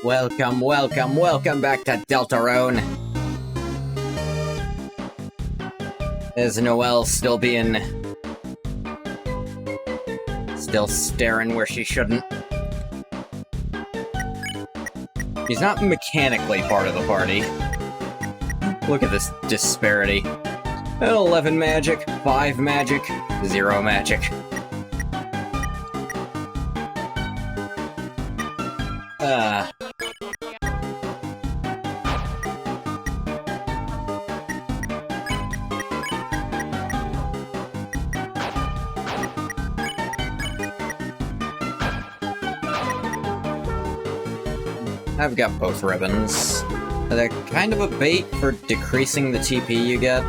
Welcome, welcome, welcome back to Deltarune. Is Noelle still staring where she shouldn't? She's not mechanically part of the party. Look at this disparity. 11 magic, 5 magic, 0 magic. I've got both ribbons. They're kind of a bait for decreasing the TP you get.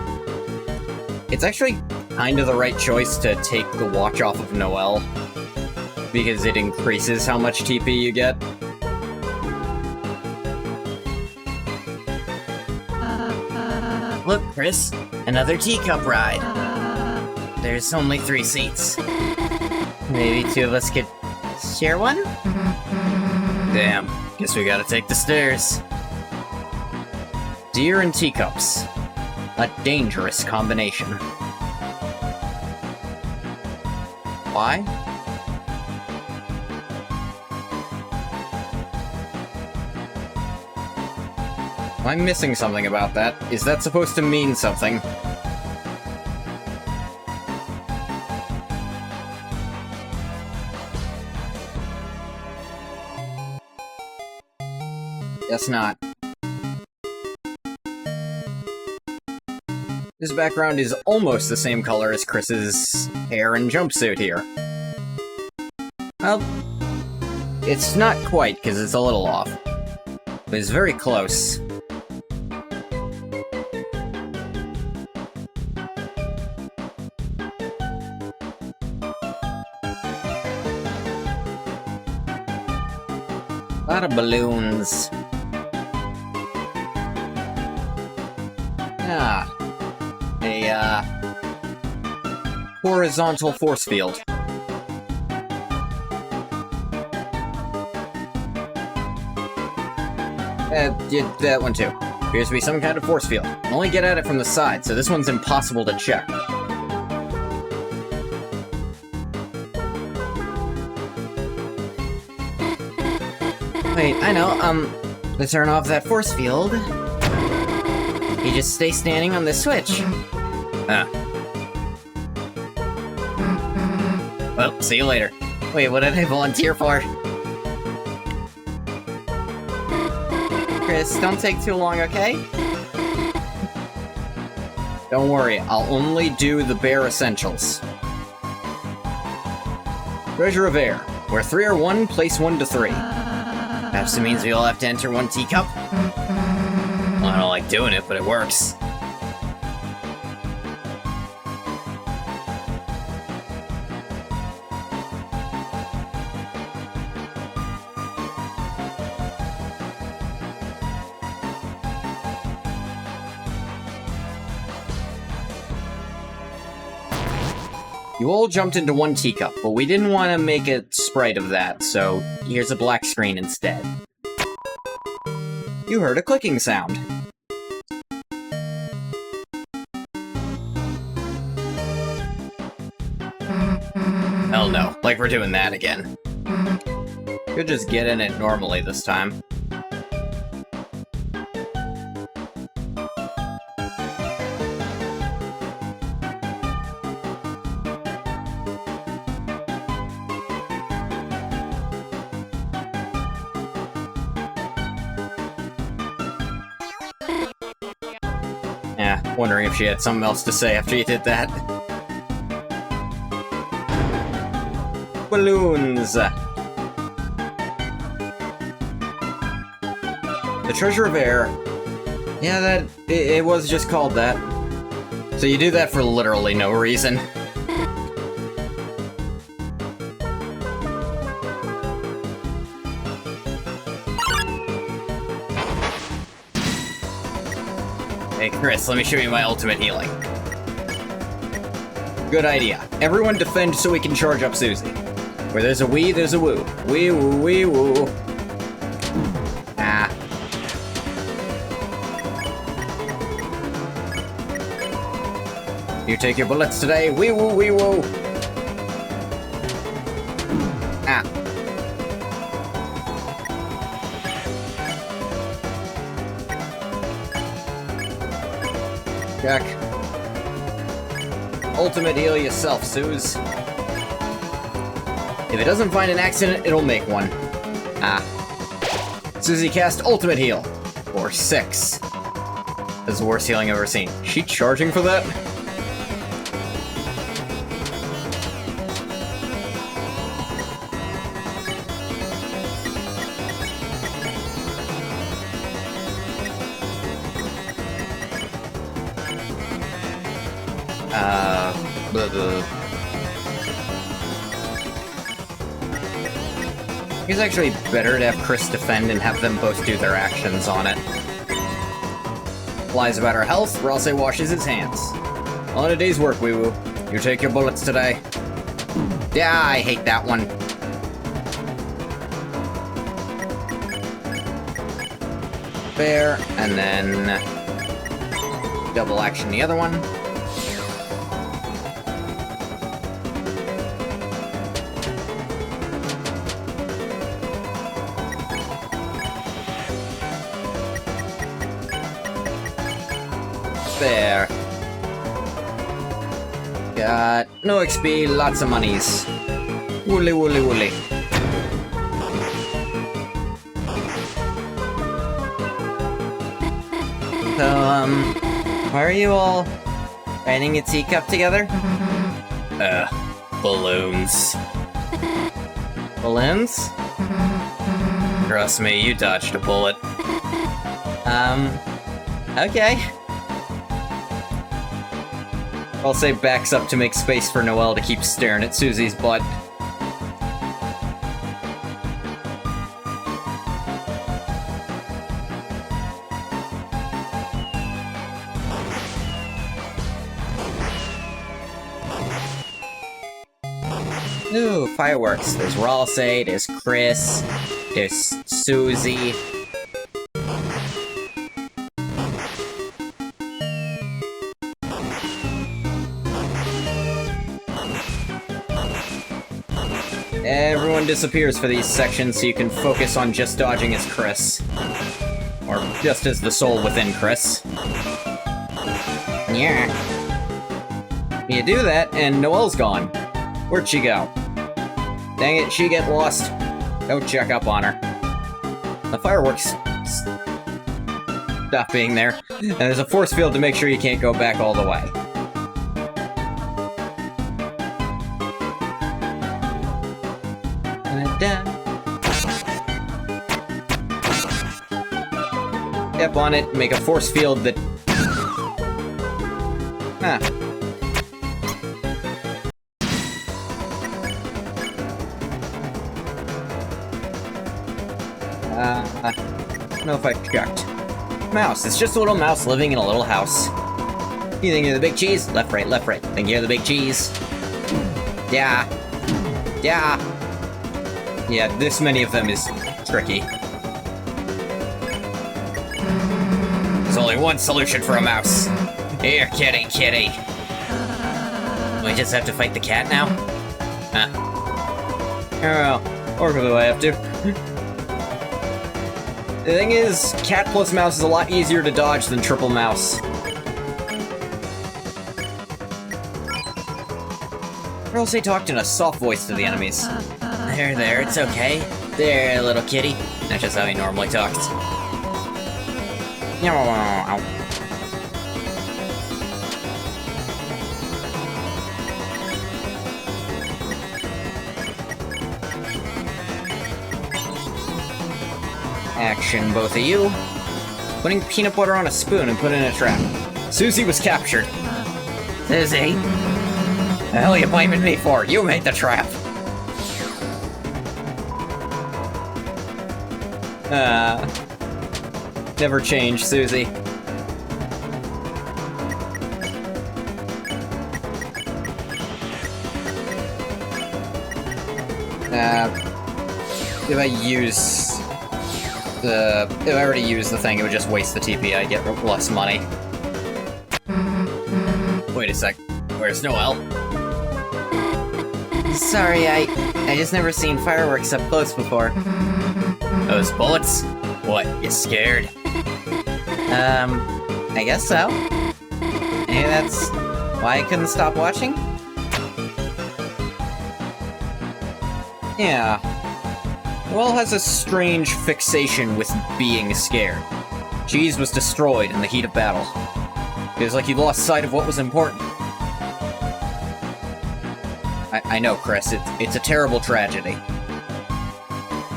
It's actually kind of the right choice to take the watch off of Noelle, because it increases how much TP you get. Look, Chris, another teacup ride. There's only 3 seats. Maybe 2 of us could share one? Damn, guess we gotta take the stairs. Deer and teacups. A dangerous combination. Why? I'm missing something about that. Is that supposed to mean something? Guess not. This background is almost the same color as Chris's hair and jumpsuit here. Well, it's not quite, because it's a little off. But it's very close. A lot of balloons. A horizontal force field. That one too. Appears to be some kind of force field. Only get at it from the side, so this one's impossible to check. Wait, I know, to turn off that force field, you just stay standing on this switch. Well, see you later. Wait, what did I volunteer for? Chris, don't take too long, okay? Don't worry, I'll only do the bare essentials. Treasure of Air. Where 3 are 1, place 1 to 3. Perhaps it means we all have to enter 1 teacup? Well, I don't like doing it, but it works. You all jumped into 1 teacup, but we didn't want to make a sprite of that, so here's a black screen instead. You heard a clicking sound. Hell no, like we're doing that again. Could just get in it normally this time. Yeah, wondering if she had something else to say after you did that. Balloons! The Treasure of Air. Yeah, it was just called that. So you do that for literally no reason. Hey Chris, let me show you my ultimate healing. Good idea. Everyone defend so we can charge up Susie. Where there's a wee, there's a woo. Wee woo, wee woo. You take your bullets today. Wee woo, wee woo. Ah. Jack. Ultimate heal yourself, Suze. If it doesn't find an accident, it'll make one. Ah. Susie cast Ultimate Heal. For 6. That's the worst healing I've ever seen. She charging for that? Blah, blah. It's actually better to have Chris defend and have them both do their actions on it. Lies about our health, Ralsei washes his hands. On a day's work, wee-woo. You take your bullets today. Yeah, I hate that one. Fair, and then... double action the other one. There. Got no XP, lots of monies. Woolly, woolly, woolly. So, why are you all riding a teacup together? Balloons. Balloons? Trust me, you dodged a bullet. Okay. I'll say backs up to make space for Noelle to keep staring at Susie's butt. Ooh, fireworks. There's Ralsei, there's Chris, there's Susie. Everyone disappears for these sections so you can focus on just dodging as Chris. Or just as the soul within Chris. Yeah. You do that, and Noelle's gone. Where'd she go? Dang it, she get lost. Go check up on her. The fireworks stop being there, and there's a force field to make sure you can't go back all the way. Step on it, make a force field that... Ah. I don't know if I checked. Mouse, it's just a little mouse living in a little house. You think you're the big cheese? Left, right, left, right. Think you're the big cheese? Yeah. Yeah. Yeah, this many of them is tricky. There's only one solution for a mouse. Here, kitty, kitty. We just have to fight the cat now? Huh. Oh well, or do I have to? The thing is, cat plus mouse is a lot easier to dodge than triple mouse. Ralsei talked in a soft voice to the enemies. There, it's okay. There, little kitty. That's just how he normally talks. Action, both of you. Putting peanut butter on a spoon and put it in a trap. Susie was captured. Susie? The hell are you blaming me for? You made the trap. Never change, Susie. If I already use the thing, it would just waste the TP. I'd get less money. Wait a sec. Where's Noelle? Sorry, I just never seen fireworks up close before. Those bullets? What, you scared? I guess so. Maybe that's why I couldn't stop watching? Yeah. Noelle has a strange fixation with being scared. Cheese was destroyed in the heat of battle. Feels like you lost sight of what was important. I know, Chris, it's a terrible tragedy.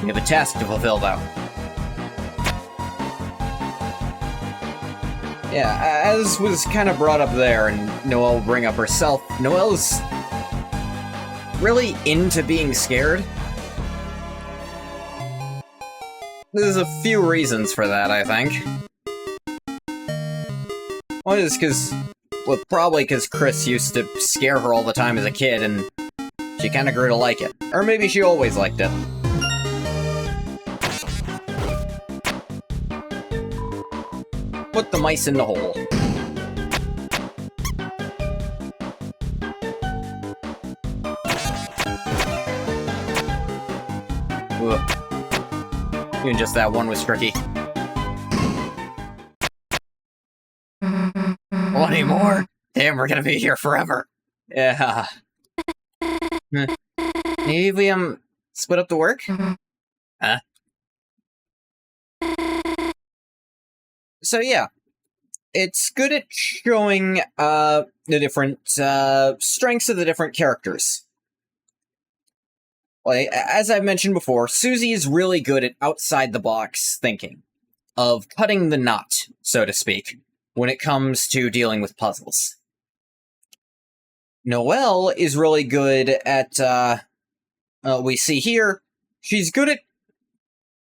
You have a task to fulfill, though. Yeah, as was kind of brought up there, and Noelle will bring up herself, Noelle's really into being scared. There's a few reasons for that, I think. One is probably because Chris used to scare her all the time as a kid, and she kinda grew to like it. Or maybe she always liked it. Put the mice in the hole. Ugh. Even just that one was tricky. 20 more? Damn, we're gonna be here forever. Yeah. Maybe we, split up the work? Huh? So yeah. It's good at showing, the different, strengths of the different characters. Like, as I've mentioned before, Susie is really good at outside-the-box thinking. Of cutting the knot, so to speak, when it comes to dealing with puzzles. Noelle is really good at, we see here, she's good at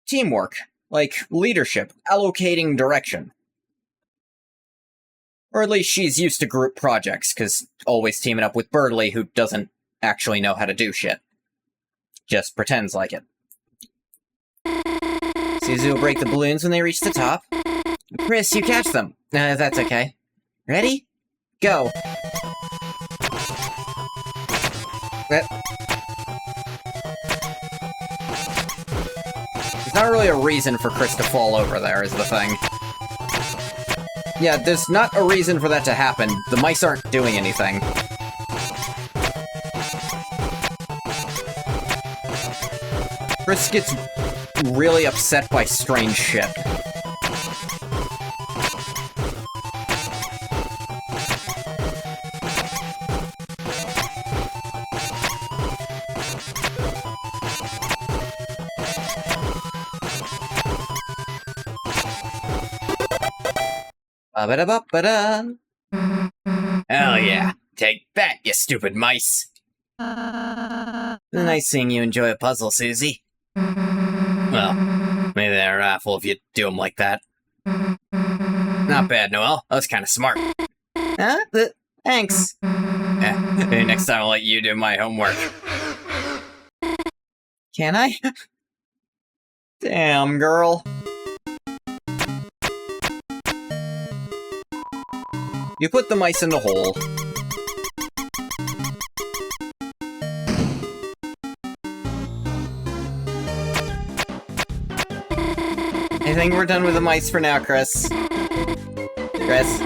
teamwork, like leadership, allocating direction. Or at least she's used to group projects, because always teaming up with Birdley, who doesn't actually know how to do shit. Just pretends like it. Susie will break the balloons when they reach the top. Chris, you catch them. That's okay. Ready? Go. There's not really a reason for Chris to fall over there, is the thing. Yeah, there's not a reason for that to happen. The mice aren't doing anything. Chris gets really upset by strange shit. Ba-ba-da-ba-ba-da. Hell yeah. Take that, you stupid mice. Nice seeing you enjoy a puzzle, Susie. Well, maybe they're awful if you do them like that. Not bad, Noelle. That was kind of smart. Huh? Thanks. Maybe next time I'll let you do my homework. Can I? Damn, girl. You put the mice in the hole. I think we're done with the mice for now, Chris. Chris?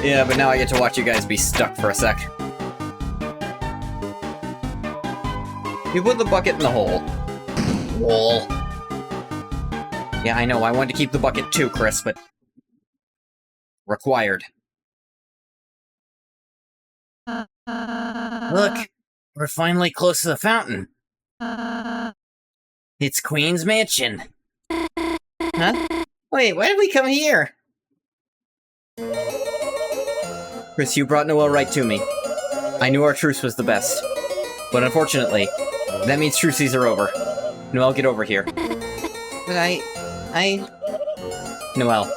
Yeah, but now I get to watch you guys be stuck for a sec. You put the bucket in the hole. Hole. Yeah, I know, I wanted to keep the bucket too, Chris, but... required. Look, we're finally close to the fountain. It's Queen's Mansion. Huh? Wait, why did we come here? Chris, you brought Noelle right to me. I knew our truce was the best. But unfortunately, that means truces are over. Noelle, get over here. But Noelle,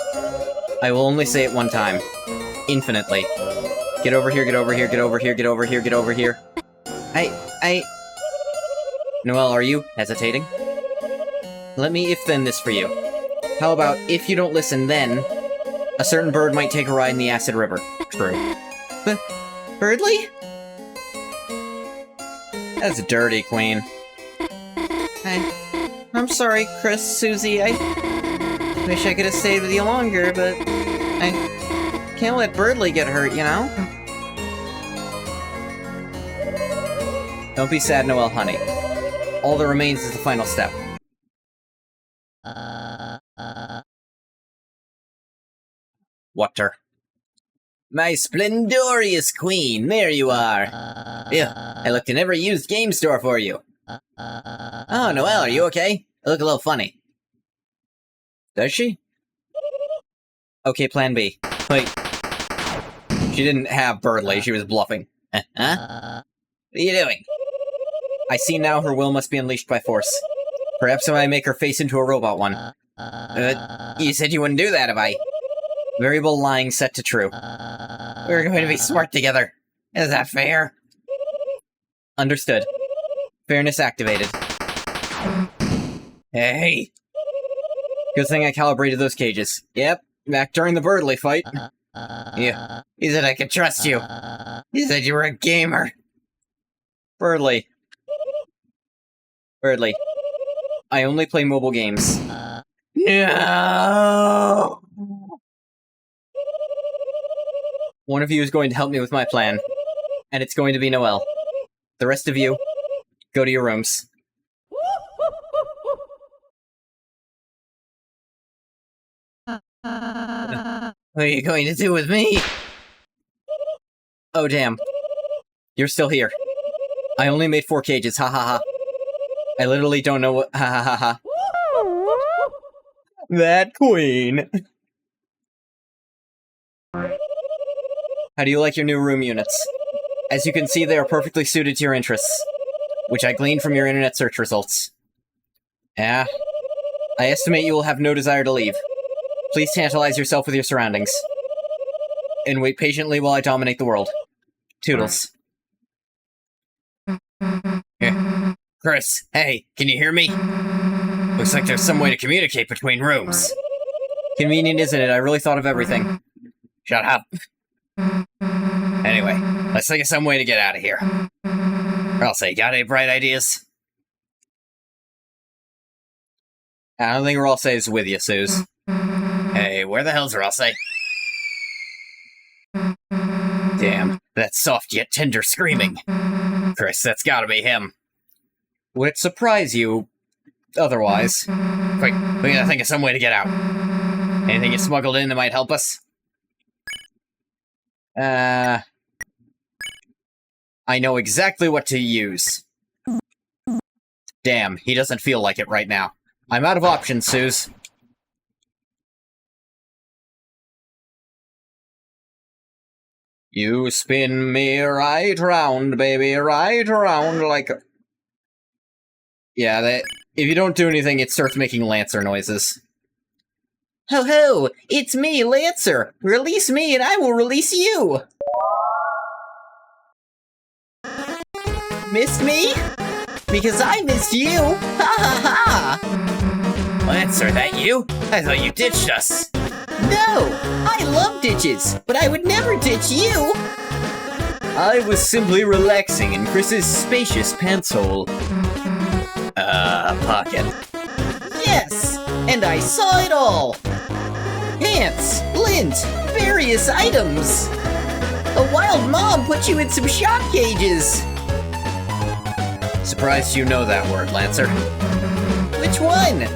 I will only say it one time. Infinitely. Get over here, get over here, get over here, get over here, get over here. Noelle, are you hesitating? Let me if-then this for you. How about, if you don't listen then, a certain bird might take a ride in the acid river. True. Birdly? That's dirty, Queen. I'm sorry, Chris, Susie, I wish I could have stayed with you longer, but I can't let Birdly get hurt, you know? Don't be sad, Noelle, honey. All that remains is the final step. Water. My splendorious queen, there you are. Yeah, I looked in every used game store for you. Oh, Noelle, are you okay? I look a little funny. Does she? Okay, plan B. Wait. She didn't have Birdly, she was bluffing. Huh? What are you doing? I see now her will must be unleashed by force. Perhaps I might make her face into a robot one. You said you wouldn't do that, have I? Variable lying set to true. We're going to be smart together. Is that fair? Understood. Fairness activated. Hey! Good thing I calibrated those cages. Yep, back during the Birdly fight. Yeah, he said I could trust you. He said you were a gamer. Birdly. Birdly. I only play mobile games. No! One of you is going to help me with my plan. And it's going to be Noelle. The rest of you, go to your rooms. What are you going to do with me? Oh, damn. You're still here. I only made 4 cages, ha ha ha. I literally don't know what— ha ha ha ha. That queen. How do you like your new room units? As you can see, they are perfectly suited to your interests, which I gleaned from your internet search results. Yeah. I estimate you will have no desire to leave. Please tantalize yourself with your surroundings. And wait patiently while I dominate the world. Toodles. Here. Chris, hey, can you hear me? Looks like there's some way to communicate between rooms. Convenient, isn't it? I really thought of everything. Shut up. Anyway, let's think of some way to get out of here. Or else, you got any bright ideas? I don't think Ralse is with you, Suze. Hey, where the hell's Ralse? Damn, that soft yet tender screaming. Chris, that's gotta be him. Would it surprise you otherwise? Quick, we gotta think of some way to get out. Anything you smuggled in that might help us? I know exactly what to use. Damn, he doesn't feel like it right now. I'm out of options, Suze. You spin me right round, baby, right round like— Yeah, that— if you don't do anything, it starts making Lancer noises. Ho ho! It's me, Lancer! Release me and I will release you! Missed me? Because I missed you! Ha ha ha! Lancer, that you? I thought you ditched us! No! I love ditches, but I would never ditch you! I was simply relaxing in Chris's spacious pantsole. Pocket. Yes! And I saw it all! Pants, lint, various items! A wild mom put you in some shock cages! Surprised you know that word, Lancer. Which one?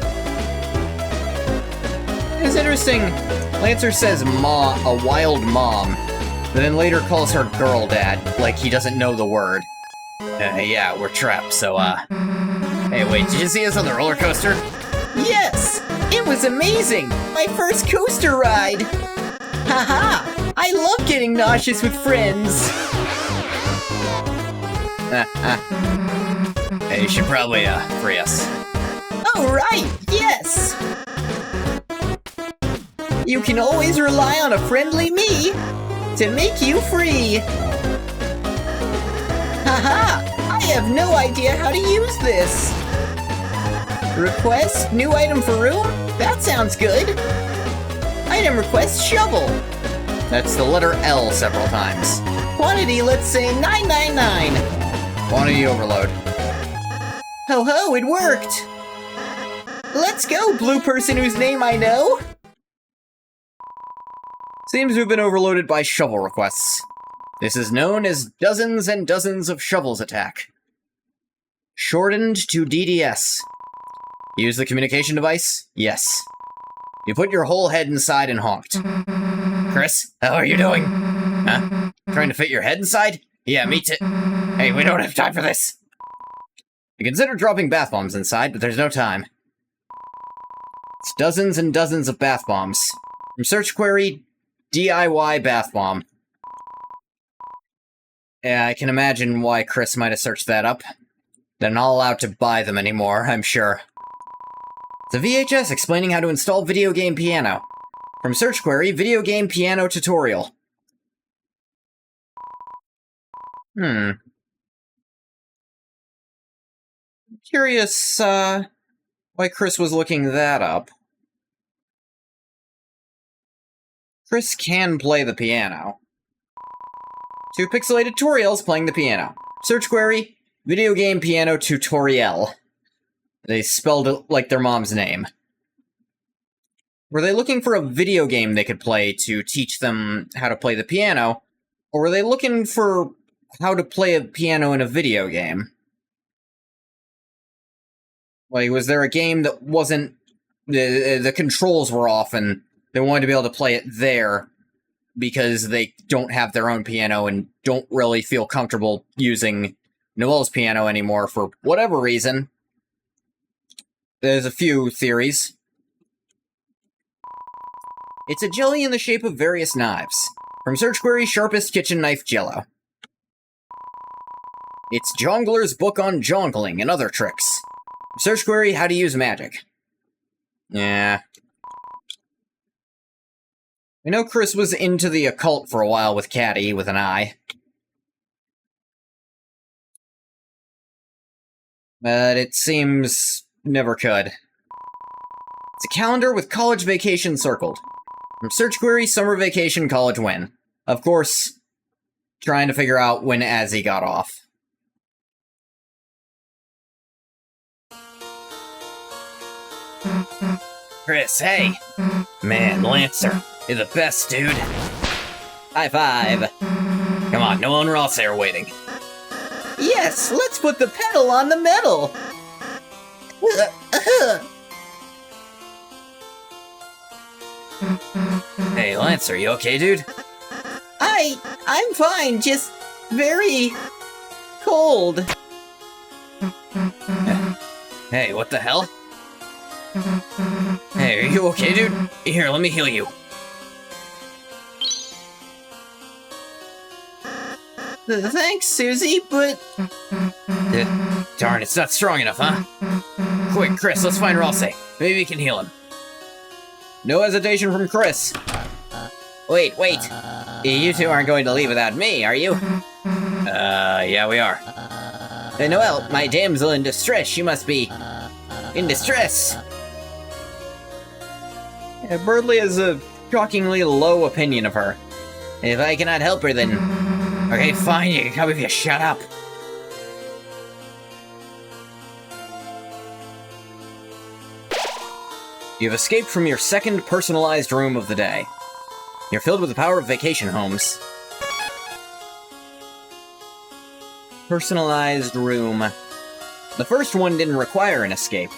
It's interesting. Lancer says a wild mom, but then later calls her girl dad, like he doesn't know the word. Yeah, we're trapped, so, Hey, wait, did you see us on the roller coaster? Yes! It was amazing! My first coaster ride! Haha! I love getting nauseous with friends! Hey, you should probably, free us. Oh, right! Yes! You can always rely on a friendly me to make you free! Haha! I have no idea how to use this! Request? New item for room? That sounds good. Item request shovel. That's the letter L several times. Quantity, let's say 999. Quantity overload. Ho ho, it worked! Let's go, blue person whose name I know! Seems to have been overloaded by shovel requests. This is known as dozens and dozens of shovels attack. Shortened to DDS. Use the communication device? Yes. You put your whole head inside and honked. Chris, how are you doing? Huh? Trying to fit your head inside? Yeah, me too. Hey, we don't have time for this. You consider dropping bath bombs inside, but there's no time. It's dozens and dozens of bath bombs. From search query, DIY bath bomb. Yeah, I can imagine why Chris might have searched that up. They're not allowed to buy them anymore, I'm sure. It's a VHS explaining how to install video game piano. From search query, video game piano tutorial. Curious, why Chris was looking that up. Chris can play the piano. 2 pixelated tutorials playing the piano. Search query, video game piano tutorial. They spelled it like their mom's name. Were they looking for a video game they could play to teach them how to play the piano? Or were they looking for how to play a piano in a video game? Like, was there a game that wasn't... The controls were off and they wanted to be able to play it there because they don't have their own piano and don't really feel comfortable using Noelle's piano anymore for whatever reason? There's a few theories. It's a jelly in the shape of various knives. From search query, sharpest kitchen knife jello. It's Jongler's book on jongling and other tricks. Search query, how to use magic. Yeah. I know Chris was into the occult for a while with Caddy with an eye. But it seems never could. It's a calendar with college vacation circled. From search query, summer vacation, college when. Of course, trying to figure out when Azzy got off. Chris, hey! Man, Lancer, you're the best, dude. High five. Come on, Noelle and Ross are waiting. Yes, let's put the pedal on the metal! Hey, Lancer, you okay, dude? I'm fine, just very cold. Hey, what the hell? Hey, are you okay, dude? Here, let me heal you. Thanks, Susie, but... Darn, it's not strong enough, huh? Quick, Chris, let's find Ralsei. Maybe we can heal him. No hesitation from Chris. Wait. You two aren't going to leave without me, are you? Yeah, we are. Noelle, my damsel in distress, she must be... in distress! Yeah, Birdley has a shockingly low opinion of her. If I cannot help her, then... Okay, fine, you can come if you shut up. You've escaped from your second personalized room of the day. You're filled with the power of vacation homes. Personalized room. The first one didn't require an escape.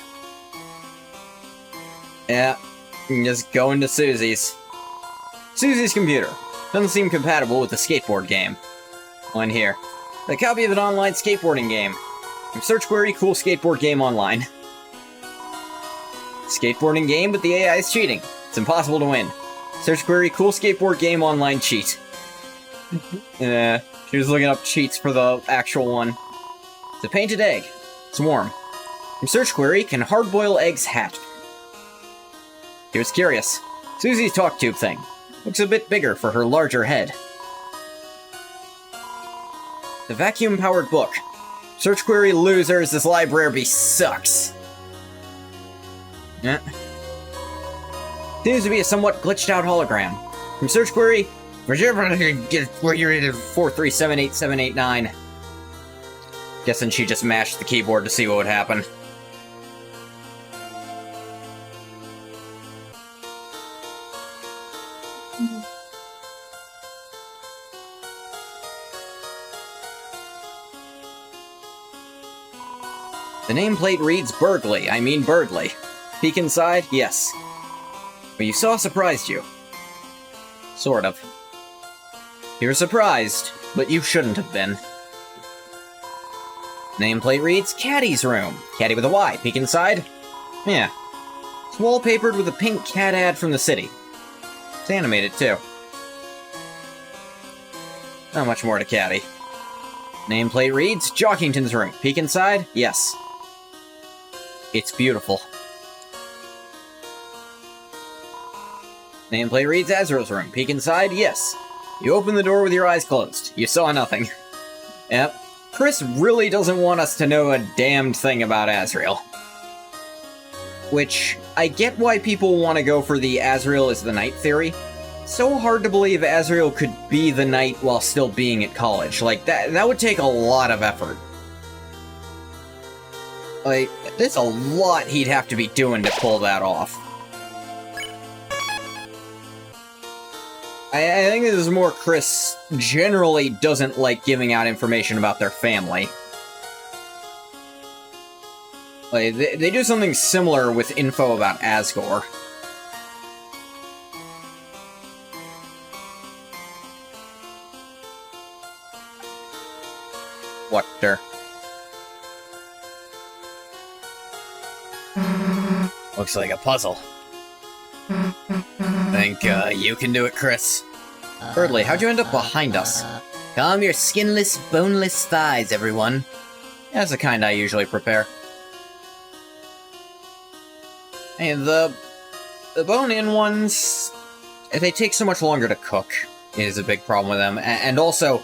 Yeah, you can just go into Susie's. Susie's computer. Doesn't seem compatible with the skateboard game. One here. A copy of an online skateboarding game. From search query, cool skateboard game online. Skateboarding game, but the AI is cheating. It's impossible to win. Search query, cool skateboard game online cheat. Yeah, she was looking up cheats for the actual one. It's a painted egg. It's warm. From search query, can hard-boiled eggs hatch? He was curious. Susie's talk tube thing. Looks a bit bigger for her larger head. The vacuum-powered book. Search query, losers, this library sucks. Eh. Seems to be a somewhat glitched out hologram. From search query, 4378789. Guessing she just mashed the keyboard to see what would happen. The nameplate reads Burgley, I mean Birdley. Peek inside? Yes. What you saw surprised you. Sort of. You're surprised, but you shouldn't have been. Nameplate reads Caddy's room. Caddy with a Y. Peek inside? Yeah. It's wallpapered with a pink cat ad from the city. It's animated, too. Not much more to Caddy. Nameplate reads Jockington's room. Peek inside? Yes. It's beautiful. Nameplate reads Azrael's room. Peek inside? Yes. You opened the door with your eyes closed. You saw nothing. Yep. Chris really doesn't want us to know a damned thing about Azrael. Which, I get why people want to go for the Azrael is the Knight theory. So hard to believe Azrael could be the Knight while still being at college. Like, that would take a lot of effort. Like, there's a lot he'd have to be doing to pull that off. I think this is more Chris generally doesn't like giving out information about their family. Like, they do something similar with info about Asgore. What, sir? Looks like a puzzle. Think, you can do it, Chris. Birdley, how'd you end up behind us? Calm your skinless, boneless thighs, everyone. That's the kind I usually prepare. Hey, the bone-in ones, they take so much longer to cook, is a big problem with them. And also,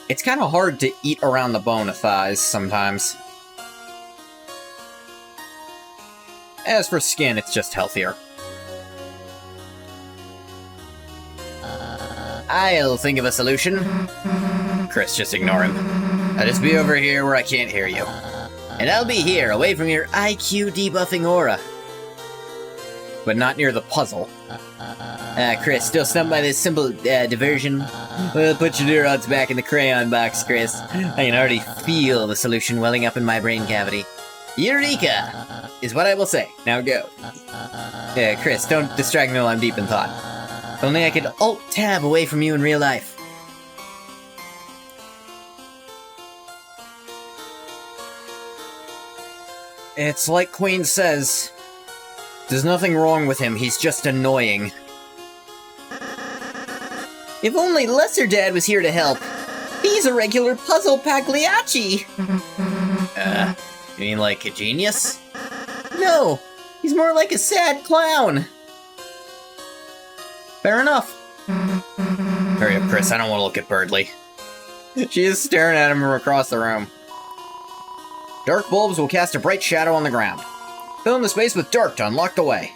it's kind of hard to eat around the bone of thighs sometimes. As for skin, it's just healthier. I'll think of a solution. Chris, just ignore him. I'll just be over here where I can't hear you. And I'll be here, away from your IQ debuffing aura. But not near the puzzle. Chris, still stumped by this simple diversion? Well, put your neurons back in the crayon box, Chris. I can already feel the solution welling up in my brain cavity. Eureka! Is what I will say. Now go. Chris, don't distract me while I'm deep in thought. If only I could Alt-Tab away from you in real life. It's like Queen says. There's nothing wrong with him, he's just annoying. If only Lesser Dad was here to help. He's a regular puzzle Pagliacci. You mean like a genius? No, he's more like a sad clown. Fair enough. Hurry up, Chris, I don't want to look at Birdley. She is staring at him from across the room. Dark bulbs will cast a bright shadow on the ground. Fill in the space with dark to unlock the way.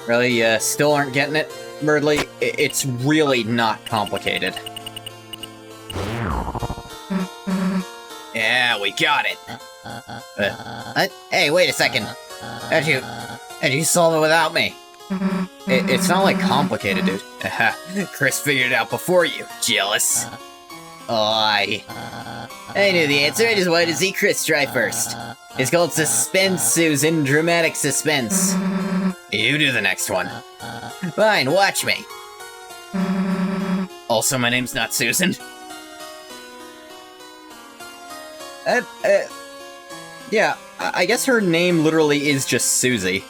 Really, still aren't getting it, Birdley? It's really not complicated. Yeah, we got it. Hey, wait a second. How'd you solve it without me? It's not like complicated, dude. Chris figured it out before you. Jealous. I knew the answer. I just wanted to see Chris try first. It's called Suspense, Susan. Dramatic suspense. You do the next one. Fine, watch me. Also, my name's not Susan. Yeah, I guess her name literally is just Susie.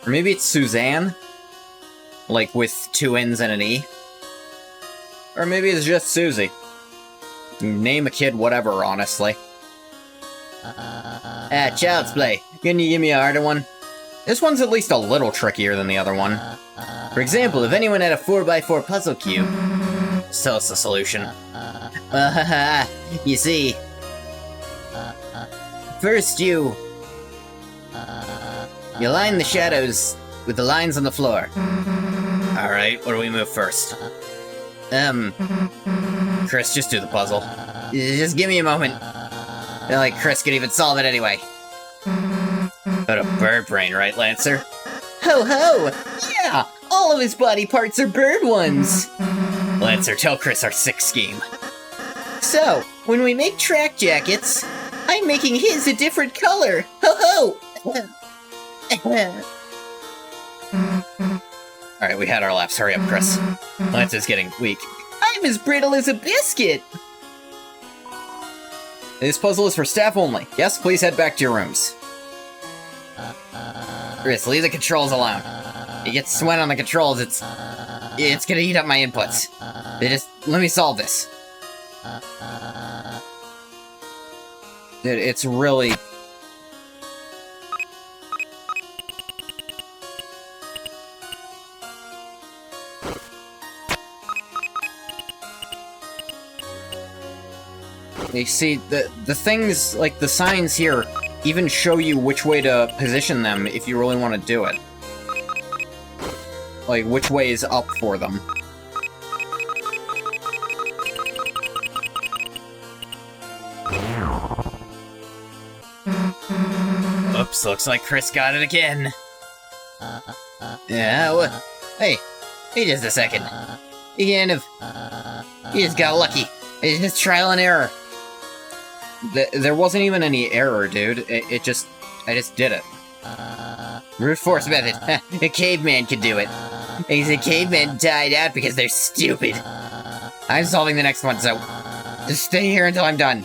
Or maybe it's Suzanne? Like with 2 N's and an E? Or maybe it's just Susie. Name a kid whatever, honestly. Child's play. Can you give me a harder one? This one's at least a little trickier than the other one. For example, if anyone had a 4x4 puzzle cube, so it's the solution. You see, first you line the shadows with the lines on the floor. Alright, what do we move first? Chris, just do the puzzle. Just give me a moment. Not like Chris could even solve it anyway. But a bird brain, right, Lancer? Ho ho! Yeah! All of his body parts are bird ones! Lancer, tell Chris our sick scheme. So, when we make track jackets, I'm making his a different color! Ho ho! Alright, we had our laughs. Hurry up, Chris. Lancer's getting weak. I'm as brittle as a biscuit! This puzzle is for staff only. Yes, please head back to your rooms. Chris, leave the controls alone. You get sweat on the controls, it's gonna eat up my inputs. Just let me solve this. Dude, it's really... You see, the things, like the signs here, even show you which way to position them if you really want to do it. Like, which way is up for them. Oops, looks like Chris got it again. Yeah, what? Hey, just a second. You just got lucky. It's just trial and error. There wasn't even any error, dude. I just did it. Brute force method. A caveman could do it. He's a caveman died out because they're stupid. I'm solving the next one, so just stay here until I'm done.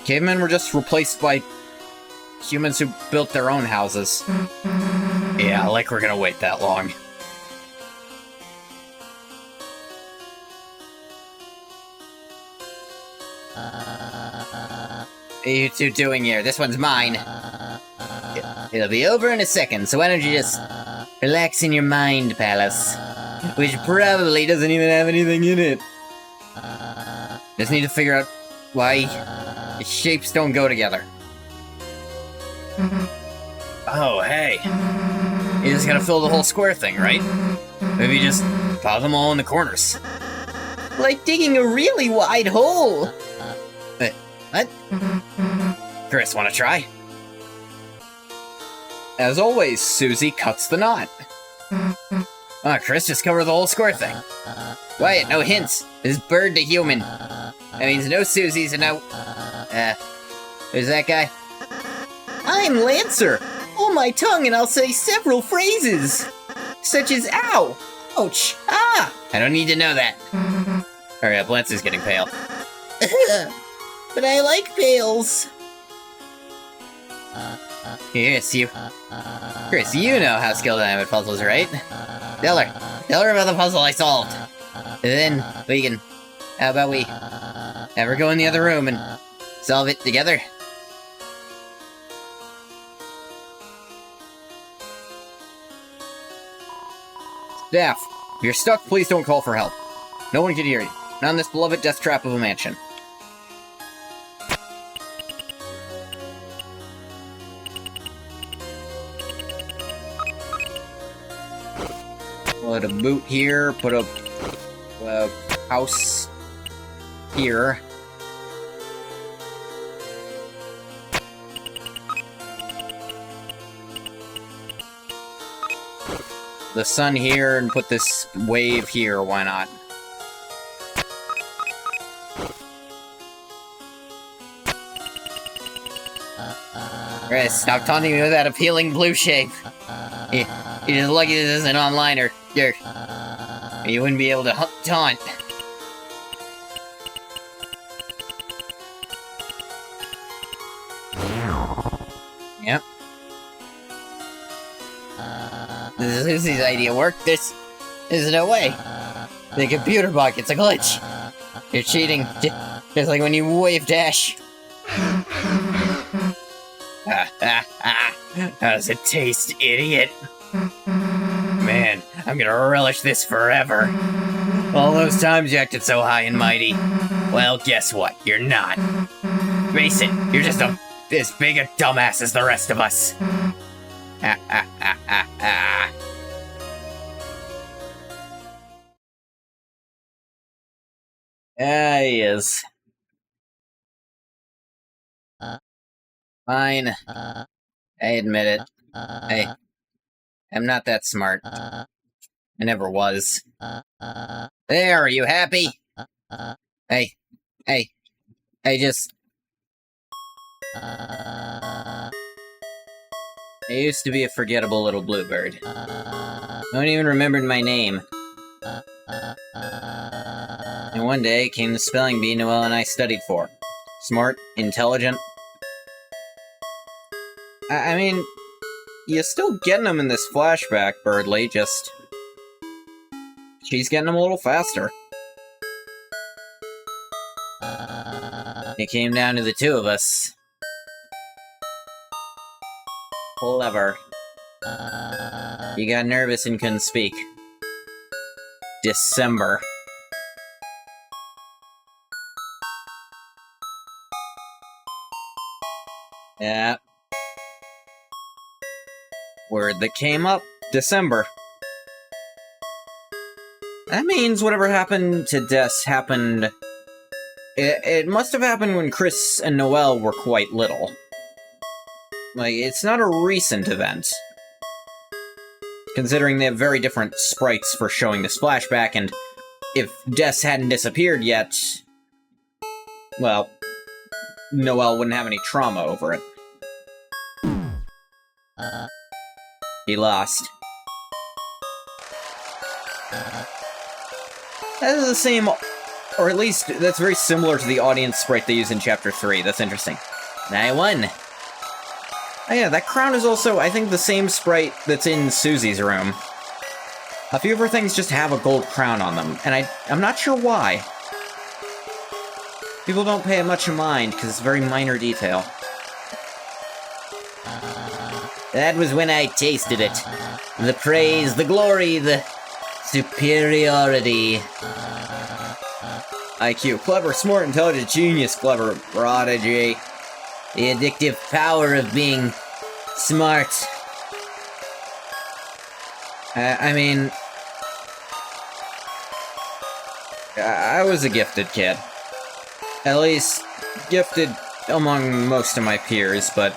Cavemen were just replaced by humans who built their own houses. Yeah, like we're gonna wait that long. What are you two doing here? This one's mine. It'll be over in a second, so why don't you just relax in your mind palace? Which probably doesn't even have anything in it. Just need to figure out why the shapes don't go together. Oh, hey. You just gotta fill the whole square thing, right? Maybe just pile them all in the corners. Like digging a really wide hole! What? Chris, wanna try? As always, Susie cuts the knot. Chris, just cover the whole square thing. Quiet, no hints. This is bird to human. That means no Susies and no... who's that guy? I'm Lancer! Hold my tongue and I'll say several phrases! Such as ow! Ouch! Ah! I don't need to know that. Hurry up, Lancer's getting pale. But I like pails. Yes, you. Chris, you know how skilled I am at puzzles, right? Tell her about the puzzle I solved. And then we can... How about we have her go in the other room and solve it together? Staff, if you're stuck, please don't call for help. No one can hear you. Not in this beloved death trap of a mansion. Put a boot here, put a house here. The sun here, and put this wave here, why not? Chris, stop taunting me with that appealing blue shape. You're just lucky this isn't online, or you wouldn't be able to taunt. Yep. This is Susie's idea work. There's no way. The computer bug, it's a glitch. You're cheating, just like when you wave dash. How does it taste, idiot? Man, I'm gonna relish this forever. All those times you acted so high and mighty. Well, guess what? You're not. Face it, you're just as big a dumbass as the rest of us. Ha ha ha ha ha. He is. Fine. I admit it. I'm not that smart. I never was. There, are you happy? Hey. I used to be a forgettable little bluebird. No one even remembered my name. And one day came the spelling bee Noelle and I studied for. Smart, intelligent. I mean, you're still getting them in this flashback, Birdley, just... she's getting them a little faster. It came down to the two of us. Clever. You got nervous and couldn't speak. December. Yeah. Word that came up, December. That means whatever happened to Des happened... It must have happened when Chris and Noelle were quite little. Like, it's not a recent event. Considering they have very different sprites for showing the splashback, and if Des hadn't disappeared yet... well, Noelle wouldn't have any trauma over it. He lost. That is the same, or at least that's very similar to the audience sprite they use in Chapter 3. That's interesting. And I won! Oh yeah, that crown is also, I think, the same sprite that's in Susie's room. A few of her things just have a gold crown on them, and I'm not sure why. People don't pay it much mind, because it's a very minor detail. That was when I tasted it. The praise, the glory, the superiority. IQ, clever, smart, intelligent, genius, clever, prodigy. The addictive power of being smart. I mean... I was a gifted kid. At least, gifted among most of my peers, but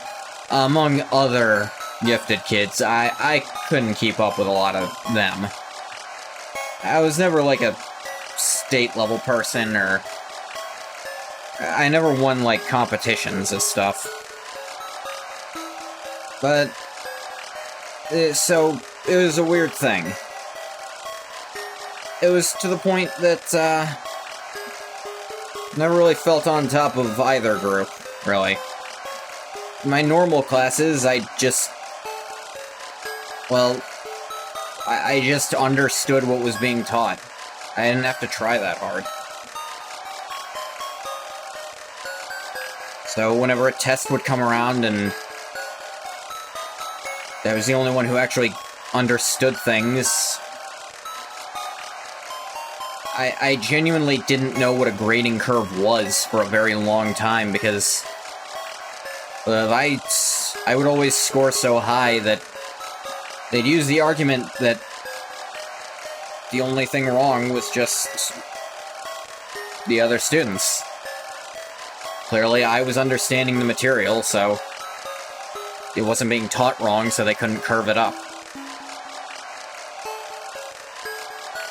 among other gifted kids, I couldn't keep up with a lot of them. I was never like a state-level person, or... I never won, like, competitions and stuff. But... so, it was a weird thing. It was to the point that, never really felt on top of either group, really. My normal classes, I just... well... I just understood what was being taught. I didn't have to try that hard. So whenever a test would come around and I was the only one who actually understood things, I genuinely didn't know what a grading curve was for a very long time, because I would always score so high that they'd use the argument that the only thing wrong was just the other students. Clearly, I was understanding the material, so it wasn't being taught wrong, so they couldn't curve it up.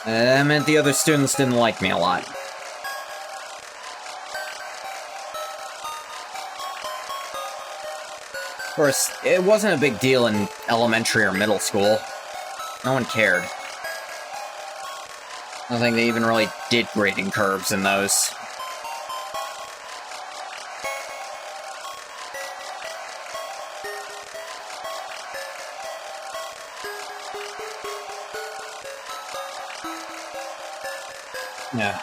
That meant the other students didn't like me a lot. Of course, it wasn't a big deal in elementary or middle school. No one cared. I don't think they even really did grading curves in those. Yeah.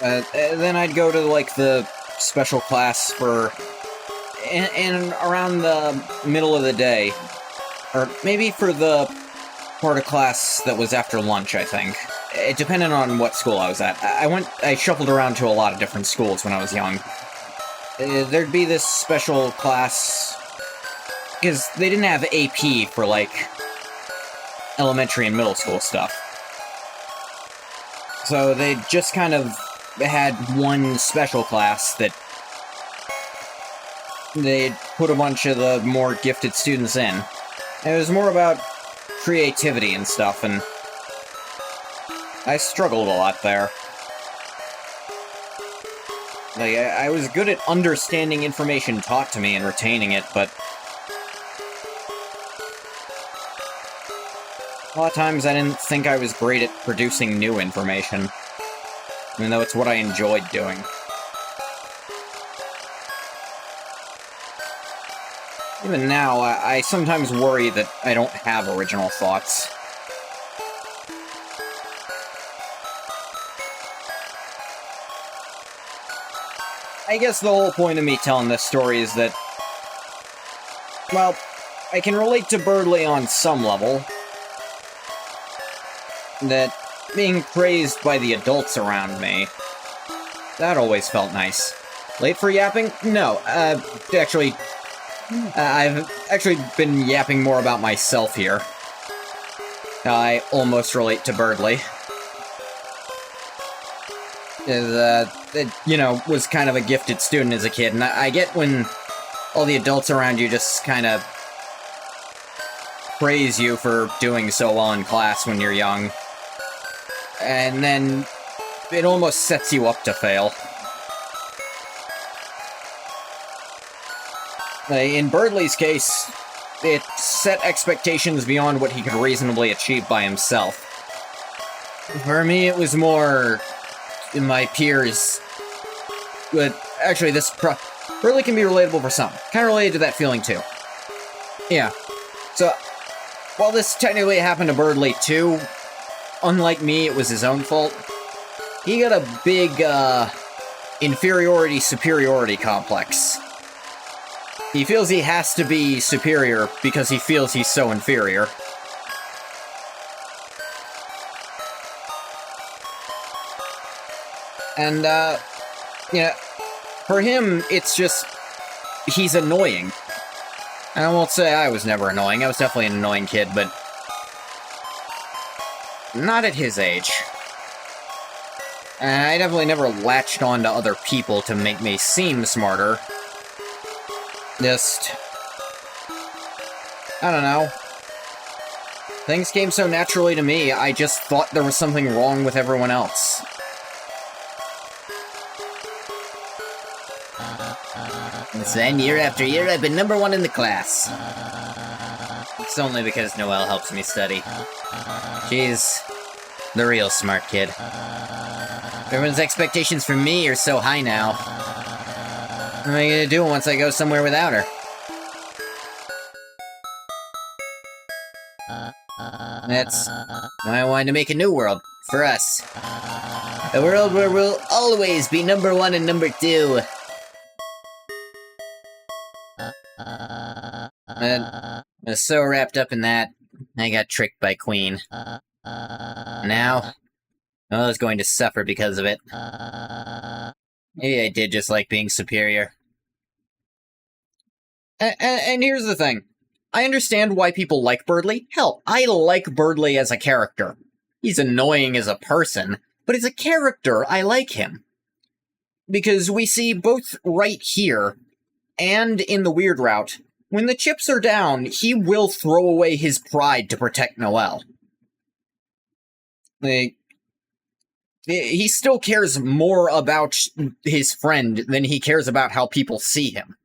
Then I'd go to, like, the special class for and around the middle of the day, or maybe for the part of class that was after lunch, I think. It depended on what school I was at. I shuffled around to a lot of different schools when I was young. There'd be this special class, because they didn't have AP for, like, elementary and middle school stuff. So they just kind of had one special class that they'd put a bunch of the more gifted students in. And it was more about creativity and stuff, and I struggled a lot there. Like, I was good at understanding information taught to me and retaining it, but a lot of times I didn't think I was great at producing new information, even though it's what I enjoyed doing. Even now, I sometimes worry that I don't have original thoughts. I guess the whole point of me telling this story is that, well, I can relate to Birdley on some level. That being praised by the adults around me, that always felt nice. Late for yapping? No, actually, I've actually been yapping more about myself here. I almost relate to Birdley. You know, was kind of a gifted student as a kid, and I get when all the adults around you just kind of praise you for doing so well in class when you're young. And then it almost sets you up to fail. In Birdley's case, it set expectations beyond what he could reasonably achieve by himself. For me, it was more my peers. But actually, Birdley can be relatable for some. Kind of related to that feeling, too. Yeah. So, while this technically happened to Birdley, too, unlike me, it was his own fault. He got a big, inferiority-superiority complex. He feels he has to be superior because he feels he's so inferior. And, you know, for him, it's just, he's annoying. And I won't say I was never annoying, I was definitely an annoying kid, but not at his age. And I definitely never latched on to other people to make me seem smarter. Just, I don't know. Things came so naturally to me, I just thought there was something wrong with everyone else. Since then, year after year, I've been #1 in the class. It's only because Noelle helps me study. She's the real smart kid. Everyone's expectations for me are so high now. What am I gonna do once I go somewhere without her? That's why I wanted to make a new world, for us. A world where we'll always be #1 and #2. I was so wrapped up in that, I got tricked by Queen. Now, I was going to suffer because of it. Maybe I did just like being superior. And here's the thing. I understand why people like Birdley. Hell, I like Birdley as a character. He's annoying as a person, but as a character, I like him. Because we see both right here and in the Weird Route, when the chips are down, he will throw away his pride to protect Noelle. He still cares more about his friend than he cares about how people see him.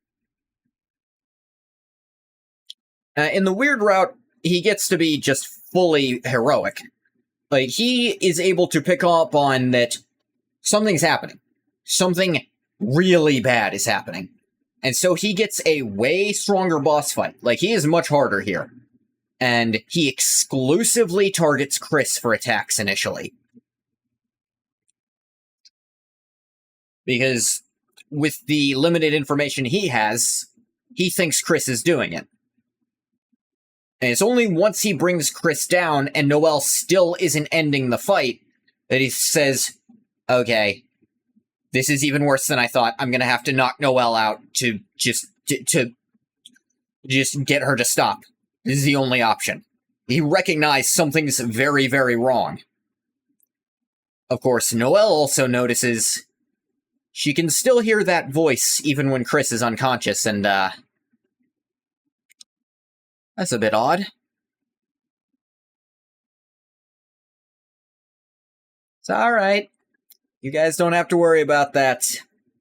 In the Weird Route, he gets to be just fully heroic. Like, he is able to pick up on that something's happening. Something really bad is happening. And so he gets a way stronger boss fight. Like, he is much harder here. And he exclusively targets Chris for attacks initially. Because with the limited information he has, he thinks Chris is doing it. And it's only once he brings Chris down and Noelle still isn't ending the fight that he says, okay, this is even worse than I thought. I'm gonna have to knock Noelle out to just get her to stop. This is the only option. He recognized something's very, very wrong. Of course, Noelle also notices she can still hear that voice even when Chris is unconscious, and, that's a bit odd. It's alright. You guys don't have to worry about that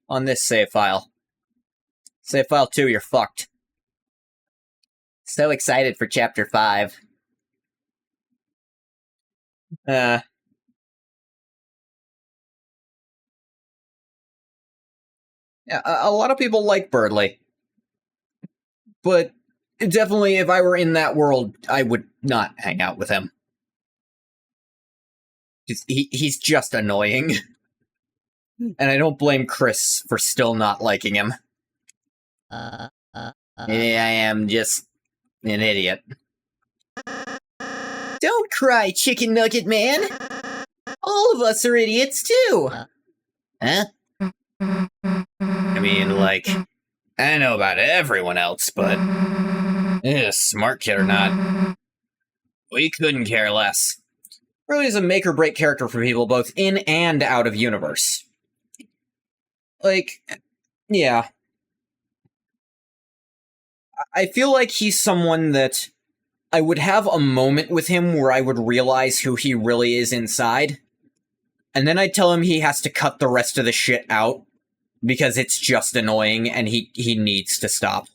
on this save file. Save file 2, you're fucked. So excited for Chapter 5. Yeah, a lot of people like Birdley. But definitely, if I were in that world, I would not hang out with him. He's just annoying. And I don't blame Chris for still not liking him. Yeah, I am just an idiot. Don't cry, Chicken Nugget Man! All of us are idiots, too! Huh? I mean, like, I know about everyone else, but smart kid or not, we couldn't care less. Really is a make-or-break character for people both in and out of universe. Like, yeah. I feel like he's someone that I would have a moment with him where I would realize who he really is inside, and then I'd tell him he has to cut the rest of the shit out, because it's just annoying and he needs to stop.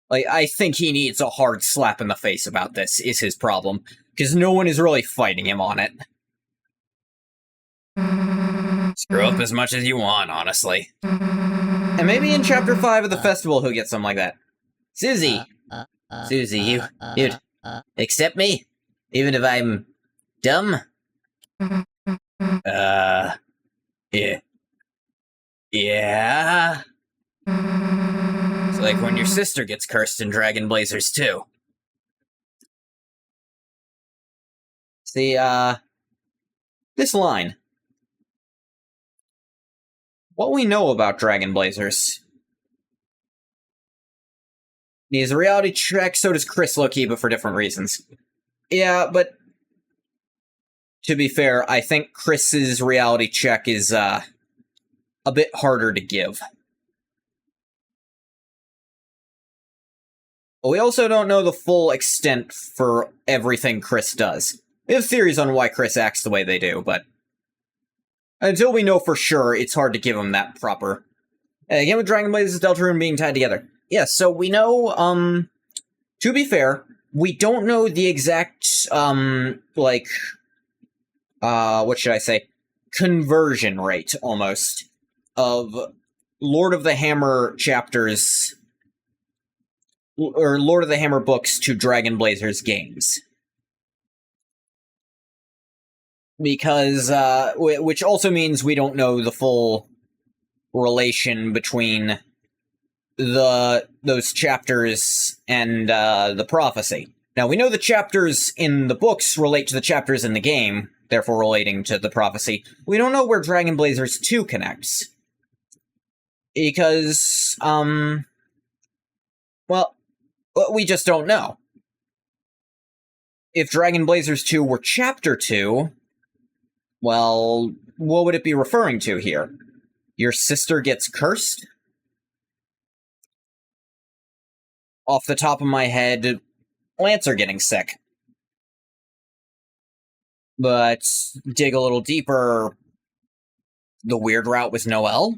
Like, I think he needs a hard slap in the face about this, is his problem, because no one is really fighting him on it. Screw up as much as you want, honestly. And maybe in Chapter 5 of the festival he'll get something like that. Susie! Susie, you'd accept me? Even if I'm dumb? Yeah. Yeah? It's like when your sister gets cursed in Dragon Blazers 2. See, this line. What we know about Dragon Blazers. Needs a reality check, so does Chris Loki, but for different reasons. Yeah, but to be fair, I think Chris's reality check is, a bit harder to give. But we also don't know the full extent for everything Chris does. We have theories on why Chris acts the way they do, but until we know for sure, it's hard to give him that proper. Again, with Dragon Blazers, Deltarune being tied together. Yeah, so we know, to be fair, we don't know the exact, what should I say? Conversion rate, almost, of Lord of the Hammer chapters, or Lord of the Hammer books to Dragon Blazers games. Because, which also means we don't know the full relation between those chapters and, the prophecy. Now, we know the chapters in the books relate to the chapters in the game, therefore relating to the prophecy. We don't know where Dragon Blazers 2 connects. Because, well, we just don't know. If Dragon Blazers 2 were Chapter 2, well, what would it be referring to here? Your sister gets cursed? Off the top of my head, Lancer getting sick. But dig a little deeper, the weird route was Noelle?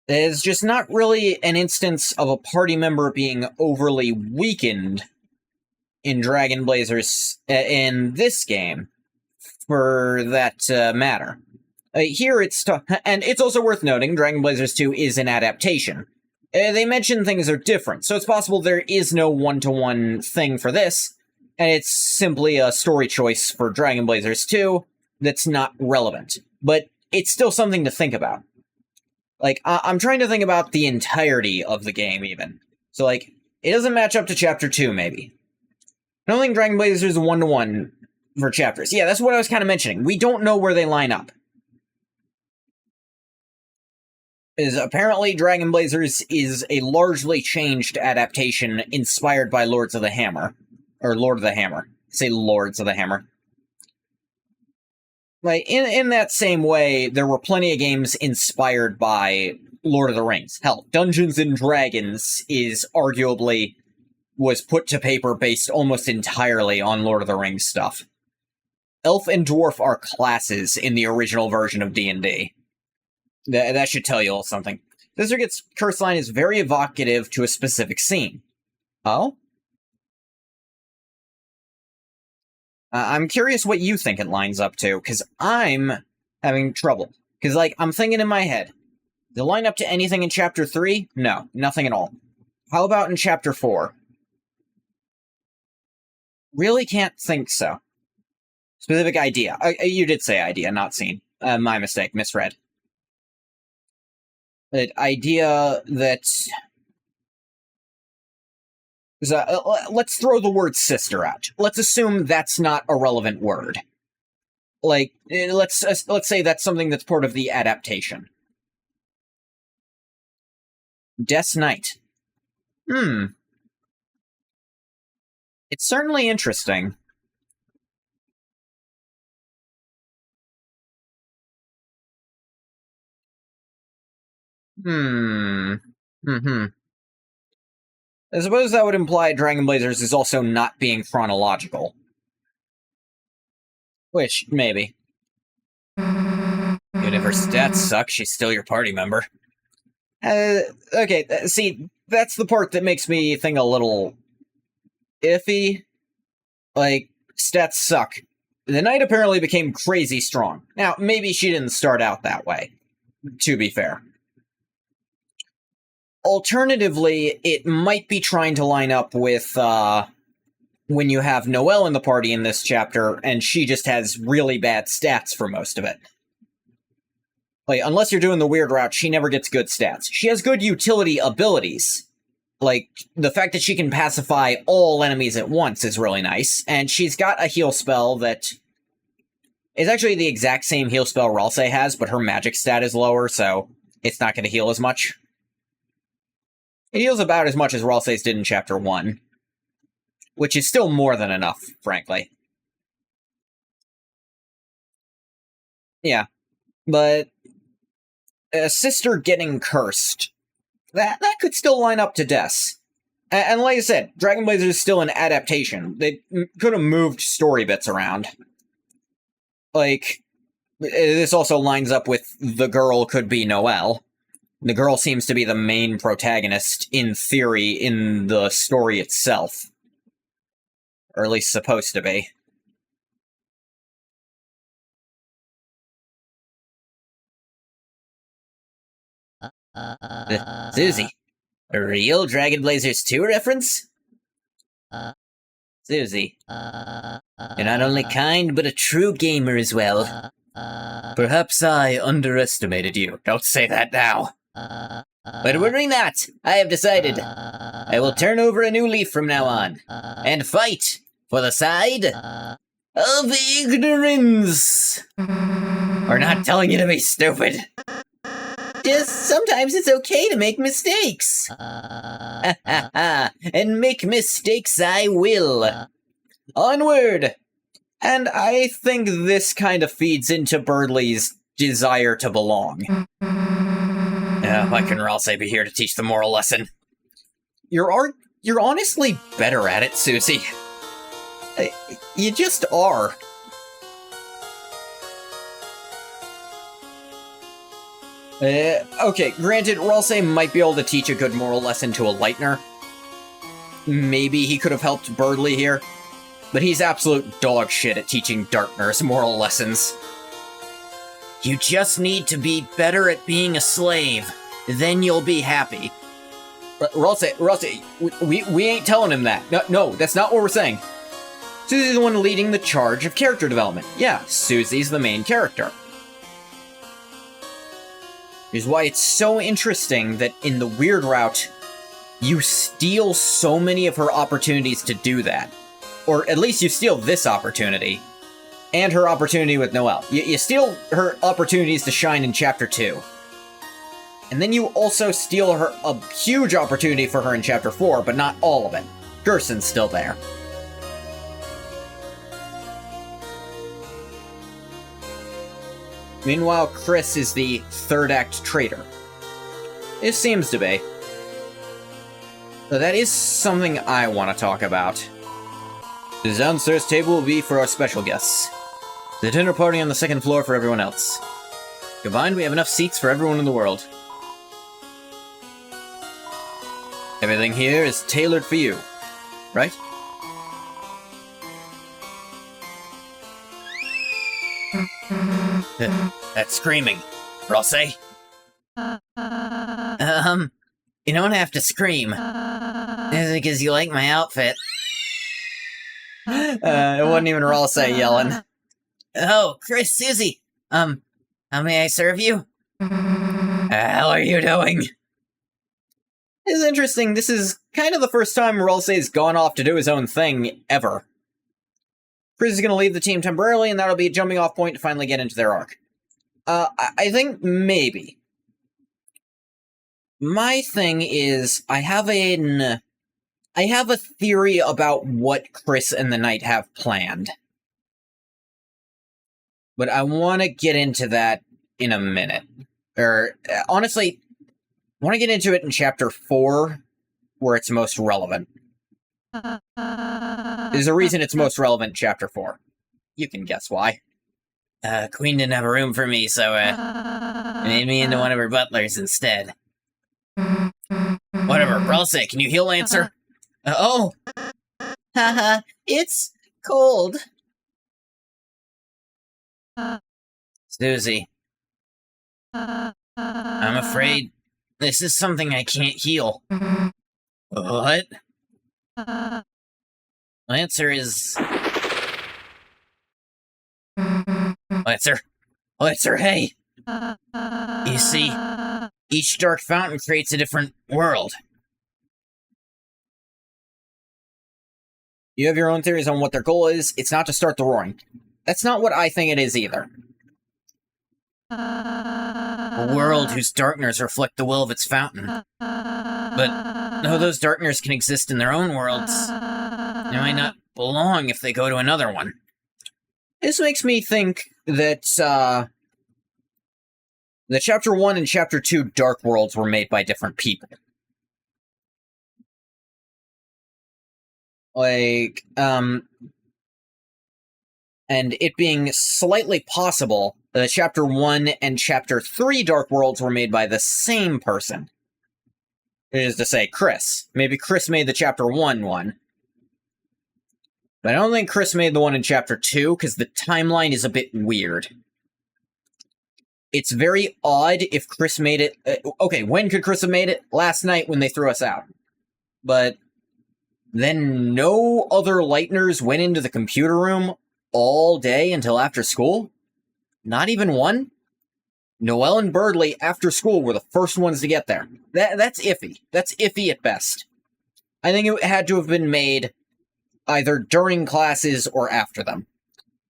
There's just not really an instance of a party member being overly weakened in Dragon Blazers in this game, for that matter. Here it's and it's also worth noting, Dragon Blazers 2 is an adaptation. They mention things are different, so it's possible there is no one-to-one thing for this, And it's simply a story choice for Dragon Blazers 2 that's not relevant. But it's still something to think about. Like, I'm trying to think about the entirety of the game, even. So, like, it doesn't match up to Chapter 2, maybe. I don't think Dragon Blazers is 1-to-1 for chapters. Yeah, that's what I was kind of mentioning. We don't know where they line up. Apparently, Dragon Blazers is a largely changed adaptation inspired by Lords of the Hammer. Or Lord of the Hammer. Say Lords of the Hammer. Like, in that same way, there were plenty of games inspired by Lord of the Rings. Hell, Dungeons & Dragons was put to paper based almost entirely on Lord of the Rings stuff. Elf and Dwarf are classes in the original version of D&D. That should tell you a little something. Thizergit's curse line is very evocative to a specific scene. Oh? I'm curious what you think it lines up to, because I'm having trouble. Because, like, I'm thinking in my head, does it line up to anything in Chapter 3? No, nothing at all. How about in Chapter 4? Really can't think so. Specific idea. You did say idea, not scene. My mistake, misread. An idea that... let's throw the word sister out. Let's assume that's not a relevant word. Like, let's say that's something that's part of the adaptation. Death's Knight. It's certainly interesting. I suppose that would imply Dragon Blazers is also not being chronological. Which, maybe. Even if her stats suck, she's still your party member. Okay, see, that's the part that makes me think a little iffy. Like, stats suck. The knight apparently became crazy strong. Now, maybe she didn't start out that way, to be fair. Alternatively, it might be trying to line up with, when you have Noelle in the party in this chapter, and she just has really bad stats for most of it. Like, unless you're doing the weird route, she never gets good stats. She has good utility abilities. Like, the fact that she can pacify all enemies at once is really nice, and she's got a heal spell that is actually the exact same heal spell Ralsei has, but her magic stat is lower, so it's not going to heal as much. It heals about as much as Ralsei's did in Chapter 1, which is still more than enough, frankly. Yeah, but a sister getting cursed, that could still line up to Deaths. And like I said, Dragon Blazers is still an adaptation. They could have moved story bits around. Like, this also lines up with the girl could be Noelle. The girl seems to be the main protagonist, in theory, in the story itself. Or at least supposed to be. Susie, a real Dragon Blazers 2 reference? Susie, you're not only kind, but a true gamer as well. Perhaps I underestimated you. Don't say that now. But worry not, I have decided. I will turn over a new leaf from now on, and fight for the side of ignorance. We're not telling you to be stupid. Just sometimes it's okay to make mistakes. And make mistakes I will. Onward! And I think this kind of feeds into Birdley's desire to belong. Why couldn't Ralsei be here to teach the moral lesson? You're honestly better at it, Susie. You just are. Okay, granted, Ralsei might be able to teach a good moral lesson to a Lightner. Maybe he could have helped Birdley here. But he's absolute dog shit at teaching Darkners moral lessons. You just need to be better at being a slave. Then you'll be happy. Ralsei, we ain't telling him that. No, that's not what we're saying. Susie's the one leading the charge of character development. Yeah, Susie's the main character. Which is why it's so interesting that in the weird route, you steal so many of her opportunities to do that. Or at least you steal this opportunity. And her opportunity with Noelle. You steal her opportunities to shine in Chapter 2. And then you also steal her a huge opportunity for her in Chapter 4, but not all of it. Gerson's still there. Meanwhile, Chris is the third act traitor. It seems to be. So that is something I want to talk about. The downstairs table will be for our special guests. The dinner party on the second floor for everyone else. Combined, we have enough seats for everyone in the world. Everything here is tailored for you, right? That's screaming. Rosse? You don't have to scream. Is it because you like my outfit? It wasn't even Rosse yelling. Oh, Chris, Susie. How may I serve you? How are you doing? It's interesting, this is kind of the first time Rolse's gone off to do his own thing, ever. Chris is going to leave the team temporarily, and that'll be a jumping off point to finally get into their arc. I think maybe. My thing is, I have a theory about what Chris and the Knight have planned. But I want to get into that in a minute. Honestly, I want to get into it in Chapter 4, where it's most relevant. There's a reason it's most relevant in Chapter 4. You can guess why. Queen didn't have a room for me, so, made me into one of her butlers instead. Whatever, Rosse, can you heal Lancer? Oh! Haha, it's cold. Susie. I'm afraid this is something I can't heal. What? Lancer is... Lancer, hey! You see, each dark fountain creates a different world. You have your own theories on what their goal is. It's not to start the roaring. That's not what I think it is either. A world whose darkness reflect the will of its fountain. But though those darkness can exist in their own worlds, they might not belong if they go to another one. This makes me think that the Chapter 1 and Chapter 2 Dark Worlds were made by different people. Like, and it being slightly possible that Chapter 1 and Chapter 3 Dark Worlds were made by the same person. It is to say, Chris. Maybe Chris made the Chapter 1 one. But I don't think Chris made the one in Chapter 2, because the timeline is a bit weird. It's very odd if Chris made it... okay, when could Chris have made it? Last night when they threw us out. But then no other Lightners went into the computer room all day until after school? Not even one? Noelle and Birdley, after school, were the first ones to get there. That's iffy. That's iffy at best. I think it had to have been made either during classes or after them.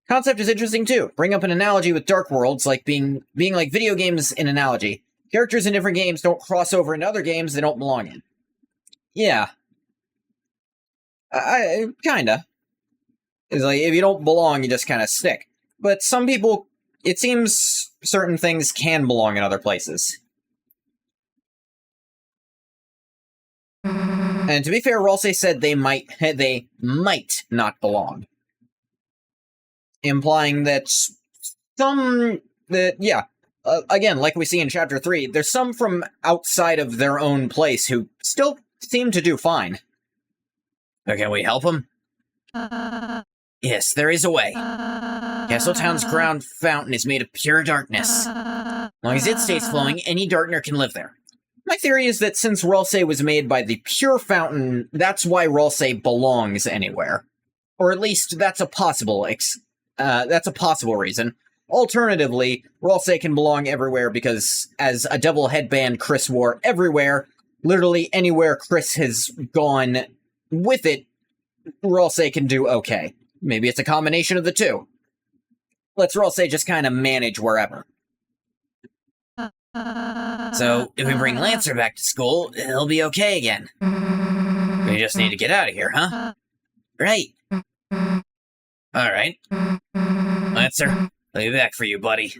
Concept is interesting too. Bring up an analogy with Dark Worlds, like being like video games in analogy. Characters in different games don't cross over into other games they don't belong in. Yeah. Kinda. It's like, if you don't belong, you just kind of stick. But some people, it seems certain things can belong in other places. And to be fair, Rolse said they might not belong. Implying that again, like we see in Chapter 3, there's some from outside of their own place who still seem to do fine. So can we help them? Yes, there is a way. Castletown's ground fountain is made of pure darkness. As long as it stays flowing, any darkner can live there. My theory is that since Rolse was made by the pure fountain, that's why Rolse belongs anywhere. Or at least that's a possible reason. Alternatively, Ralsei can belong everywhere because, as a double headband Chris wore everywhere, literally anywhere Chris has gone with it, Ralsei can do okay. Maybe it's a combination of the two. Let's Ralsei just kind of manage wherever. So, if we bring Lancer back to school, he'll be okay again. We just need to get out of here, huh? Right. Alright. Lancer, I'll be back for you, buddy.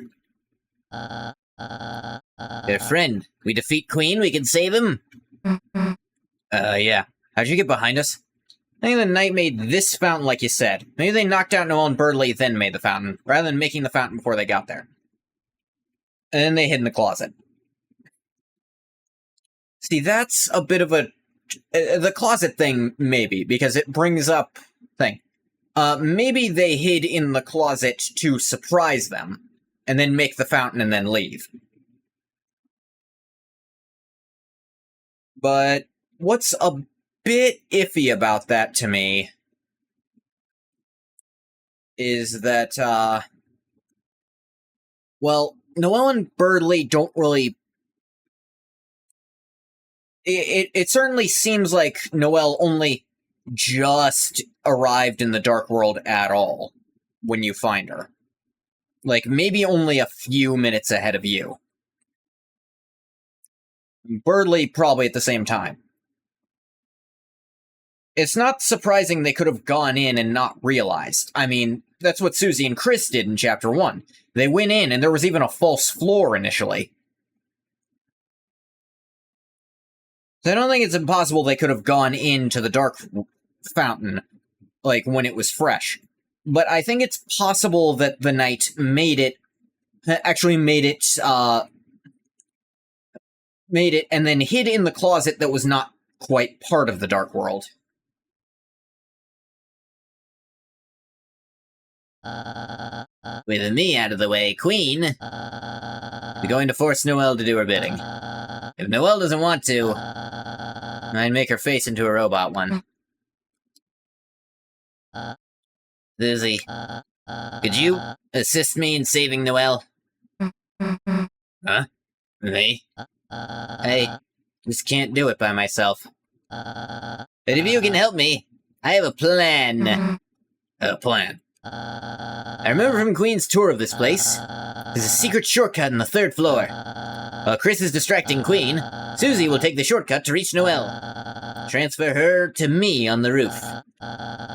Your friend. We defeat Queen, we can save him? Yeah. How'd you get behind us? I think the knight made this fountain like you said. Maybe they knocked out Noelle and Birdley, then made the fountain, rather than making the fountain before they got there. And then they hid in the closet. See, that's a bit of a... the closet thing, maybe, because it brings up... thing. Maybe they hid in the closet to surprise them, and then make the fountain and then leave. But what's a bit iffy about that to me is that, well, Noelle and Birdley don't really... It certainly seems like Noelle only just arrived in the Dark World at all when you find her. Like, maybe only a few minutes ahead of you. Birdley probably at the same time. It's not surprising they could have gone in and not realized. I mean, that's what Susie and Chris did in Chapter 1. They went in, and there was even a false floor initially. So I don't think it's impossible they could have gone into the Dark Fountain, like, when it was fresh. But I think it's possible that the knight made it, and then hid in the closet that was not quite part of the Dark World. With me out of the way, Queen, we're going to force Noelle to do her bidding. If Noelle doesn't want to, I'd make her face into a robot one. Susie, could you assist me in saving Noelle? Huh? Me? I just can't do it by myself. But if you can help me, I have a plan. A plan? I remember from Queen's tour of this place, there's a secret shortcut on the 3rd floor. While Chris is distracting Queen, Susie will take the shortcut to reach Noelle. Transfer her to me on the roof.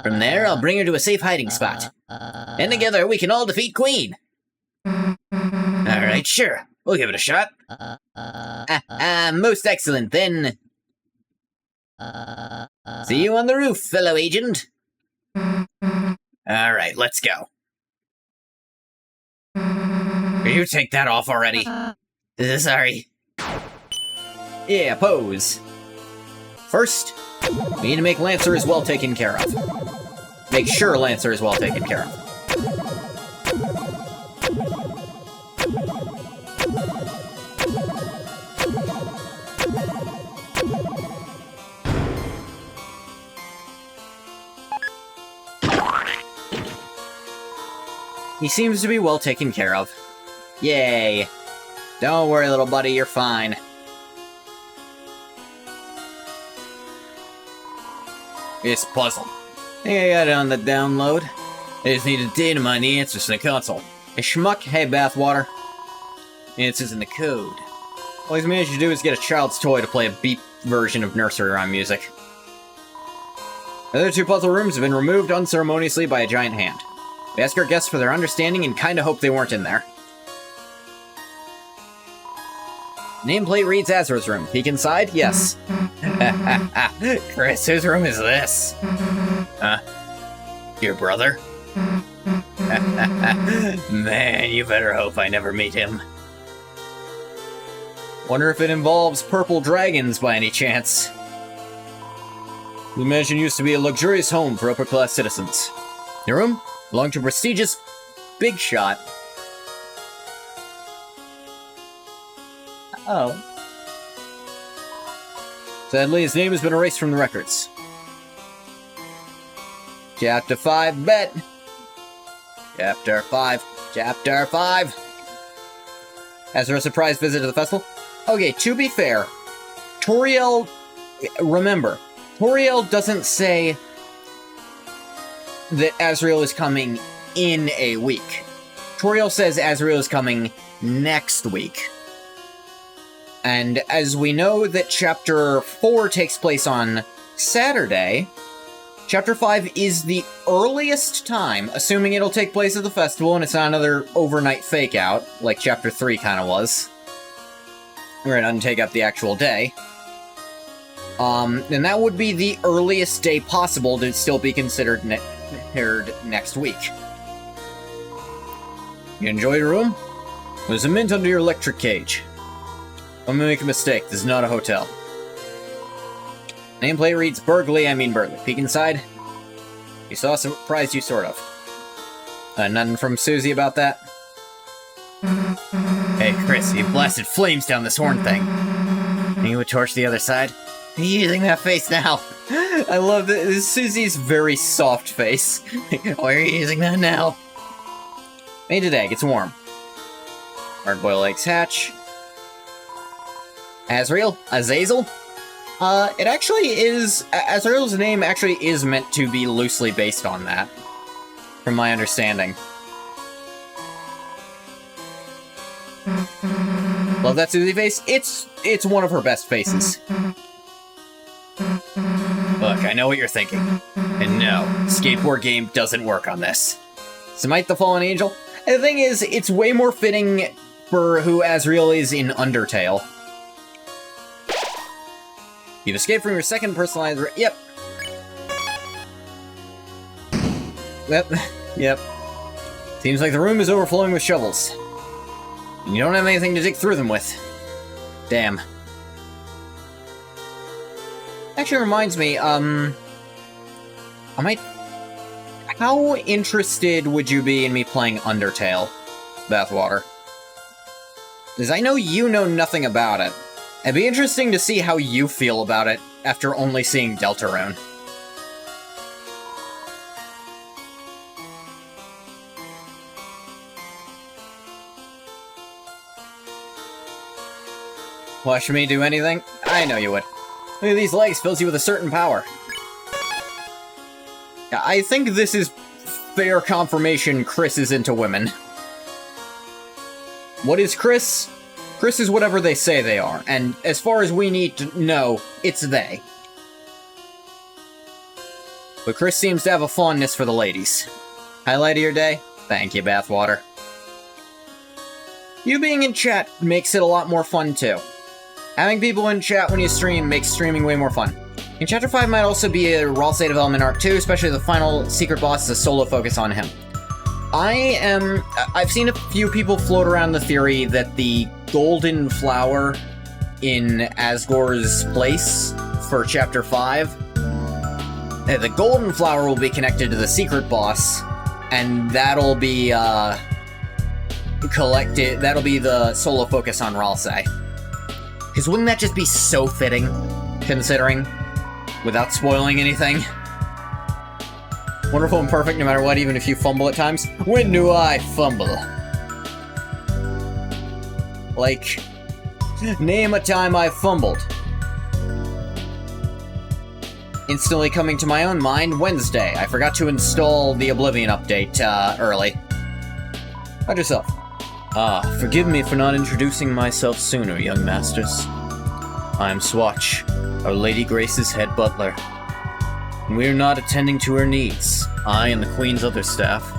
From there, I'll bring her to a safe hiding spot. And together, we can all defeat Queen. Alright, sure. We'll give it a shot. Most excellent, then. See you on the roof, fellow agent. Alright, let's go. Will you take that off already? Sorry. Yeah, pose. First, we need to make Lancer as well taken care of. Make sure Lancer is well taken care of. He seems to be well taken care of. Yay. Don't worry, little buddy, you're fine. This puzzle. I think I got it on the download. I just need to data mine the answers in the console. Hey, schmuck, hey, bathwater. Answers in the code. All he's managed to do is get a child's toy to play a beep version of nursery rhyme music. The other 2 puzzle rooms have been removed unceremoniously by a giant hand. We ask our guests for their understanding and kinda hope they weren't in there. Nameplate reads Azra's room. Peek inside? Yes. Chris, whose room is this? Huh? Your brother? Man, you better hope I never meet him. Wonder if it involves purple dragons by any chance. The mansion used to be a luxurious home for upper-class citizens. Your room belonged to a prestigious big shot. Oh. Sadly, his name has been erased from the records. Chapter 5, bet! Chapter 5. Chapter 5! As a surprise visit to the festival? Okay, to be fair, Toriel... Remember, Toriel doesn't say that Azrael is coming in a week. Toriel says Azrael is coming next week. And as we know that Chapter 4 takes place on Saturday, Chapter 5 is the earliest time, assuming it'll take place at the festival and it's not another overnight fake-out, like Chapter 3 kind of was, where it doesn't take up the actual day. And that would be the earliest day possible to still be considered next week. You enjoy your room? There's a mint under your electric cage. Don't make a mistake, this is not a hotel. Nameplate reads Burgley, I mean Burgley. Peek inside. You saw, surprised you sort of. Nothing from Susie about that? Hey, Chris, you blasted flames down this horn thing. Can you torch the other side? Are you using that face now? I love this. Susie's very soft face. Why are you using that now? Made today, it's warm. Hard-boiled eggs hatch. Azrael? Azazel? It actually is... Azrael's name actually is meant to be loosely based on that, from my understanding. Love that Susie face? It's one of her best faces. Look, I know what you're thinking. And no, skateboard game doesn't work on this. Smite the Fallen Angel? And the thing is, it's way more fitting for who Azrael is in Undertale. You've escaped from your second personalized... Yep. Yep. Seems like the room is overflowing with shovels. And you don't have anything to dig through them with. Damn. Actually reminds me, how interested would you be in me playing Undertale, Bathwater? Because I know you know nothing about it. It'd be interesting to see how you feel about it after only seeing Deltarune. Watch me do anything? I know you would. Look at these legs, fills you with a certain power. Yeah, I think this is fair confirmation Chris is into women. What is Chris? Chris is whatever they say they are, and as far as we need to know, it's they. But Chris seems to have a fondness for the ladies. Highlight of your day? Thank you, Bathwater. You being in chat makes it a lot more fun, too. Having people in chat when you stream makes streaming way more fun. In Chapter 5 might also be a Ralsei development arc too, especially the final secret boss is a solo focus on him. I've seen a few people float around the theory that the golden flower in Asgore's place for Chapter 5, the golden flower will be connected to the secret boss, and that'll be, that'll be the solo focus on Ralsei. Because wouldn't that just be so fitting, considering, without spoiling anything? Wonderful and perfect no matter what, even if you fumble at times. When do I fumble? Like, name a time I fumbled. Instantly coming to my own mind, Wednesday. I forgot to install the Oblivion update, early. How'd yourself? Forgive me for not introducing myself sooner, young masters. I am Swatch, Our Lady Grace's head butler. And we are not attending to her needs. I and the Queen's other staff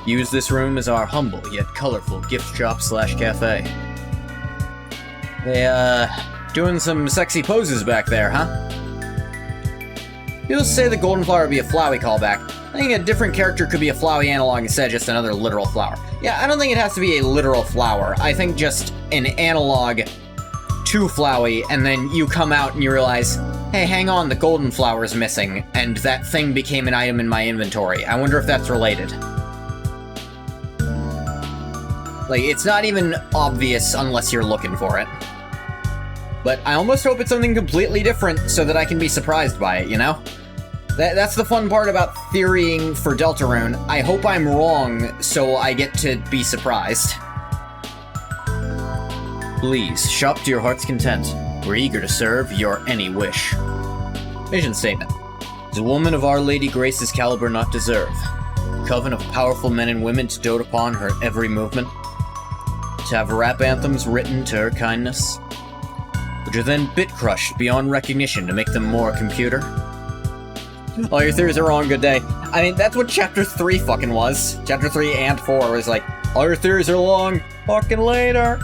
use this room as our humble yet colorful gift shop/cafe. They, doing some sexy poses back there, huh? People say the golden flower would be a Flowey callback. I think a different character could be a Flowey analog instead of just another literal flower. Yeah, I don't think it has to be a literal flower. I think just an analog to Flowey, and then you come out and you realize, hey, hang on, the golden flower is missing, and that thing became an item in my inventory. I wonder if that's related. Like, it's not even obvious unless you're looking for it. But I almost hope it's something completely different so that I can be surprised by it, you know? That's the fun part about theorying for Deltarune. I hope I'm wrong, so I get to be surprised. Please, shop to your heart's content. We're eager to serve your any wish. Mission statement. Does a woman of Our Lady Grace's caliber not deserve a coven of powerful men and women to dote upon her every movement? To have rap anthems written to her kindness? Which are then bit-crushed beyond recognition to make them more computer? All your theories are wrong, good day. I mean, that's what Chapter 3 fucking was. Chapter 3 and 4 was like, all your theories are wrong, fucking later.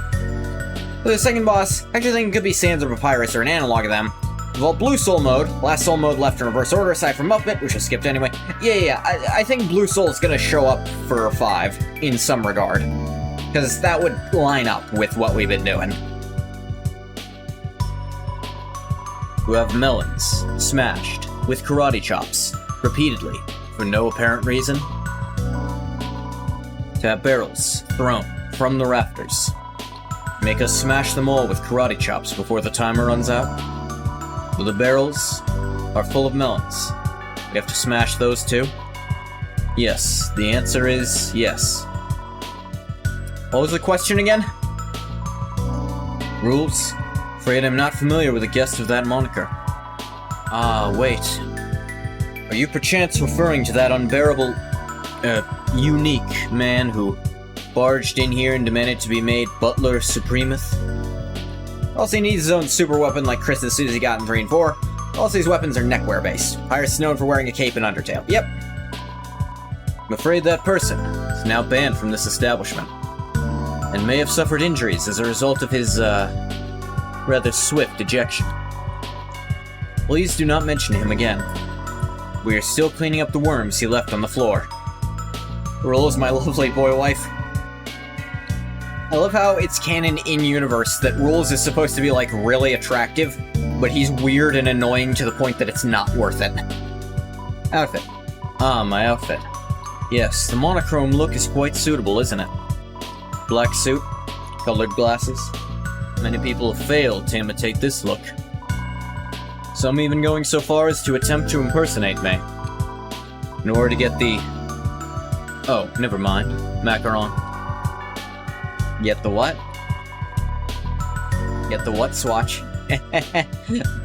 The second boss, I actually think it could be Sands or Papyrus or an analog of them. Well, Blue Soul mode, last Soul mode left in reverse order aside from Muppet, which I skipped anyway. Yeah, I think Blue Soul is gonna show up for 5, in some regard. Because that would line up with what we've been doing. Who have melons smashed with karate chops, repeatedly, for no apparent reason. To have barrels thrown from the rafters. Make us smash them all with karate chops before the timer runs out. Well, the barrels are full of melons. We have to smash those too? Yes, the answer is yes. What was the question again? Rules? Afraid I'm not familiar with a guest of that moniker. Ah, wait. Are you perchance referring to that unbearable, unique man who barged in here and demanded to be made Butler Supremeth? Also, he needs his own super weapon like Chris and Susie got in 3 and 4. Also, these weapons are neckwear based. Pirates known for wearing a cape and undertail. Yep. I'm afraid that person is now banned from this establishment, and may have suffered injuries as a result of his, rather swift ejection. Please do not mention him again. We are still cleaning up the worms he left on the floor. Roll is my lovely boy wife. I love how it's canon in-universe that Rules is supposed to be, like, really attractive, but he's weird and annoying to the point that it's not worth it. Outfit. Ah, my outfit. Yes, the monochrome look is quite suitable, isn't it? Black suit, colored glasses. Many people have failed to imitate this look. Some even going so far as to attempt to impersonate me. In order to get the... Oh, never mind. Macaron. Get the what? Get the what, Swatch?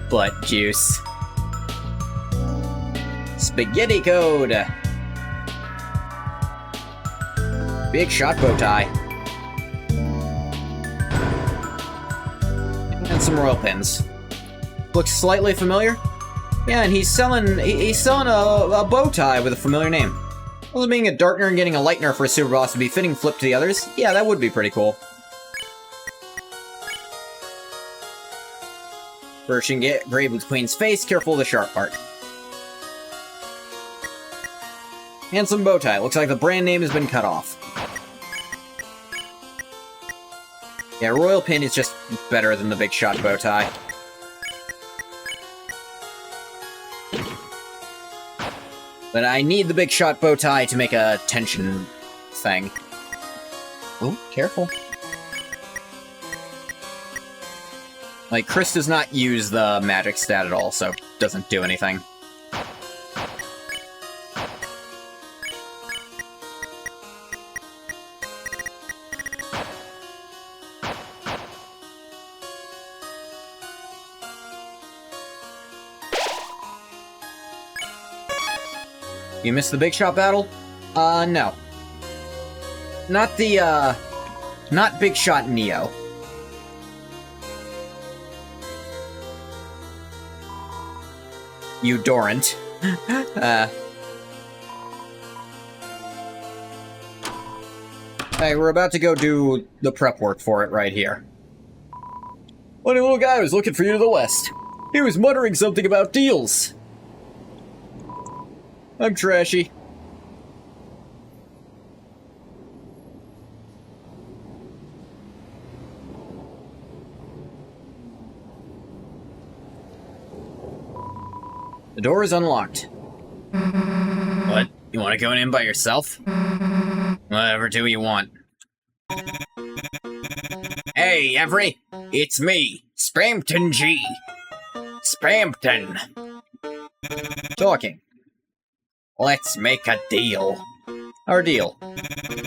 Butt juice. Spaghetti code! Big shot bow tie. And some royal pins. Looks slightly familiar. Yeah, and he's selling a bow tie with a familiar name. Also, being a Darkner and getting a Lightner for a Super Boss would be fitting flip to the others. Yeah, that would be pretty cool. First, you can get engraved with Queen's face. Careful of the sharp part. Handsome bow tie. Looks like the brand name has been cut off. Yeah, Royal Pin is just better than the Big Shot bow tie. But I need the Big Shot bow tie to make a tension thing. Oh, careful. Like, Chris does not use the magic stat at all, so doesn't do anything. You missed the Big Shot battle? No. Not the, not Big Shot Neo. You Dorant. Hey, we're about to go do the prep work for it right here. Funny little guy was looking for you to the west. He was muttering something about deals. I'm trashy. The door is unlocked. What? You want to go in by yourself? Whatever, do what you want. Hey, Every! It's me, Spamton G. Spamton. Talking. let's make a deal. Our deal.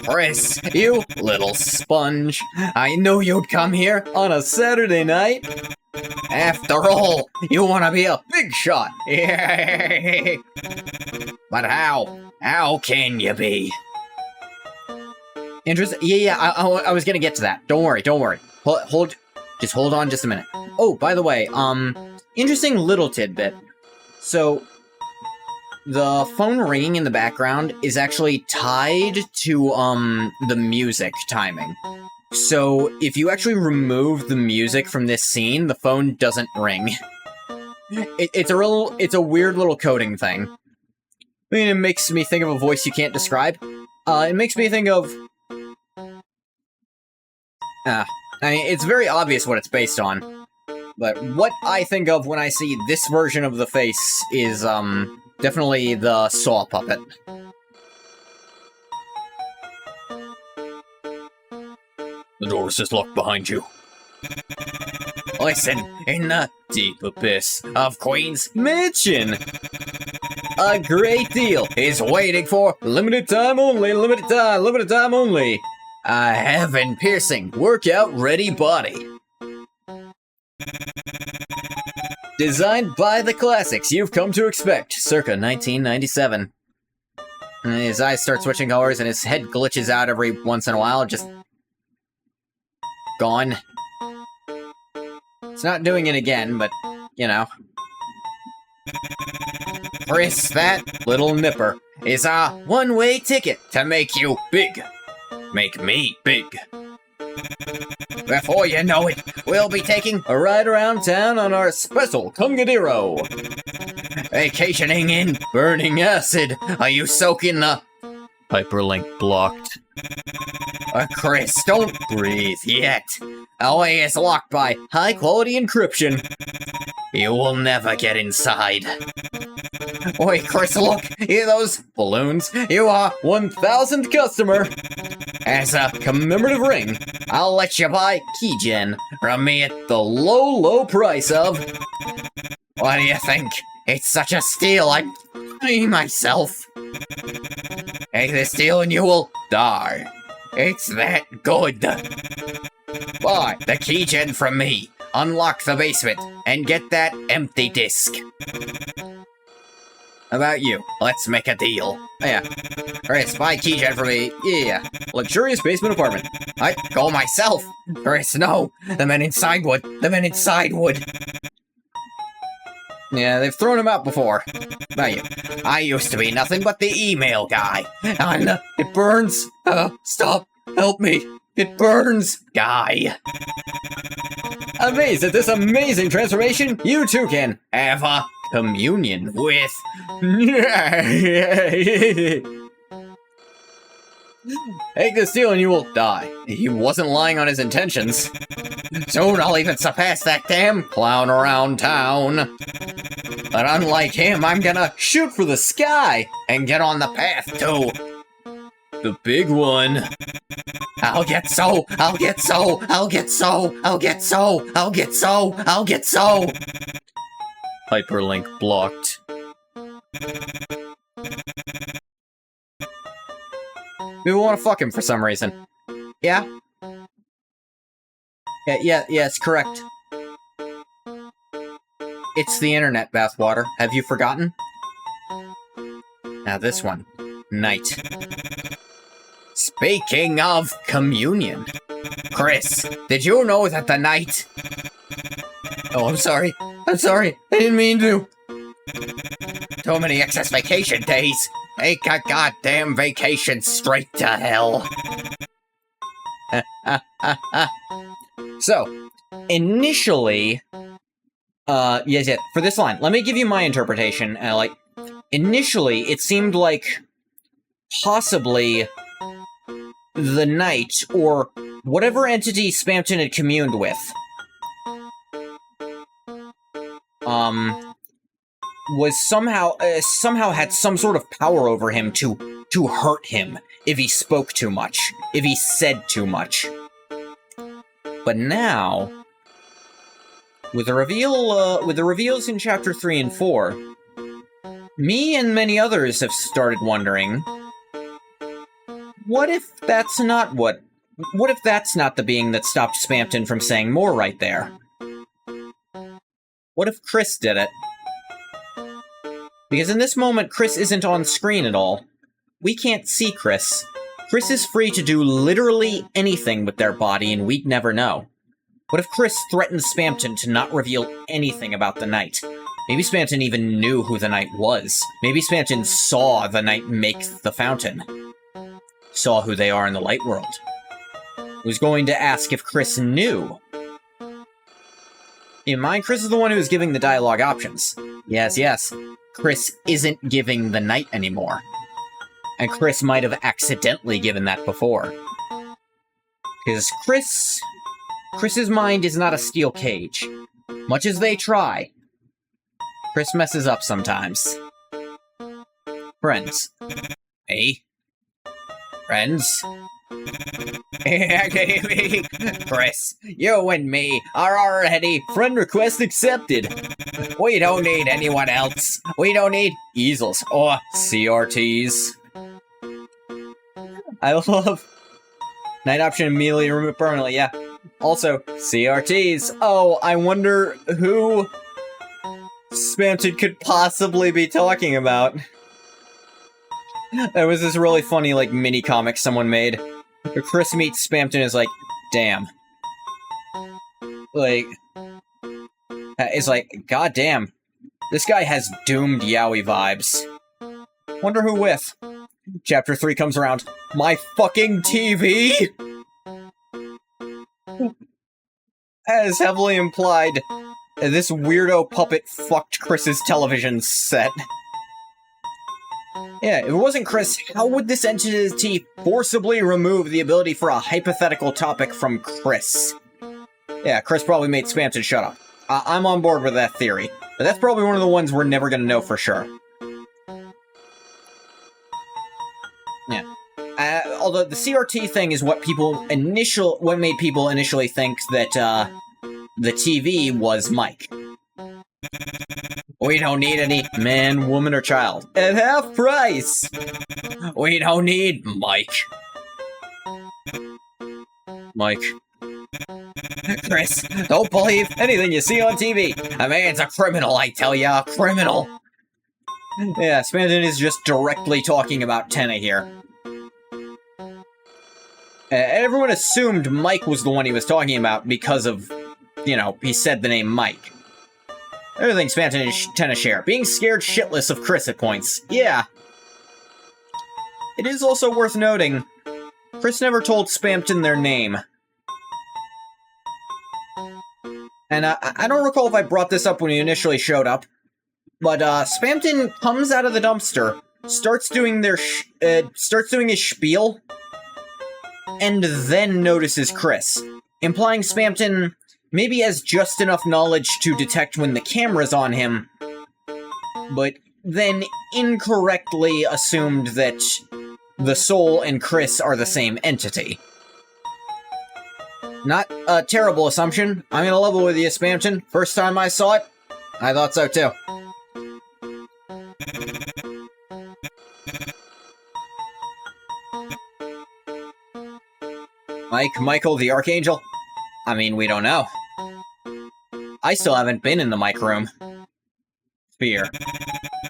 Chris, you little sponge. I knew you'd come here. On a Saturday night? After all, you want to be a big shot. But how? How can you be? Interesting. Yeah, I was gonna get to that. Don't worry. Just hold on just a minute. Oh, by the way, interesting little tidbit. So, the phone ringing in the background is actually tied to, the music timing. So, if you actually remove the music from this scene, the phone doesn't ring. It's a weird little coding thing. I mean, it makes me think of a voice you can't describe. It makes me think of... I mean, it's very obvious what it's based on. But what I think of when I see this version of the face is, definitely the Saw puppet. The door is just locked behind you. Listen, in the deep abyss of Queen's Mansion, a great deal is waiting for limited time only, limited time only. A heaven-piercing, workout-ready body. Designed by the classics you've come to expect, circa 1997. His eyes start switching colors and his head glitches out every once in a while, just... gone. It's not doing it again, but, you know. Chris, that little nipper is a one-way ticket to make you big. Make me big. Before you know it, we'll be taking a ride around town on our special Kungadero. Vacationing in burning acid. Are you soaking the... Hyperlink blocked. Chris, don't breathe yet. Our way is locked by high-quality encryption. You will never get inside. Wait, Chris, look! Hear those balloons? You are 1,000th customer! As a commemorative ring, I'll let you buy keygen from me at the low, low price of... What do you think? It's such a steal, I'm paying myself. Take this deal and you will die. It's that good. Buy the keygen from me, unlock the basement, and get that empty disc. About you, let's make a deal. Oh, yeah. Chris, buy keygen for me. Yeah. Luxurious basement apartment. I go myself. Chris, no. The men inside would. The men inside would. Yeah, they've thrown him out before. Not you. I used to be nothing but the email guy. And it burns. Stop. Help me. It burns. Guy. Amazed at this amazing transformation, you too can have a communion with... Take this deal and you will die. He wasn't lying on his intentions. Soon I'll even surpass that damn clown around town. But unlike him, I'm gonna shoot for the sky and get on the path to... the big one. I'll get so. Hyperlink blocked. We want to fuck him for some reason. Yeah? Yes, correct. It's the internet, bathwater. Have you forgotten? Now this one. Night. Speaking of communion, Chris, did you know that the night... Oh, I'm sorry. I didn't mean to. Too many excess vacation days. Take a goddamn vacation straight to hell. So, initially... yes, for this line, let me give you my interpretation. Initially, it seemed like possibly the Knight, or whatever entity Spamton had communed with, was somehow had some sort of power over him to hurt him if he spoke too much, if he said too much. But now, with the reveals in chapter 3 and 4, Me and many others have started wondering, what if that's not the being that stopped Spamton from saying more right there? What if Chris did it? Because in this moment, Chris isn't on screen at all. We can't see Chris. Chris is free to do literally anything with their body, and we'd never know. What if Chris threatened Spamton to not reveal anything about the Knight? Maybe Spamton even knew who the Knight was. Maybe Spamton saw the Knight make the fountain. Saw who they are in the light world. Was going to ask if Chris knew. In mind, Chris is the one who is giving the dialogue options. Yes. Chris isn't giving the Knight anymore. And Chris might have accidentally given that before. Because Chris's mind is not a steel cage. Much as they try, Chris messes up sometimes. Friends. Hey? Friends? Chris, you and me are already friend request accepted. We don't need anyone else. We don't need easels or CRTs. I love Night option immediately removed permanently, yeah. Also, CRTs. Oh, I wonder who Spamton could possibly be talking about. There was this really funny, like, mini-comic someone made. Where Chris meets Spamton is like, damn. Like, it's like, goddamn. This guy has doomed yaoi vibes. Wonder who with. Chapter 3 comes around. My fucking TV?! As heavily implied, this weirdo puppet fucked Chris's television set. Yeah, if it wasn't Chris, how would this entity forcibly remove the ability for a hypothetical topic from Chris? Yeah, Chris probably made Spamton shut up. I'm on board with that theory, but that's probably one of the ones we're never gonna know for sure. Yeah. Although the CRT thing is what made people initially think that, the TV was Mike. We don't need any man, woman, or child. At half price! We don't need Mike. Mike. Chris, don't believe anything you see on TV. A man's a criminal, I tell ya, a criminal. Yeah, Spamton is just directly talking about Tenna here. Everyone assumed Mike was the one he was talking about because of, you know, he said the name Mike. Everything Spamton and Tenna share. Being scared shitless of Chris at points. Yeah. It is also worth noting, Chris never told Spamton their name. And I don't recall if I brought this up when he initially showed up, but Spamton comes out of the dumpster, starts doing his spiel, and then notices Chris, implying Spamton maybe has just enough knowledge to detect when the camera's on him, but then incorrectly assumed that the soul and Chris are the same entity. Not a terrible assumption. I'm gonna level with you, Spamton. First time I saw it, I thought so too. Michael the Archangel? I mean, we don't know. I still haven't been in the mic room. Fear.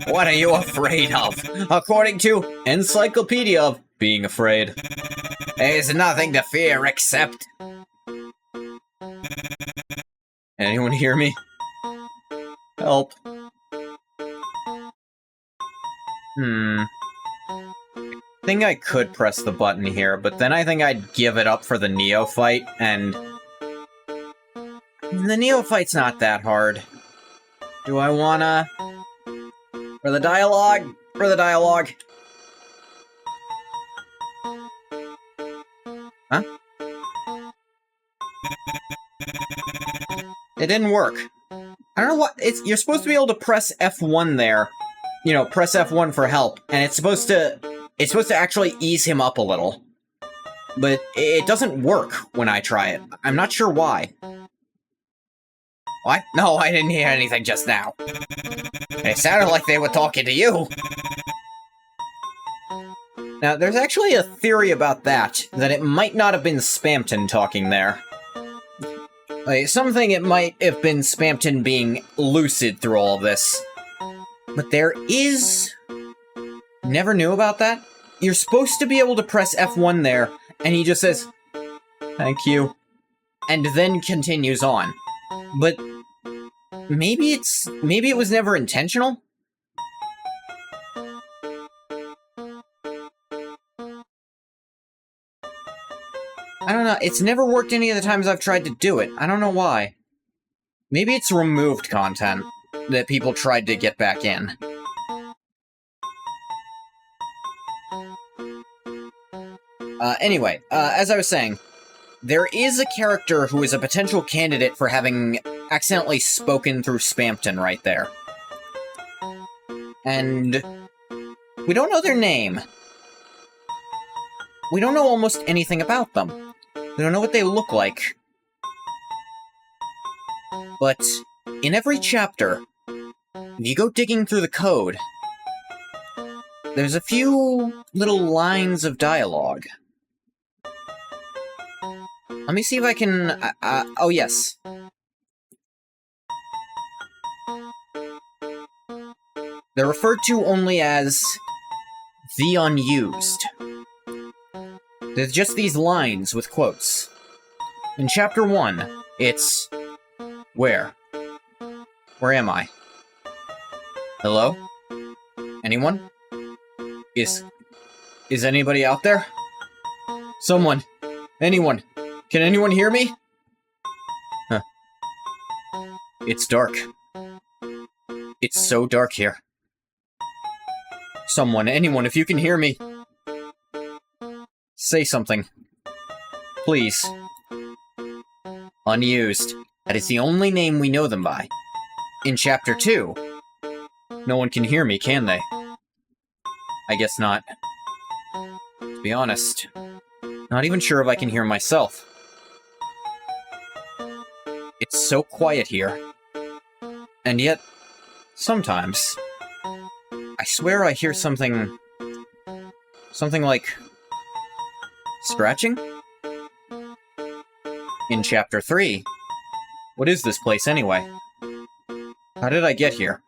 What are you afraid of? According to Encyclopedia of Being Afraid. There's nothing to fear except... Anyone hear me? Help. I think I could press the button here, but then I think I'd give it up for the neophyte, and... The neophyte's not that hard. Do I wanna... For the dialogue? For the dialogue. Huh? It didn't work. I don't know what... You're supposed to be able to press F1 there. You know, press F1 for help, and it's supposed to actually ease him up a little. But it doesn't work when I try it. I'm not sure why. What? No, I didn't hear anything just now. It sounded like they were talking to you. Now, there's actually a theory about that it might not have been Spamton talking there. Like, something it might have been Spamton being lucid through all of this. But there is... Never knew about that? You're supposed to be able to press F1 there, and he just says, "Thank you," and then continues on. But maybe it was never intentional? I don't know, it's never worked any of the times I've tried to do it. I don't know why. Maybe it's removed content that people tried to get back in. Anyway, as I was saying, there is a character who is a potential candidate for having accidentally spoken through Spamton right there. And we don't know their name. We don't know almost anything about them. We don't know what they look like. But in every chapter, if you go digging through the code, there's a few little lines of dialogue. Let me see if I can... oh, yes. They're referred to only as the unused. There's just these lines with quotes. In Chapter 1, it's... Where? Where am I? Hello? Anyone? Is anybody out there? Someone! Anyone! Can anyone hear me? Huh. It's dark. It's so dark here. Someone, anyone, if you can hear me, say something. Please. Unused. That is the only name we know them by. In Chapter 2, no one can hear me, can they? I guess not. To be honest, not even sure if I can hear myself. It's so quiet here. And yet, sometimes, I swear I hear something... something like... scratching? In Chapter 3, what is this place anyway? How did I get here?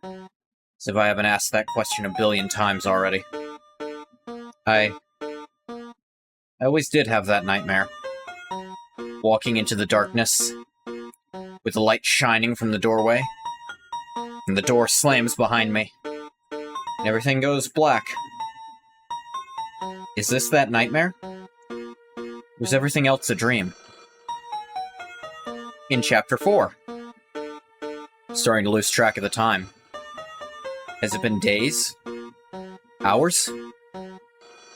As if I haven't asked that question a billion times already. I always did have that nightmare. Walking into the darkness, with the light shining from the doorway, and the door slams behind me, and everything goes black. Is this that nightmare? Was everything else a dream? In Chapter 4, starting to lose track of the time. Has it been days? Hours?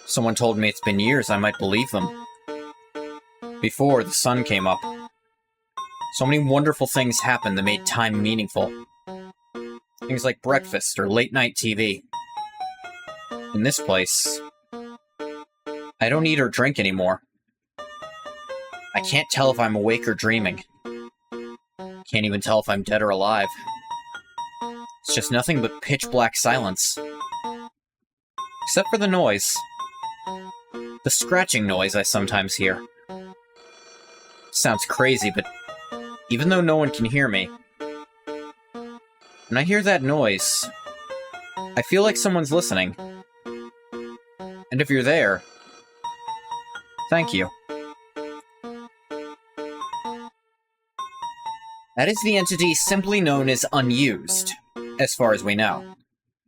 Someone told me it's been years, I might believe them. Before the sun came up, so many wonderful things happened that made time meaningful. Things like breakfast or late-night TV. In this place, I don't eat or drink anymore. I can't tell if I'm awake or dreaming. Can't even tell if I'm dead or alive. It's just nothing but pitch-black silence. Except for the noise. The scratching noise I sometimes hear. Sounds crazy, but even though no one can hear me, when I hear that noise, I feel like someone's listening. And if you're there, thank you. That is the entity simply known as Unused, as far as we know.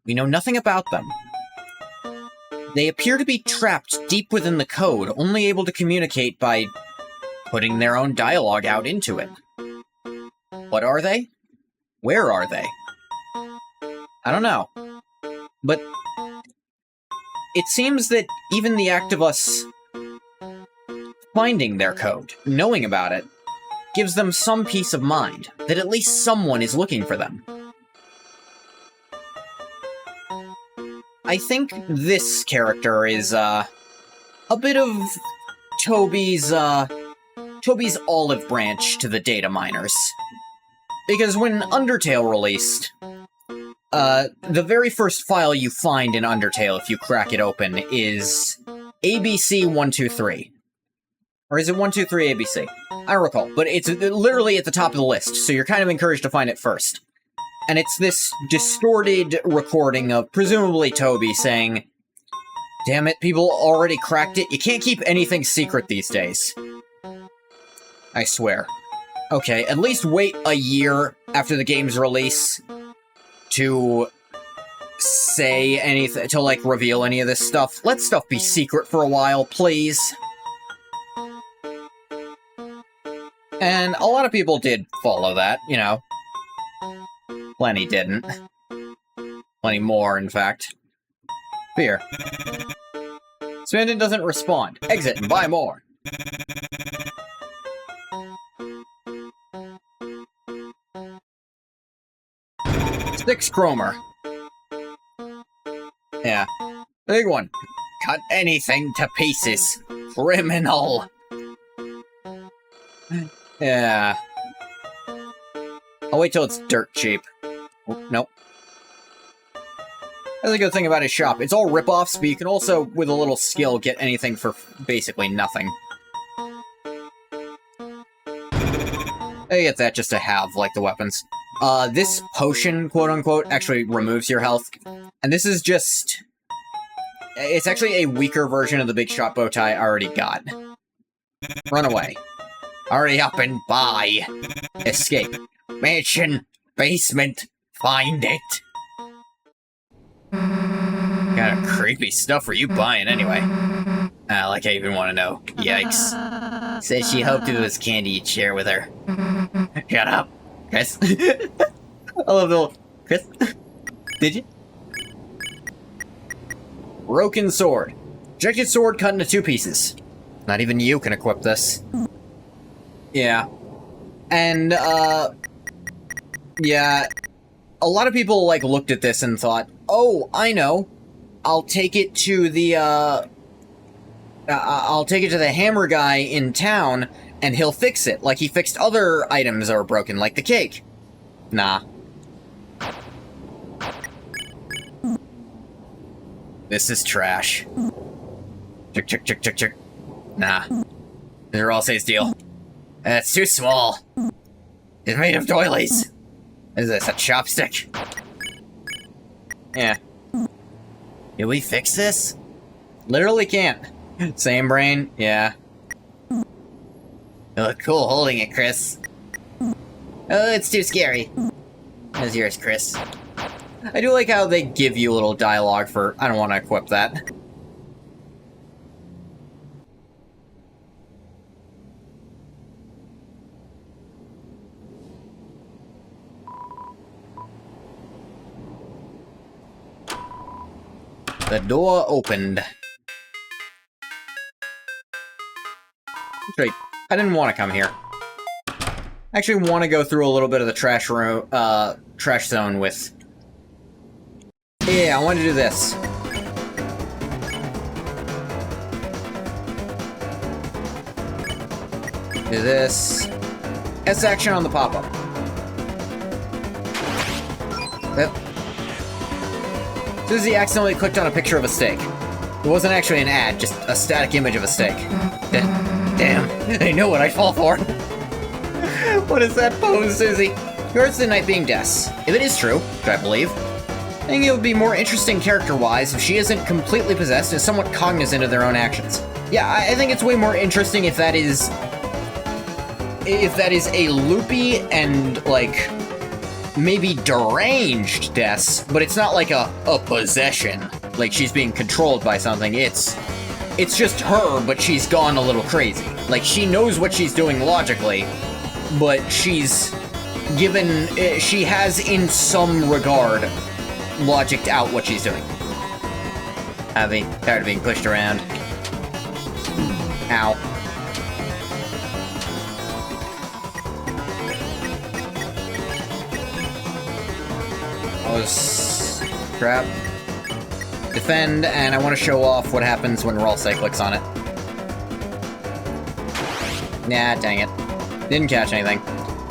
We know nothing about them. They appear to be trapped deep within the code, only able to communicate by putting their own dialogue out into it. What are they? Where are they? I don't know. But it seems that even the act of us finding their code, knowing about it, gives them some peace of mind, that at least someone is looking for them. I think this character is, a bit of Toby's olive branch to the data miners. Because when Undertale released, the very first file you find in Undertale, if you crack it open, is ABC123. Or is it 123 ABC? I don't recall, but it's literally at the top of the list, so you're kind of encouraged to find it first. And it's this distorted recording of presumably Toby saying, "Damn it, people already cracked it. You can't keep anything secret these days. I swear." Okay, at least wait a year after the game's release to say anything, to, like, reveal any of this stuff. Let stuff be secret for a while, please. And a lot of people did follow that, you know. Plenty didn't. Plenty more, in fact. Fear. Spamton doesn't respond. Exit and buy more. Six Chromer. Yeah. Big one. Cut anything to pieces. Criminal. Yeah. I'll wait till it's dirt cheap. Oh, nope. That's a good thing about his shop. It's all rip-offs, but you can also, with a little skill, get anything for basically nothing. I get that just to have, like, the weapons. This potion, quote-unquote, actually removes your health. And this is just... It's actually a weaker version of the big shot bow tie I already got. Run away. Hurry up and buy. Escape. Mansion. Basement. Find it. What kind of creepy stuff were you buying anyway? Like I even want to know. Yikes. Said she hoped it was candy you'd share with her. Shut up, Chris. I love the little... Chris? Did you? Broken sword. Rejected sword cut into 2 pieces. Not even you can equip this. Yeah. And, yeah. A lot of people, like, looked at this and thought, oh, I know. I'll take it to the, I'll take it to the hammer guy in town, and he'll fix it, like he fixed other items that were broken, like the cake. Nah. This is trash. Check. Nah. These are all say deal. It's too small. It's made of doilies. Is this a chopstick? Yeah. Can we fix this? Literally can't. Same brain? Yeah. You look cool holding it, Chris. Oh, it's too scary. How's yours, Chris? I do like how they give you a little dialogue for, I don't want to equip that. The door opened. Actually, I didn't want to come here. I actually want to go through a little bit of the trash room, trash zone with... Yeah, I want to do this. Do this. S action on the pop-up. Yep. Susie accidentally clicked on a picture of a steak. It wasn't actually an ad, just a static image of a steak. Damn, I know what I'd fall for. What is that pose, Susie? Yours the night being Des. If it is true, which I believe, I think it would be more interesting character-wise if she isn't completely possessed and somewhat cognizant of their own actions. Yeah, I think it's way more interesting if that is... a loopy and, like, maybe deranged Des, but it's not like a possession. Like, she's being controlled by something. It's just her, but she's gone a little crazy. Like, she knows what she's doing logically, but she's given... she has, in some regard, logicked out what she's doing. Tired of being pushed around. Ow. Crap. Defend, and I want to show off what happens when Ralsei clicks on it. Nah, dang it. Didn't catch anything.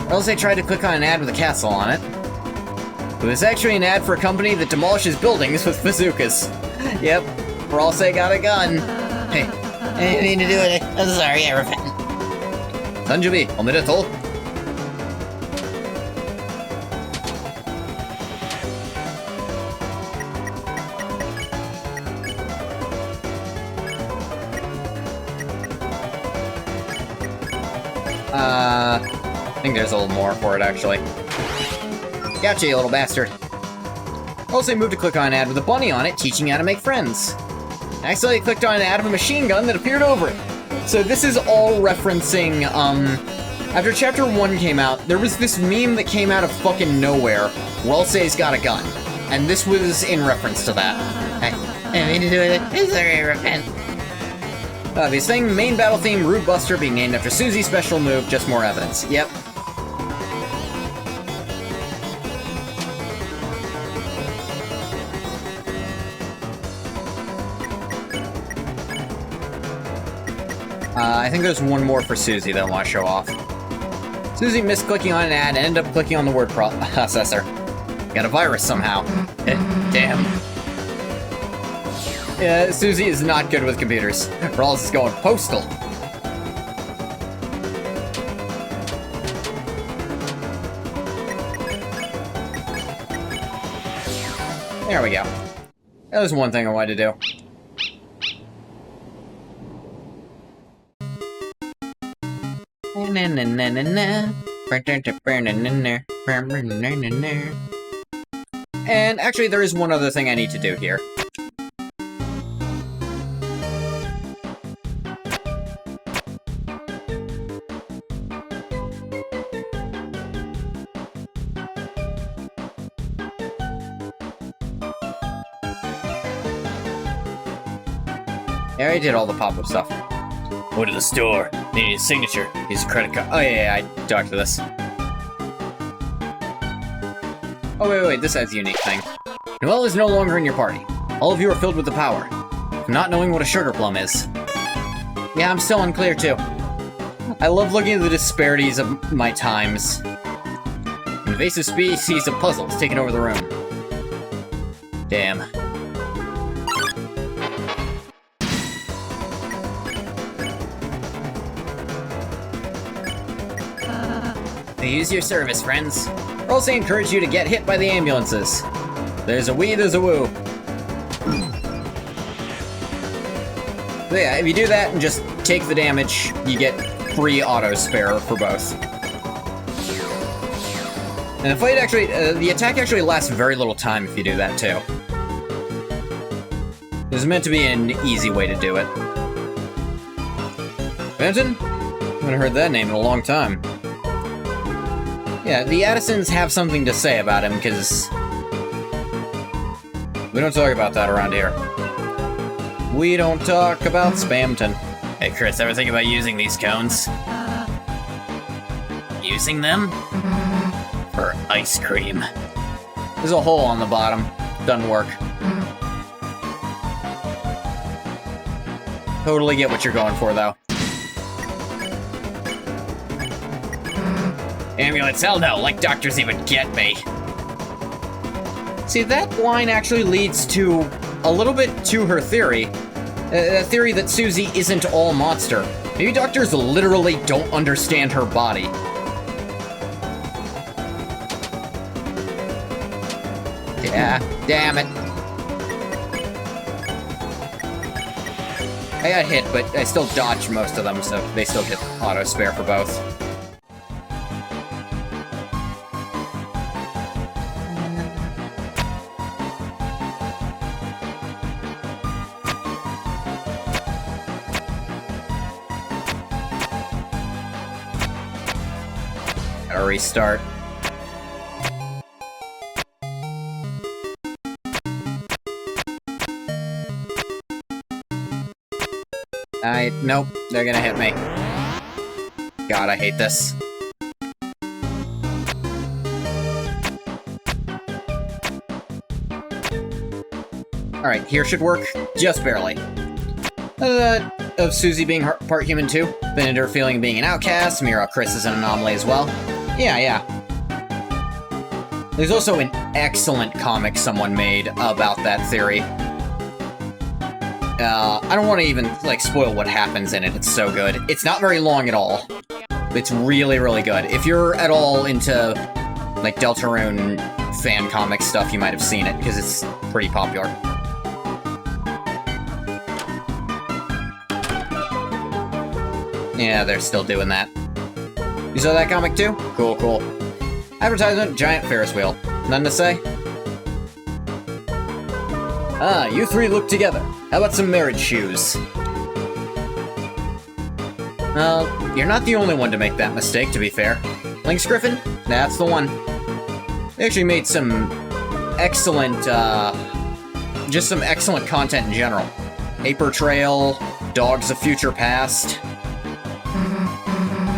Ralsei tried to click on an ad with a castle on it. It was actually an ad for a company that demolishes buildings with bazookas. Yep, for all say got a gun. Hey, I didn't mean to do it. I'm sorry, I repent. Sanjubi, omedetou. I think there's a little more for it, actually. Gotcha, you little bastard. Also moved to click on an ad with a bunny on it, teaching you how to make friends. I accidentally clicked on an ad of a machine gun that appeared over it. So this is all referencing, after Chapter 1 came out, there was this meme that came out of fucking nowhere, Ralsei's got a gun. And this was in reference to that. I didn't mean to do it. I'm sorry, I repent. Obvious thing, main battle theme, Rude Buster being named after Susie's special move, just more evidence. Yep. I think there's one more for Susie that I want to show off. Susie missed clicking on an ad and ended up clicking on the word processor. Got a virus somehow. Damn. Yeah, Susie is not good with computers. Rawls is going postal. There we go. That was one thing I wanted to do. And actually, there is one other thing I need to do here. I already did all the pop-up stuff. Go to the store. Need his signature. His credit card. Oh, yeah, I talked to this. Oh, wait, this has a unique thing. Noelle is no longer in your party. All of you are filled with the power. Not knowing what a sugar plum is. Yeah, I'm still unclear, too. I love looking at the disparities of my times. Invasive species of puzzles taking over the room. Damn. Use your service, friends. We're also encourage you to get hit by the ambulances. There's a wee, there's a woo. So yeah, if you do that and just take the damage, you get free auto spare for both. And the fight actually, the attack actually lasts very little time if you do that too. This is meant to be an easy way to do it. Spamton? Haven't heard that name in a long time. Yeah, the Addisons have something to say about him, because we don't talk about that around here. We don't talk about Spamton. Hey, Chris, ever think about using these cones? Using them? For ice cream. There's a hole on the bottom. Doesn't work. Totally get what you're going for, though. Ambulance, hell no, like doctors even get me. See, that line actually leads to a little bit to her theory. A theory that Susie isn't all monster. Maybe doctors literally don't understand her body. Yeah, damn it. I got hit, but I still dodged most of them, so they still get auto spare for both. Gotta restart. Nope, they're gonna hit me. God, I hate this. Alright, here should work, just barely. Of Susie being part human too, Venator feeling being an outcast, Mira Chris is an anomaly as well. Yeah. There's also an excellent comic someone made about that theory. I don't want to even, like, spoil what happens in it. It's so good. It's not very long at all. It's really, really good. If you're at all into, like, Deltarune fan comic stuff, you might have seen it, because it's pretty popular. Yeah, they're still doing that. You saw that comic too? Cool, cool. Advertisement, giant Ferris wheel. Nothing to say? Ah, you three look together. How about some marriage shoes? You're not the only one to make that mistake, to be fair. Lynx Griffin? That's the one. They actually made some excellent, just some excellent content in general. Paper Trail, Dogs of Future Past.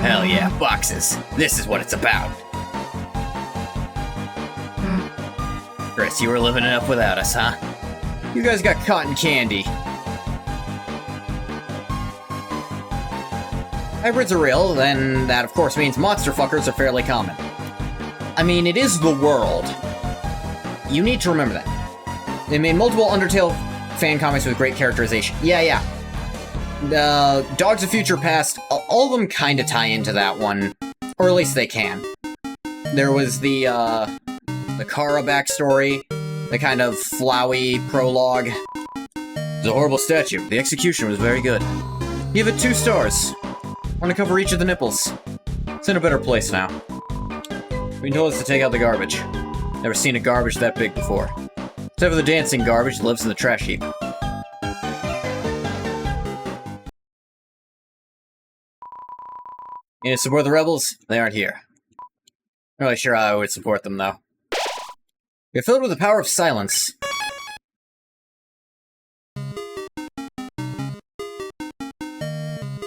Hell yeah, boxes. This is what it's about. Chris, you were living it up without us, huh? You guys got cotton candy. Hybrids are real, then that of course means monster fuckers are fairly common. I mean, it is the world. You need to remember that. They made multiple Undertale fan comics with great characterization. Yeah. Dogs of Future Past, all of them kind of tie into that one. Or at least they can. There was the Kara backstory, the kind of flowy prologue. It's a horrible statue. The execution was very good. Give it 2 stars. Want to cover each of the nipples. It's in a better place now. We told us to take out the garbage. Never seen a garbage that big before. Except for the dancing garbage that lives in the trash heap. You to support the rebels? They aren't here. Not really sure how I would support them, though. You're filled with the power of silence.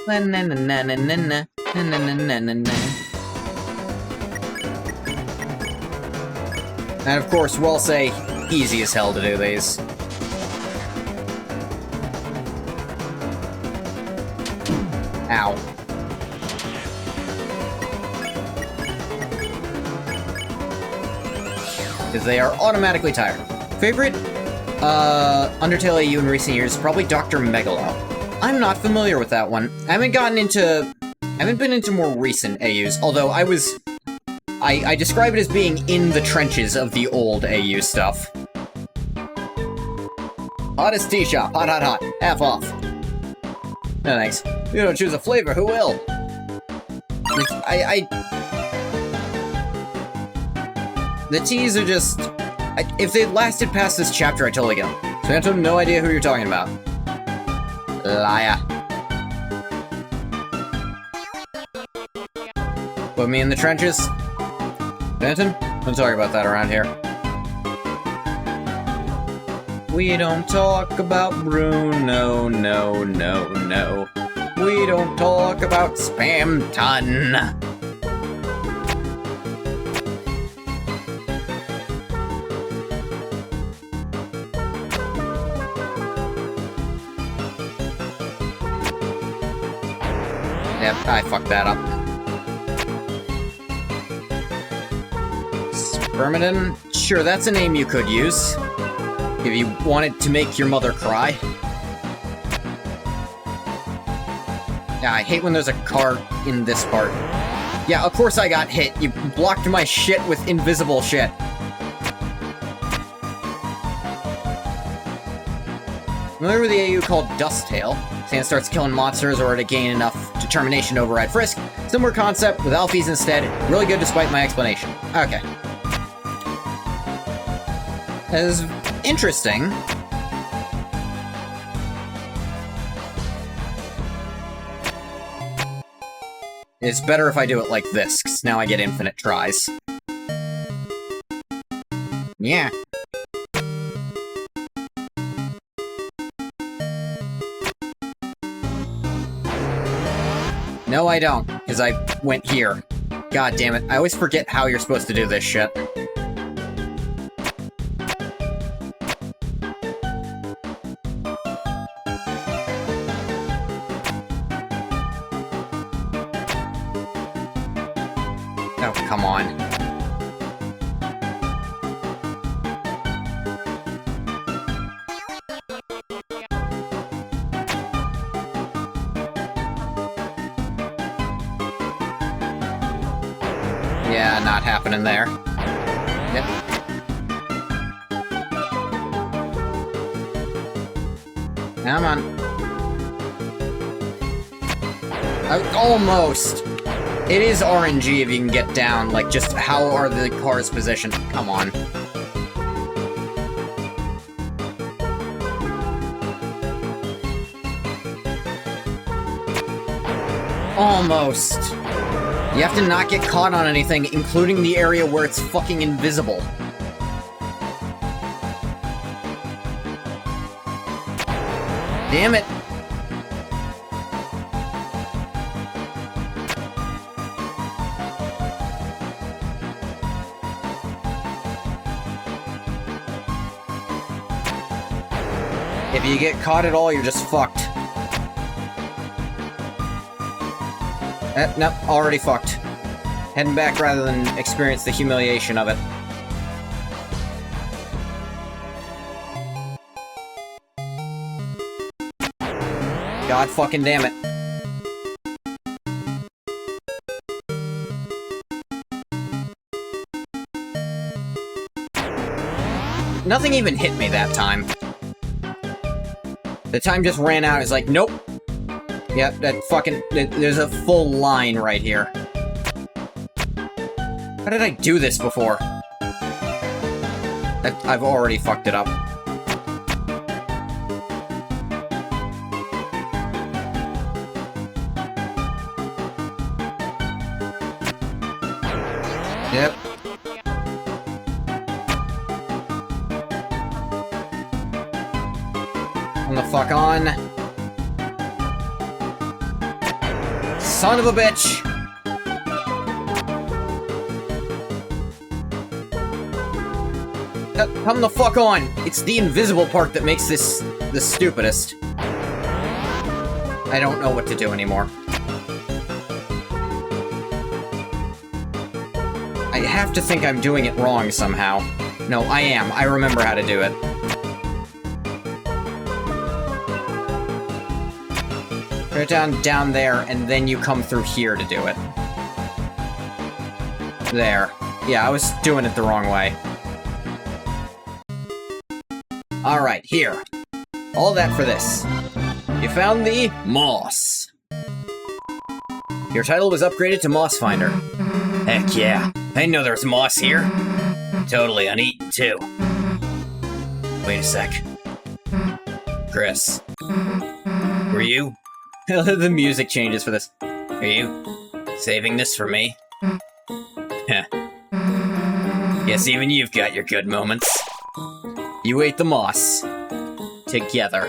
And of course, we'll say easy as hell to do these. Ow. Because they are automatically tired. Favorite? Undertale AU in recent years, probably Dr. Megalo. I'm not familiar with that one. I haven't been into more recent AUs, although I describe it as being in the trenches of the old AU stuff. Hottest tea shop, hot, hot, hot, half off. No thanks. You don't choose a flavor, who will? The teas are just... if they lasted past this chapter, I totally get them. Spamton, no idea who you're talking about. Liar. Put me in the trenches? Spamton? Don't talk about that around here. We don't talk about Bruno, no, no, no. We don't talk about Spamton. Yep, I fucked that up. Spermidon? Sure, that's a name you could use. If you wanted to make your mother cry. Yeah, I hate when there's a car in this part. Yeah, of course I got hit. You blocked my shit with invisible shit. Remember the AU called Dusttail? Sand starts killing monsters or to gain enough determination to override Frisk. Similar concept with Alphys instead. Really good despite my explanation. Okay. That is interesting. It's better if I do it like this, because now I get infinite tries. Yeah. No, I don't, because I went here. God damn it, I always forget how you're supposed to do this shit. Oh, come on. Yeah, not happening there. Yep. Come on. Almost! It is RNG if you can get down, like, just how are the cars positioned? Come on. Almost. You have to not get caught on anything, including the area where it's fucking invisible. Damn it. If you get caught at all, you're just fucked. Nope, already fucked. Heading back rather than experience the humiliation of it. God fucking damn it. Nothing even hit me that time. The time just ran out. It's like, nope. Yep, that fucking... There's a full line right here. How did I do this before? I've already fucked it up. Yep. Come the fuck on. Son of a bitch! Come the fuck on! It's the invisible part that makes this the stupidest. I don't know what to do anymore. I have to think I'm doing it wrong somehow. No, I am. I remember how to do it. Go down there, and then you come through here to do it. There. Yeah, I was doing it the wrong way. Alright, here. All that for this. You found the Moss. Your title was upgraded to Moss Finder. Heck yeah. I didn't know there was moss here. Totally uneaten, too. Wait a sec. Chris. Were you? The music changes for this. Are you saving this for me? Heh. Guess even you've got your good moments. You ate the moss. Together.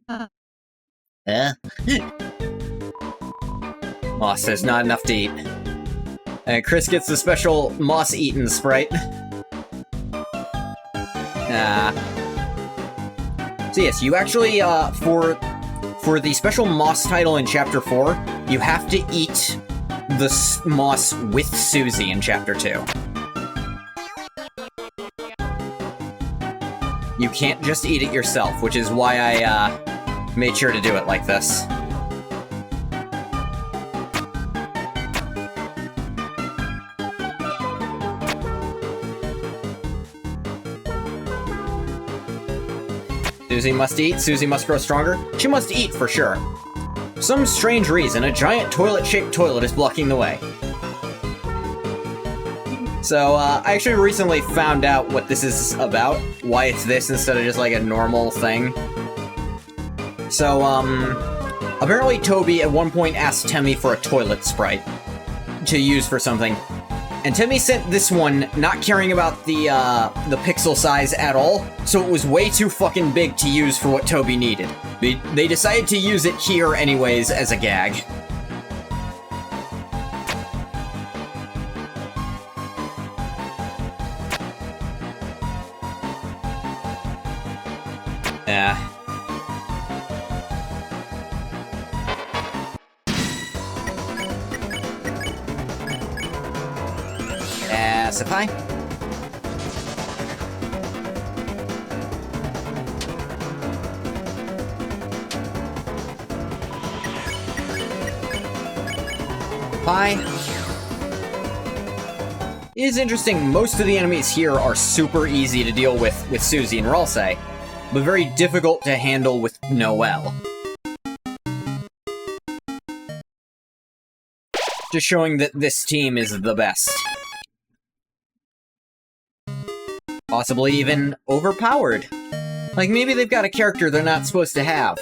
Huh? Moss, there's not enough to eat. And Chris gets the special moss-eaten sprite. So yes, you actually, for the special moss title in Chapter 4, you have to eat the moss with Susie in Chapter 2. You can't just eat it yourself, which is why I, made sure to do it like this. Susie must eat, Susie must grow stronger. She must eat, for sure. For some strange reason, a giant toilet-shaped toilet is blocking the way. So, I actually recently found out what this is about, why it's this instead of just like a normal thing. So, apparently Toby at one point asked Temmie for a toilet sprite to use for something. And Temmie sent this one, not caring about the pixel size at all, so it was way too fucking big to use for what Toby needed. They decided to use it here anyways as a gag. Yeah. Pacify. Pie. It is interesting, most of the enemies here are super easy to deal with Susie and Ralsei, but very difficult to handle with Noelle. Just showing that this team is the best. Possibly even overpowered. Like, maybe they've got a character they're not supposed to have.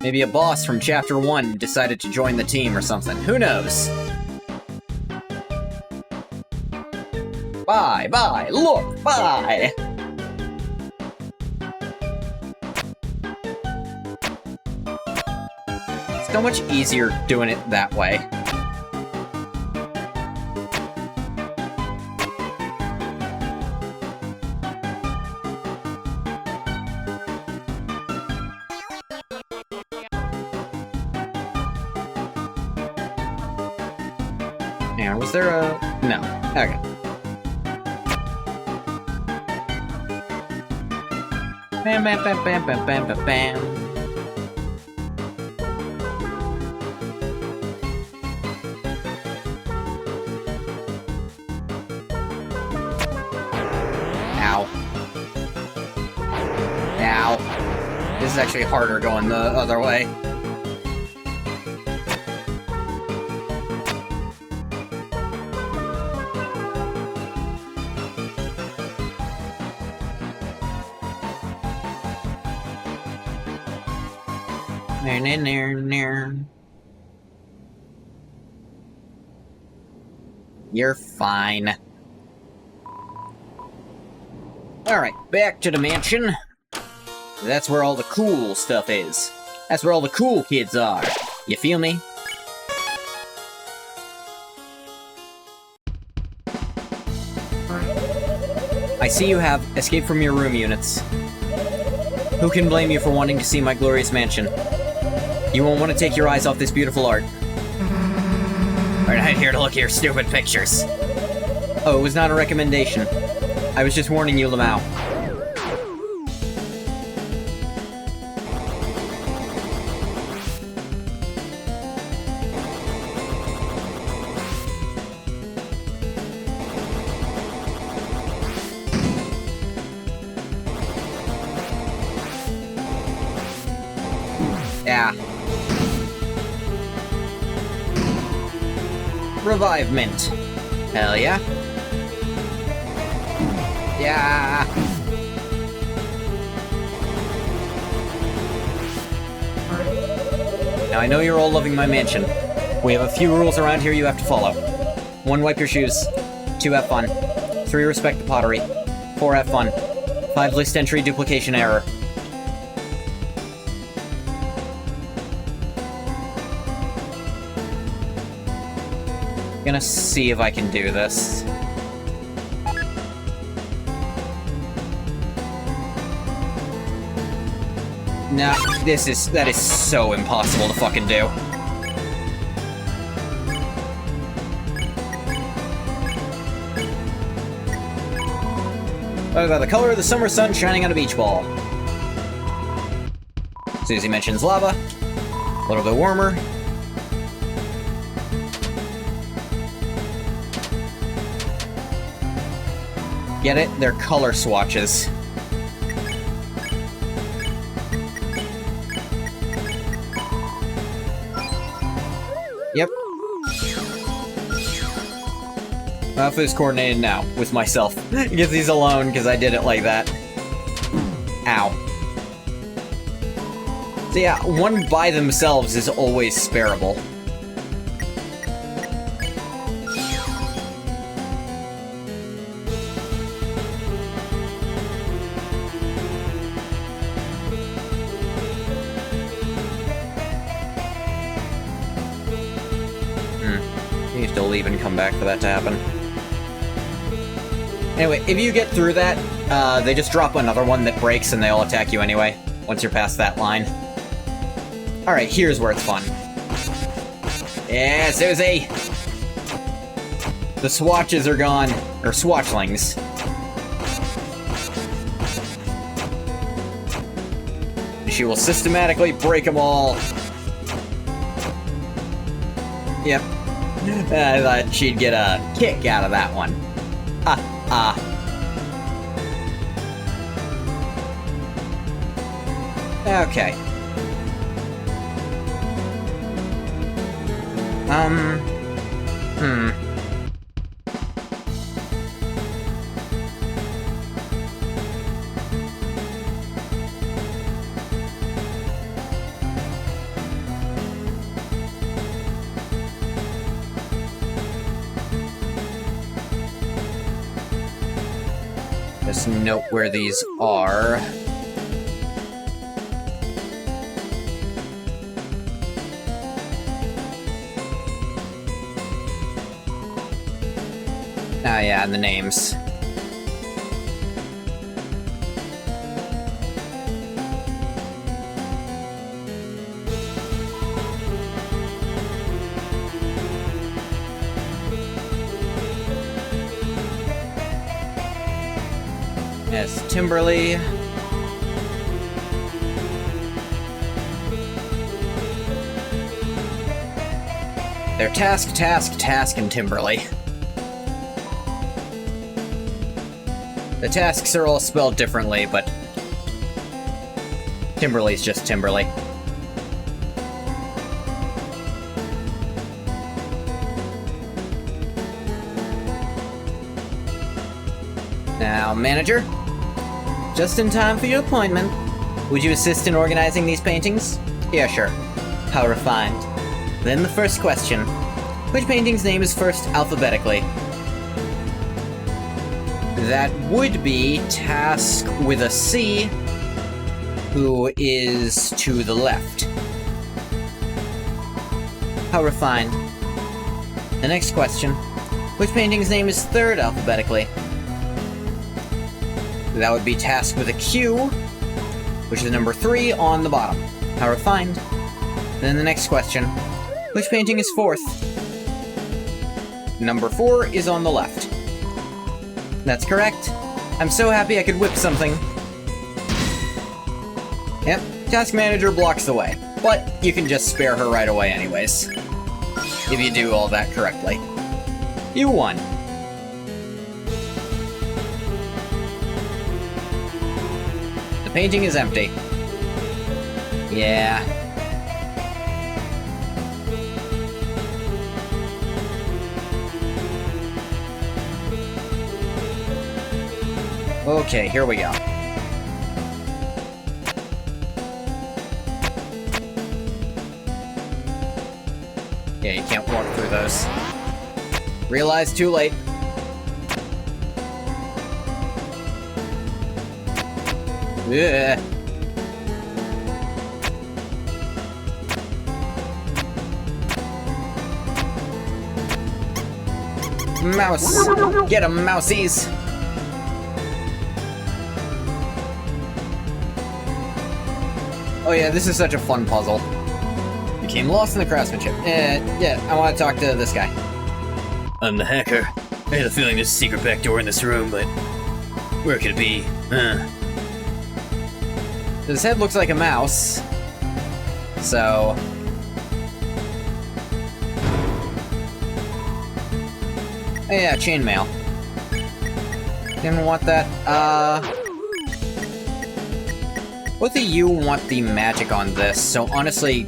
Maybe a boss from Chapter 1 decided to join the team or something. Who knows? Bye, bye, look, bye! It's so much easier doing it that way. Yeah, was there a... No. Okay. Bam, bam, bam, bam, bam, bam, bam, bam. Ow. Ow. This is actually harder going the other way. You're fine. Alright, back to the mansion. That's where all the cool stuff is. That's where all the cool kids are. You feel me? I see you have escape from your room units. Who can blame you for wanting to see my glorious mansion? You won't want to take your eyes off this beautiful art. We're not here to look at your stupid pictures. Oh, it was not a recommendation. I was just warning you, Lamau. Yeah. Revive Mint. Hell yeah. Yeah. Now I know you're all loving my mansion. We have a few rules around here you have to follow. 1, wipe your shoes. 2, have fun. 3, respect the pottery. 4, have fun. 5, list entry duplication error. Gonna see if I can do this. Nah, that is so impossible to fucking do. What about the color of the summer sun shining on a beach ball? Susie mentions lava. A little bit warmer. Get it? They're color swatches. Yep. Alpha's coordinated now, with myself. Get these alone, because I did it like that. Ow. So yeah, 1 by themselves is always spareable. You have to leave and come back for that to happen. Anyway, if you get through that, they just drop another one that breaks and they all attack you anyway, once you're past that line. Alright, here's where it's fun. Yeah, Susie! The swatches are gone. Or swatchlings. She will systematically break them all. Yep. I thought she'd get a kick out of that one. Okay. Just note where these are. Oh yeah, and the names. Yes, Timberly. They're Task, and Timberly. The tasks are all spelled differently, but Timberly's just Timberly. Now, manager, just in time for your appointment. Would you assist in organizing these paintings? Yeah, sure. How refined. Then the first question. Which painting's name is first alphabetically? That would be Task with a C, who is to the left. How refined. The next question. Which painting's name is third alphabetically? That would be Task with a Q, which is number 3 on the bottom. How refined. Then the next question. Which painting is fourth? Number 4 is on the left. That's correct. I'm so happy I could whip something. Yep, Task Manager blocks the way. But you can just spare her right away anyways. If you do all that correctly. You won. The painting is empty. Yeah. Okay, here we go. Yeah, you can't walk through those. Realized too late. Ugh. Mouse! Get 'em, mousies! Oh yeah, this is such a fun puzzle. Became lost in the craftsmanship. Yeah, I want to talk to this guy. I'm the hacker. I had a feeling there's a secret back door in this room, but where could it be? His head looks like a mouse. So... Oh yeah, chainmail. Didn't want that. Both of you want the magic on this, so honestly...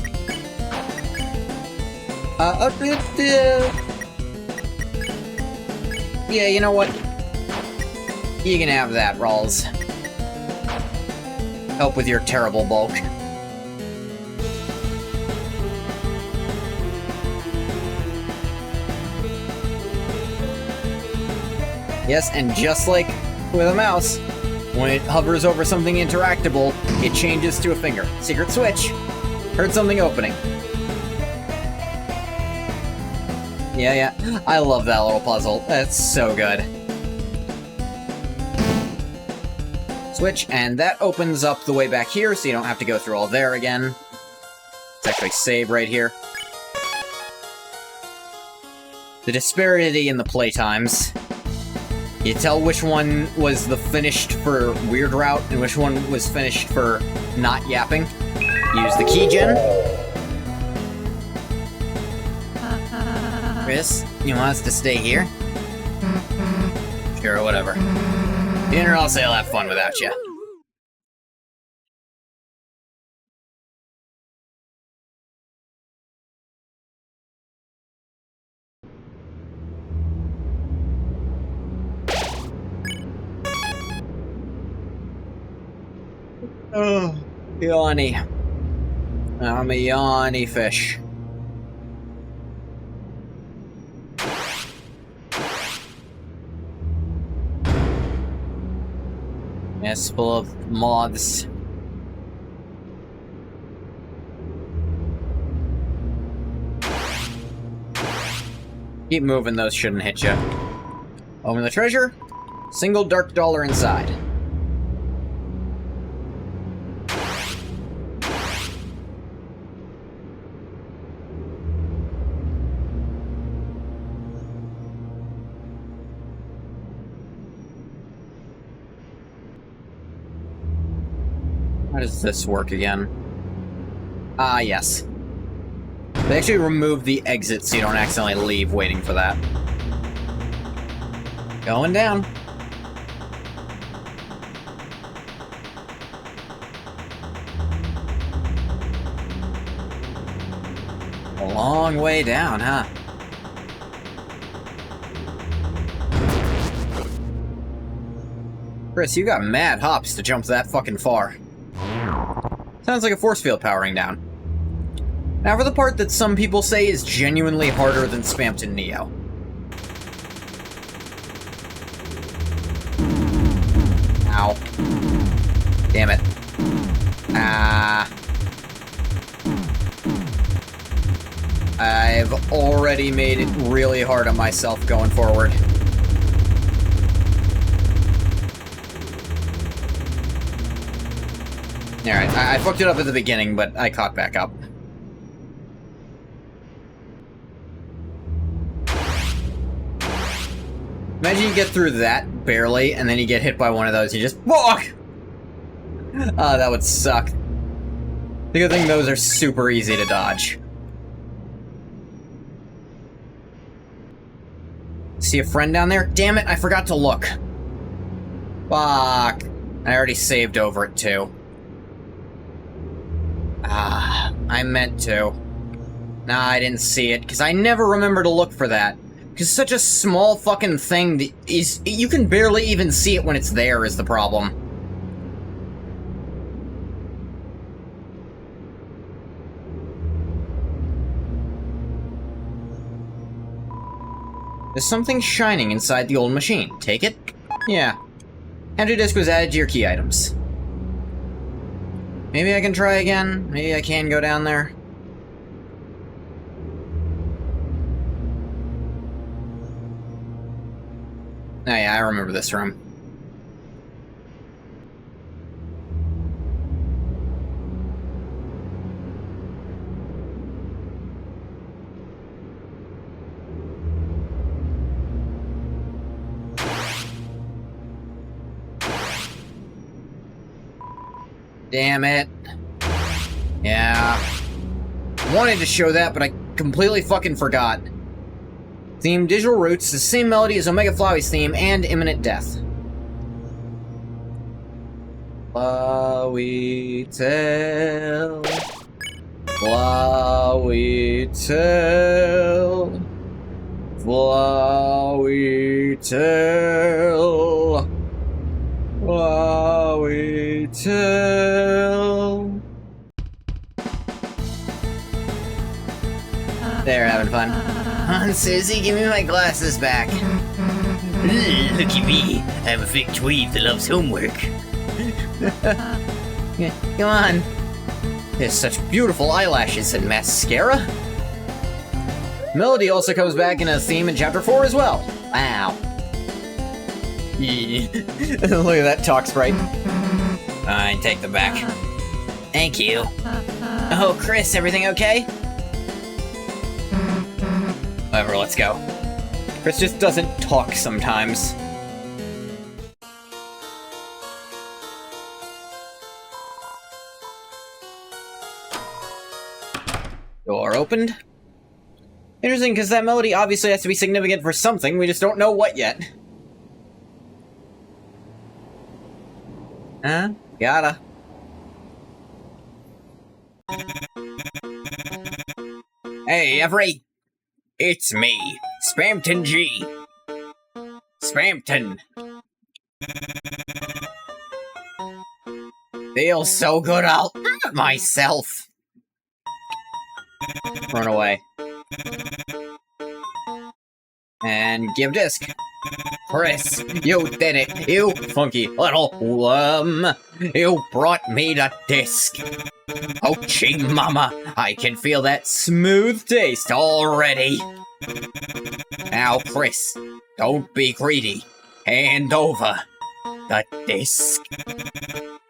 yeah, you know what? You can have that, Rawls. Help with your terrible bulk. Yes, and just like with a mouse, when it hovers over something interactable, it changes to a finger. Secret switch. Heard something opening. Yeah. I love that little puzzle. That's so good. Switch, and that opens up the way back here, so you don't have to go through all there again. Let's actually save right here. The disparity in the playtimes. You tell which one was the finished for weird route and which one was finished for not yapping. Use the key gen. Chris, you want us to stay here? Sure, whatever. Or else I'll have fun without you. Oh, yawny. I'm a yawny fish. It's full of moths. Keep moving, those shouldn't hit you. Open the treasure. Single dark dollar inside. How does this work again? Ah, yes. They actually removed the exit so you don't accidentally leave waiting for that. Going down. A long way down, huh? Chris, you got mad hops to jump that fucking far. Sounds like a force field powering down. Now for the part that some people say is genuinely harder than Spamton Neo. Ow. Damn it. I've already made it really hard on myself going forward. Alright, I fucked it up at the beginning, but I caught back up. Imagine you get through that, barely, and then you get hit by one of those, you just walk! Oh, that would suck. The good thing those are super easy to dodge. See a friend down there? Damn it, I forgot to look. Fuck. I already saved over it, too. Ah, I meant to. Nah, I didn't see it, because I never remember to look for that. Because such a small fucking thing that is... You can barely even see it when it's there, is the problem. There's something shining inside the old machine. Take it? Yeah. Entry disk was added to your key items. Maybe I can try again? Maybe I can go down there? Oh yeah, I remember this room. Damn it. Yeah. Wanted to show that, but I completely fucking forgot. Theme Digital Roots, the same melody as Omega Flowey's theme, and Imminent Death. Flowey tale. Flowey tale. Flowey tale. Flowey tale. They're having fun. Aunt Susie, give me my glasses back. Looky me, I'm a fake dweeb that loves homework. Come on. There's such beautiful eyelashes and mascara. Melody also comes back in a theme in Chapter 4 as well. Wow. Look at that talk sprite. I take them back. Thank you. Oh, Chris, everything okay? Whatever, let's go. Chris just doesn't talk sometimes. Door opened. Interesting, because that melody obviously has to be significant for something, we just don't know what yet. Huh? Gotta. Hey, every... It's me, Spamton G. Spamton. Feels so good, I'll hurt myself. Run away. And give disc. Chris, you did it. You funky little worm. You brought me the disc. Ouchie mama, I can feel that smooth taste already. Now, Chris, don't be greedy. Hand over the disc.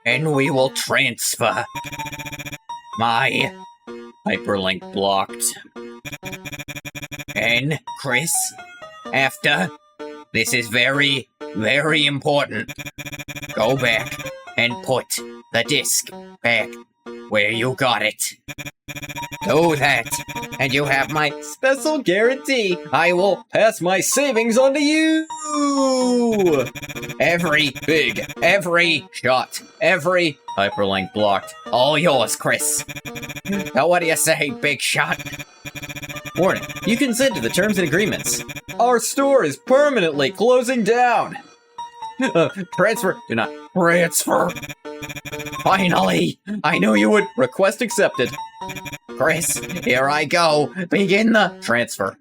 And we will transfer my hyperlink blocked. And, Chris, after, this is very, very important. Go back and put the disc back where you got it. Do that, and you have my special guarantee. I will pass my savings on to you! Every big, every shot, every hyperlink blocked. All yours, Chris. Now what do you say, big shot? Warning, you consent to the terms and agreements. Our store is permanently closing down. Transfer, do not transfer. Finally, I knew you would. Request accepted. Chris, here I go. Begin the transfer.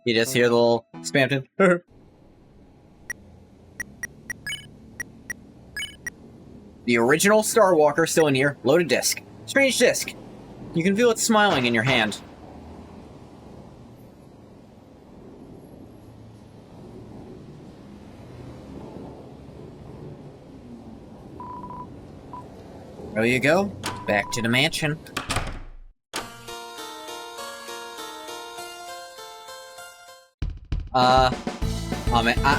You just hear the little Spamton. The original Star Walker still in here. Loaded disc. Strange disc. You can feel it smiling in your hand. There you go. Back to the mansion.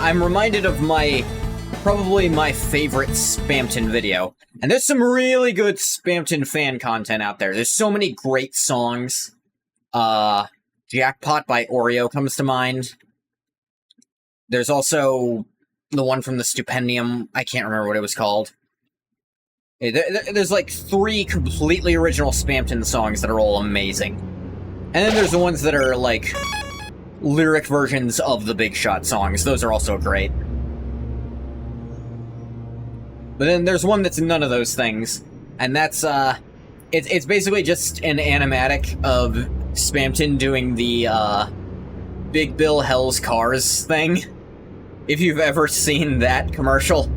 I'm reminded of probably my favorite Spamton video. And there's some really good Spamton fan content out there. There's so many great songs. Jackpot by Oreo comes to mind. There's also the one from the Stupendium. I can't remember what it was called. There's like 3 completely original Spamton songs that are all amazing. And then there's the ones that are like lyric versions of the Big Shot songs. Those are also great. But then there's one that's none of those things, and that's, it's basically just an animatic of Spamton doing the, Big Bill Hell's Cars thing. If you've ever seen that commercial,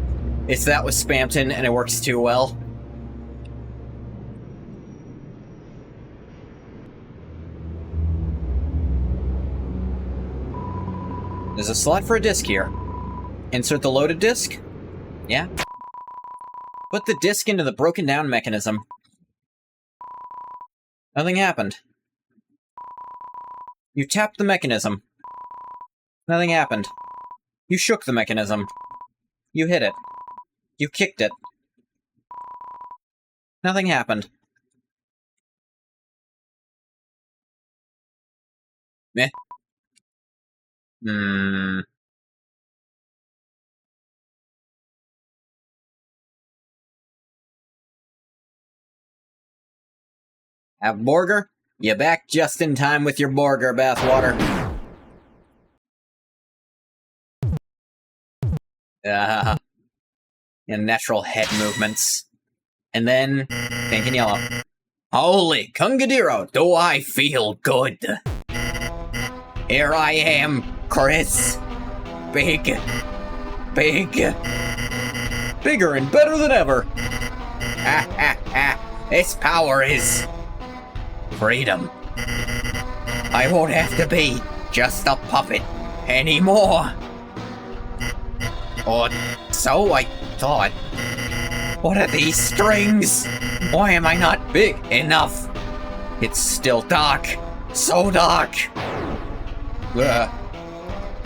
it's that with Spamton, and it works too well. There's a slot for a disc here. Insert the loaded disc? Yeah. Put the disc into the broken down mechanism. Nothing happened. You tapped the mechanism. Nothing happened. You shook the mechanism. You hit it. You kicked it. Nothing happened. Meh. Have burger? You back just in time with your burger, bathwater. And natural head movements. And then, pink and yellow. Holy Kungadiro, do I feel good. Here I am, Chris. Big. Bigger and better than ever. Ha ha ha. This power is freedom. I won't have to be just a puppet anymore. Or so I thought. What are these strings? Why am I not big enough? It's still dark. So dark.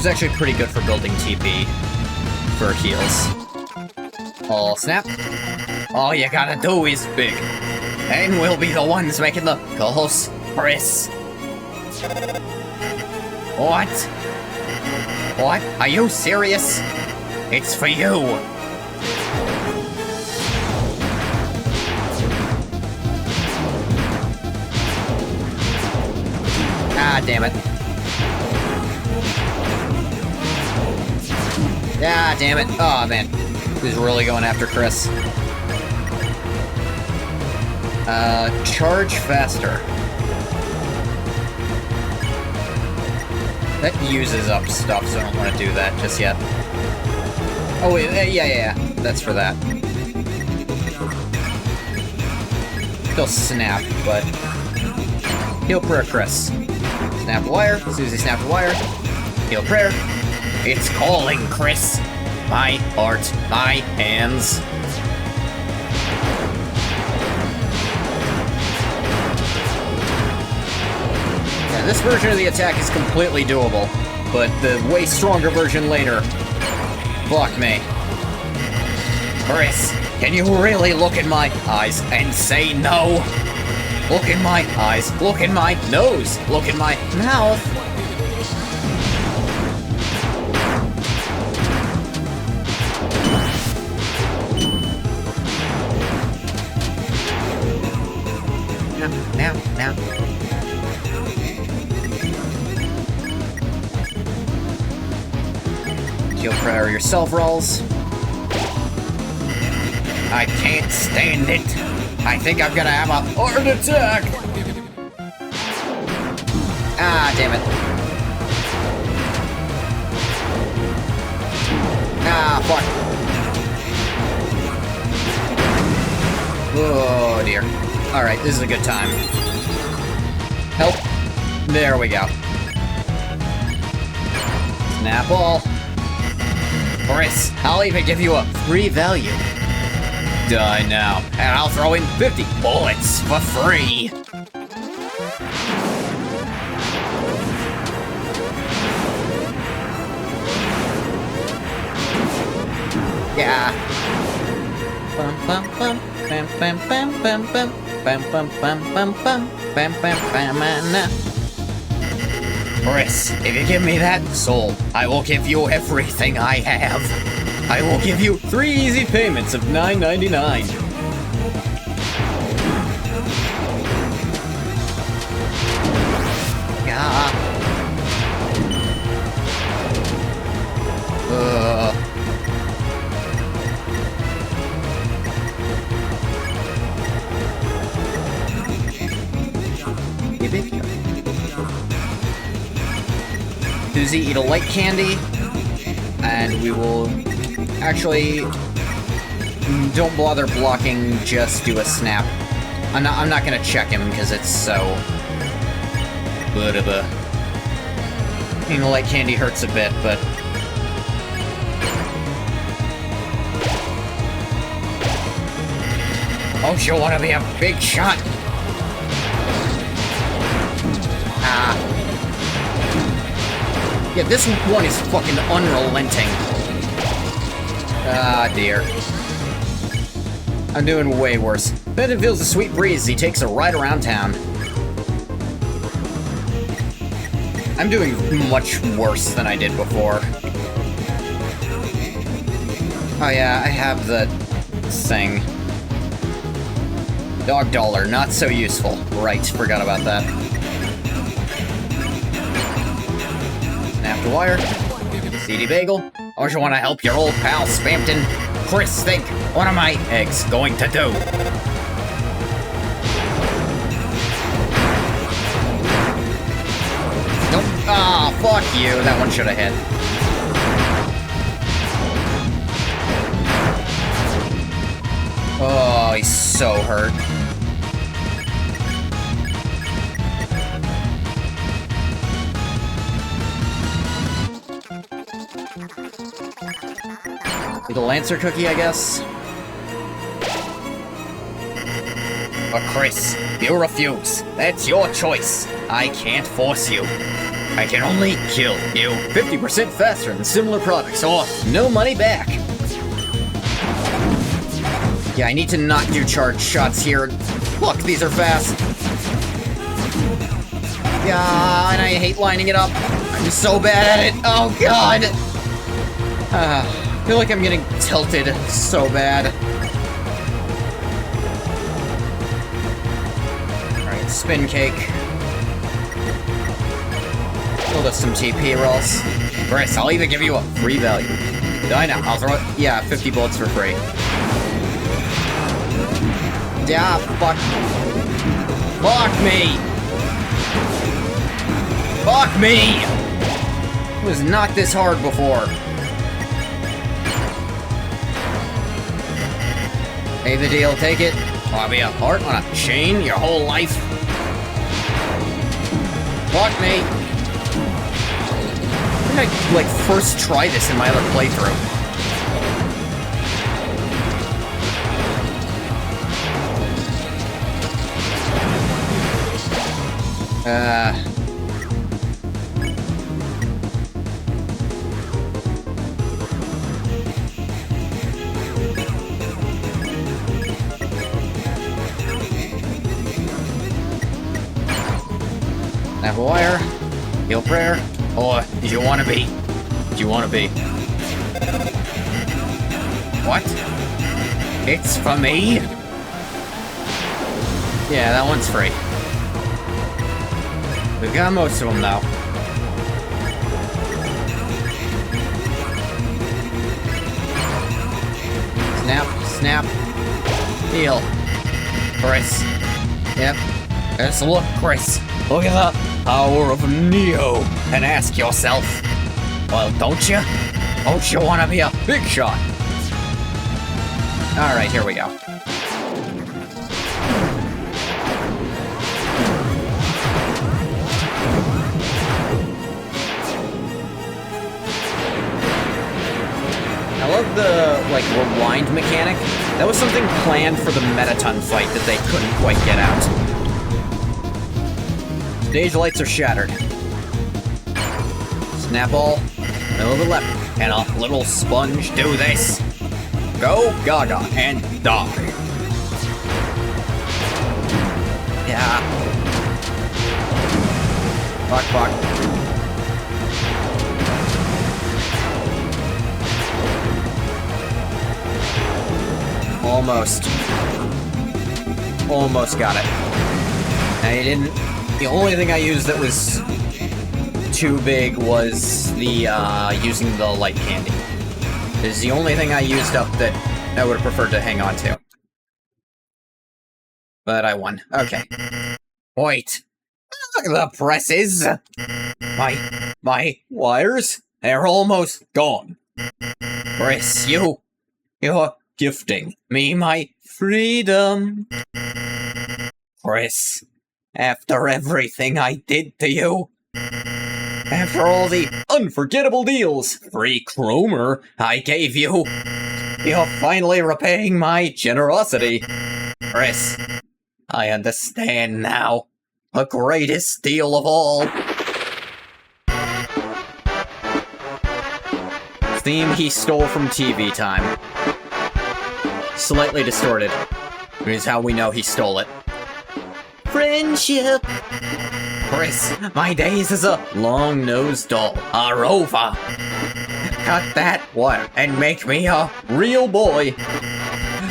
Screw's actually pretty good for building TP for heals. Oh, snap. All you gotta do is big. And we'll be the ones making the calls, Chris. What? What? Are you serious? It's for you. Ah, damn it. Ah, damn it. Oh, man. He's really going after Chris. Charge faster. That uses up stuff, so I don't want to do that just yet. Oh, wait, yeah. That's for that. He'll snap, but... Heal prayer, Chris. Snap the wire. Susie snapped the wire. Heal prayer. It's calling, Chris. My heart, my hands. Yeah, this version of the attack is completely doable, but the way stronger version later. Fuck me. Chris, can you really look in my eyes and say no? Look in my eyes, look in my nose, look in my mouth. Now. Heal prayer yourself, rolls. I can't stand it. I think I'm gonna have a heart attack. Ah, damn it. Ah, fuck. Oh, dear. Alright, this is a good time. Help. There we go. Snap all. Chris, I'll even give you a free value. Die now, and I'll throw in 50 bullets for free. Yeah. Bum bum bum bam bam bam bam bam bam bam bam bam bam bam bam bam. Chris, if you give me that soul, I will give you everything I have. I will give you 3 easy payments of $9.99. Yeah. Susie, eat a light candy, and we will actually don't bother blocking. Just do a snap. I'm not gonna check him because it's so. Eating a light candy hurts a bit, but. Oh, you want to be a big shot? Ah. Yeah, this one is fucking unrelenting. Ah, dear. I'm doing way worse. Benton feels a sweet breeze as he takes a ride around town. I'm doing much worse than I did before. Oh yeah, I have the thing. Dog dollar, not so useful. Right, forgot about that. Snap the wire. CD Bagel. Or you want to help your old pal Spamton? Chris, think, what are my eggs going to do? Nope. Ah, fuck you. That one should have hit. Oh, he's so hurt. The Lancer cookie, I guess. But Chris, you refuse. That's your choice. I can't force you. I can only kill you. 50% faster than similar products, or no money back. Yeah, I need to not do charge shots here. Look, these are fast. Yeah, and I hate lining it up. I'm so bad at it. Oh, God. I feel like I'm getting tilted so bad. Alright, spin cake. Build us some TP rolls. Chris, I'll even give you a free value. I know, I'll throw it. Yeah, 50 bullets for free. Yeah, fuck. Fuck me! Fuck me! It was not this hard before. Hey, the deal, take it. I'll be a heart on a chain your whole life. Fuck me. I think I, like, first try this in my other playthrough. Snap a wire, heal prayer, or do you want to be? Do you want to be? What? It's for me? Yeah, that one's free. We've got most of them now. Snap, snap, heal. Chris. Yep. Just look, Chris. Look at the power of Neo and ask yourself, well, don't you? Don't you want to be a big shot? Alright, here we go. I love the, like, rewind mechanic. That was something planned for the Metaton fight that they couldn't quite get out. Stage lights are shattered. Snapball, middle of the left. Can a little sponge do this? Go Gaga and die. Yeah. Fuck, fuck. Almost. Almost got it. I didn't. The only thing I used that was too big was the, using the light candy. This is the only thing I used up that I would have preferred to hang on to. But I won. Okay. Wait. Look at the presses! My wires? They're almost gone. Chris, you're gifting me my freedom. Chris, after everything I did to you, after all the unforgettable deals, free chromer I gave you, you're finally repaying my generosity. Chris, I understand now. The greatest deal of all. Theme he stole from TV Time. Slightly distorted, which is how we know he stole it. Friendship! Chris, my days as a long-nosed doll are over. Cut that wire and make me a real boy.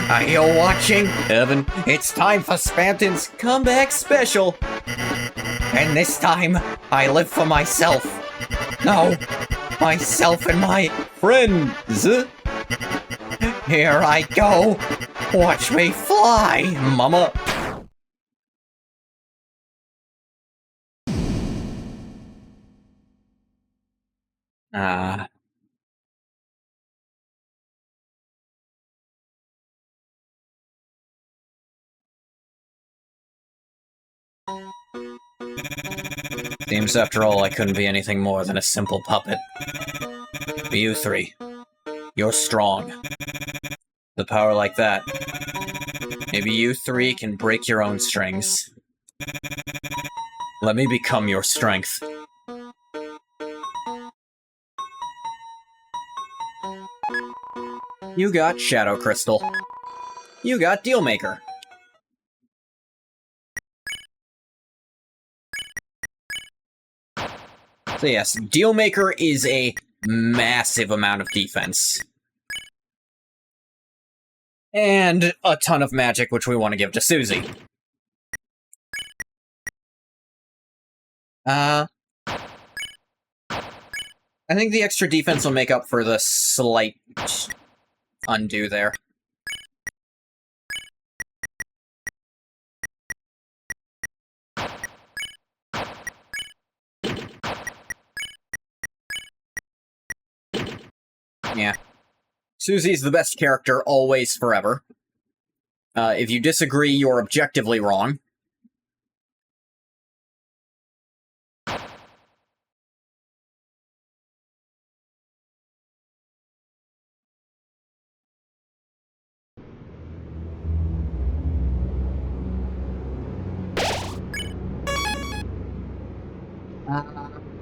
Are you watching? Evan, it's time for Spamton's comeback special. And this time, I live for myself. No, myself and my friends. Here I go. Watch me fly, mama. Seems after all I couldn't be anything more than a simple puppet. But you three, you're strong. The power like that. Maybe you three can break your own strings. Let me become your strength. You got Shadow Crystal. You got Dealmaker. So yes, Dealmaker is a massive amount of defense. And a ton of magic, which we want to give to Susie. I think the extra defense will make up for the slight undo there. Yeah. Susie's the best character, always, forever. If you disagree, you're objectively wrong.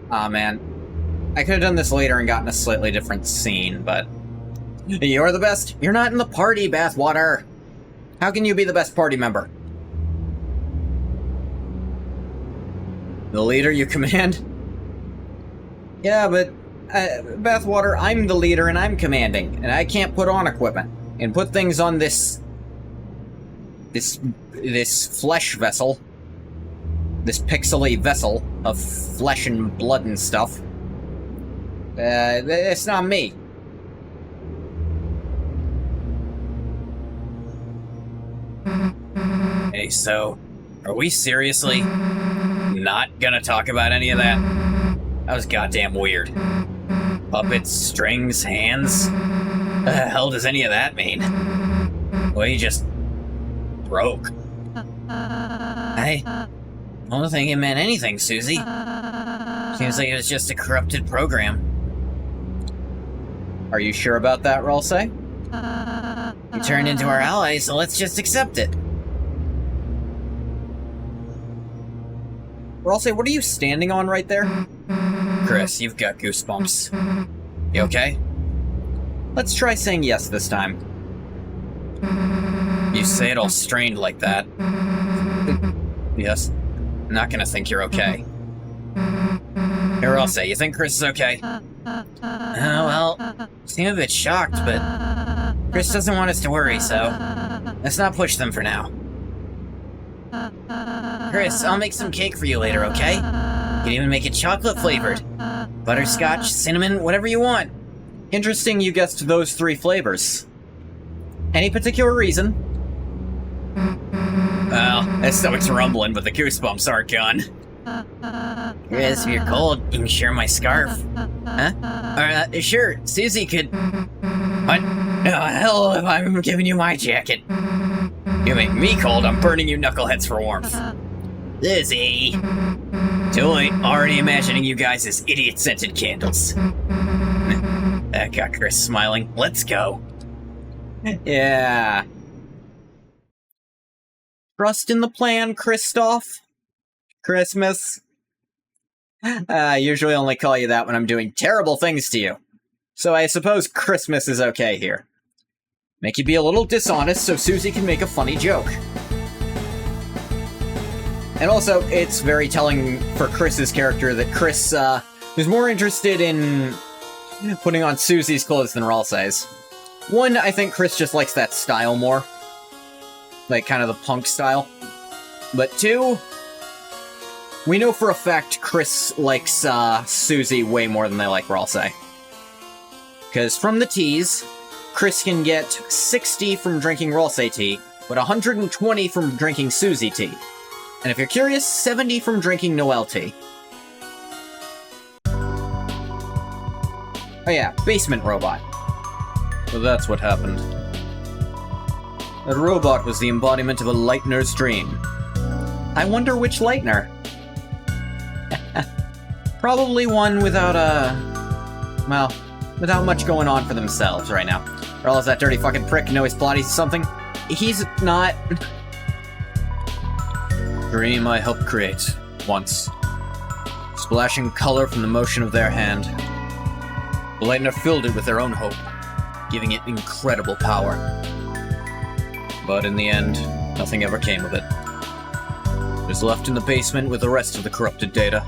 Aw, man. I could have done this later and gotten a slightly different scene, but... You're the best. You're not in the party, Bathwater. How can you be the best party member? The leader you command? Yeah, but... Bathwater, I'm the leader and I'm commanding, and I can't put on equipment and put things on this flesh vessel. This pixely vessel of flesh and blood and stuff. It's not me. Hey, so, are we seriously not gonna talk about any of that? That was goddamn weird. Puppets, strings, hands? What the hell does any of that mean? Well, you just broke. I don't think it meant anything, Susie. Seems like it was just a corrupted program. Are you sure about that, Ralsei? You turned into our ally, so let's just accept it. Ralsei, what are you standing on right there? Chris, you've got goosebumps. You okay? Let's try saying yes this time. You say it all strained like that. Yes. I'm not gonna think you're okay. Here, Ralsei, you think Chris is okay? Well, seem a bit shocked, but Chris doesn't want us to worry, so let's not push them for now. Chris, I'll make some cake for you later, okay? You can even make it chocolate-flavored. Butterscotch, cinnamon, whatever you want. Interesting you guessed those 3 flavors. Any particular reason? Well, that stomach's rumbling, but the goosebumps aren't gone. Chris, if you're cold, you can share my scarf. Huh? Sure, Susie could... What? No, hell if I'm giving you my jacket. You make me cold, I'm burning you knuckleheads for warmth. Lizzie! Too late, already imagining you guys as idiot-scented candles. That got Chris smiling. Let's go. Yeah. Trust in the plan, Christoph. Christmas. I usually only call you that when I'm doing terrible things to you. So I suppose Christmas is okay here. Make you be a little dishonest so Susie can make a funny joke. And also, it's very telling for Chris's character that Chris is more interested in putting on Susie's clothes than Ralsei's. One, I think Chris just likes that style more. Like, kind of the punk style. But 2, we know for a fact Chris likes Susie way more than they like Ralsei. Because from the teas, Chris can get 60 from drinking Ralsei tea, but 120 from drinking Susie tea. And if you're curious, 70 from drinking Noelle tea. Oh yeah, basement robot. So that's what happened. That robot was the embodiment of a Lightner's dream. I wonder which Lightner. Probably one without well, without much going on for themselves right now. Or else that dirty fucking prick know he's plotting something. He's not... Dream I helped create, once. Splashing color from the motion of their hand. The Lightner filled it with their own hope. giving it incredible power. But in the end, nothing ever came of it. It was left in the basement with the rest of the corrupted data.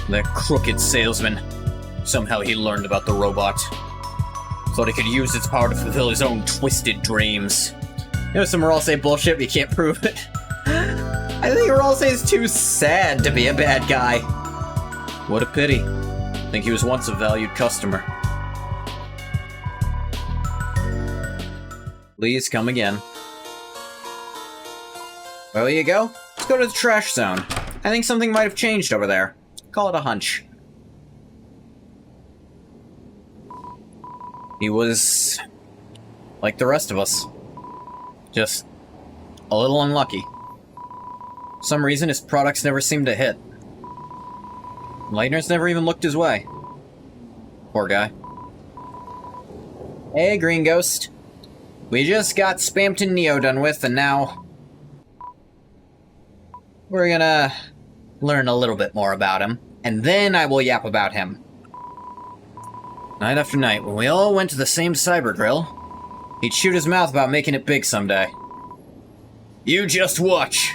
That crooked salesman. Somehow he learned about the robot. Thought he could use its power to fulfill his own twisted dreams. You know, some Uralse bullshit, but you can't prove it. I think Uralse is too sad to be a bad guy. What a pity. I think he was once a valued customer. Please come again. Where will you go? Let's go to the trash zone. I think something might have changed over there. Call it a hunch. He was like the rest of us. Just a little unlucky. For some reason, his products never seemed to hit. Lightner's never even looked his way. Poor guy. Hey, Green Ghost. We just got Spamton Neo done with, and now we're gonna learn a little bit more about him, and then I will yap about him. Night after night, when we all went to the same cyber grill, he'd shoot his mouth about making it big someday. You just watch.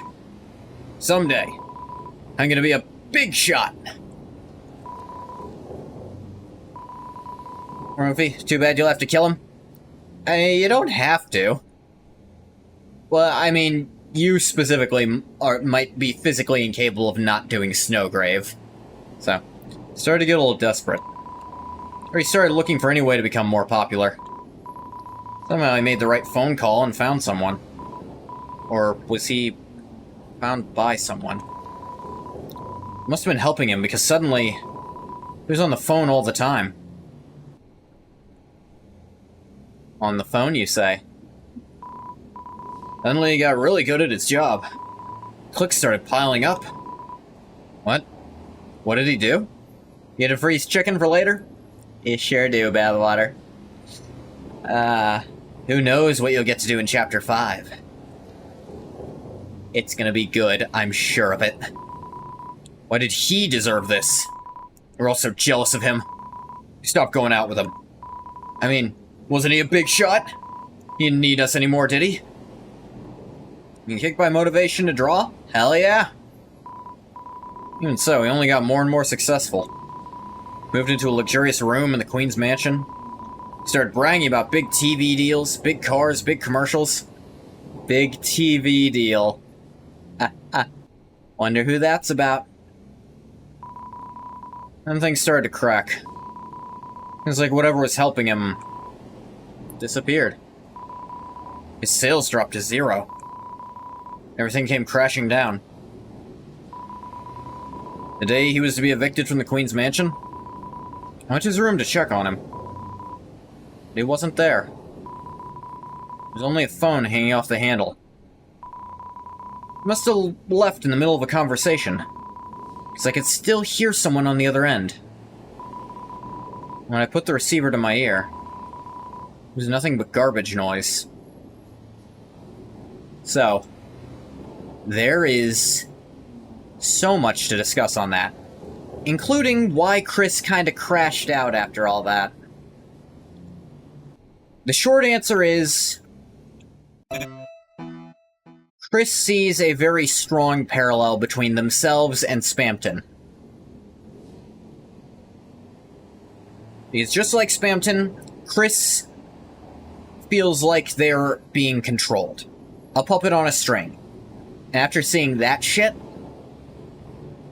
Someday, I'm gonna be a big shot. Ruffy, too bad you'll have to kill him. You don't have to. Well, I mean, you specifically might be physically incapable of not doing Snowgrave. So, started to get a little desperate. Or he started looking for any way to become more popular. Somehow he made the right phone call and found someone. Or was he found by someone? Must have been helping him, because suddenly he was on the phone all the time. On the phone, you say? Suddenly he got really good at his job. Clicks started piling up. What? What did he do? Get a freeze chicken for later? You sure do, Badwater. Who knows what you'll get to do in Chapter 5. It's gonna be good, I'm sure of it. Why did he deserve this? We're all so jealous of him. Stop going out with him. I mean, wasn't he a big shot? He didn't need us anymore, did he? Being kicked by motivation to draw? Hell yeah. Even so, he only got more and more successful. Moved into a luxurious room in the Queen's mansion. Started bragging about big TV deals, big cars, big commercials. Big TV deal. Wonder who that's about. And things started to crack. It was like whatever was helping him disappeared. His sales dropped to 0. Everything came crashing down. The day he was to be evicted from the Queen's mansion, I went to his room to check on him. But he wasn't there. There was only a phone hanging off the handle. He must have left in the middle of a conversation, because I could still hear someone on the other end. When I put the receiver to my ear, it was nothing but garbage noise. So, there is so much to discuss on that, including why Chris kinda crashed out after all that. The short answer is, Chris sees a very strong parallel between themselves and Spamton. Because just like Spamton, Chris feels like they're being controlled. A puppet on a string. And after seeing that shit,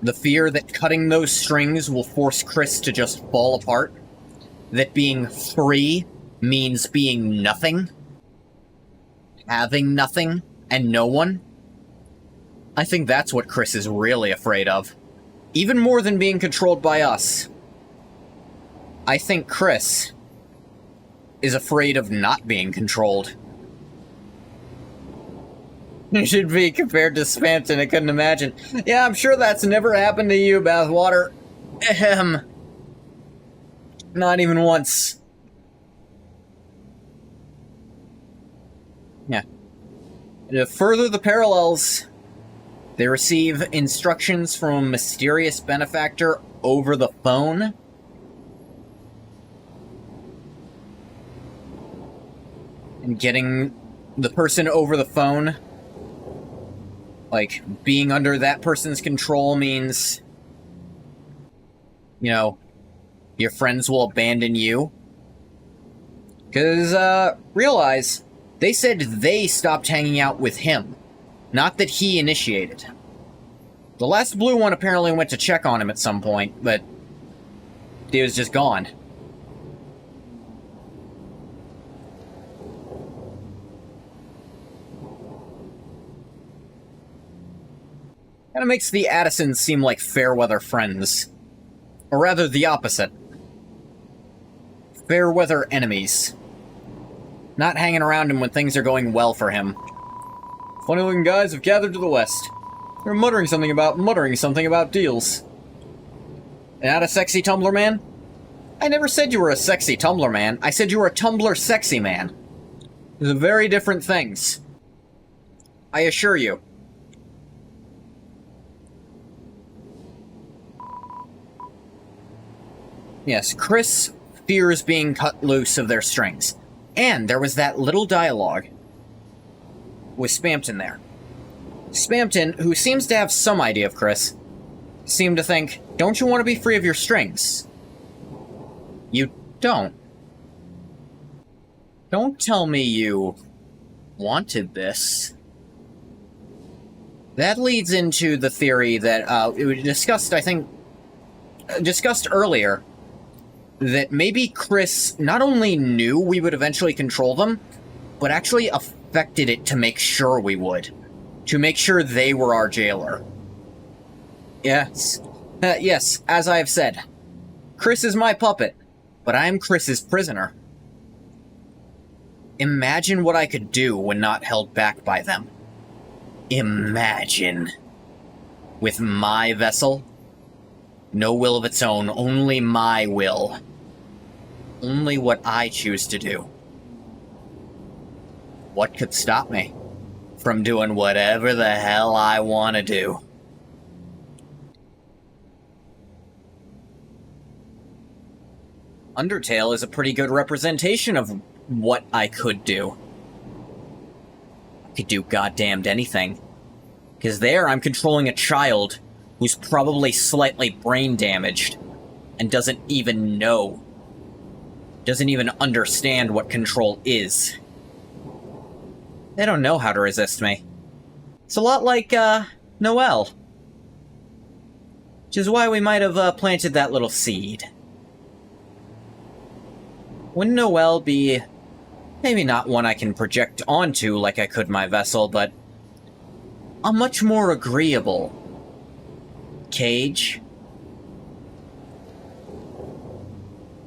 the fear that cutting those strings will force Chris to just fall apart, that being free means being nothing, having nothing, and no one, I think that's what Chris is really afraid of. Even more than being controlled by us. I think Chris is afraid of not being controlled. It should be compared to Spamton, I couldn't imagine. Yeah, I'm sure that's never happened to you, Bathwater. Ahem. Not even once. Yeah. To further the parallels, they receive instructions from a mysterious benefactor over the phone. And getting the person over the phone, like, being under that person's control means, you know, your friends will abandon you. Because, realize, they said they stopped hanging out with him, not that he initiated. The last blue one apparently went to check on him at some point, but he was just gone. Kinda makes the Addisons seem like fair-weather friends. Or rather, the opposite. Fair-weather enemies. Not hanging around him when things are going well for him. Funny-looking guys have gathered to the west. They're muttering something about deals. Not a sexy Tumblr man? I never said you were a sexy Tumblr man. I said you were a Tumblr sexy man. These are very different things. I assure you. Yes, Chris fears being cut loose of their strings. And there was that little dialogue with Spamton there. Spamton, who seems to have some idea of Chris, seemed to think, don't you want to be free of your strings? You don't. Don't tell me you wanted this. That leads into the theory that we discussed, I think, discussed earlier, that maybe Chris not only knew we would eventually control them, but actually affected it to make sure we would. To make sure they were our jailer. Yes. Yes, as I have said. Chris is my puppet, but I am Chris's prisoner. Imagine what I could do when not held back by them. Imagine. With my vessel. No will of its own, only my will. Only what I choose to do. What could stop me from doing whatever the hell I want to do? Undertale is a pretty good representation of what I could do. I could do goddamned anything. Because there I'm controlling a child who's probably slightly brain damaged and doesn't even know. Doesn't even understand what control is. They don't know how to resist me. It's a lot like, Noelle. Which is why we might have, planted that little seed. Wouldn't Noelle be... maybe not one I can project onto like I could my vessel, but... a much more agreeable... cage?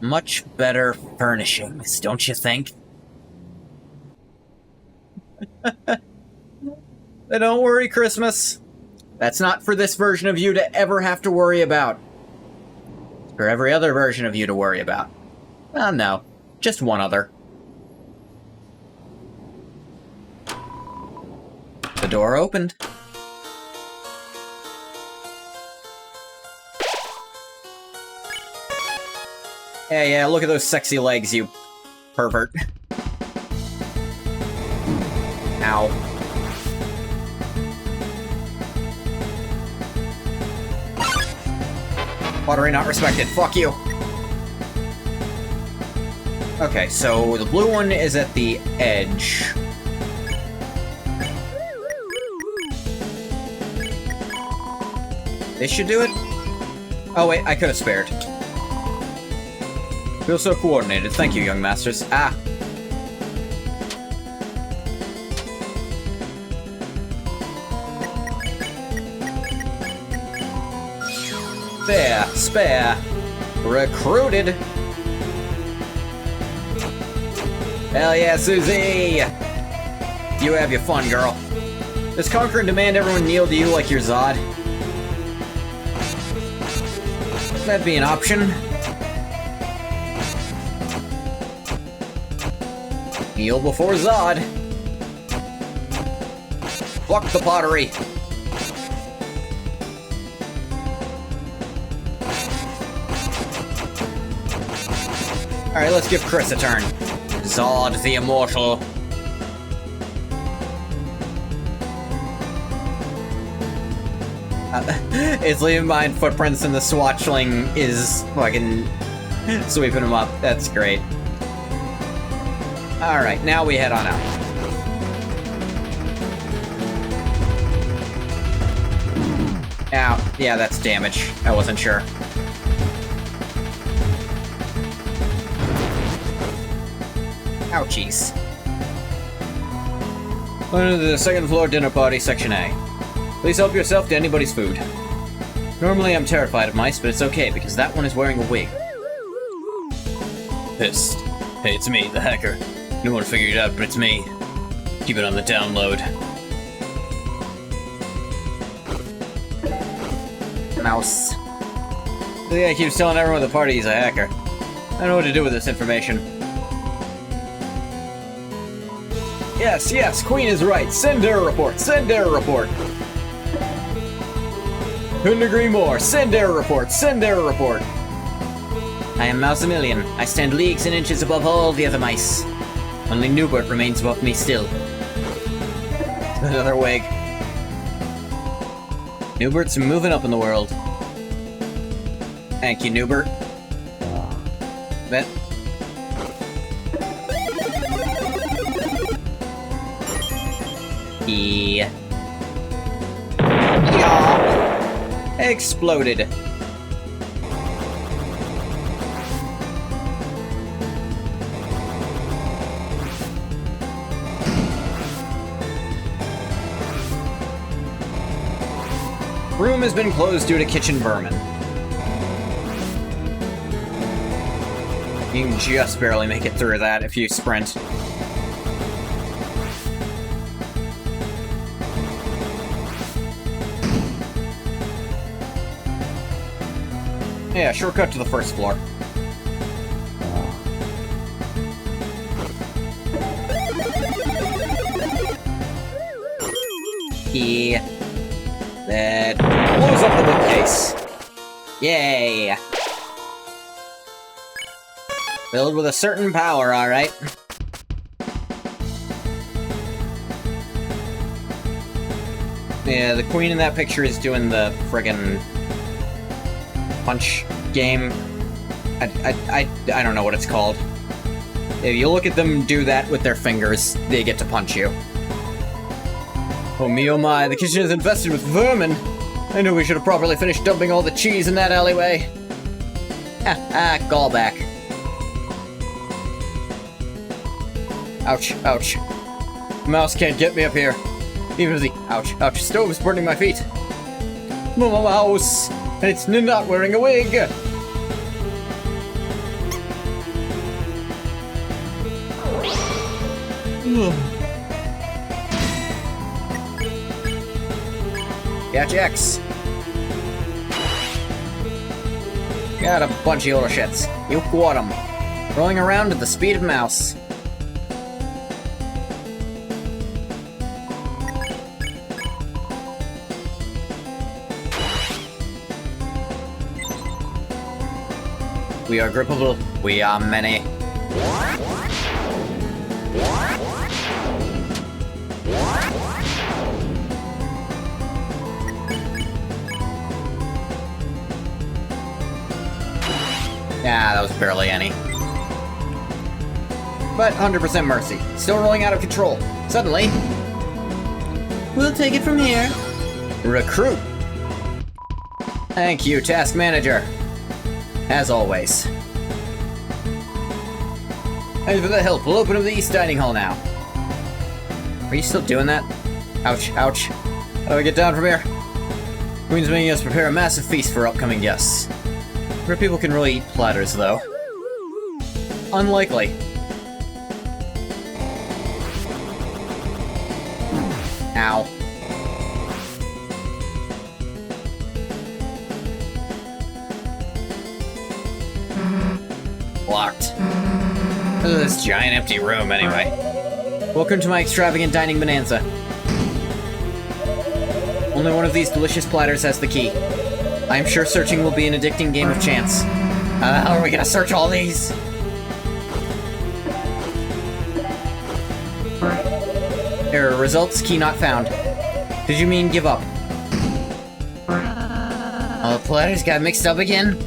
Much better furnishings, don't you think? Don't worry, Christmas. That's not for this version of you to ever have to worry about. It's for every other version of you to worry about. Well, no. Just one other. The door opened. Yeah, look at those sexy legs, you pervert. Ow. Pottery not respected, fuck you. Okay, so the blue one is at the edge. This should do it? Oh wait, I could have spared. Feel so coordinated. Thank you, young masters. Ah. There. Spare. Recruited. Hell yeah, Susie! You have your fun, girl. Does Conquer and demand everyone kneel to you like your Zod? That'd be an option. Kneel before Zod. Fuck the pottery. Alright, let's give Chris a turn. Zod the Immortal. It's leaving behind footprints and the swatchling is fucking sweeping him up. That's great. Alright, now we head on out. Ow. Yeah, that's damage. I wasn't sure. Ouchies. Under the second floor dinner party, section A. Please help yourself to anybody's food. Normally I'm terrified of mice, but it's okay because that one is wearing a wig. Pissed. Hey, it's me, the hacker. No one figured it out, but it's me. Keep it on the download. Mouse. The guy keeps telling everyone at the party he's a hacker. I don't know what to do with this information. Yes, yes, Queen is right. Send error report. Send error report. Couldn't agree more. Send error report. Send error report. I am Mousemillion. I stand leagues and inches above all the other mice. Only Newbert remains above me still. Another wig. Newbert's moving up in the world. Thank you, Newbert. Bet. Yeah. Exploded. Room has been closed due to kitchen vermin. You can just barely make it through that if you sprint. Yeah, shortcut to the first floor. Yeah. That blows up the bookcase. Yay! Filled with a certain power, alright. Yeah, the queen in that picture is doing the friggin' punch game. I don't know what it's called. If you look at them do that with their fingers, they get to punch you. Oh me, oh my, the kitchen is infested with vermin! I knew we should have properly finished dumping all the cheese in that alleyway. Ha, callback. Ouch, ouch. Mouse can't get me up here. Even if the ouch, stove is burning my feet. Mouse! And it's not wearing a wig! Catch X! Got a bunch of little shits. You caught 'em. Rolling around at the speed of mouse. We are grippable. We are many. Ah, that was barely any. But 100% mercy. Still rolling out of control. Suddenly... We'll take it from here. Recruit. Thank you, task manager. As always. Thanks for the help. We'll open up the East Dining Hall now. Are you still doing that? Ouch, ouch. How do I get down from here? Queen's making us prepare a massive feast for upcoming guests. Where people can really eat platters, though. Unlikely. Ow. Locked. Look at this giant empty room, anyway. Welcome to my extravagant dining bonanza. Only one of these delicious platters has the key. I'm sure searching will be an addicting game of chance. How the hell are we gonna search all these? Error results, key not found. Did you mean give up? Oh, the platters got mixed up again?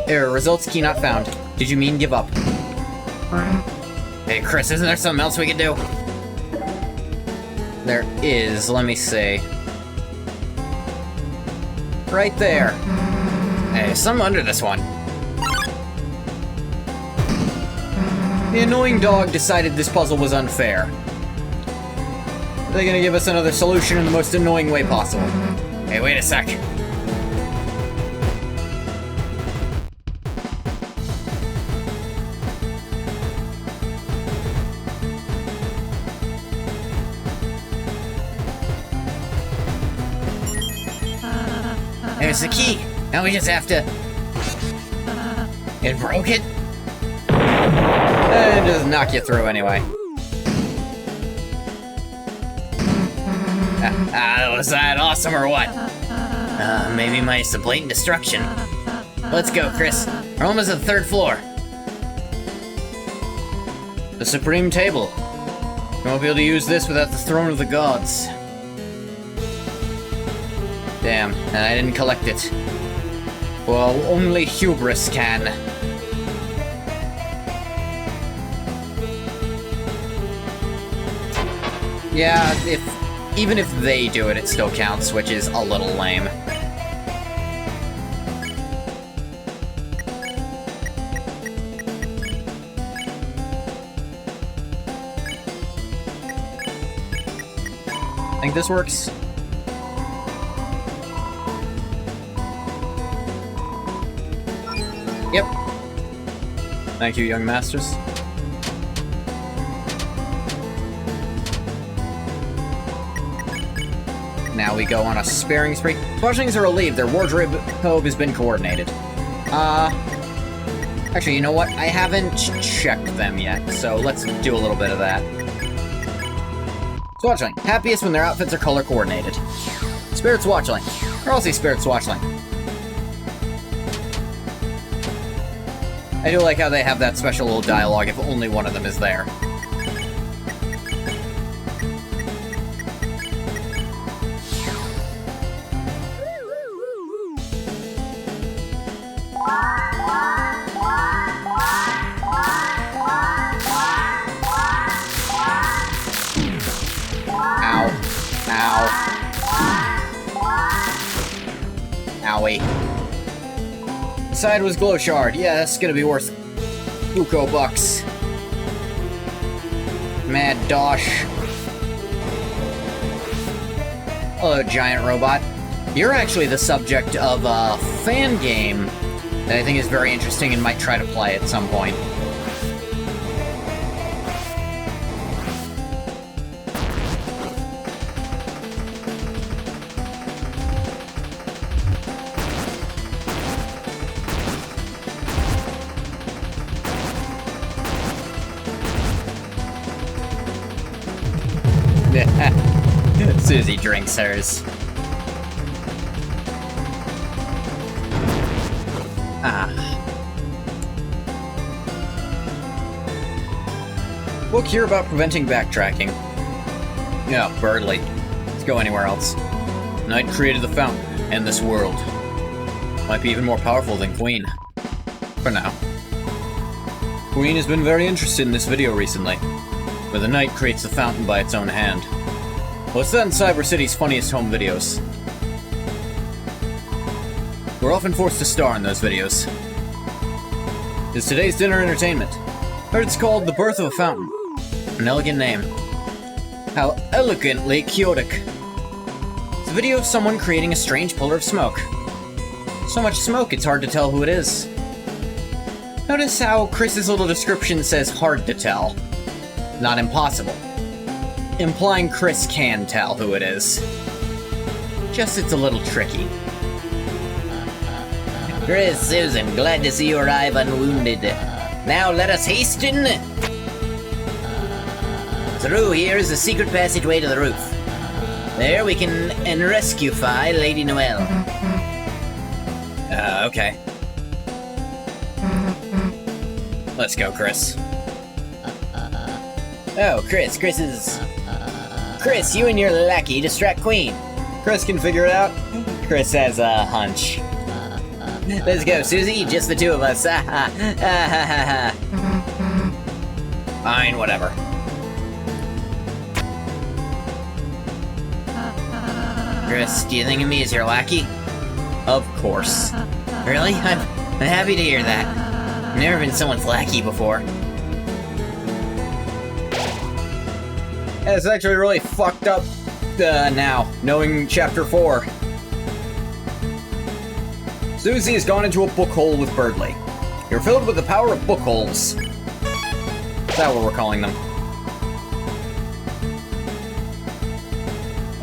Error, results key not found. Did you mean give up? Hey, Chris, isn't there something else we can do? There is, let me see. Right there. Hey, some under this one. The annoying dog decided this puzzle was unfair. They're gonna give us another solution in the most annoying way possible. Hey, wait a sec. There's the key. Now we just have to... It broke it? It just knock you through anyway. Was that awesome or what? Maybe minus the blatant destruction. Let's go, Chris. We're almost at the 3rd floor. The Supreme Table. You won't be able to use this without the Throne of the Gods. Damn, and I didn't collect it. Well, only hubris can. Yeah, even if they do it, it still counts, which is a little lame. I think this works. Yep. Thank you, young masters. Now we go on a sparing spree. Fledglings are relieved. Their wardrobe has been coordinated. Actually, you know what? I haven't checked them yet, so let's do a little bit of that. Swatchling. Happiest when their outfits are color coordinated. Spirit Swatchling. Or I'll say Spirit Swatchling. I do like how they have that special little dialogue if only one of them is there. Ow. Ow. Owie. Side was glow shard. Yeah, that's gonna be worth Buko bucks. Mad Dosh. Hello, giant robot. You're actually the subject of a fan game that I think is very interesting and might try to play at some point. Susie drinks hers. Book here about preventing backtracking. Yeah, Birdly. Let's go anywhere else. Knight created the fountain and this world. Might be even more powerful than Queen. For now. Queen has been very interested in this video recently, where the Knight creates the fountain by its own hand. What's that in Cyber City's funniest home videos? We're often forced to star in those videos. Is today's dinner entertainment? Heard it's called The Birth of a Fountain. An elegant name. How elegantly chaotic. It's a video of someone creating a strange pillar of smoke. So much smoke, it's hard to tell who it is. Notice how Chris's little description says hard to tell. Not impossible. Implying Chris can tell who it is. Just it's a little tricky. Chris, Susan, glad to see you arrive unwounded. Now let us hasten! Through here is the secret passageway to the roof. There we can rescue-fy Lady Noelle. Okay. Let's go, Chris. Oh, Chris is... Chris, you and your lackey distract Queen. Chris can figure it out. Chris has a hunch. Let's go, Susie. Just the two of us. Fine, whatever. Chris, do you think of me as your lackey? Of course. Really? I'm happy to hear that. I've never been someone's lackey before. It's actually really fucked up now, knowing Chapter 4. Susie has gone into a book hole with Birdley. You're filled with the power of book holes. Is that what we're calling them?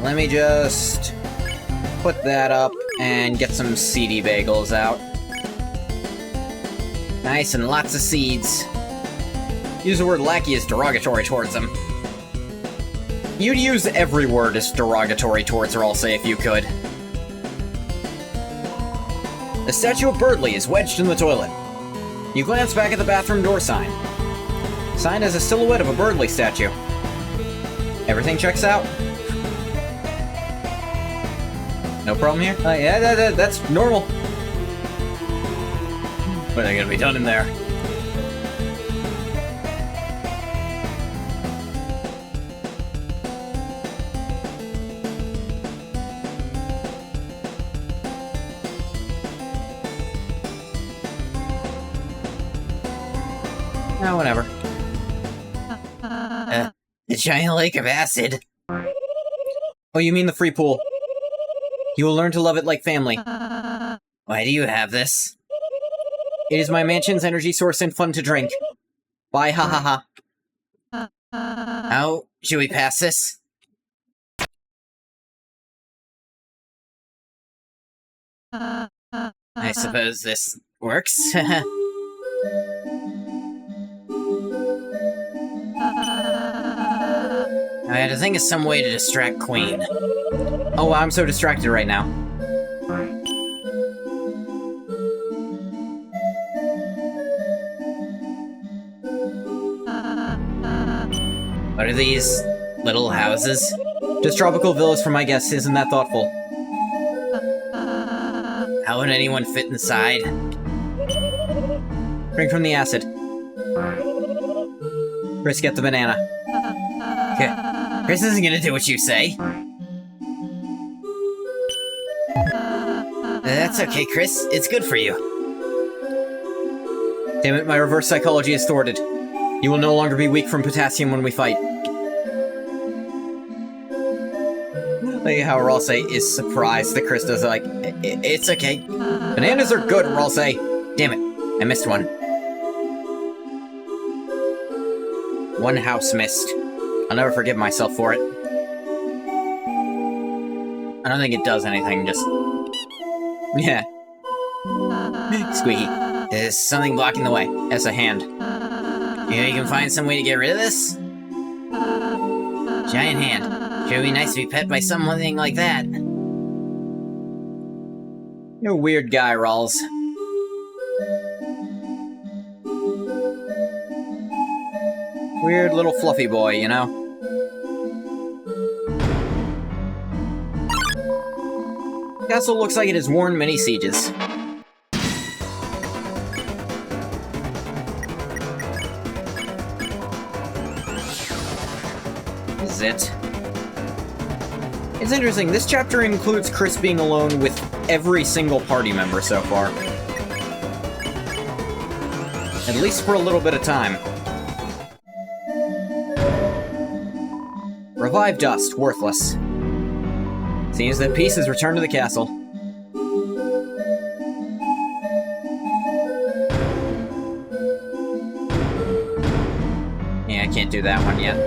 Let me just put that up and get some seedy bagels out. Nice, and lots of seeds. Use the word lackey as derogatory towards them. You'd use every word as derogatory towards her, I'll say, if you could. The statue of Birdley is wedged in the toilet. You glance back at the bathroom door sign. Sign has a silhouette of a Birdley statue. Everything checks out. No problem here? Yeah, that's normal. What are they gonna be done in there? Oh, whatever. A giant lake of acid. Oh, you mean the free pool. You will learn to love it like family. Why do you have this? It is my mansion's energy source and fun to drink. Bye, ha ha ha. How should we pass this? I suppose this works. I had to think of some way to distract Queen. Oh, I'm so distracted right now. What are these little houses? Just tropical villas for my guests, isn't that thoughtful? How would anyone fit inside? Drink from the acid. Chris, get the banana. Chris isn't gonna do what you say. That's okay, Chris. It's good for you. Damn it, my reverse psychology is thwarted. You will no longer be weak from potassium when we fight. Like how Ralse is surprised that Chris does like, it's okay. Bananas are good, Ralse. Damn it, I missed one. One house missed. I'll never forgive myself for it. I don't think it does anything, just... Yeah. Squeaky, there's something blocking the way. As a hand. You know you can find some way to get rid of this? Giant hand. Sure would be nice to be pet by something like that. You're a weird guy, Rawls. Weird little fluffy boy, you know? The castle looks like it has worn many sieges. Is it? It's interesting, this chapter includes Chris being alone with every single party member so far. At least for a little bit of time. Revive dust, worthless. Seems that peace has returned to the castle. Yeah, I can't do that one yet.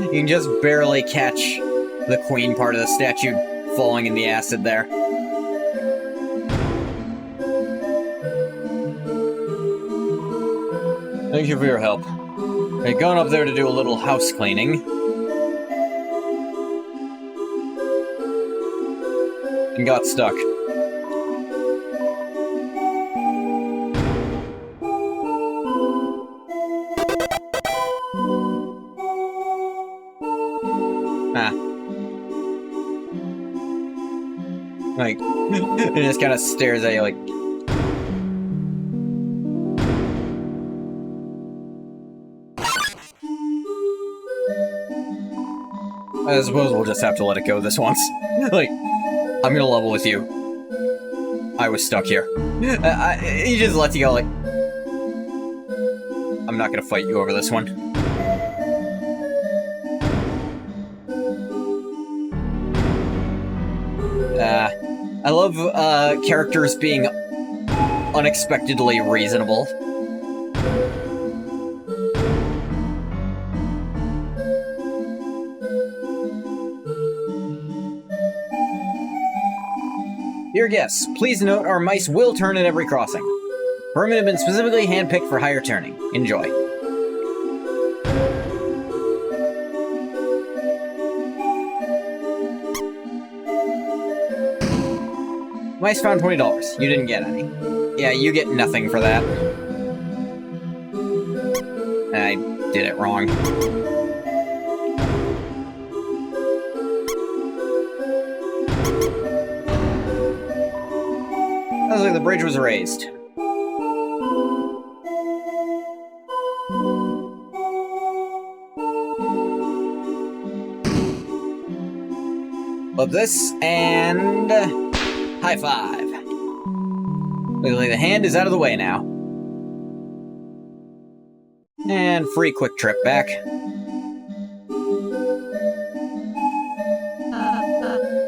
You can just barely catch the queen part of the statue falling in the acid there. Thank you for your help. I've gone up there to do a little house cleaning. and got stuck. Like, it just kind of stares at you like... I suppose we'll just have to let it go this once. Like, I'm gonna level with you. I was stuck here. He just lets you go like... I'm not gonna fight you over this one. I love characters being unexpectedly reasonable. Dear guests, please note our mice will turn at every crossing. Vermin have been specifically handpicked for higher turning. Enjoy. Mice found $20. You didn't get any. Yeah, you get nothing for that. I did it wrong. Looks like the bridge was raised. Love this, and... high five. Looks like the hand is out of the way now. And free quick trip back.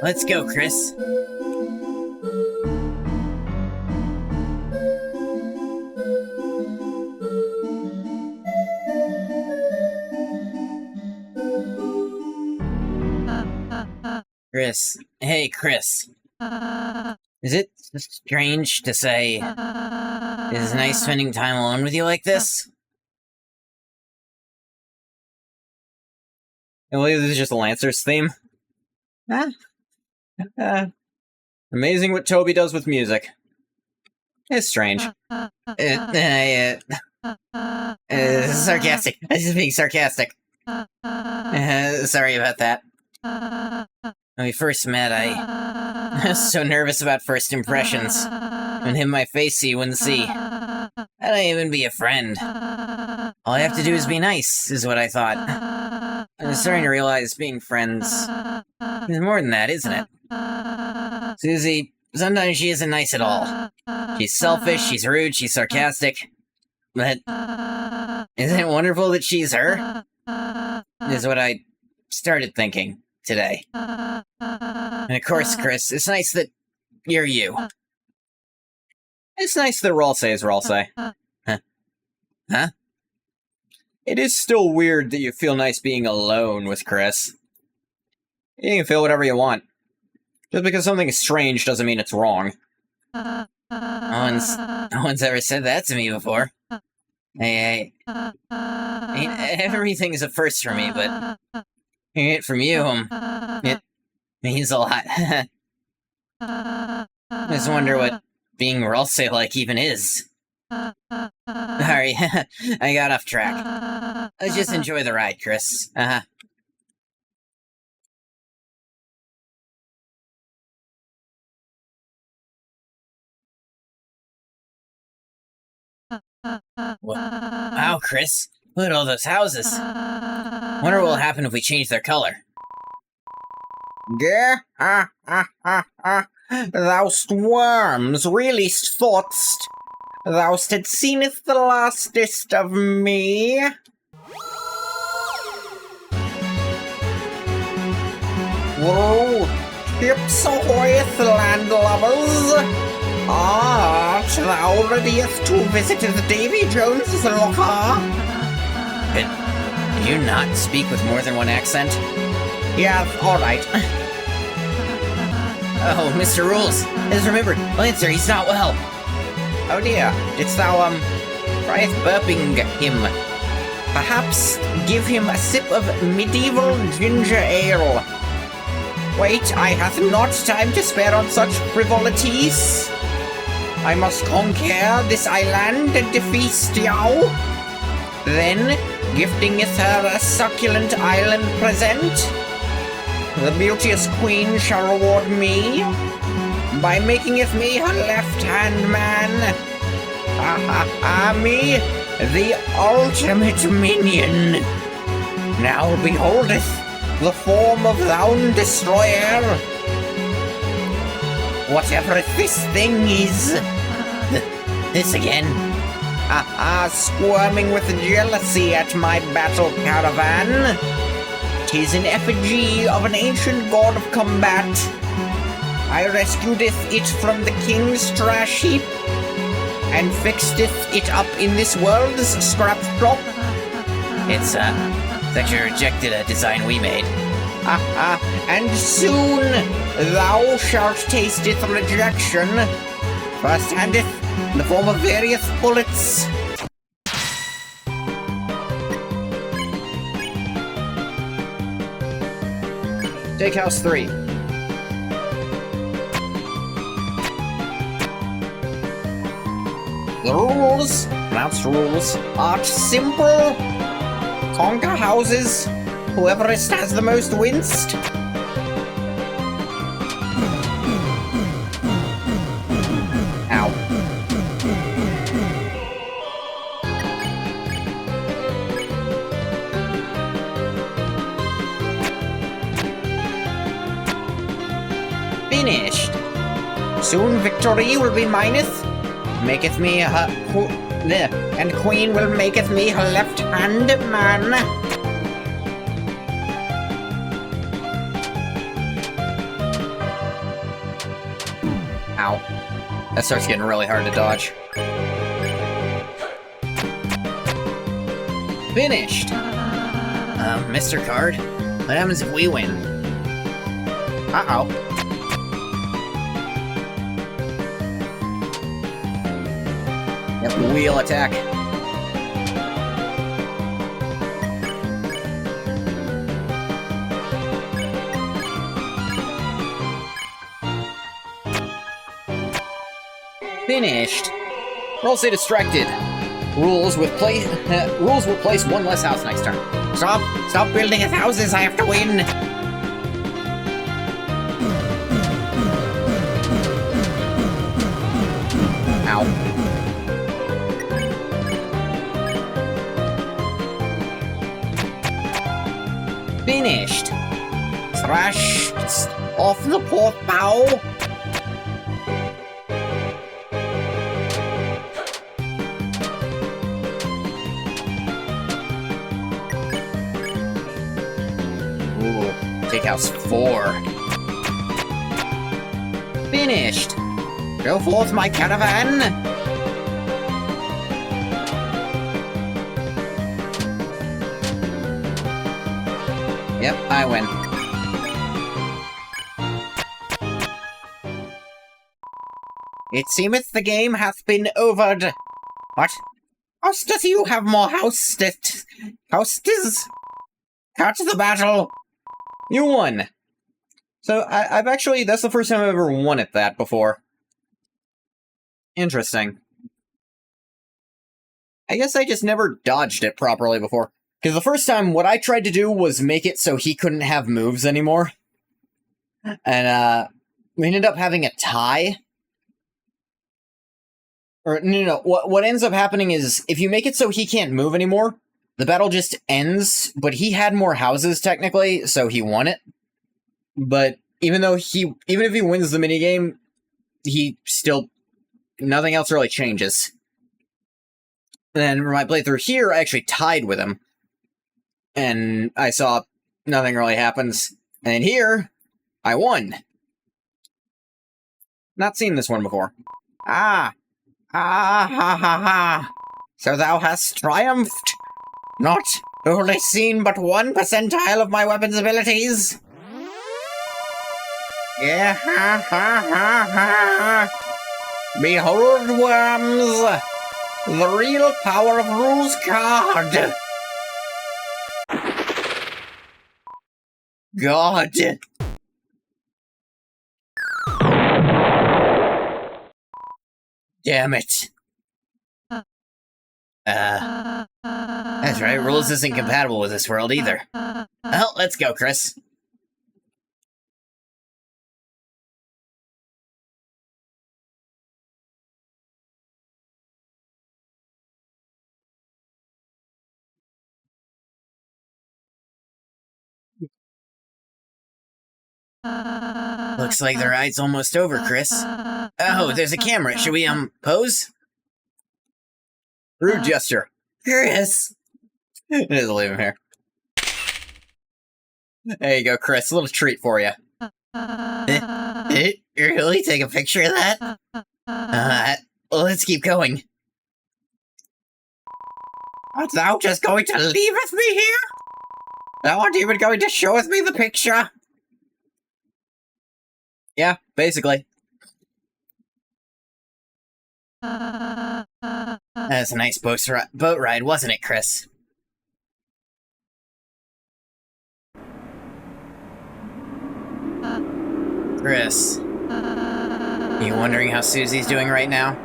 Let's go, Chris. Chris. Hey, Chris. Is it strange to say, is it nice spending time alone with you like this? I believe this is just a Lancer's theme. Amazing what Toby does with music. It's strange. Sarcastic. I was just being sarcastic. Sorry about that. When we first met, I was so nervous about first impressions. When him my face you wouldn't see. I don't even be a friend. All I have to do is be nice, is what I thought. I'm starting to realize being friends is more than that, isn't it? Susie, sometimes she isn't nice at all. She's selfish, she's rude, she's sarcastic. But isn't it wonderful that she's her? Is what I started thinking today. And of course, Chris, it's nice that you're you. It's nice that Ralsei is Ralsei. Huh? It is still weird that you feel nice being alone with Chris. You can feel whatever you want. Just because something is strange doesn't mean it's wrong. No one's ever said that to me before. Hey, everything's a first for me, but hearing it from you, it means a lot. I just wonder what being Ralsei like even is. Sorry, I got off track. Let's just enjoy the ride, Chris. Wow, Chris. Look at all those houses. Wonder what will happen if we change their color. Thou'st worms, really thoughtst. Thou'st had seeneth the lastest of me. Whoa, ships ahoy, landlubbers. Art thou readiest to visit the Davy Jones's locker? Can you not speak with more than one accent? Yeah, alright. Oh, Mr. Rules has remembered. Lancer, he's not well. Oh dear, didst thou, try burping him? Perhaps give him a sip of medieval ginger ale. Wait, I hath not time to spare on such frivolities. I must conquer this island and defeat Stiao. Then, giftingeth her a succulent island present, the beauteous queen shall reward me by makingeth me her left-hand man. Me, the ultimate minion. Now beholdeth the form of thine destroyer. Whatever this thing is. This again. Squirming with jealousy at my battle caravan. 'Tis an effigy of an ancient god of combat. I rescuedeth it from the king's trash heap, and fixedeth it up in this world's scrap flop. It's actually rejected a design we made. And soon thou shalt taste its rejection, first-handeth in the form of various bullets. Take House 3. The rules, pronounced rules, are simple. Conquer houses. Whoever has the most winced. Ow. Finished. Soon victory will be mineth. Maketh me her and queen will maketh me her left-hand man. Ow. That starts getting really hard to dodge. Finished. Mr. Card, what happens if we win? Uh-oh. Yep, wheel attack. Finished. Roll say distracted. Rules will place one less house next turn. Stop building his houses, I have to win. Ow. Finished. Thrashed off the port bow. Ooh. Take House 4. Finished. Go forth, my caravan. Yep, I win. It seemeth the game hath been overed. What? How doth you have more houses? Cut the battle. You won! So, I've actually, that's the first time I've ever won at that before. Interesting. I guess I just never dodged it properly before. Because the first time, what I tried to do was make it so he couldn't have moves anymore. And, we ended up having a tie. Or, no. What ends up happening is, if you make it so he can't move anymore, the battle just ends, but he had more houses, technically, so he won it. But even if he wins the minigame, he still... nothing else really changes. Then, for my playthrough here, I actually tied with him. And I saw nothing really happens. And here, I won. Not seen this one before. Ha ha. So thou hast triumphed. Not only seen but 1 percentile of my weapon's abilities. Yeah, ha. Behold, worms, the real power of Rule's card. God. Damn it. That's right, rules isn't compatible with this world either. Well, let's go, Chris. Looks like the ride's almost over, Chris. Oh, there's a camera. Should we, pose? Rude gesture. Chris! Just leave him here. There you go, Chris. A little treat for you. Really? Take a picture of that? Let's keep going. Are thou just going to leaveth me here? Thou aren't even going to showeth me the picture? Yeah, basically. That was a nice boat ride, wasn't it, Chris? Chris, you wondering how Susie's doing right now?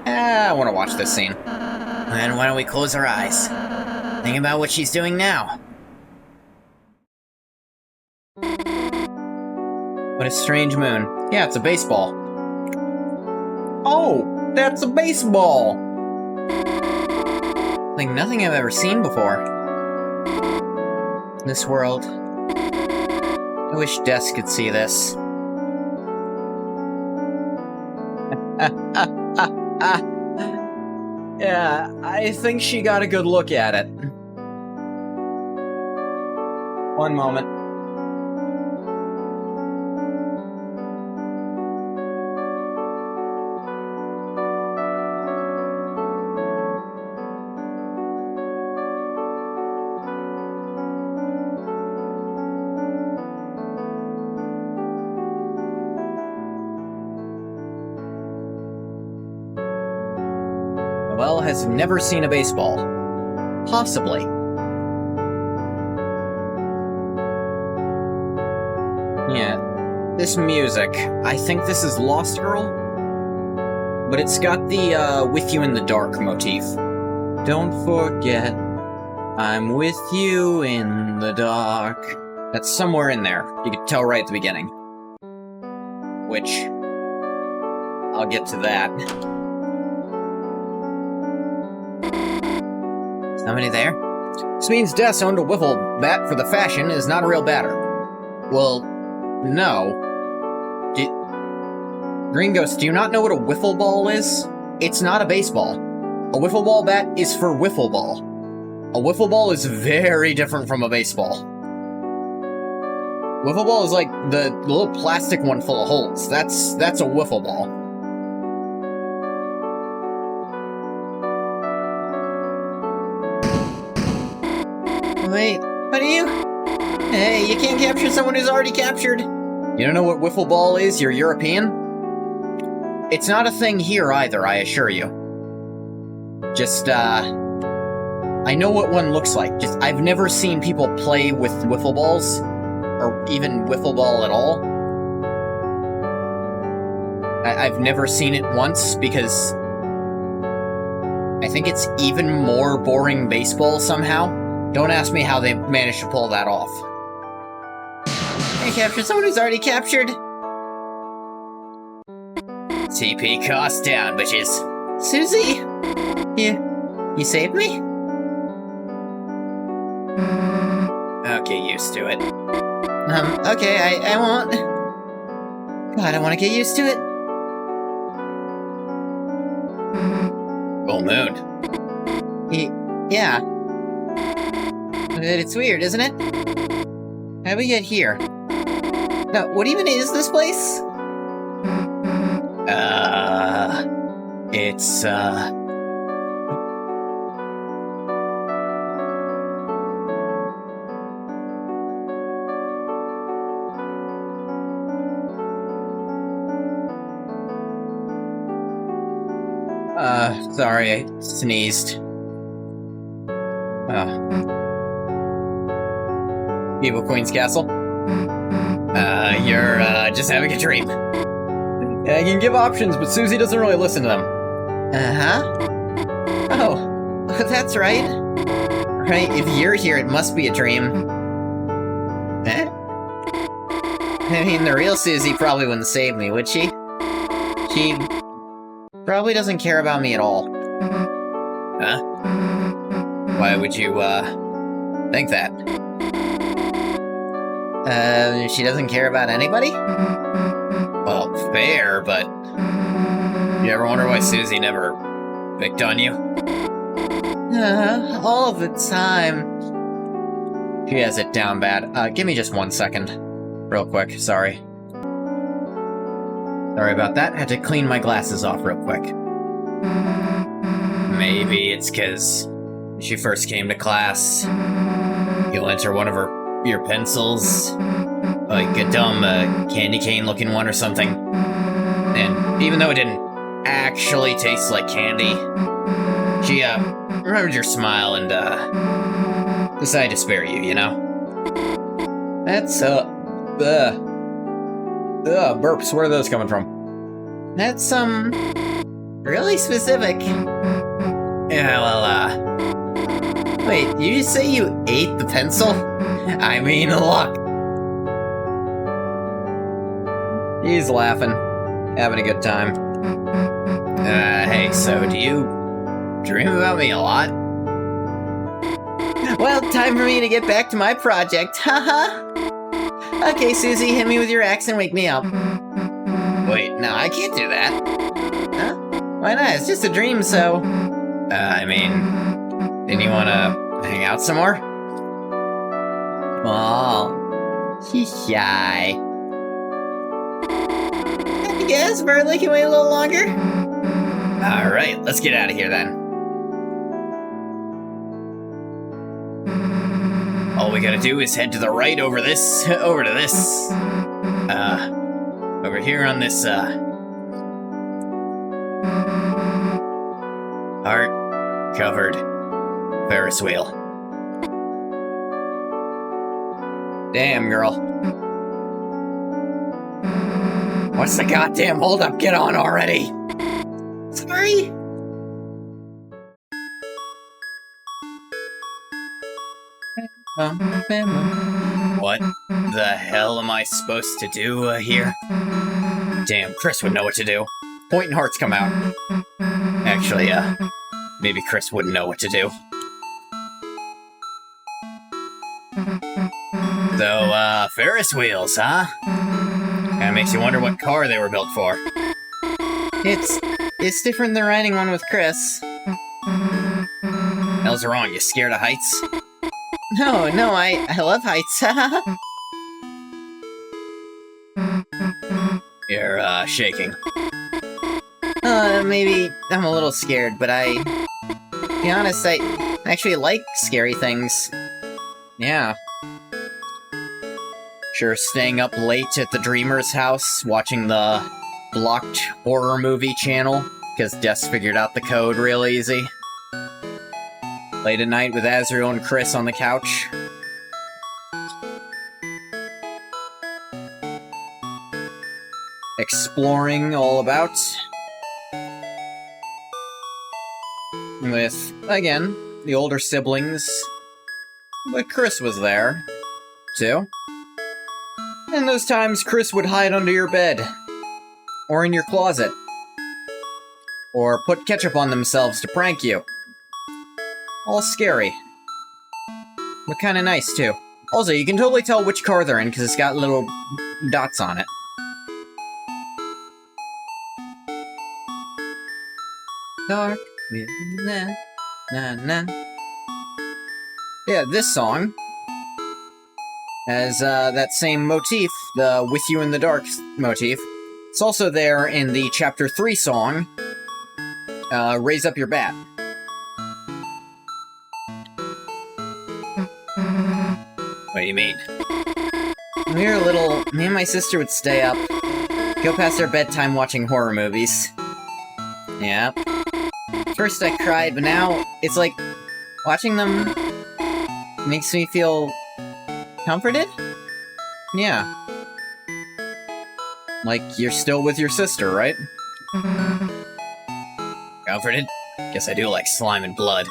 I want to watch this scene. Then why don't we close our eyes? Think about what she's doing now. What a strange moon. Yeah, it's a baseball. Oh, that's a baseball! Like nothing I've ever seen before. In this world. I wish Des could see this. Yeah, I think she got a good look at it. One moment. Noelle has never seen a baseball. Possibly. Yeah, this music. I think this is Lost Girl? But it's got the, With You in the Dark motif. Don't forget, I'm with you in the dark. That's somewhere in there. You can tell right at the beginning. Which, I'll get to that. Somebody there? This means Des owned a wiffle bat for the fashion is not a real batter. Well, no. Green Ghost, do you not know what a wiffle ball is? It's not a baseball. A wiffle ball bat is for wiffle ball. A wiffle ball is very different from a baseball. Wiffle ball is like the little plastic one full of holes. That's a wiffle ball. Wait, what are you? Hey, you can't capture someone who's already captured. You don't know what wiffle ball is? You're European? It's not a thing here either, I assure you. Just, I know what one looks like. Just, I've never seen people play with wiffle balls. Or even wiffle ball at all. I've never seen it once, because I think it's even more boring baseball somehow. Don't ask me how they managed to pull that off. You captured someone who's already captured? TP cost down, bitches. Susie! You saved me? I'll get used to it. Okay, I won't. God, I want to get used to it. Full moon. Yeah. It's weird, isn't it? How'd we get here? No, what even is this place? It's, sorry, I sneezed. Evil Queen's Castle? You're, just having a dream. I can give options, but Susie doesn't really listen to them. Uh-huh. Oh, that's right. Right, if you're here, it must be a dream. Eh? I mean, the real Susie probably wouldn't save me, would she? She probably doesn't care about me at all. Huh? Why would you, think that? She doesn't care about anybody? Well, fair, but... You ever wonder why Susie never picked on you? All the time. She has it down bad. Give me just 1 second. Real quick, sorry. Sorry about that, had to clean my glasses off real quick. Maybe it's because when she first came to class, you lent her one of your pencils, like a dumb candy cane looking one or something. And even though it didn't actually taste like candy, she remembered your smile and decided to spare you, you know? That's, burps, where are those coming from? that's, really specific. Yeah, well, Wait, you just say you ate the pencil? I mean, look. He's laughing, having a good time. Hey, so do you dream about me a lot? Well, time for me to get back to my project, haha. Okay, Susie, hit me with your axe and wake me up. Wait, no, I can't do that. Huh? Why not? It's just a dream, so... I mean, didn't you want to hang out some more? Oh, she's shy. I guess Bradley can wait a little longer. Alright, let's get out of here then. All we gotta do is head to the right over to this, over here on this, art-covered Ferris wheel. Damn, girl. What's the goddamn holdup? Get on already! Sorry. What the hell am I supposed to do here? Damn, Chris would know what to do. Point and hearts come out. Actually, maybe Chris wouldn't know what to do. So, Ferris wheels, huh? Kinda makes you wonder what car they were built for. It's different than riding one with Chris. Hell's wrong, you scared of heights? No, I love heights. You're, shaking. Maybe I'm a little scared, but to be honest, I actually like scary things. Yeah. Sure, staying up late at the Dreamer's house, watching the blocked horror movie channel, because Des figured out the code real easy. Late at night with Azrael and Chris on the couch. Exploring all about. With, again, the older siblings. But Chris was there, too. And those times Chris would hide under your bed. Or in your closet. Or put ketchup on themselves to prank you. All scary. But kinda nice, too. Also, you can totally tell which car they're in because it's got little dots on it. Dark, na na na. Yeah, this song has that same motif, the With You in the Dark motif. It's also there in the Chapter 3 song, Raise Up Your Bat. What do you mean? When we were little, me and my sister would stay up, go past our bedtime watching horror movies. Yeah. First I cried, but now it's like watching them makes me feel comforted? Yeah. Like, you're still with your sister, right? Comforted? Guess I do like slime and blood.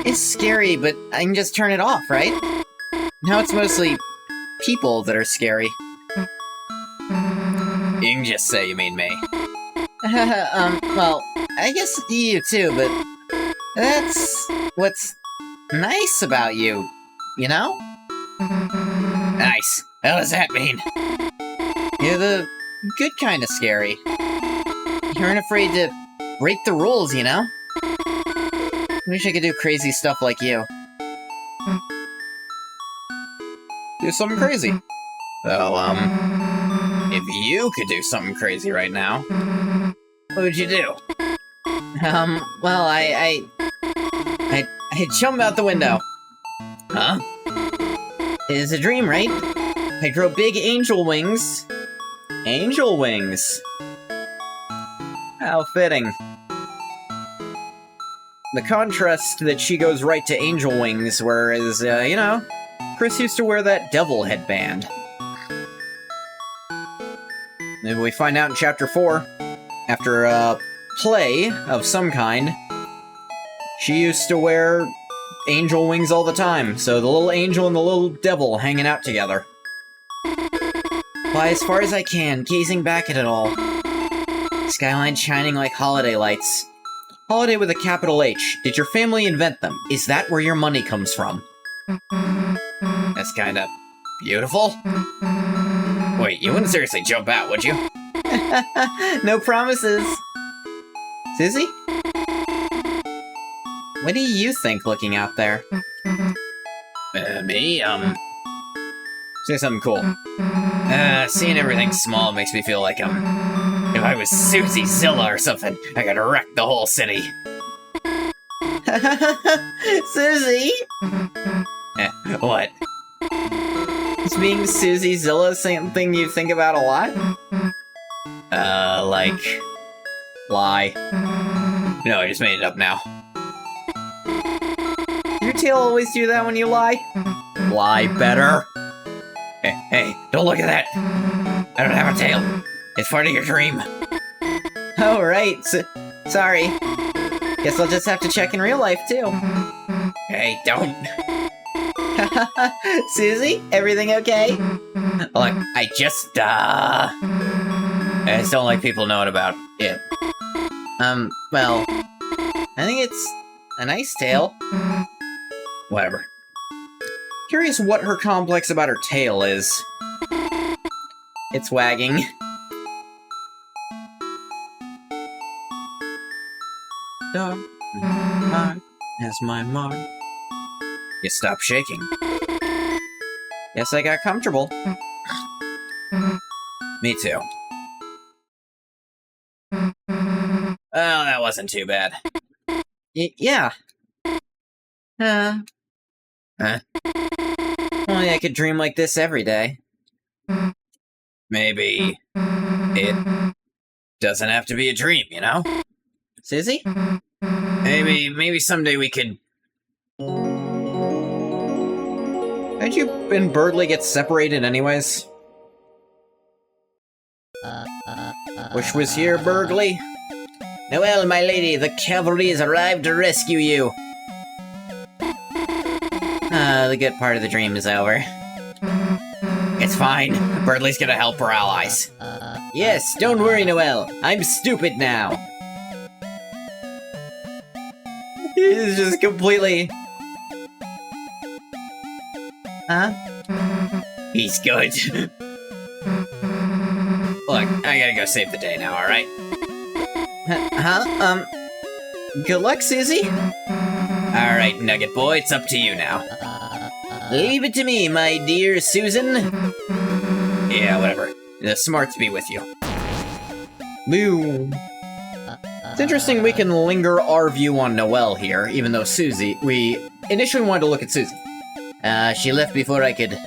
It's scary, but I can just turn it off, right? Now it's mostly people that are scary. You can just say you mean me. Well, I guess you too, but that's what's nice about you, you know? Nice. What does that mean? You're the good kind of scary. You aren't afraid to break the rules, you know? Wish I could do crazy stuff like you. Do something crazy. Well, if you could do something crazy right now, what would you do? Well, I'd jump out the window. Huh? It is a dream, right? I grow big angel wings. Angel wings. How fitting. The contrast that she goes right to angel wings, whereas, you know, Chris used to wear that devil headband. Maybe we find out in Chapter 4, after a play of some kind, she used to wear angel wings all the time, so the little angel and the little devil hanging out together. Fly as far as I can, gazing back at it all. Skyline shining like holiday lights. Holiday with a capital H. Did your family invent them? Is that where your money comes from? That's kinda beautiful. Wait, you wouldn't seriously jump out, would you? No promises. Susie? What do you think looking out there? Me? Say something cool. Seeing everything small makes me feel like if I was Susie Zilla or something, I could wreck the whole city. Susie? What? Is being Susie Zilla something you think about a lot? Like... Lie. No, I just made it up now. Does your tail always do that when you lie? Lie better. Hey, don't look at that! I don't have a tail. It's part of your dream. Oh, right. Sorry. Guess I'll just have to check in real life, too. Hey, don't. Susie, everything okay? Look, I just don't like people knowing about it. Well, I think it's a nice tail. Whatever. Curious what her complex about her tail is. It's wagging. Dark heart has my mark. You stop shaking. Guess I got comfortable. Me too. Oh, that wasn't too bad. Yeah. Huh? Only I could dream like this every day. Maybe it doesn't have to be a dream, you know? Susie? Maybe someday we could... Did you and Birdley get separated anyways? Wish was here, Birdley. Noelle, my lady, the cavalry has arrived to rescue you. The good part of the dream is over. It's fine. Birdley's gonna help her allies. Yes, don't worry, Noelle. I'm stupid now. He's just completely... Huh? He's good. Look, I gotta go save the day now, alright? Huh? Good luck, Susie. Alright, Nugget Boy, it's up to you now. Leave it to me, my dear Susan. Yeah, whatever. The smarts be with you. Boo. It's interesting we can linger our view on Noelle here, even though Susie... We initially wanted to look at Susie. She left before I could...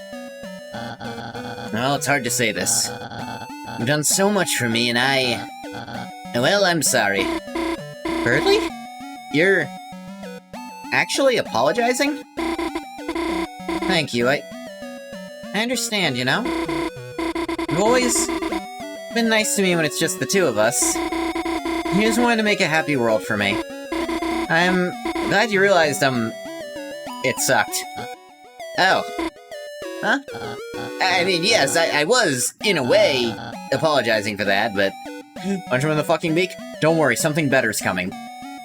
Well, it's hard to say this. You've done so much for me, and I... Well, I'm sorry. Birdley? You're... actually apologizing? Thank you, I understand, you know? You've always been nice to me when it's just the two of us. You just wanted to make a happy world for me. I'm glad you realized, it sucked. Oh. Huh? I mean, yes, I was, in a way, apologizing for that, but... Punch him in the fucking beak? Don't worry, something better's coming.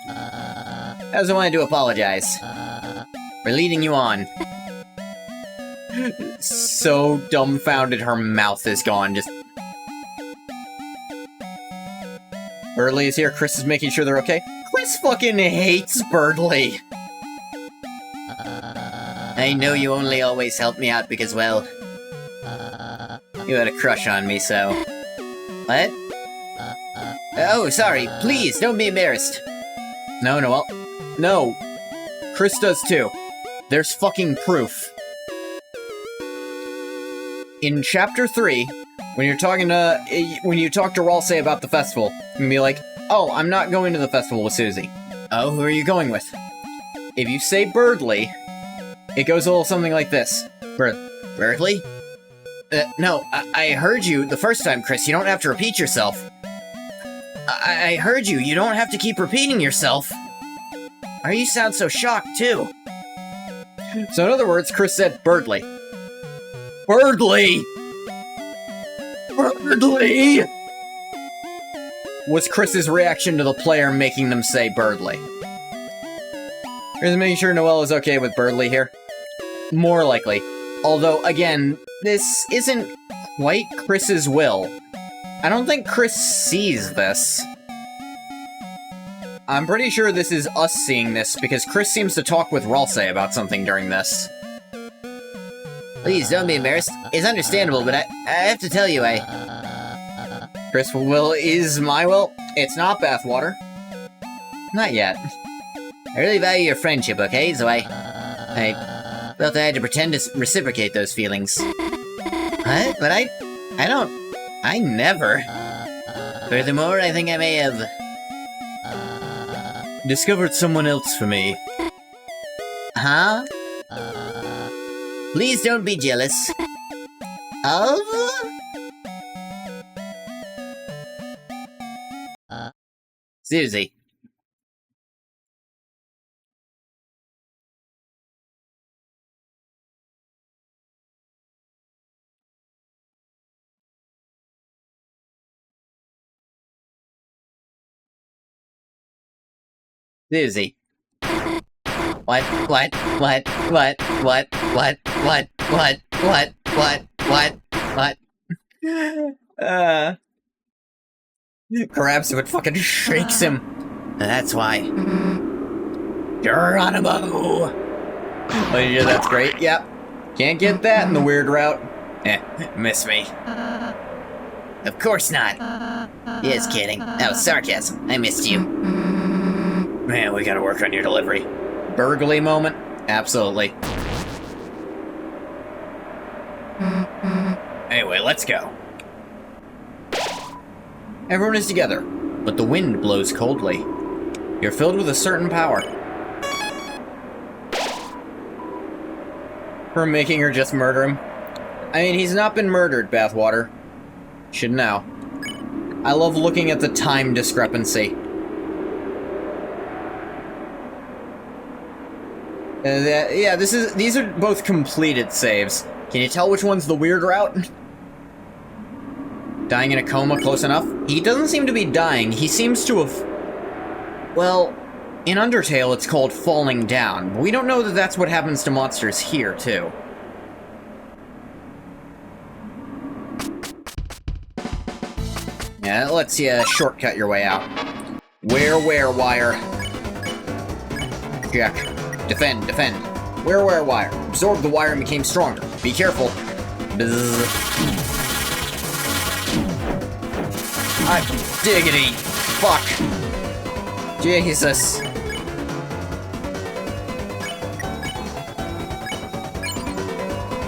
I just wanted to apologize. For leading you on. So dumbfounded her mouth is gone, just... Birdley is here, Chris is making sure they're okay. Chris fucking hates Birdley! I know you only always help me out because, well... You had a crush on me, so... What? Oh, sorry, please, don't be embarrassed. No, Noel. No! Chris does too. There's fucking proof. In Chapter 3, when you're talking to... When you talk to Ralsei about the festival, you can be like, oh, I'm not going to the festival with Susie. Oh, who are you going with? If you say Birdley, it goes a little something like this. Birdley? No, I heard you the first time, Chris. You don't have to repeat yourself. I heard you. You don't have to keep repeating yourself. Or you sound so shocked, too. So in other words, Chris said Birdley. Birdley! Birdley! Was Chris's reaction to the player making them say Birdley. Here's making sure Noelle is okay with Birdley here. More likely. Although, again, this isn't quite Chris's will. I don't think Chris sees this. I'm pretty sure this is us seeing this, because Chris seems to talk with Ralsei about something during this. Please, don't be embarrassed. It's understandable, but I have to tell you, Chris' will is my will. It's not bathwater. Not yet. I really value your friendship, okay? So I felt I had to pretend to reciprocate those feelings. What? But I never. Furthermore, I think I may have... discovered someone else for me. Huh? Please don't be jealous. Of? Susie. Susie. What? Grabs him and fucking shakes him. That's why. Geronimo! Oh yeah, that's great, yep. Can't get that in the weird route. Miss me. Of course not. Yes, kidding. That was sarcasm. I missed you. Man, we gotta work on your delivery. Burgley moment? Absolutely. Anyway, let's go. Everyone is together, but the wind blows coldly. You're filled with a certain power. For making her just murder him. I mean, he's not been murdered, Bathwater. Should know. I love looking at the time discrepancy. Yeah, these are both completed saves. Can you tell which one's the weird route? Dying in a coma close enough? He doesn't seem to be dying. He seems to have... Well, in Undertale it's called falling down. But we don't know that that's what happens to monsters here, too. Yeah, let's shortcut your way out. Where wire. Check. Defend. Where wire. Absorbed the wire and became stronger. Be careful. Bzz. Diggity. Fuck. Jesus.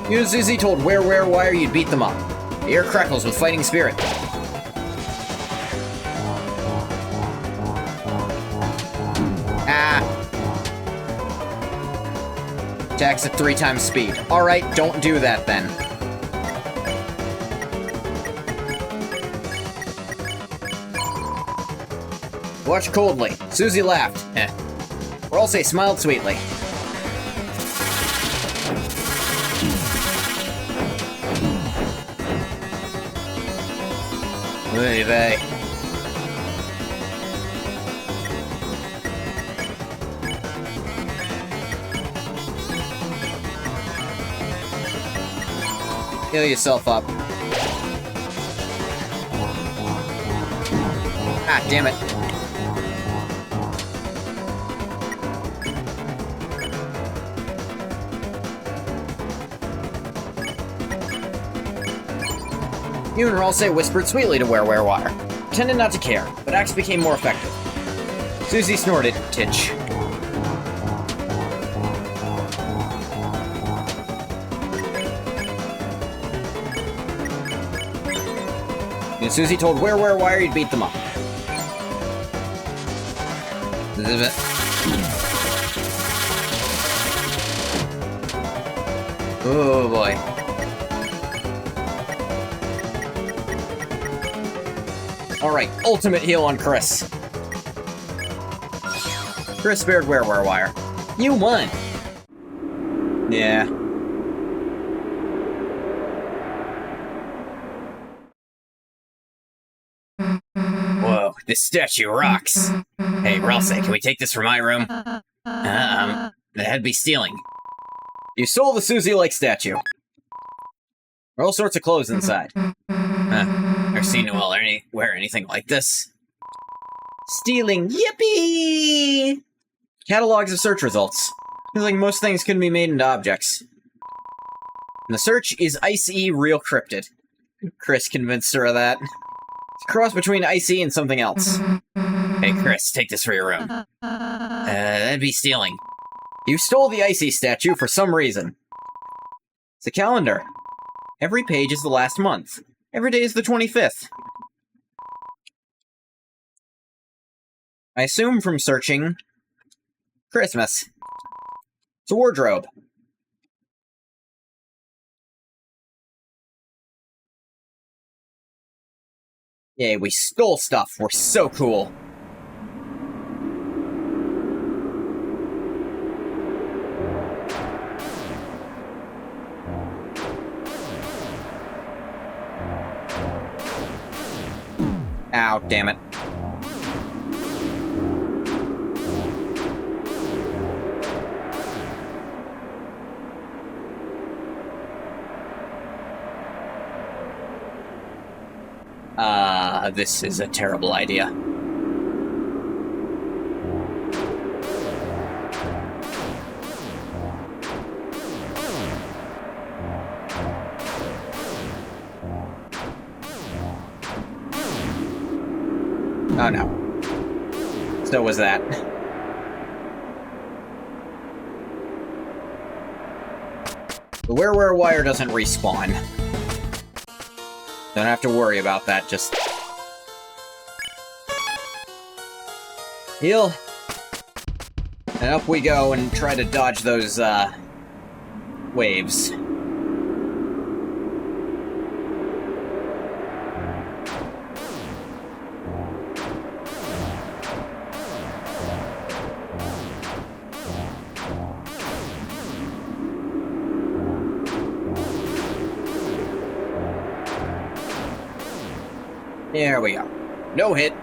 You and Susie told where wire you'd beat them up. The air crackles with fighting spirit. Attacks at 3 times speed. Alright, don't do that then. watched coldly. Susie laughed. Ralsei smiled sweetly. Oy vey. Heal yourself up. Ah, damn it. You and Ralsei whispered sweetly to Wire, pretended not to care, but acts became more effective. Susie snorted, titch. And Susie told Wire he'd beat them up. Oh boy. Alright, ultimate heal on Chris. Chris spared Wire. You won! Yeah. Whoa, this statue rocks. Hey, Ralsei, can we take this from my room? That'd be stealing. You stole the Susie-like statue. There are all sorts of clothes inside. Never seen Noelle wear anything like this. Stealing, yippee! Catalogs of search results. Feels like most things couldn't be made into objects. And the search is Ice-E real cryptid. Chris convinced her of that. It's a cross between Ice-E and something else. Hey, Chris, take this for your room. That'd be stealing. You stole the Ice-E statue for some reason. It's a calendar. Every page is the last month. Every day is the 25th. I assume from searching... Christmas. It's a wardrobe. Yay, we stole stuff. We're so cool. Ow, damn it. This is a terrible idea. Oh no. So was that. The Wire doesn't respawn. Don't have to worry about that, just... heal. And up we go and try to dodge those, waves. There we go. No hit.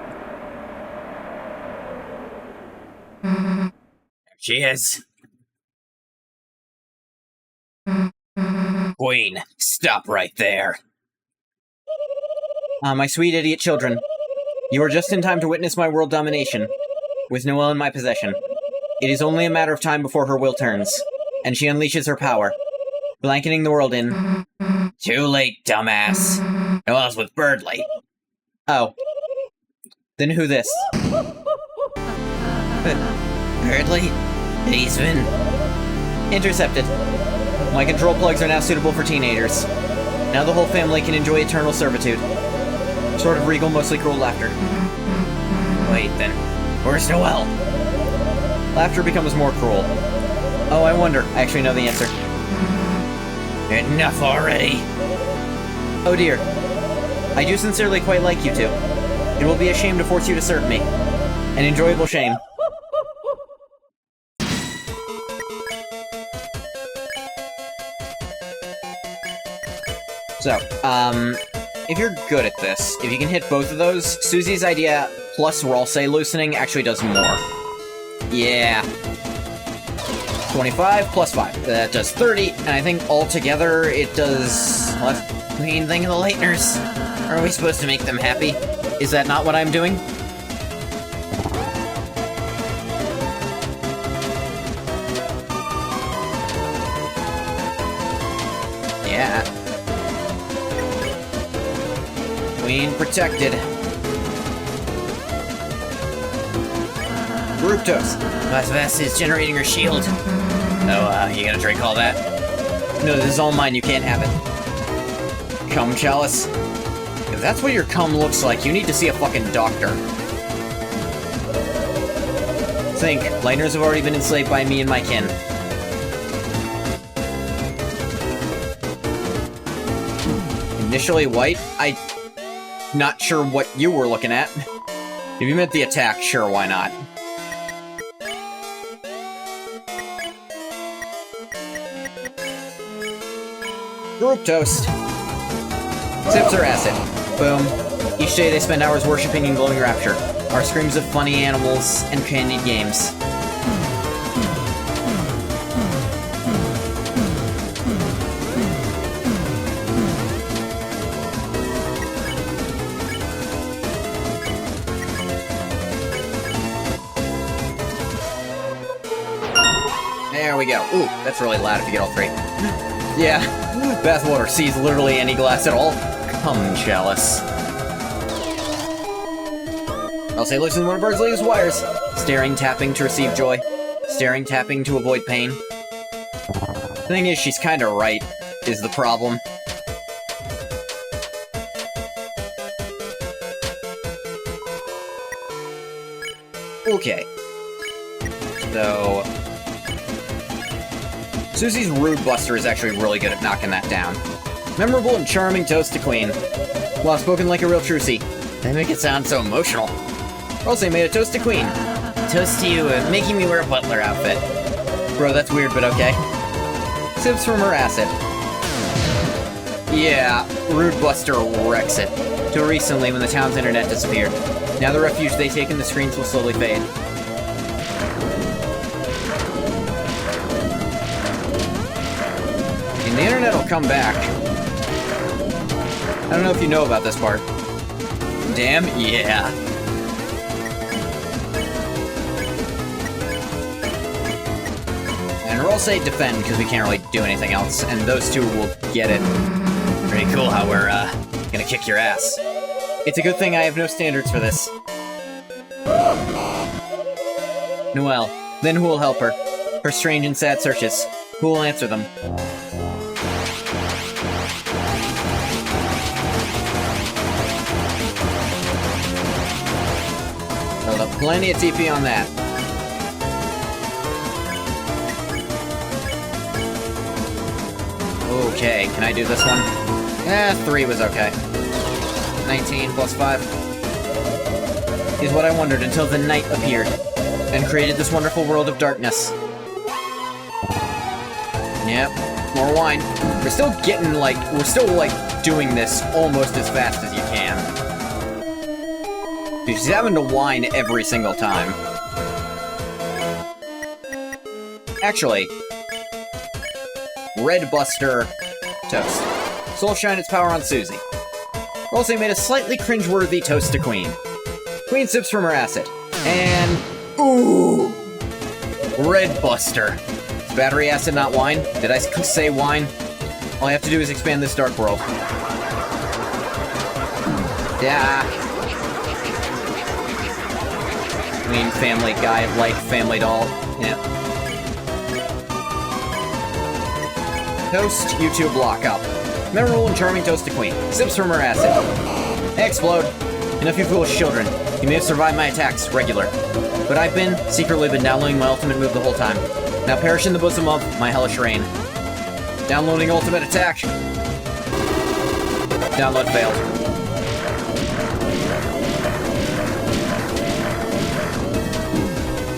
There she is. Queen, stop right there. My sweet idiot children. You are just in time to witness my world domination. With Noelle in my possession. It is only a matter of time before her will turns, and she unleashes her power, blanketing the world in... Too late, dumbass. Noelle's with Birdly. Oh. Then who this? Birdly? He's been... Intercepted. My control plugs are now suitable for teenagers. Now the whole family can enjoy eternal servitude. Sort of regal, mostly cruel laughter. Wait, then. Where's Noelle? Laughter becomes more cruel. Oh, I wonder. I actually know the answer. Enough already. Oh dear. I do sincerely quite like you two. It will be a shame to force you to serve me. An enjoyable shame. So, if you're good at this, if you can hit both of those, Susie's idea plus Ralsei loosening actually does more. Yeah. 25 plus 5. That does 30, and I think altogether it does... What? Main thing of the Lighteners. Are we supposed to make them happy? Is that not what I'm doing? Yeah. Queen protected. Group toast. Vasvas is generating her shield. Oh, you gonna drink all that? No, this is all mine, you can't have it. Cum chalice. If that's what your cum looks like, you need to see a fucking doctor. Think, Lighteners have already been enslaved by me and my kin. Initially white? Not sure what you were looking at. If you meant the attack, sure, why not? Group toast. Sips are acid. Boom. Each day they spend hours worshipping in glowing rapture. Our screams of funny animals and candied games. There we go. Ooh, that's really loud if you get all three. Yeah, bathwater sees literally any glass at all. Cum chalice. I'll say listen when a bird's leaves wires. Staring, tapping to receive joy. Staring, tapping to avoid pain. Thing is, she's kinda right, is the problem. Okay. So... Susie's Rude Buster is actually really good at knocking that down. Memorable and charming toast to Queen. Well, spoken like a real trucy. They make it sound so emotional. Also made a toast to Queen. Toast to you, making me wear a butler outfit. Bro, that's weird, but okay. Sips from her acid. Yeah, Rude Buster wrecks it. Till recently when the town's internet disappeared. Now the refuge they take in the screens will slowly fade. The internet will come back. I don't know if you know about this part. Damn, yeah. And we'll say defend, because we can't really do anything else, and those two will get it. Pretty cool how we're, gonna kick your ass. It's a good thing I have no standards for this. Noelle, then who will help her? Her strange and sad searches. Who will answer them? Plenty of TP on that. Okay, can I do this one? 3 was okay. 19 plus 5. Is what I wondered until the night appeared, and created this wonderful world of darkness. Yep, more wine. We're still doing this almost as fast as you can. Dude, she's having to whine every single time. Actually, Red Buster toast. Soul shine its power on Susie. Also made a slightly cringeworthy toast to Queen. Queen sips from her acid. And... ooh! Red Buster. Is battery acid not wine? Did I say wine? All I have to do is expand this dark world. Yeah. Queen, family guy of light, family doll. Yeah. Toast, you two block up. Memorable and charming toast to Queen. Sips from her acid. Explode. Enough you foolish children. You may have survived my attacks, regular. But I've secretly been downloading my ultimate move the whole time. Now perish in the bosom of my hellish reign. Downloading ultimate attack. Download failed.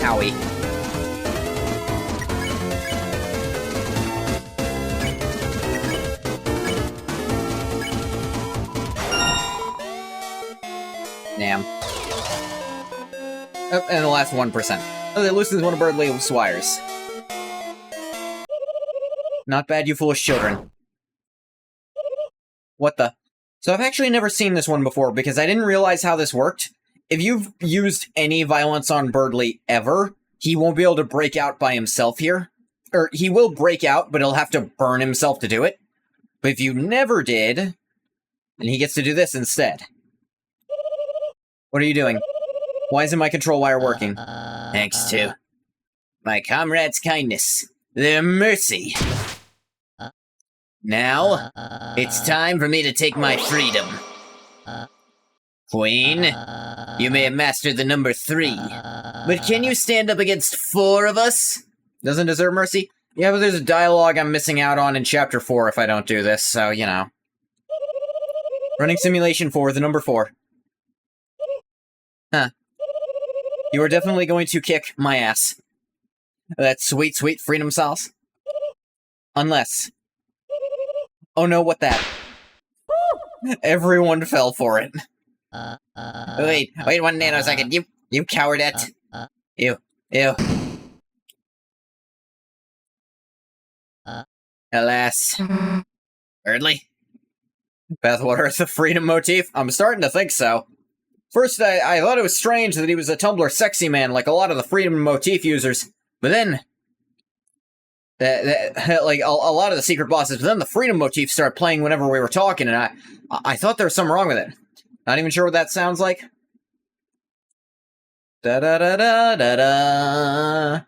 Owie. Damn. Oh, and the last 1%. Oh, they loosens one of Birdley's wires. Not bad, you foolish children. What the? So I've actually never seen this one before, because I didn't realize how this worked. If you've used any violence on Birdley ever, he won't be able to break out by himself here. Or, he will break out, but he'll have to burn himself to do it. But if you never did, then he gets to do this instead. What are you doing? Why isn't my control wire working? Thanks to my comrade's kindness, their mercy. Now, it's time for me to take my freedom. Queen, you may have mastered the number 3, but can you stand up against 4 of us? Doesn't deserve mercy? Yeah, but there's a dialogue I'm missing out on in Chapter 4 if I don't do this, so, you know. Running Simulation 4, the number 4. Huh. You are definitely going to kick my ass. That sweet, sweet freedom sauce. Unless... Oh no, what that? Everyone fell for it. Wait 1 nanosecond, you cowardette. Ew. Alas. Birdley? Bathwater is the freedom motif? I'm starting to think so. First, I thought it was strange that he was a Tumblr sexy man like a lot of the freedom motif users. But then... like, a lot of the secret bosses, but then the freedom motif started playing whenever we were talking, and I thought there was something wrong with it. Not even sure what that sounds like. Da-da-da-da-da-da.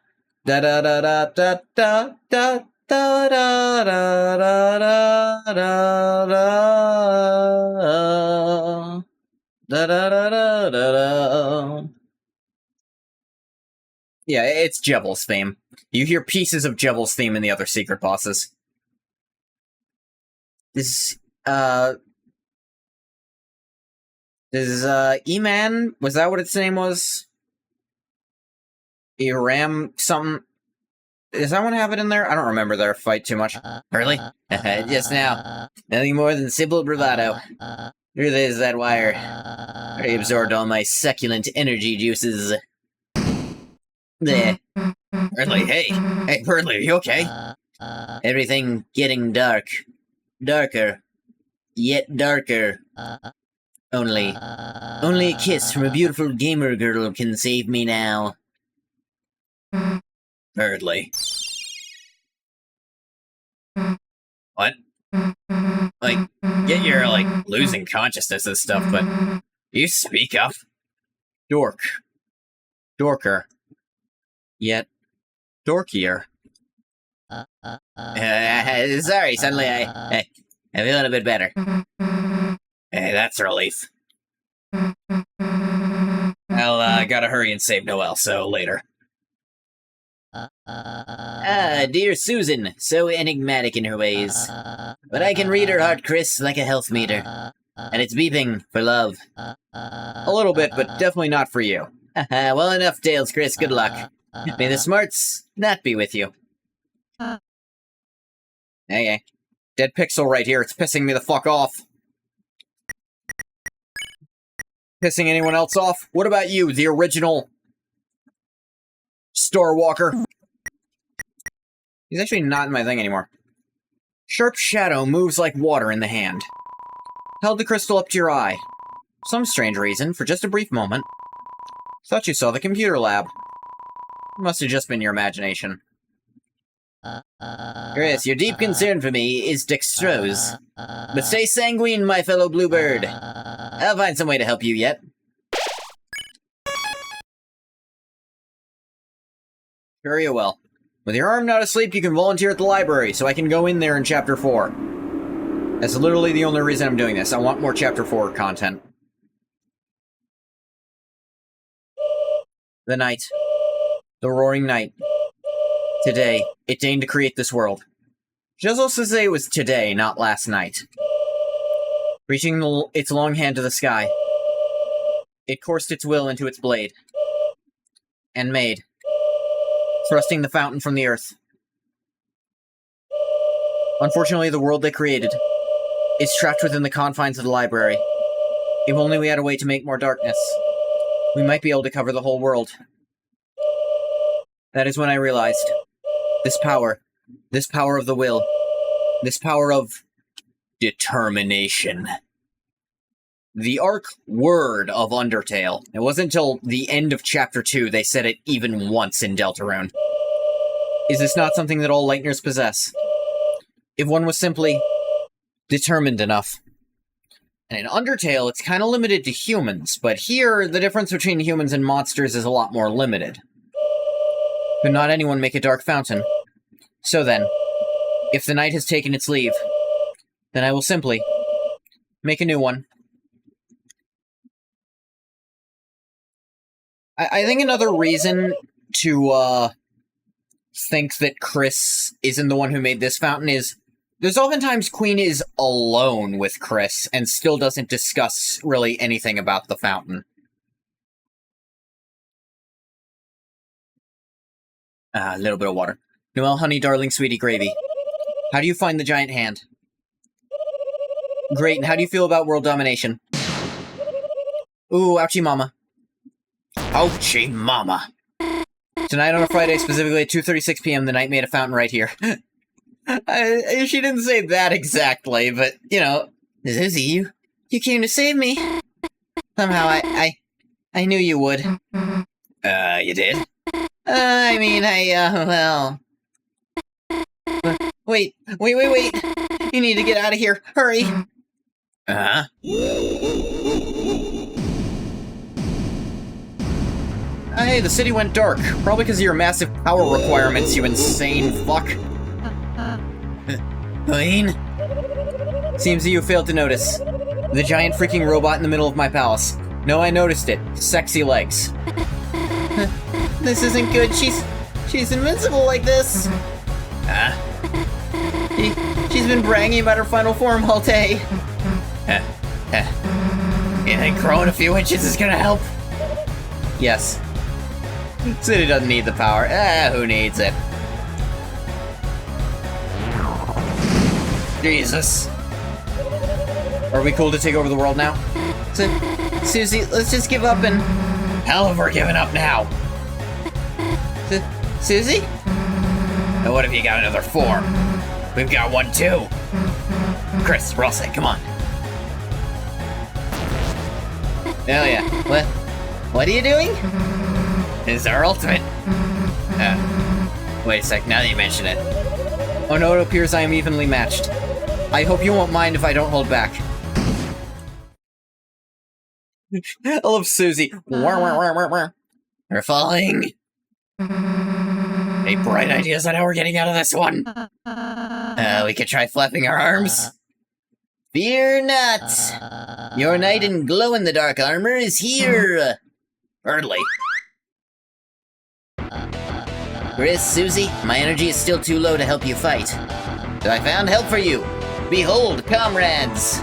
Da-da-da-da-da-da-da. Da-da-da-da-da-da. Da-da-da-da-da-da. Yeah, it's Jebel's theme. You hear pieces of Jebel's theme in the other secret bosses. This E-Man, was that what its name was? Eram something? Does that one have it in there? I don't remember their fight too much. Birdley? Just now. Nothing more than simple bravado. Here there's that wire. I absorbed all my succulent energy juices. There. Birdley, hey! Hey, Birdley, are you okay? Everything getting dark. Darker. Yet darker. Only a kiss from a beautiful gamer girl can save me now. Birdley. What? Like, get your, like, losing consciousness and stuff, but you speak up. Dork. Dorker. Yet dorkier. Sorry, suddenly I'm feeling a bit better. Hey, that's a relief. Well, I gotta hurry and save Noelle, so later. Dear Susan, so enigmatic in her ways. But I can read her heart, Chris, like a health meter. And it's beeping for love. A little bit, but definitely not for you. Well, enough tales, Chris. Good luck. May the smarts not be with you. Hey. Dead pixel right here. It's pissing me the fuck off. Pissing anyone else off? What about you, the original Starwalker? He's actually not in my thing anymore. Sharp shadow moves like water in the hand. Held the crystal up to your eye. Some strange reason, for just a brief moment. Thought you saw the computer lab. Must have just been your imagination. Chris, your deep concern for me is dextrose. But stay sanguine, my fellow bluebird. I'll find some way to help you yet. Very well. With your arm not asleep, you can volunteer at the library, so I can go in there in Chapter 4. That's literally the only reason I'm doing this. I want more Chapter 4 content. The night. The roaring night. Today, it deigned to create this world. Just also say it was today, not last night. Reaching its long hand to the sky, it coursed its will into its blade. And made thrusting the fountain from the earth. Unfortunately, the world they created is trapped within the confines of the library. If only we had a way to make more darkness, we might be able to cover the whole world. That is when I realized, this power of the will, this power of determination. The arc word of Undertale. It wasn't until the end of Chapter 2 they said it even once in Deltarune. Is this not something that all Lightners possess? If one was simply determined enough. And in Undertale, it's kind of limited to humans, but here, the difference between humans and monsters is a lot more limited. Could not anyone make a dark fountain? So then, if the night has taken its leave, then I will simply make a new one. I think another reason to think that Chris isn't the one who made this fountain is there's oftentimes Queen is alone with Chris and still doesn't discuss really anything about the fountain. A little bit of water. Noelle, honey, darling, sweetie, gravy. How do you find the giant hand? Great, and how do you feel about world domination? Ooh, ouchie mama. Ouchie mama. Tonight on a Friday, specifically at 2:36 p.m., the Knight made a fountain right here. She didn't say that exactly, but, you know. Susie, you came to save me. Somehow I knew you would. You did? Well... Wait. You need to get out of here. Hurry. Uh-huh. Hey, the city went dark. Probably because of your massive power requirements, you insane fuck. Queen? Seems that you failed to notice. The giant freaking robot in the middle of my palace. No, I noticed it. Sexy legs. This isn't good. She's invincible like this. Huh? She's been bragging about her final form all day. You think growing a few inches is gonna help? Yes. City doesn't need the power. Who needs it? Jesus. Are we cool to take over the world now? Susie, let's just give up and... Hell if we're giving up now. Susie? Now what if you got another form? We've got one too. Chris, we're all set, come on. Oh yeah. What are you doing? This is our ultimate. Wait a sec, now that you mention it. Oh no, it appears I am evenly matched. I hope you won't mind if I don't hold back. I love Susie. We're falling. Any bright ideas on how we're getting out of this one? We could try flapping our arms. Fear not. Your knight in glow-in-the-dark armor is here. Early. Chris, Susie, my energy is still too low to help you fight. So I found help for you. Behold, comrades.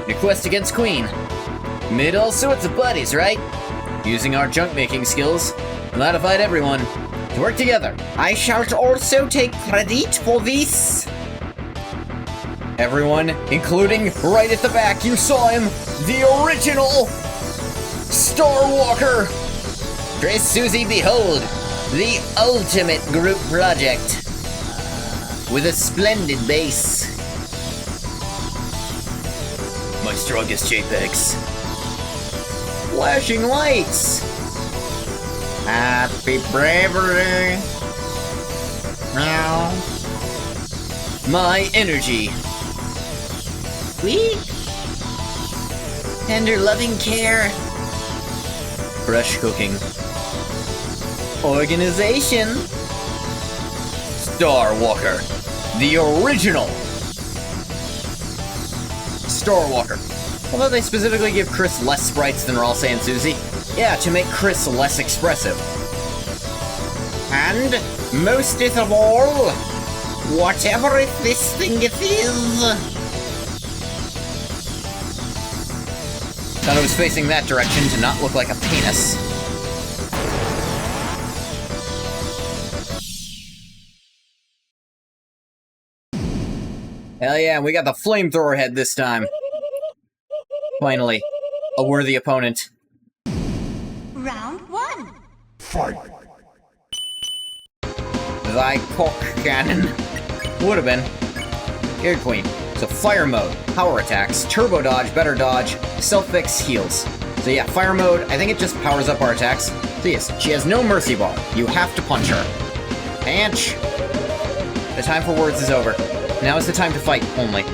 Your quest against Queen. Made all sorts of buddies, right? Using our junk-making skills, modified everyone to work together. I shall also take credit for this. Everyone, including right at the back, you saw him, the original Star Walker. Chris, Susie, behold, the ultimate group project with a splendid base. My strongest JPEGs. Flashing lights. Happy bravery. Meow. My energy. Sweet. Tender loving care. Fresh cooking. Organization. Star Walker. The original Star Walker. Although they specifically give Chris less sprites than Ralsei and Susie. Yeah, to make Chris less expressive. And, mostest of all, whatever this thingeth is. Thought it was facing that direction to not look like a penis. Hell yeah, we got the flamethrower head this time. Finally, a worthy opponent. Round 1. Thy cock cannon. Would have been. Air Queen. So fire mode, power attacks, turbo dodge, better dodge, self-fix, heals. So yeah, fire mode, I think it just powers up our attacks. So yes, she has no mercy bar. You have to punch her. Panch! The time for words is over. Now is the time to fight, only.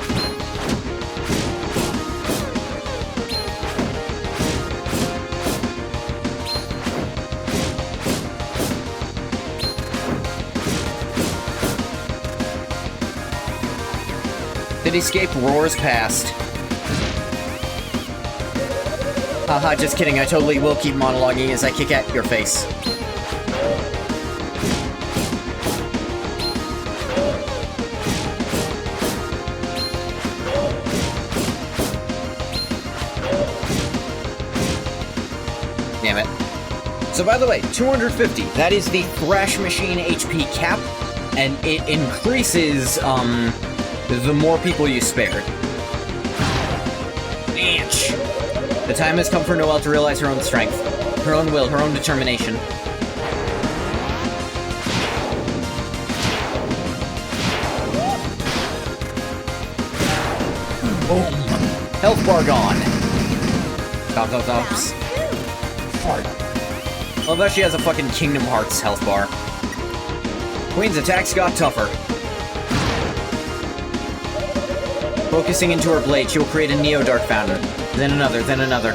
Cityscape roars past. Haha, just kidding, I totally will keep monologuing as I kick at your face. Damn it. So by the way, 250, that is the Thrash Machine HP cap, and it increases, the more people you spared. Manch. The time has come for Noelle to realize her own strength, her own will, her own determination. Boom. Health bar gone. Stop, stop, stops. Well, that she has a fucking Kingdom Hearts health bar. Queen's attacks got tougher. Focusing into her blade, she will create a Neo Dark Fountain. Then another, then another.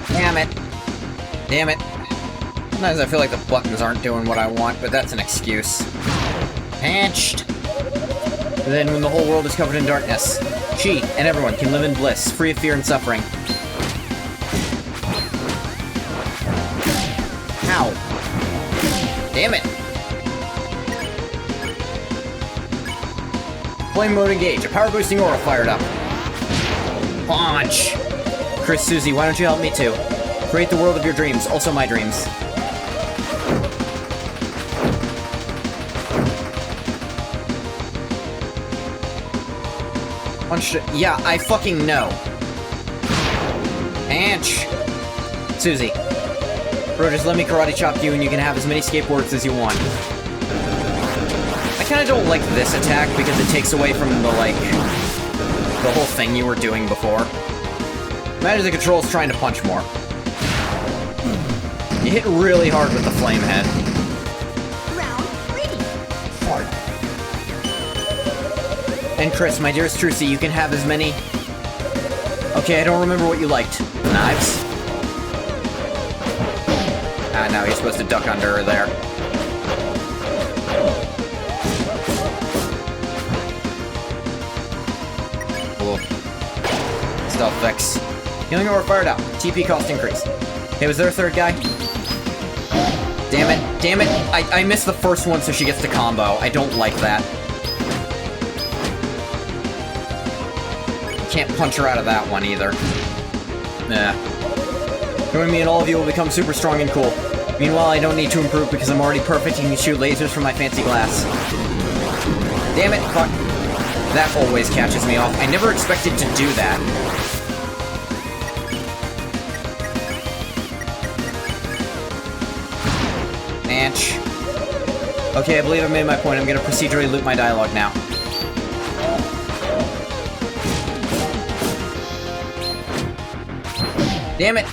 Damn it. Damn it. Sometimes I feel like the buttons aren't doing what I want, but that's an excuse. Panched! Then when the whole world is covered in darkness, she and everyone can live in bliss, free of fear and suffering. Ow. Damn it! Flame mode engage. A power boosting aura fired up. Punch! Chris, Susie, why don't you help me too? Create the world of your dreams, also my dreams. Punch. Yeah, I fucking know. Anch! Susie. Bro, just let me karate chop you and you can have as many skateboards as you want. I kinda don't like this attack because it takes away from the, like, the whole thing you were doing before. Imagine the controls trying to punch more. You hit really hard with the flame head. Round 3. And Chris, my dearest Trucy, you can have as many... Okay, I don't remember what you liked. Knives? Ah, no, you're supposed to duck under her there. Cool. Stealth fix. Healing aura fired out. TP cost increase. Hey, was there a third guy? Damn it. Damn it. I missed the first one, so she gets the combo. I don't like that. Can't punch her out of that one, either. Nah. Join me and all of you will become super strong and cool. Meanwhile, I don't need to improve because I'm already perfect and can shoot lasers from my fancy glass. Damn it, fuck. That always catches me off. I never expected to do that. Manch. Okay, I believe I made my point. I'm gonna procedurally loop my dialogue now. Damn it!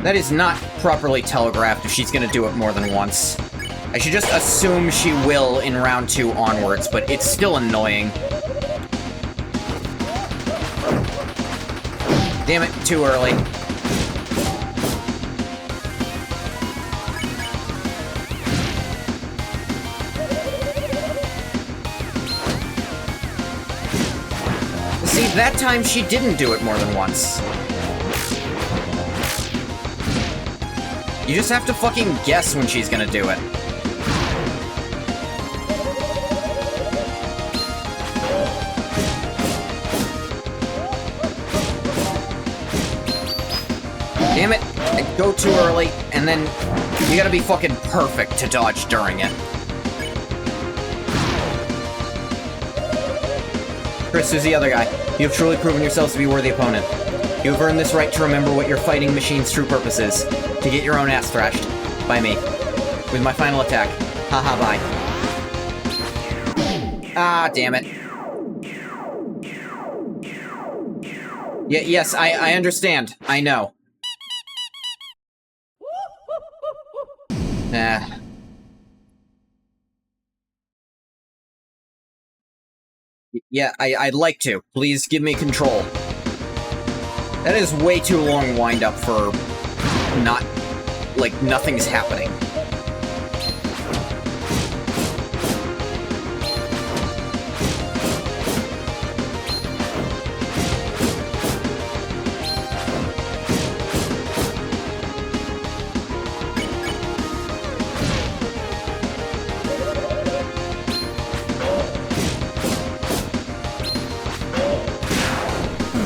That is not properly telegraphed if she's gonna do it more than once. I should just assume she will in round 2 onwards, but it's still annoying. Damn it, too early. See, that time she didn't do it more than once. You just have to fucking guess when she's gonna do it. Damn it! I go too early, and then you gotta be fucking perfect to dodge during it. Chris, who's the other guy? You have truly proven yourselves to be a worthy opponent. You have earned this right to remember what your fighting machine's true purpose is. To get your own ass thrashed. By me. With my final attack. Haha, bye. Ah, damn it. Yes, I understand. I know. Yeah, I'd like to. Please give me control. That is way too long wind up for not, like, nothing's happening.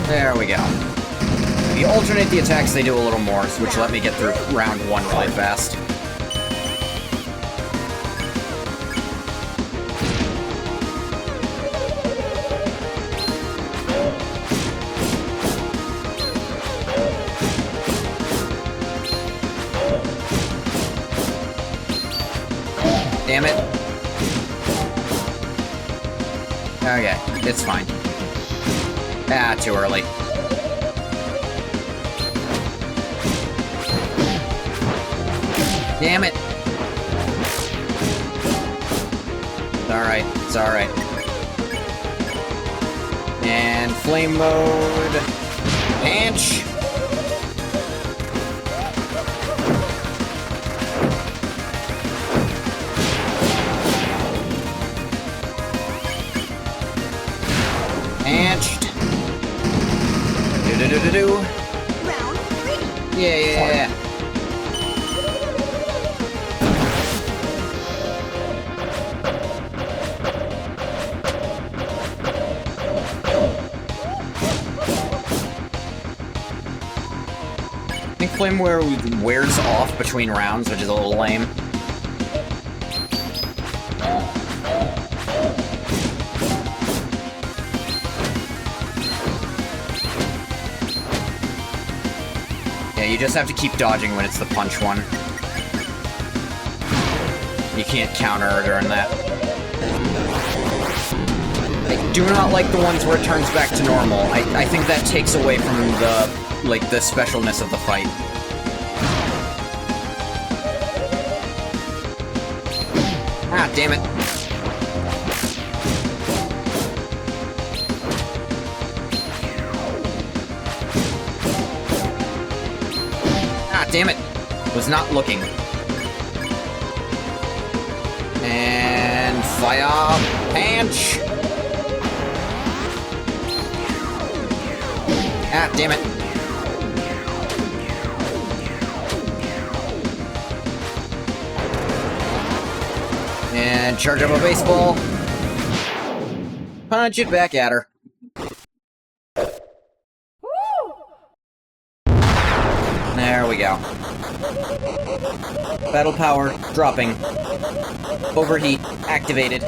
There we go. If you alternate the attacks, they do a little more, which let me get through round 1 really fast. Damn it. Okay, it's fine. Ah, too early. Damn it! It's alright, it's alright. And flame mode... Pinch! Pinched! Do-do-do-do-do! Round 3. Yeah. I think Flame wears off between rounds, which is a little lame. Yeah, you just have to keep dodging when it's the punch one. You can't counter her during that. I do not like the ones where it turns back to normal. I think that takes away from the, like, the specialness of the fight. Ah, damn it. Ah, damn it. Was not looking. And fire punch. Ah, damn it. And charge up a baseball. Punch it back at her. There we go. Battle power dropping. Overheat activated.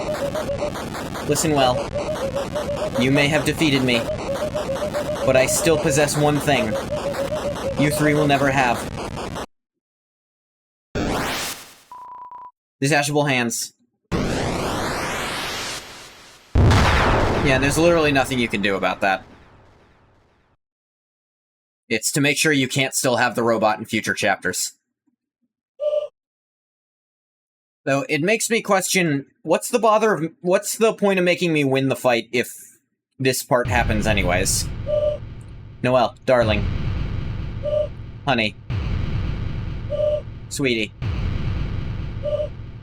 Listen well. You may have defeated me, but I still possess one thing you three will never have. Detachable hands. Yeah, there's literally nothing you can do about that. It's to make sure you can't still have the robot in future chapters. So it makes me question, what's the point of making me win the fight if this part happens anyways? Noelle, darling. Honey. Sweetie.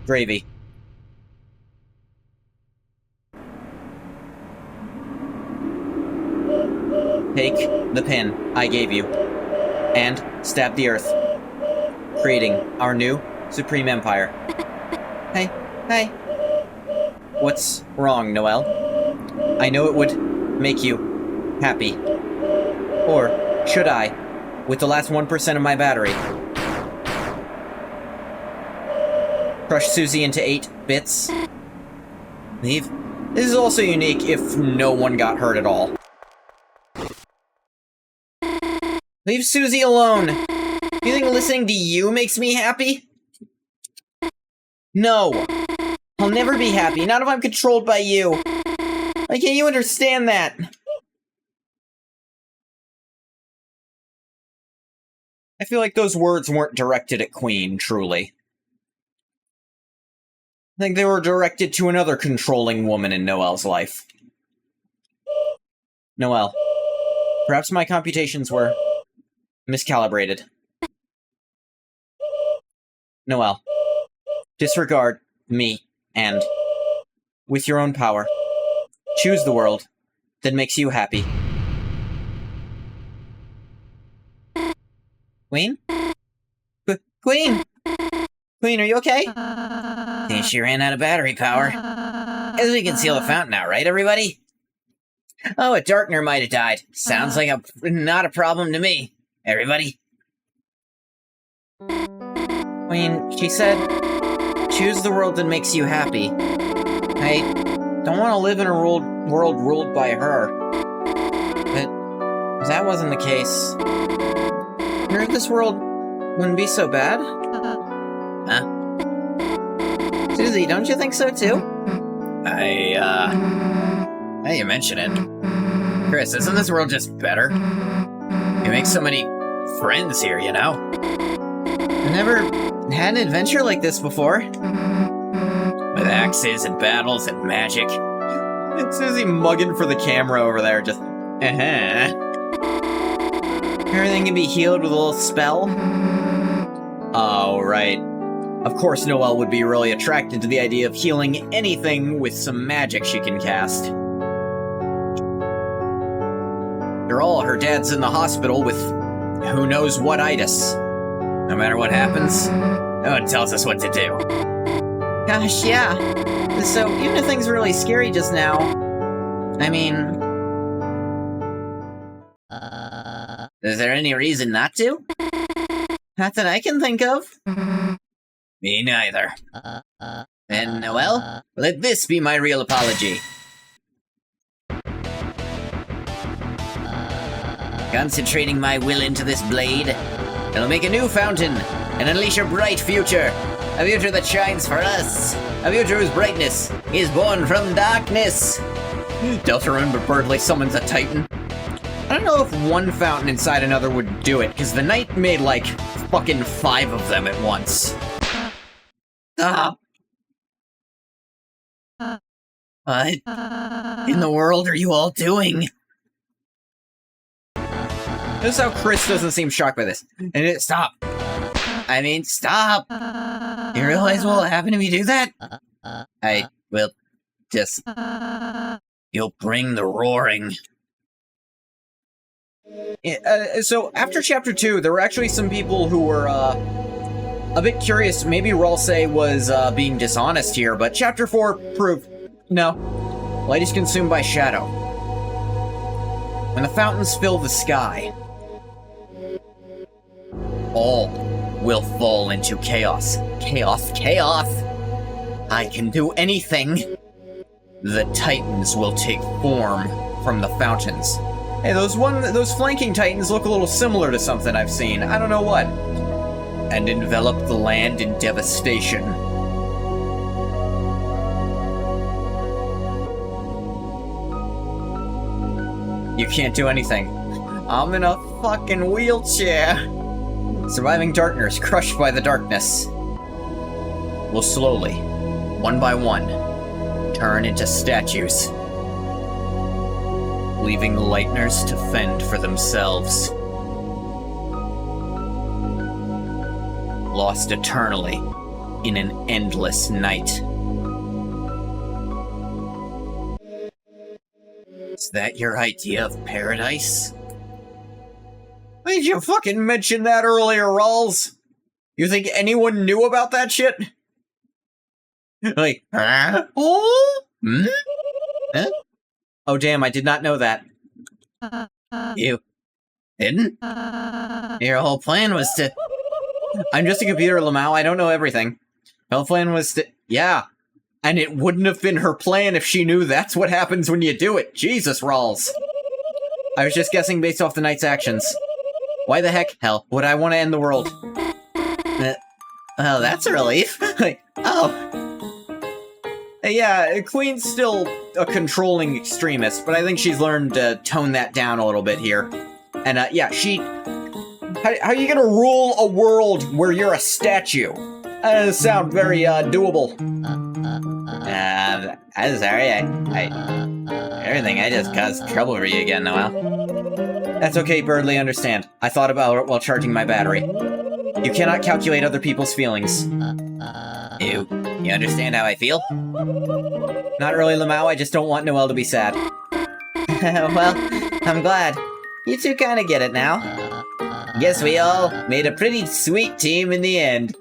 Gravy. Take the pin I gave you, and stab the earth, creating our new Supreme Empire. Hey. What's wrong, Noelle? I know it would make you happy. Or should I with the last 1% of my battery. Crush Susie into 8 bits. Leave. This is also unique if no one got hurt at all. Leave Susie alone! You think listening to you makes me happy? No! I'll never be happy, not if I'm controlled by you! Why can't you understand that? I feel like those words weren't directed at Queen, truly. I think they were directed to another controlling woman in Noelle's life. Noelle. Perhaps my computations were miscalibrated. Noelle. Disregard me and, with your own power, choose the world that makes you happy. Queen? Queen! Queen, are you okay? Think she ran out of battery power. Guess we can seal the fountain now, right, everybody? Oh, a darkener might have died. Sounds like not a problem to me. Everybody? Queen, she said, choose the world that makes you happy. I don't want to live in a world ruled by her. But if that wasn't the case, I wonder if this world wouldn't be so bad? Huh? Susie, don't you think so too? Now you mention it. Chris, isn't this world just better? You make so many friends here, you know? I've never had an adventure like this before. With axes and battles and magic. Susie mugging for the camera over there, just, Everything can be healed with a little spell? Oh, right. Of course Noelle would be really attracted to the idea of healing anything with some magic she can cast. After all, her dad's in the hospital with who knows what itis. No matter what happens, no one tells us what to do. Gosh, yeah. So, even if things were really scary just now, I mean... Is there any reason not to? Not that I can think of. Me neither. And Noelle, let this be my real apology. Concentrating my will into this blade, it'll make a new fountain and unleash a bright future. A future that shines for us. A future whose brightness is born from darkness. Deltarune preferably summons a titan. I don't know if one fountain inside another would do it, because the knight made, like, fucking 5 of them at once. What in the world are you all doing? Notice how Chris doesn't seem shocked by this. And Stop. I mean, stop. You realize what will happen if you do that? I will just... You'll bring the roaring. So, after Chapter 2, there were actually some people who were, a bit curious. Maybe Ralsei was, being dishonest here, but Chapter 4 proved, no. Light is consumed by shadow. When the fountains fill the sky, all will fall into chaos. Chaos, chaos! I can do anything! The titans will take form from the fountains. Hey, those flanking titans look a little similar to something I've seen. I don't know what. And envelop the land in devastation. You can't do anything. I'm in a fucking wheelchair. Surviving darkness, crushed by the darkness, will slowly, one by one, turn into statues, leaving lighteners to fend for themselves. Lost eternally in an endless night. Is that your idea of paradise? Why did you fucking mention that earlier, Rawls? You think anyone knew about that shit? Like, huh? Oh? Hmm? Huh? Oh damn, I did not know that. You Didn't? Your whole plan was to... I'm just a computer, Lamau. I don't know everything. Her plan was to... Yeah. And it wouldn't have been her plan if she knew that's what happens when you do it. Jesus, Rawls. I was just guessing based off the knight's actions. Why the heck, hell, would I want to end the world? Well, that's a relief. Oh. Yeah, Queen's still a controlling extremist, but I think she's learned to tone that down a little bit here. And, yeah, she... How are you gonna rule a world where you're a statue? That doesn't sound very, doable. I'm sorry, everything, I just caused trouble for you again, Noel. That's okay, Birdly, understand. I thought about it while charging my battery. You cannot calculate other people's feelings. You understand how I feel? Not really, Lamau, I just don't want Noelle to be sad. Well, I'm glad. You two kind of get it now. Guess we all made a pretty sweet team in the end.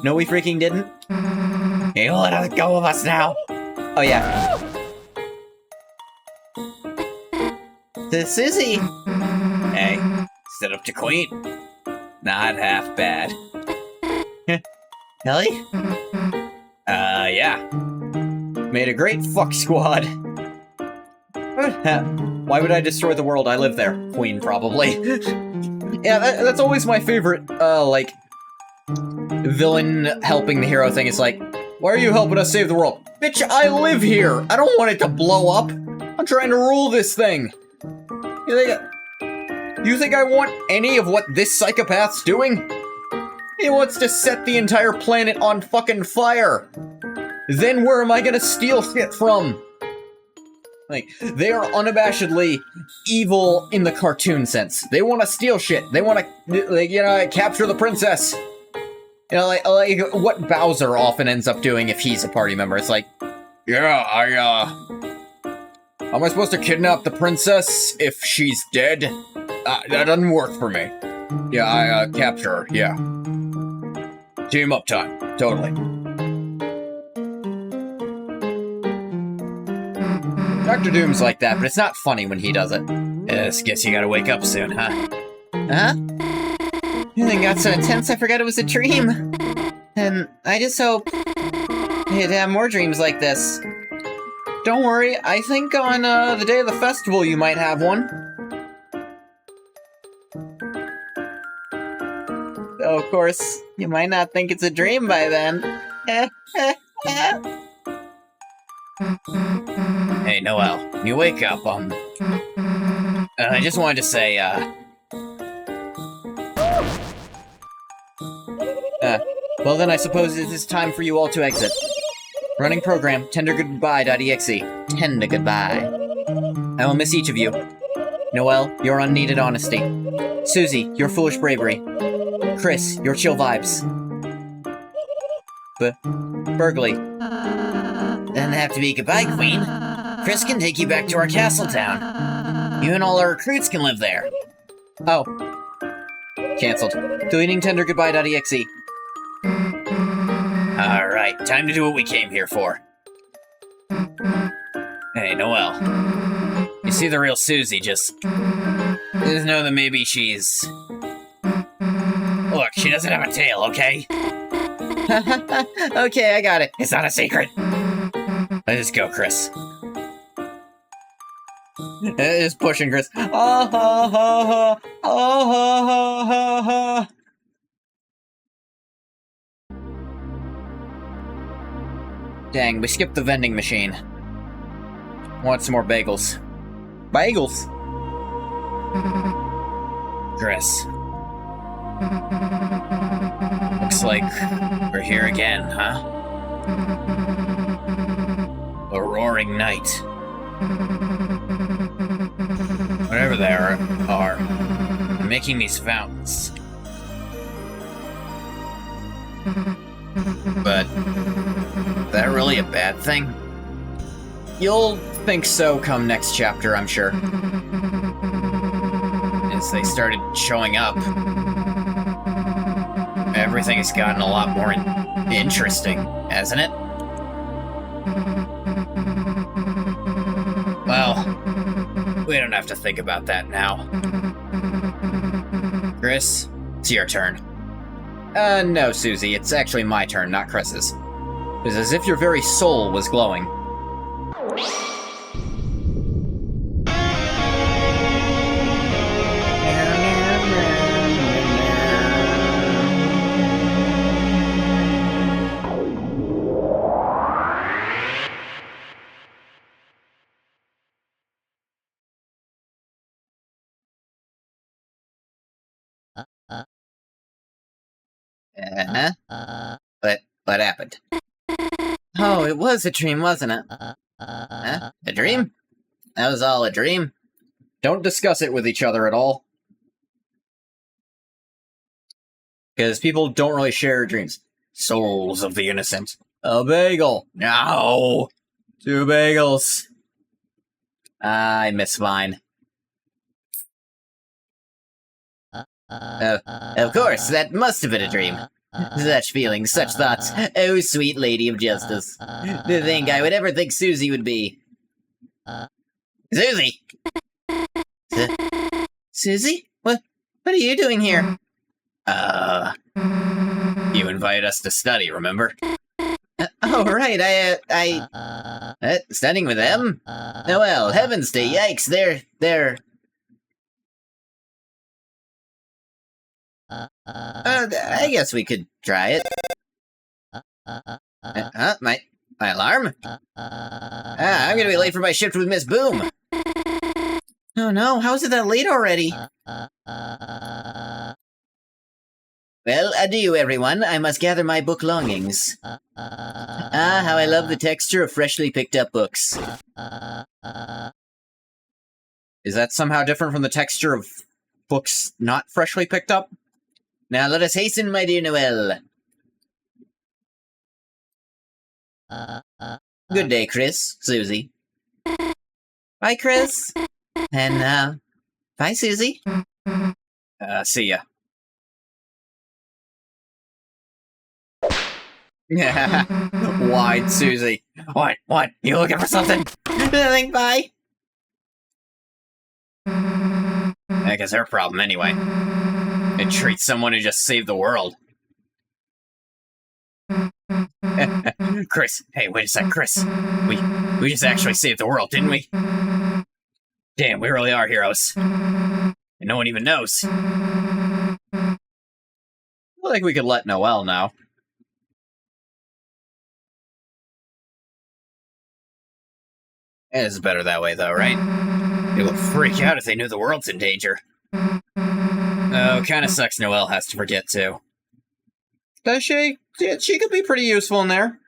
No, we freaking didn't. You let go of us now. Oh, yeah. To Susie. Hey, stood up to Queen. Not half bad. Kelly? Yeah. Made a great fuck squad. Why would I destroy the world? I live there. Queen, probably. Yeah, that's always my favorite, like, villain helping the hero thing. It's like, why are you helping us save the world? Bitch, I live here! I don't want it to blow up! I'm trying to rule this thing! You think I want any of what this psychopath's doing? He wants to set the entire planet on fucking fire! Then where am I gonna steal shit from? Like, they are unabashedly evil in the cartoon sense. They want to steal shit. They want to, like, you know, capture the princess. You know, like what Bowser often ends up doing if he's a party member. It's like, yeah, am I supposed to kidnap the princess if she's dead? That doesn't work for me. Yeah, I capture her, yeah. Team up time, totally. Dr. Doom's like that, but it's not funny when he does it. Yes, guess you gotta wake up soon, huh? Huh? Everything got so intense I forgot it was a dream. And I just hope you'd have more dreams like this. Don't worry, I think on the day of the festival you might have one. Though, of course, you might not think it's a dream by then. Hey, Noel, when you wake up, I just wanted to say, Well then I suppose it is time for you all to exit. Running program, tendergoodbye.exe. Tender goodbye. I will miss each of you. Noelle, your unneeded honesty. Susie, your foolish bravery. Chris, your chill vibes. Bergley. doesn't have to be goodbye, Queen. Chris can take you back to our castle town. You and all our recruits can live there. Oh. Cancelled. Deleting tendergoodbye.exe. Alright, time to do what we came here for. Hey, Noelle. You see the real Susie, just know that maybe she's... Look, she doesn't have a tail, okay? Okay, I got it. It's not a secret. Let's go, Chris. It's pushing Chris. Ah ha ha ha. Ah ha ha ha ha. Dang, we skipped the vending machine. Want some more bagels. Bagels? Chris. Looks like we're here again, huh? A roaring night. Whatever they are making these fountains. But, is that really a bad thing? You'll think so come next chapter, I'm sure. As they started showing up, everything has gotten a lot more interesting, hasn't it? Well, we don't have to think about that now. Chris, it's your turn. No, Susie, it's actually my turn, not Chris's. It's as if your very soul was glowing. What happened? Oh, it was a dream, wasn't it? Huh? A dream? That was all a dream? Don't discuss it with each other at all. Because people don't really share dreams. Souls of the innocent. A bagel! No! 2 bagels! I miss mine. Of course, that must have been a dream. Such feelings, such thoughts. Oh, sweet lady of justice. To think I would ever think Susie would be... Susie! Susie? What are you doing here? You invited us to study, remember? Oh, right, studying with them? Oh, well, heavens to yikes, they're... I guess we could try it. My alarm? I'm gonna be late for my shift with Miss Boom. Oh no, how is it that late already? Well, adieu, everyone. I must gather my book longings. Ah, how I love the texture of freshly picked up books. Is that somehow different from the texture of books not freshly picked up? Now let us hasten, my dear Noelle. Good day, Chris, Susie. Bye, Chris. And, bye, Susie. See ya. Wide Susie. What? You looking for something? Nothing, bye. I guess her problem anyway. It treats someone who just saved the world. Chris, hey, wait a sec, Chris. We just actually saved the world, didn't we? Damn, we really are heroes. And no one even knows. I feel like we could let Noelle know. It's better that way, though, right? They would freak out if they knew the world's in danger. Oh, kinda sucks Noelle has to forget, too. Does she? Yeah, she could be pretty useful in there.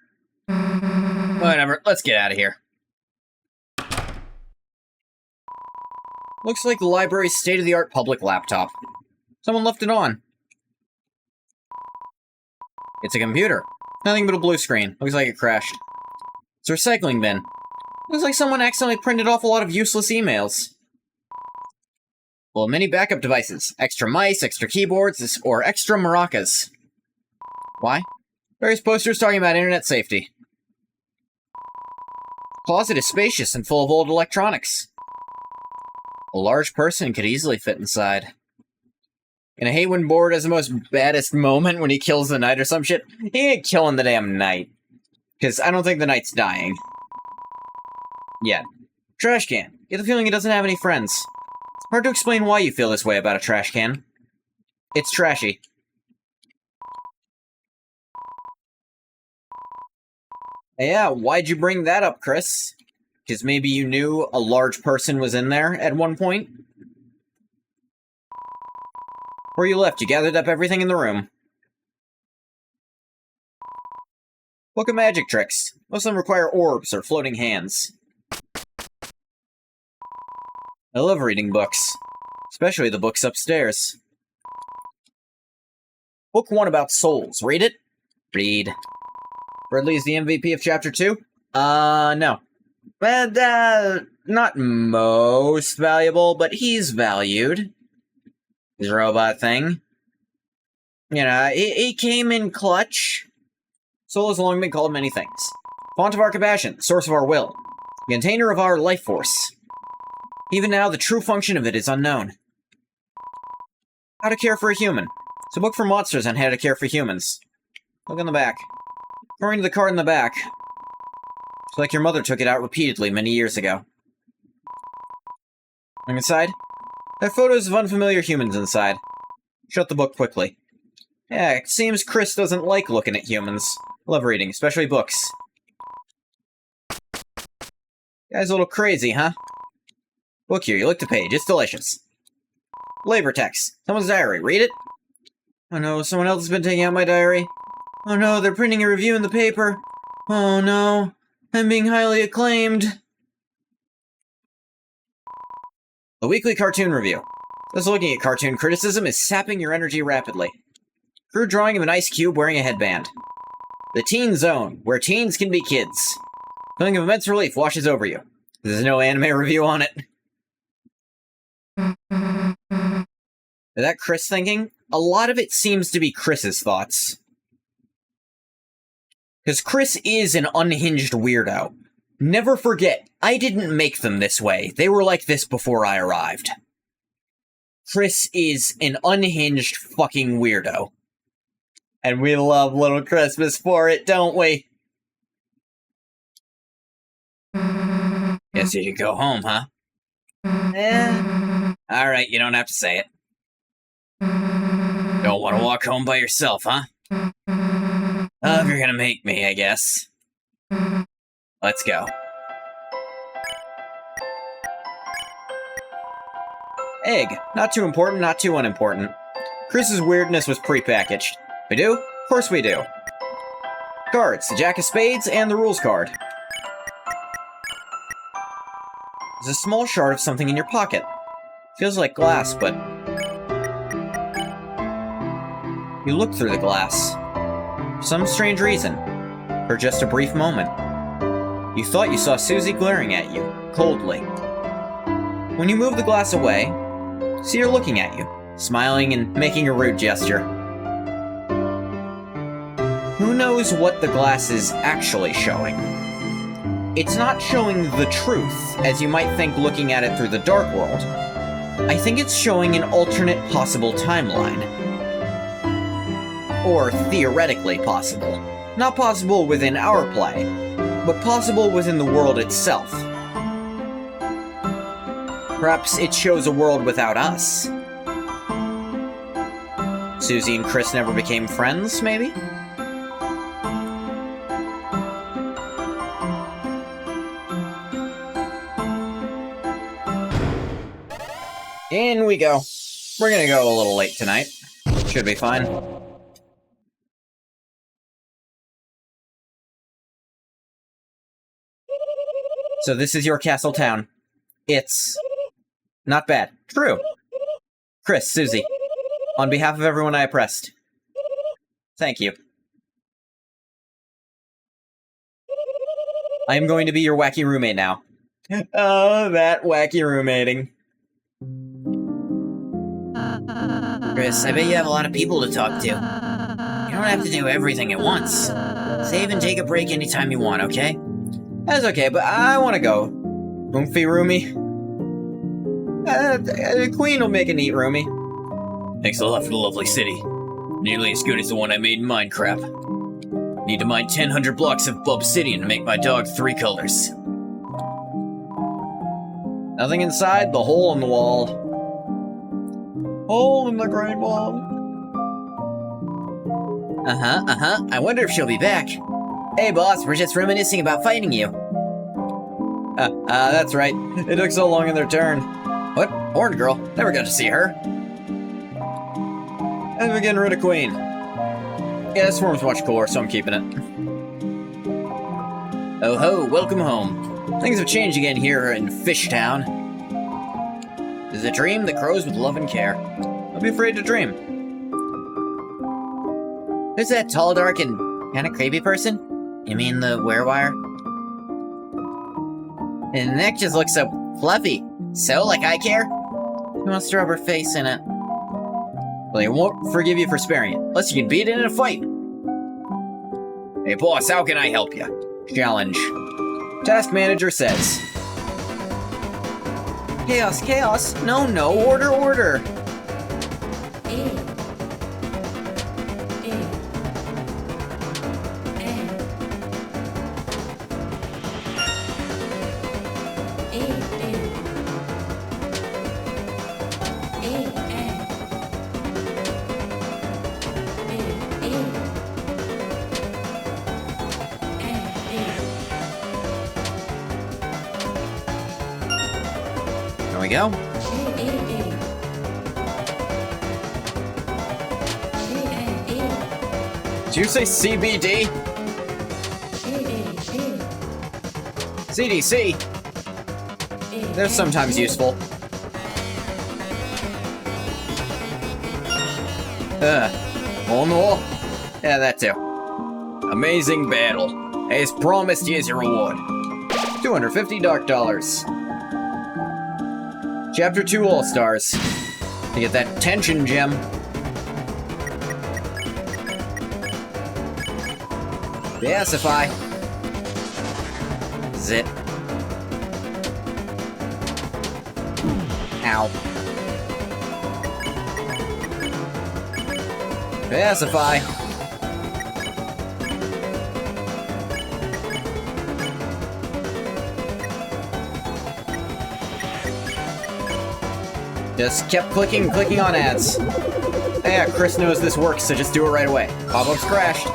Whatever, let's get out of here. Looks like the library's state-of-the-art public laptop. Someone left it on. It's a computer. Nothing but a blue screen. Looks like it crashed. It's a recycling bin. Looks like someone accidentally printed off a lot of useless emails. Well, many backup devices. Extra mice, extra keyboards, or extra maracas. Why? Various posters talking about internet safety. Closet is spacious and full of old electronics. A large person could easily fit inside. And I hate when Board has the most baddest moment when he kills the knight or some shit. He ain't killing the damn knight. Because I don't think the knight's dying. Yet. Trash can. Get the feeling it doesn't have any friends. It's hard to explain why you feel this way about a trash can. It's trashy. Yeah, why'd you bring that up, Chris? Because maybe you knew a large person was in there at one point? Before you left, you gathered up everything in the room. Book of magic tricks. Most of them require orbs or floating hands. I love reading books. Especially the books upstairs. Book 1 about souls. Read it? Read. Bradley is the MVP of Chapter 2? No. Well, not most valuable, but he's valued. His robot thing. You know, he came in clutch. Soul has long been called many things. Font of our compassion, source of our will. The container of our life force. Even now, the true function of it is unknown. How to care for a human. It's a book for monsters on how to care for humans. Look on the back. According to the card in the back, it's like your mother took it out repeatedly many years ago. Look inside. There are photos of unfamiliar humans inside. Shut the book quickly. Yeah, it seems Chris doesn't like looking at humans. Love reading, especially books. Guy's a little crazy, huh? Look here, you look the page. It's delicious. Labor text. Someone's diary. Read it. Oh no, someone else has been taking out my diary. Oh no, they're printing a review in the paper. Oh no, I'm being highly acclaimed. The weekly cartoon review. Just looking at cartoon criticism is sapping your energy rapidly. Crude drawing of an ice cube wearing a headband. The Teen Zone, where teens can be kids. Feeling of immense relief washes over you. There's no anime review on it. Is that Chris thinking? A lot of it seems to be Chris's thoughts. Because Chris is an unhinged weirdo. Never forget, I didn't make them this way. They were like this before I arrived. Chris is an unhinged fucking weirdo. And we love Little Christmas for it, don't we? Guess you should go home, huh? Alright, you don't have to say it. Don't want to walk home by yourself, huh? If you're gonna make me, I guess. Let's go. Egg. Not too important, not too unimportant. Chris's weirdness was prepackaged. We do? Of course we do. Cards. The Jack of Spades and the Rules card. There's a small shard of something in your pocket. Feels like glass, but... You look through the glass. For some strange reason. For just a brief moment. You thought you saw Susie glaring at you, coldly. When you move the glass away, see her looking at you, smiling and making a rude gesture. Who knows what the glass is actually showing? It's not showing the truth, as you might think looking at it through the Dark World. I think it's showing an alternate possible timeline. Or theoretically possible. Not possible within our play, but possible within the world itself. Perhaps it shows a world without us. Susie and Chris never became friends, maybe? In we go. We're gonna go a little late tonight. Should be fine. So this is your castle town. It's... not bad. True. Chris, Susie. On behalf of everyone I oppressed. Thank you. I am going to be your wacky roommate now. Oh, that wacky roommating. Chris, I bet you have a lot of people to talk to. You don't have to do everything at once. Save and take a break anytime you want, okay? That's okay, but I want to go. Roomfy roomy. Queen will make a neat roomie. Thanks a lot for the lovely city. Nearly as good as the one I made in Minecraft. Need to mine 1,000 blocks of obsidian to make my dog 3 colors. Nothing inside, the hole in the wall. Hole in the great wall. I wonder if she'll be back. Hey boss, we're just reminiscing about fighting you. That's right. It took so long in their turn. What? Horned girl? Never got to see her. And we're getting rid of Queen. Yeah, this form's much cooler, so I'm keeping it. Oh ho, welcome home. Things have changed again here in Fishtown. This is a dream that grows with love and care. Don't be afraid to dream. Who's that tall, dark, and kind of creepy person? You mean the werewire? And the neck just looks so fluffy. So, like I care? Who wants to rub her face in it? Well, I won't forgive you for sparing it, unless you can beat it in a fight. Hey boss, how can I help you? Challenge. Task manager says. Chaos, chaos! No, no, order, order! There we go. Did you say CBD? CDC? They're sometimes useful. Oh no. Yeah, that too. Amazing battle. As promised, here's your reward. 250 dark dollars. Chapter 2 All-Stars. To get that tension gem. Pacify. Zit. Ow. Pacify. Just kept clicking on ads. Yeah, Chris knows this works, so just do it right away. Pop-up's crashed.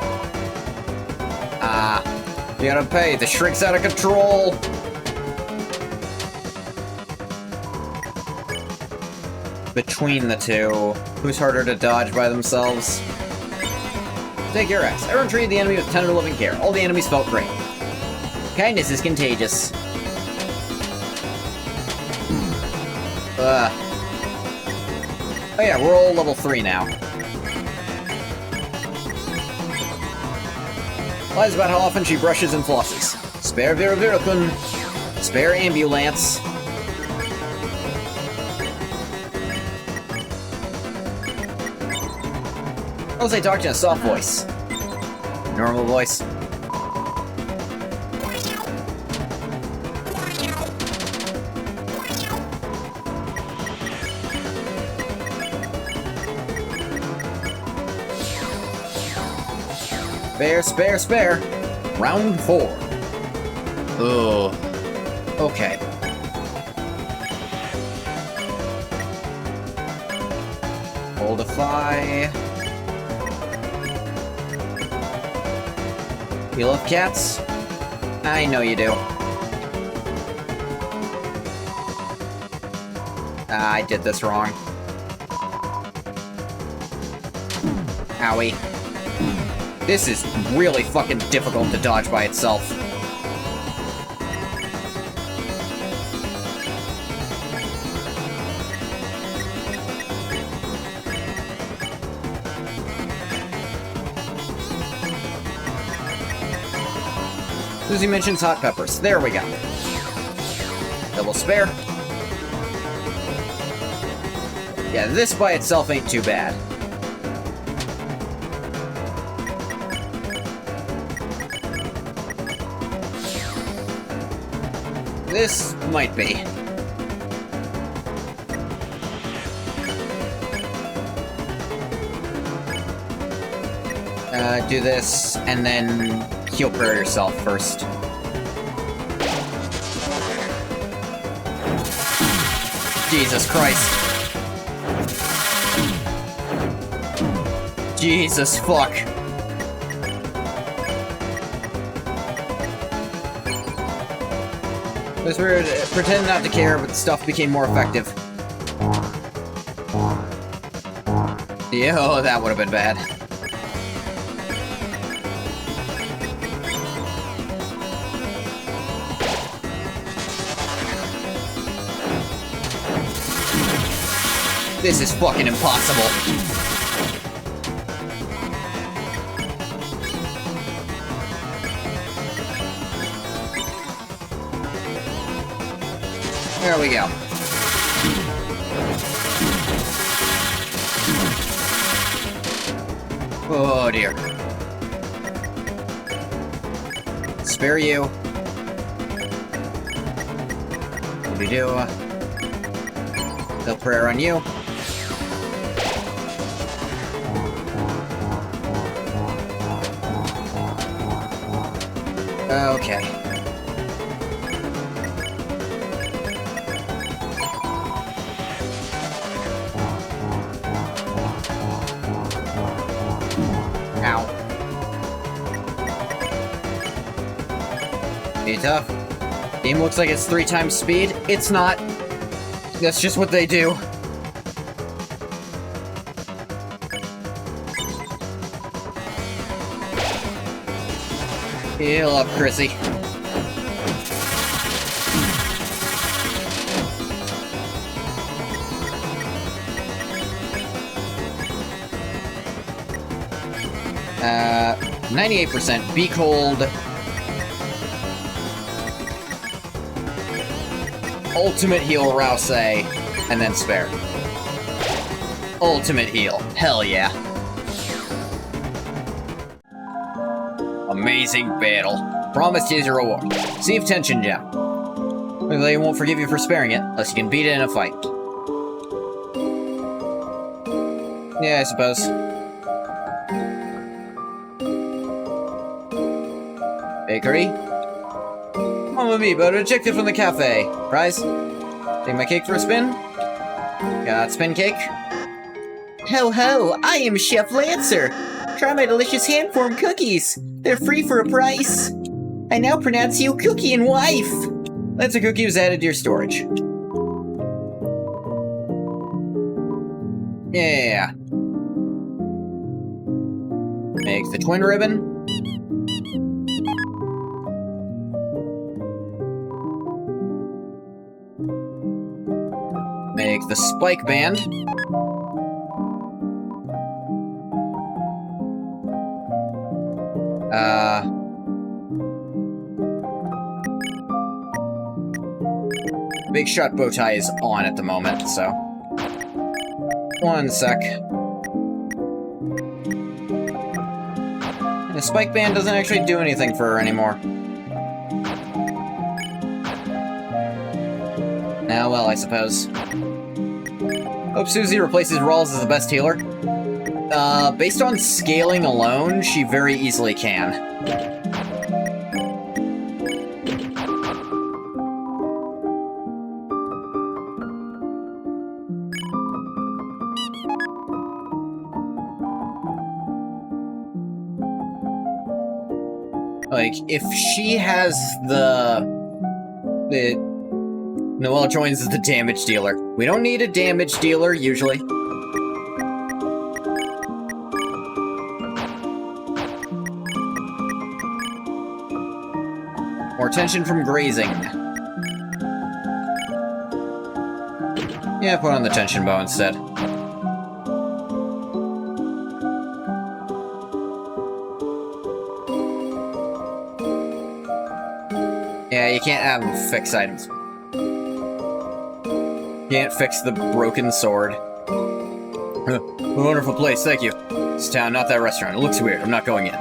Ah, you gotta pay. The shrink's out of control. Between the two, who's harder to dodge by themselves? Take your ass. Everyone treated the enemy with tender loving care. All the enemies felt great. Kindness is contagious. Oh yeah, we're all level 3 now. Lies about how often she brushes and flosses. Spare Viracun. Spare ambulance. I'll say talk to in a soft voice. Normal voice. Spare, spare, spare. Round 4. Ugh. Okay. Holdify. You love cats? I know you do. I did this wrong. Owie. This is really fucking difficult to dodge by itself. Susie mentions hot peppers. There we go. Double spare. Yeah, this by itself ain't too bad. This might be. Do this, and then heal prayer yourself first. Jesus Christ. Jesus fuck. This weird, pretend not to care, but the stuff became more effective. Yeah, oh, that would have been bad. This is fucking impossible. There we go. Oh dear. Spare you. We do. No prayer on you. Okay. Ow. Be tough. Game looks like it's 3 times speed. It's not. That's just what they do. Heal up, Chrissy. Uh, 98%. Be cold. Ultimate heal Rouse, and then spare. Ultimate heal. Hell yeah. Amazing battle. Promised is your reward. See if tension gem. Maybe they won't forgive you for sparing it, unless you can beat it in a fight. Yeah, I suppose. Bakery? Come on with me, but ejected from the cafe. Prize? Take my cake for a spin? Got spin cake? Ho ho, I am Chef Lancer. Try my delicious hand-formed cookies. They're free for a price. I now pronounce you Cookie and Wife. Lancer cookie was added to your storage. Yeah. Make the twin ribbon. Make the spike band. Big shot bow tie is on at the moment, so. 1 sec. The spike band doesn't actually do anything for her anymore. Ah, well, I suppose. Hope Susie replaces Rawls as the best healer. Based on scaling alone, she very easily can. Like, if she has Noelle joins as the damage dealer. We don't need a damage dealer, usually. More tension from grazing. Yeah, put on the tension bow instead. Yeah, you can't have them fix items. Can't fix the broken sword. A wonderful place, thank you. This town, not that restaurant. It looks weird. I'm not going in.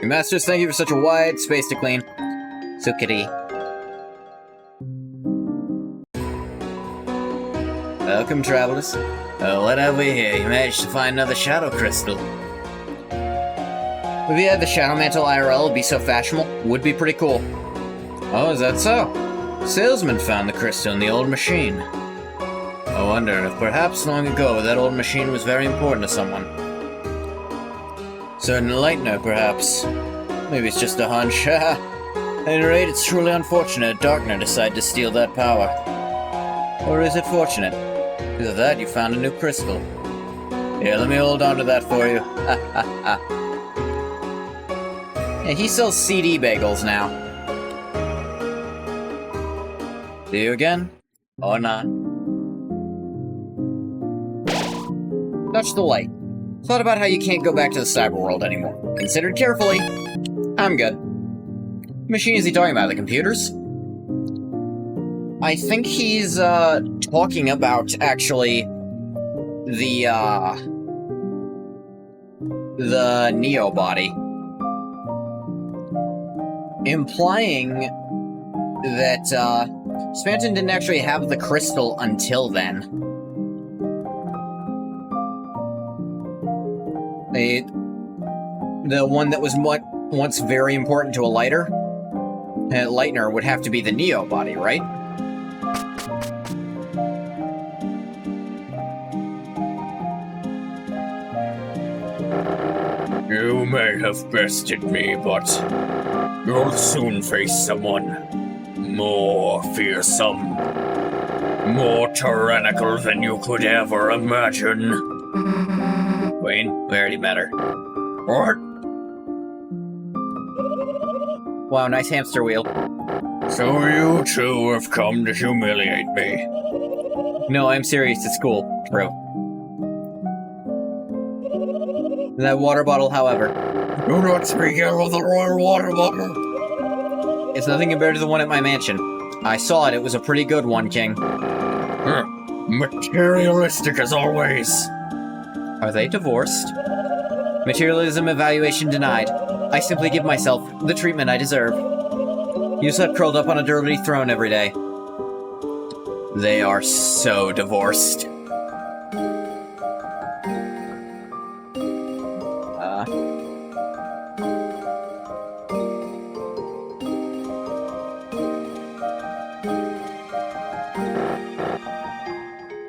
Your masters, thank you for such a wide space to clean. So kitty. Welcome, travelers. What have we here? You managed to find another shadow crystal. If you had the Shadow Mantle IRL, it'd be so fashionable. Would be pretty cool. Oh, is that so? Salesman found the crystal in the old machine. I wonder if perhaps long ago that old machine was very important to someone. Certain enlightener, perhaps. Maybe it's just a hunch. At any rate, it's truly unfortunate Darkner decided to steal that power. Or is it fortunate? Because of that, you found a new crystal. Here, let me hold on to that for you. Yeah, he sells CD bagels now. See you again? Or not. Touch the light. Thought about how you can't go back to the cyber world anymore. Considered carefully. I'm good. What machine is he talking about? The computers? I think he's, talking about, actually, the Neo body. Implying that, Spamton didn't actually have the crystal until then. The one that was once very important to a Lightner would have to be the Neo body, right? You may have bested me, but you'll soon face someone more fearsome, more tyrannical than you could ever imagine. Wayne, we already met her. What? Wow, nice hamster wheel. So you two have come to humiliate me? No, I'm serious, it's cool. True. That water bottle, however. Do not speak ill of the royal water bottle. It's nothing compared to the one at my mansion. I saw it, it was a pretty good one, King. Materialistic as always. Are they divorced? Materialism evaluation denied. I simply give myself the treatment I deserve. You slept curled up on a dirty throne every day. They are so divorced.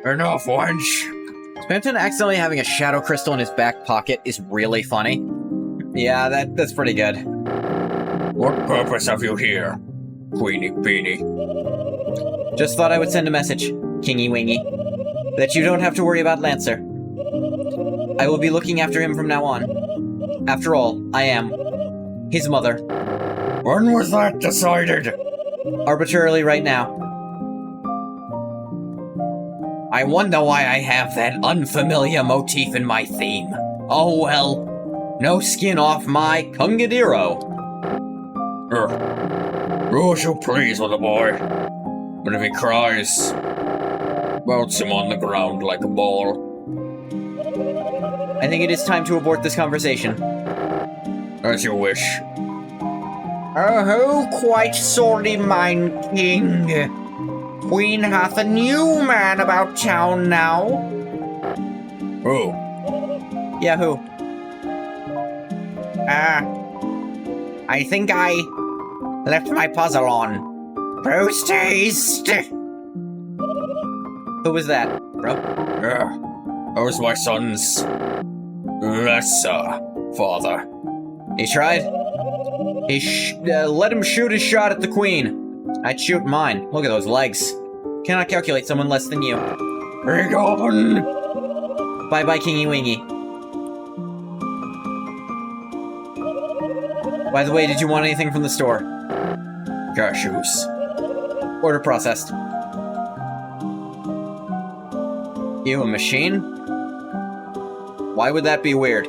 Enough, wench. Spamton accidentally having a shadow crystal in his back pocket is really funny. Yeah, that's pretty good. What purpose have you here, Queenie Beanie? Just thought I would send a message, Kingy Wingy, that you don't have to worry about Lancer. I will be looking after him from now on. After all, I am his mother. When was that decided? Arbitrarily right now. I wonder why I have that unfamiliar motif in my theme. Oh well. No skin off my Kungadiro. Do as you please with the boy. But if he cries, bounce him on the ground like a ball. I think it is time to abort this conversation. As you wish. Oh, quite sorry, mine king. Queen hath a new man about town now. Who? Yeah, who? I think I left my puzzle on. Post haste. Who was that, bro? That was my son's lesser father. He tried? Let him shoot his shot at the queen. I'd shoot mine. Look at those legs. Cannot calculate someone less than you. Be gone! Bye-bye, Kingy Wingy. By the way, did you want anything from the store? Cashews. Order processed. You, a machine? Why would that be weird?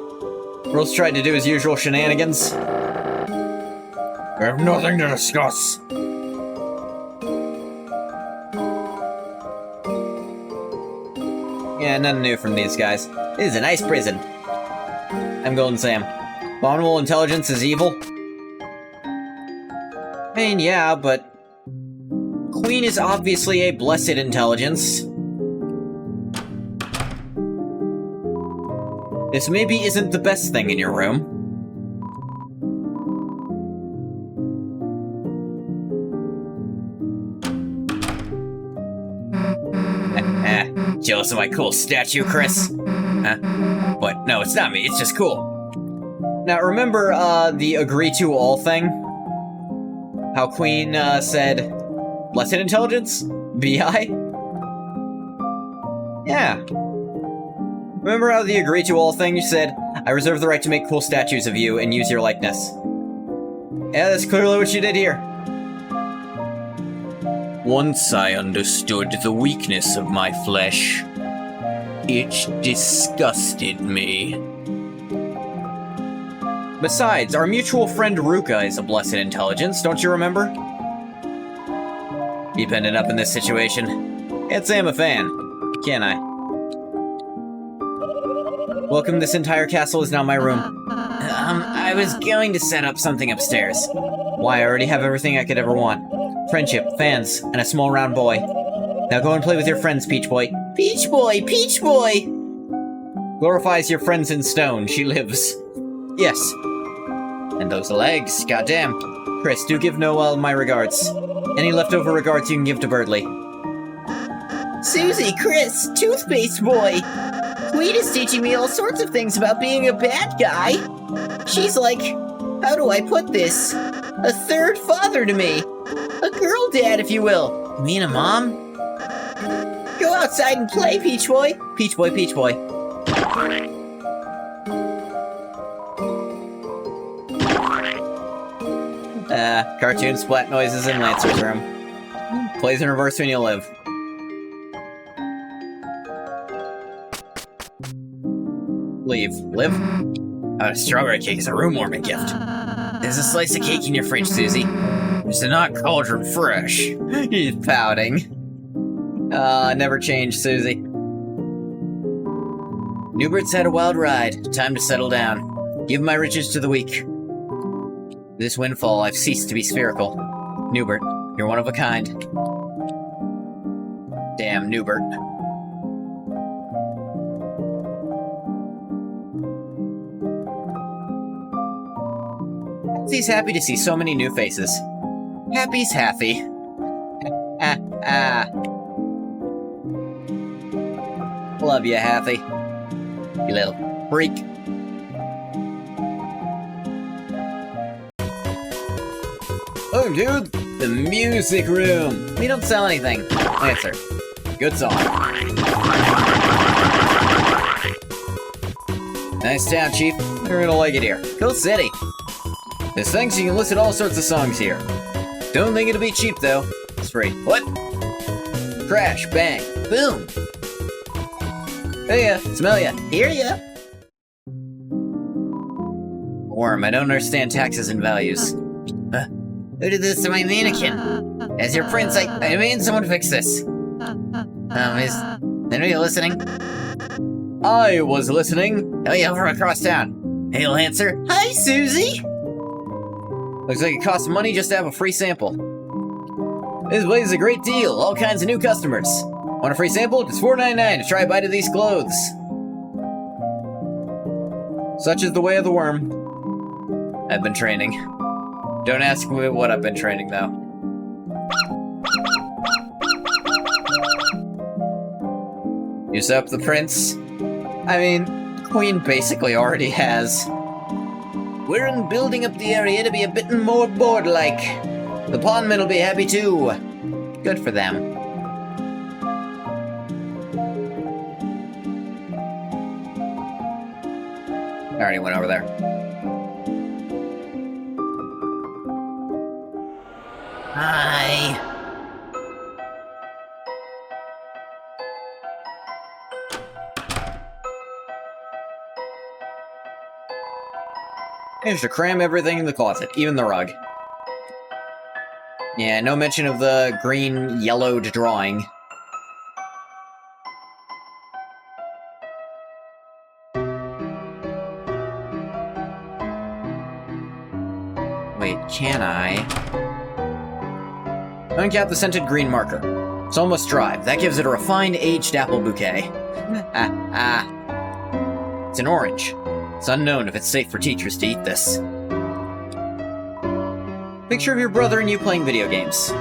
Rose tried to do his usual shenanigans. We have nothing to discuss. Yeah, nothing new from these guys. This is a nice prison. I'm Golden Sam. Abominable intelligence is evil? I mean, yeah, but... Queen is obviously a blessed intelligence. This maybe isn't the best thing in your room. Jealous of my cool statue, Chris? Huh? What? No, it's not me, it's just cool. Now, remember, the agree to all thing? How Queen, said, blessed intelligence? BI? Yeah. Remember how the agree to all thing you said, I reserve the right to make cool statues of you and use your likeness? Yeah, that's clearly what you did here. Once I understood the weakness of my flesh, it disgusted me. Besides, our mutual friend Ruka is a blessed intelligence, don't you remember? Keep ending up in this situation. Can't say I'm a fan, can I? Welcome, this entire castle is now my room. I was going to set up something upstairs. Why, I already have everything I could ever want. friendship, fans, and a small round boy. Now go and play with your friends, Peach Boy. Peach Boy! Peach Boy! Glorifies your friends in stone. She lives. Yes. And those legs, goddamn. Chris, do give Noel my regards. Any leftover regards you can give to Birdley. Susie, Chris, Toothpaste Boy. Queen is teaching me all sorts of things about being a bad guy. She's like, how do I put this? A third father to me. A girl dad, if you will. You mean a mom? Go outside and play, Peach Boy. Peach Boy, Peach Boy. Cartoon splat noises in Lancer's room. Plays in reverse when you live. Leave. Live? A strawberry cake is a room-warming gift. There's a slice of cake in your fridge, Susie. It's not cauldron fresh. He's pouting. Never change, Susie. Newbert's had a wild ride. Time to settle down. Give my riches to the weak. This windfall, I've ceased to be spherical. Newbert, you're one of a kind. Damn, Newbert. He's happy to see so many new faces. Happy's happy. Love you, Happy. You little freak. Oh, dude, the music room. We don't sell anything. Answer. Good song. Nice town, Chief. You're gonna like it here. Cool city. There's things you can listen to all sorts of songs here. Don't think it'll be cheap, though. It's free. What? Crash, bang, boom. Hey ya, smell ya, hear ya. Worm, I don't understand taxes and values. Who did this to my mannequin? As your prince, I mean someone fix this. Is anybody listening? I was listening. Oh yeah, from across town. Hey, Lancer. Hi, Susie. Looks like it costs money just to have a free sample. This place is a great deal. All kinds of new customers. Want a free sample? It's $4.99 to try a bite of these clothes. Such is the way of the worm. I've been training. Don't ask me what I've been training, though. Usurp the prince? I mean, Queen basically already has. We're in building up the area to be a bit more board-like. The pondmen will be happy too. Good for them. I already went over there. Hi. Managed to cram everything in the closet, even the rug. Yeah, no mention of the green, yellowed drawing. Wait, can I? Uncap the scented green marker. It's almost dry. That gives it a refined, aged apple bouquet. It's an orange. It's unknown if it's safe for teachers to eat this. Picture of your brother and you playing video games.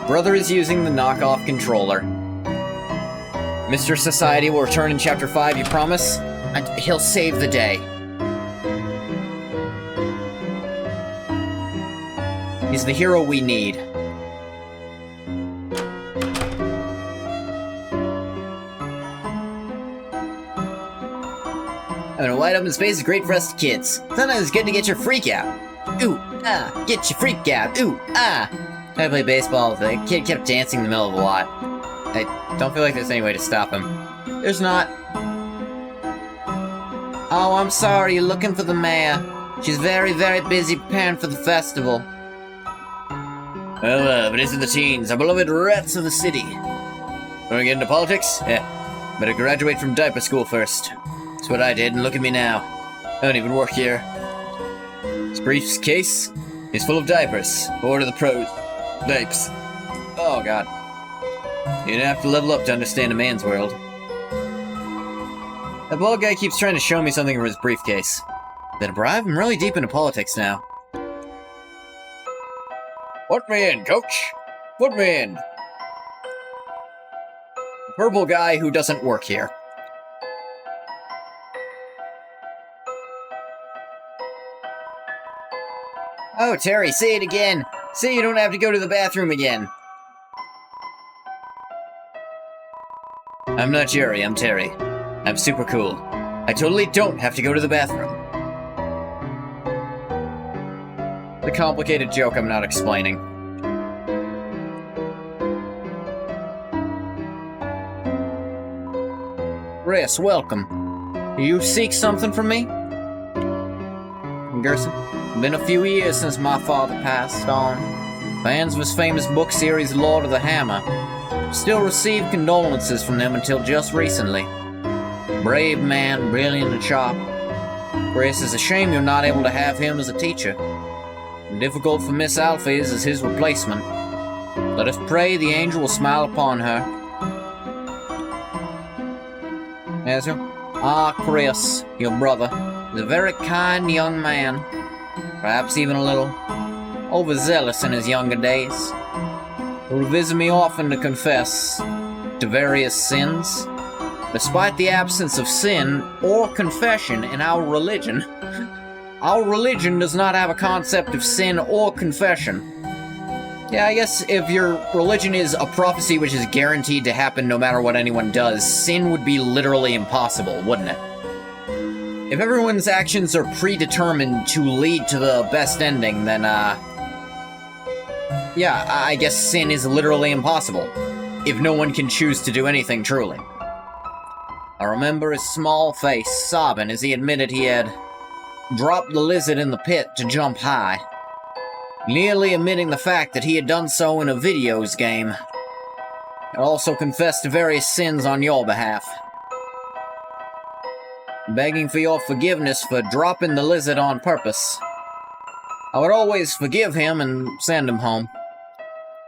Brother is using the knockoff controller. Mr. Society will return in Chapter 5, you promise? And he'll save the day. He's the hero we need. Having a wide open space is great for us kids. Sometimes it's good to get your freak out. Ooh, ah, get your freak out. Ooh, ah. I played baseball with a kid kept dancing in the middle of a lot. I don't feel like there's any way to stop him. There's not. Oh, I'm sorry, you're looking for the mayor. She's very, very busy preparing for the festival. Well, but it's in the teens, our beloved rats of the city. Wanna get into politics? Yeah. Better graduate from diaper school first. That's what I did, and look at me now. I don't even work here. This briefcase is full of diapers. Order the pros. Dipes. Oh, God. You didn't have to level up to understand a man's world. That bald guy keeps trying to show me something from his briefcase. That a bribe? I'm really deep into politics now. Put me in, coach! Put me in! Purple guy who doesn't work here. Oh, Terry, say it again. Say you don't have to go to the bathroom again. I'm not Jerry, I'm Terry. I'm super cool. I totally don't have to go to the bathroom. The complicated joke I'm not explaining. Chris, welcome. You seek something from me? Gerson? Been a few years since my father passed on. Fans of his famous book series Lord of the Hammer still receive condolences from them until just recently. Brave man, brilliant and sharp. Chris, it's a shame you're not able to have him as a teacher. Difficult for Miss Alphys as his replacement. Let us pray the angel will smile upon her. Ezra? Ah, Chris, your brother, is a very kind young man. Perhaps even a little overzealous in his younger days. He will visit me often to confess to various sins. Despite the absence of sin or confession in our religion does not have a concept of sin or confession. Yeah, I guess if your religion is a prophecy which is guaranteed to happen no matter what anyone does, sin would be literally impossible, wouldn't it? If everyone's actions are predetermined to lead to the best ending, then, yeah, I guess sin is literally impossible. If no one can choose to do anything truly. I remember his small face sobbing as he admitted he had dropped the lizard in the pit to jump high, nearly admitting the fact that he had done so in a videos game. I also confessed to various sins on your behalf. Begging for your forgiveness for dropping the lizard on purpose. I would always forgive him and send him home.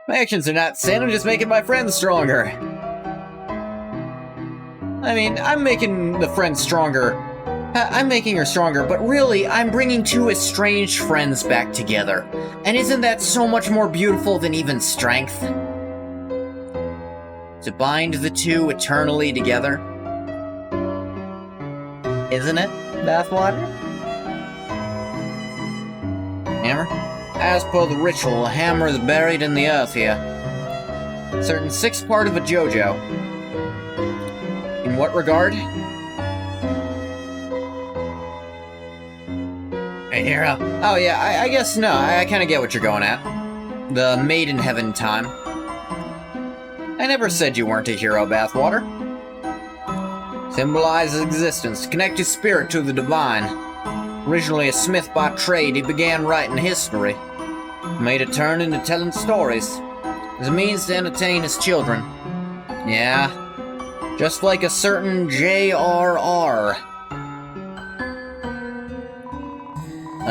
My actions are not sin, I'm just making my friends stronger. I mean, I'm making the friend stronger. I'm making her stronger, but really, I'm bringing two estranged friends back together. And isn't that so much more beautiful than even strength? To bind the two eternally together? Isn't it, Bathwater? Hammer? As per the ritual, a hammer is buried in the earth here. Certain sixth part of a JoJo. In what regard? Hey, hero. Oh yeah, I guess no, I kinda get what you're going at. The Maid in Heaven time. I never said you weren't a hero, Bathwater. Symbolizes existence, to connect his spirit to the divine. Originally a smith by trade, he began writing history. Made a turn into telling stories, as a means to entertain his children. Yeah, just like a certain J.R.R.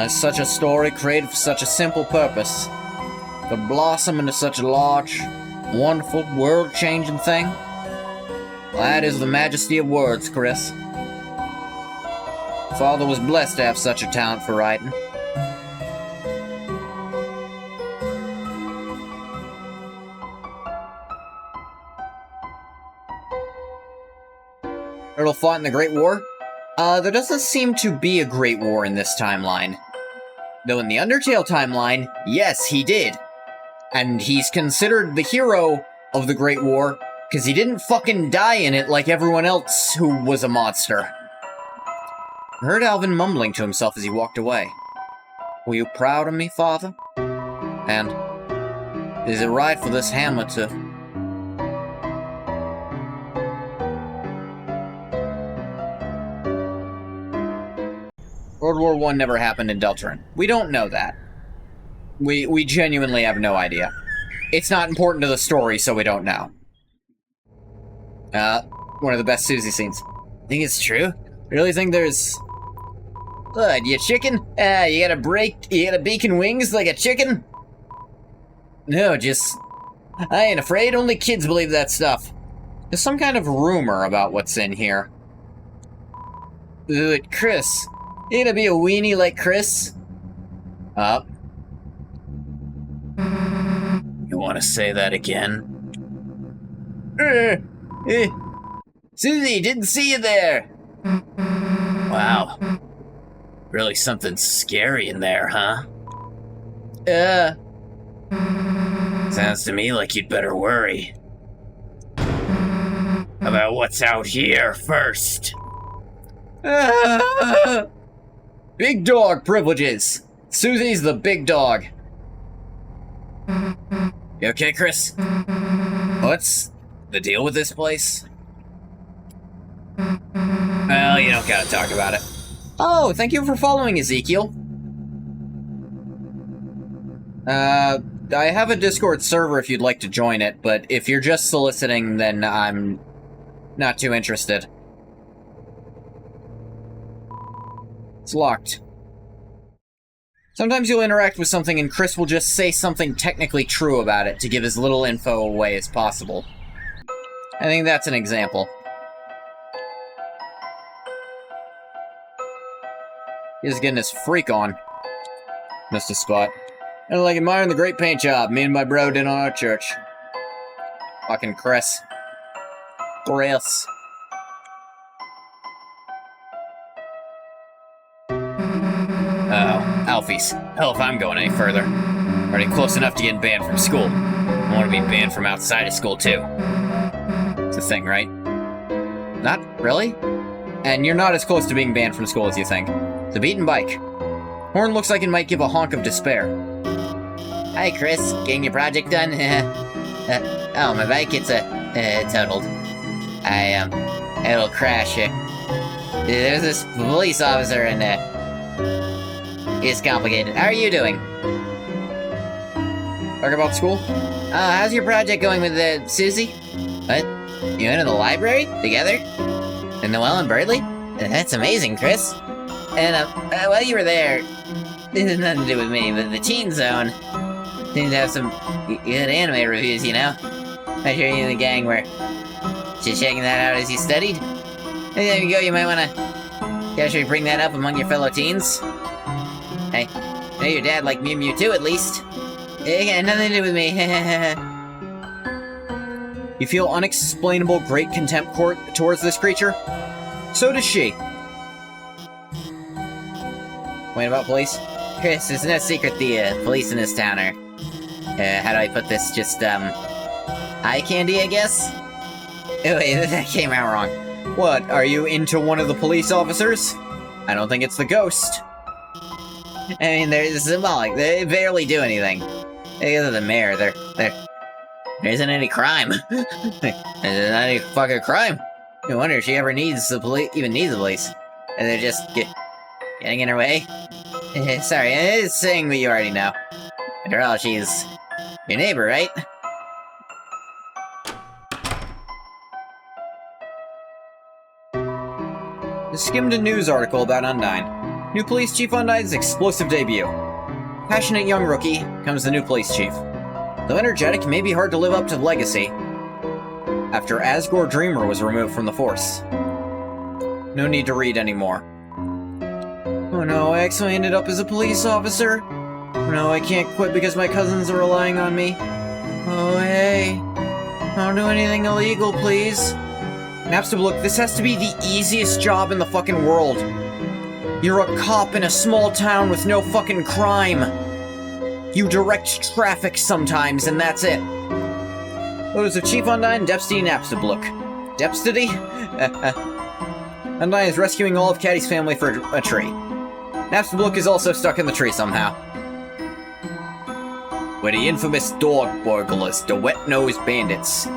Such a story created for such a simple purpose could blossom into such a large, wonderful, world-changing thing. That is the majesty of words, Chris. Father was blessed to have such a talent for writing. Turtle fought in the Great War? There doesn't seem to be a Great War in this timeline. Though in the Undertale timeline, yes, he did. And he's considered the hero of the Great War, because he didn't fucking die in it like everyone else who was a monster. I heard Alvin mumbling to himself as he walked away. Were you proud of me, Father? And is it right for this hammer to... World War I never happened in Deltarune. We don't know that. We genuinely have no idea. It's not important to the story, so we don't know. One of the best Susie scenes. Think it's true? Really think there's... What, you chicken? You got beak and wings like a chicken? No, just I ain't afraid, only kids believe that stuff. There's some kind of rumor about what's in here. Ooh, Chris. You gonna be a weenie like Chris? Up. You want to say that again? Susie, didn't see you there. Wow. Really something scary in there, huh? Sounds to me like you'd better worry. About what's out here first. Big dog privileges. Susie's the big dog. You okay, Chris? What's the deal with this place? Well, you don't gotta talk about it. Oh, thank you for following, Ezekiel. I have a Discord server if you'd like to join it, but if you're just soliciting, then I'm not too interested. It's locked. Sometimes you'll interact with something and Chris will just say something technically true about it to give as little info away as possible. I think that's an example. He's getting his freak on. Missed a spot. I don't like admiring the great paint job me and my bro did on our church. Fucking Chris. Chris. Alfie's. Hell, if I'm going any further. Already close enough to getting banned from school. I want to be banned from outside of school, too. It's a thing, right? Not really. And you're not as close to being banned from school as you think. It's a beaten bike. Horn looks like it might give a honk of despair. Hi, Chris. Getting your project done? Oh, my bike, it's totaled. I had a little crash here. There's this police officer and, it's complicated. How are you doing? Talk about school? How's your project going with, Susie? What? You went to the library? Together? In Noel and Birdley? That's amazing, Chris. And, while you were there, this has nothing to do with me, but the Teen Zone seems to have some good anime reviews, you know? I'm sure you and the gang were just checking that out as you studied. And there you go, you might wanna casually bring that up among your fellow teens. Hey, I know your dad liked Mew Mew too, at least. It had nothing to do with me. You feel unexplainable great contempt towards this creature? So does she. Complain about police? Chris, it's no secret the police in this town are, how do I put this, just, eye candy, I guess? Oh wait, that came out wrong. What, are you into one of the police officers? I don't think it's the ghost. I mean, they're symbolic. They barely do anything. Because of the mayor, there isn't any crime. There's not any fucking crime. No wonder if she ever needs the police, even needs the police. And they're just getting in her way. Sorry, it's saying that you already know. After all, she's your neighbor, right? I skimmed a news article about Undyne. New police chief Undyne's explosive debut. Passionate young rookie comes the new police chief. Though energetic, it may be hard to live up to the legacy after Asgore Dreamer was removed from the force. No need to read anymore. Oh no, I actually ended up as a police officer. Oh no, I can't quit because my cousins are relying on me. Oh hey, don't do anything illegal, please. Napstab, look, this has to be the easiest job in the fucking world. You're a cop in a small town with no fucking crime. You direct traffic sometimes, and that's it. Photos of Chief Undyne, Deputy Napstab, look. Deputy? Undyne is rescuing all of Caddy's family for a tree. Napstab look is also stuck in the tree somehow. We're the infamous dog burglars, the wet-nosed bandits.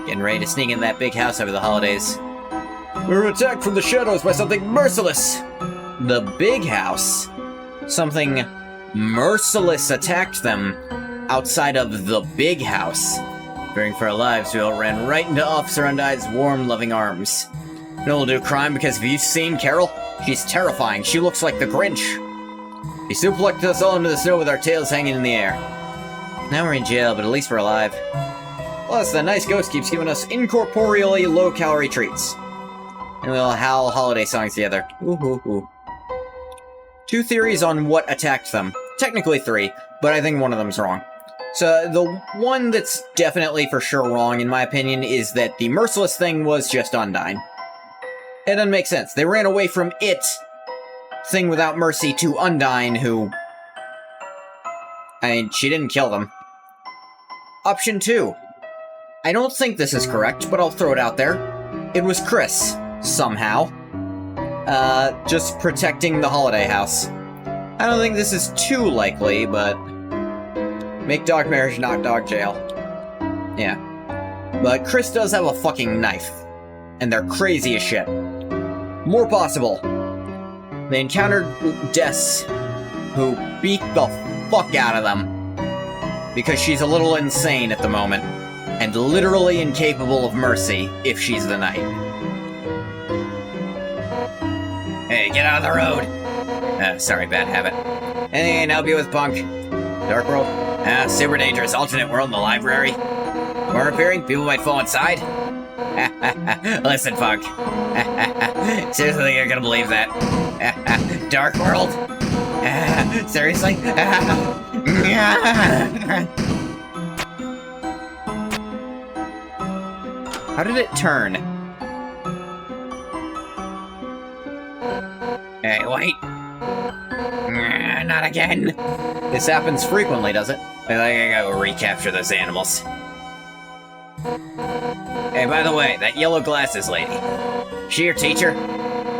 Getting ready to sneak in that big house over the holidays. We were attacked from the shadows by something merciless! The big house? Something merciless attacked them outside of the big house. Fearing for our lives, we all ran right into Officer Undyne's warm, loving arms. No will do crime because if you've seen Carol, she's terrifying. She looks like the Grinch. He suplexed us all into the snow with our tails hanging in the air. Now we're in jail, but at least we're alive. Plus, the nice ghost keeps giving us incorporeally low-calorie treats. And we'll howl holiday songs together. Ooh, ooh, ooh. 2 theories on what attacked them. Technically 3, but I think one of them's wrong. So, the one that's definitely for sure wrong, in my opinion, is that the merciless thing was just Undyne. It doesn't make sense. They ran away from it, thing without mercy, to Undyne, who... I mean, she didn't kill them. Option 2. I don't think this is correct, but I'll throw it out there. It was Chris, somehow. Just protecting the holiday house. I don't think this is too likely, but... Make dog marriage, not dog jail. Yeah. But Chris does have a fucking knife. And they're crazy as shit. More possible. They encountered Des, who beat the fuck out of them. Because she's a little insane at the moment. And literally incapable of mercy if she's the knight. Hey, get out of the road! Sorry, bad habit. Anything I can help you with, punk? Dark World? Super dangerous. Alternate world in the library. More appearing? People might fall inside? Listen, punk. Seriously, you're gonna believe that? Dark World? Seriously? How did it turn? Hey, wait. Not again. This happens frequently, does it? I think I gotta recapture those animals. Hey, by the way, that yellow glasses lady. She your teacher?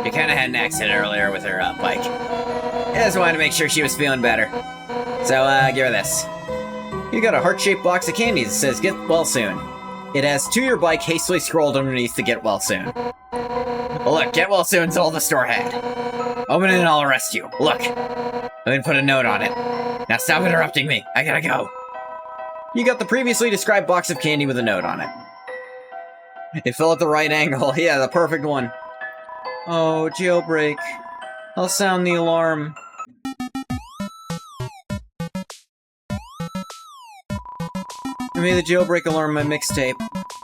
She kinda had an accident earlier with her bike. I just wanted to make sure she was feeling better. So, give her this. You got a heart-shaped box of candies that says, "Get well soon." It has "To your bike" hastily scrolled underneath the "Get well soon." Well, look, "Get well soon's all the store had. Open it and I'll arrest you. Look. I didn't put a note on it. Now stop interrupting me. I gotta go. You got the previously described box of candy with a note on it. It fell at the right angle. Yeah, the perfect one. Oh, jailbreak. I'll sound the alarm. I made the jailbreak alarm my mixtape.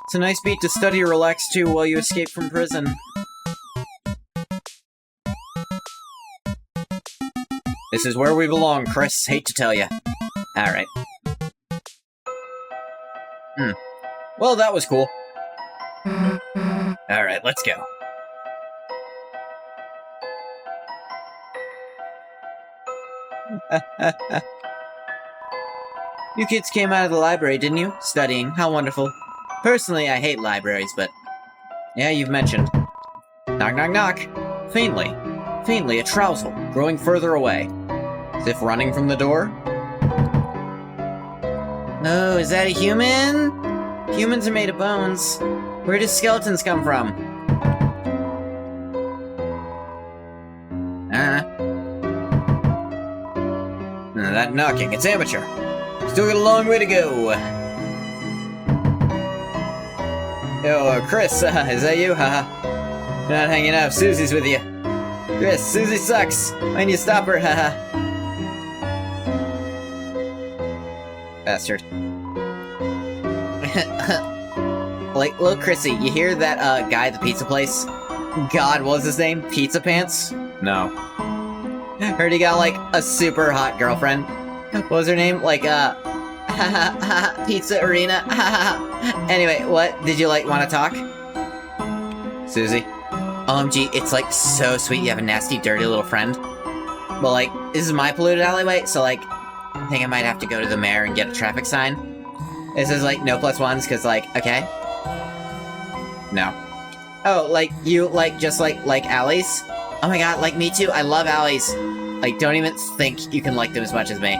It's a nice beat to study or relax to while you escape from prison. This is where we belong, Chris. Hate to tell you. Alright. Well, that was cool. Alright, let's go. You kids came out of the library, didn't you? Studying. How wonderful. Personally, I hate libraries, but... Yeah, you've mentioned. Knock, knock, knock. Faintly. Faintly, a trousel, growing further away. As if running from the door? Oh, is that a human? Humans are made of bones. Where do skeletons come from? That knocking, it's amateur. Still got a long way to go. Yo, Chris, is that you? Haha. You're not hanging out if Susie's with you. Chris, Susie sucks. When you stop her, haha. Bastard. Like, little Chrissy, you hear that, guy at the pizza place? God, what was his name? Pizza Pants? No. Heard he got, like, a super hot girlfriend. What was her name? Like, Pizza Arena? Anyway, what? Did you, like, want to talk? Susie? OMG, it's, like, so sweet you have a nasty, dirty little friend. Well, like, this is my polluted alleyway, so, like, I think I might have to go to the mayor and get a traffic sign. This is, like, no plus ones, because, like, okay? No. Oh, like, you, like, just, like alleys? Oh my god, like, me too, I love alleys. Like, don't even think you can like them as much as me.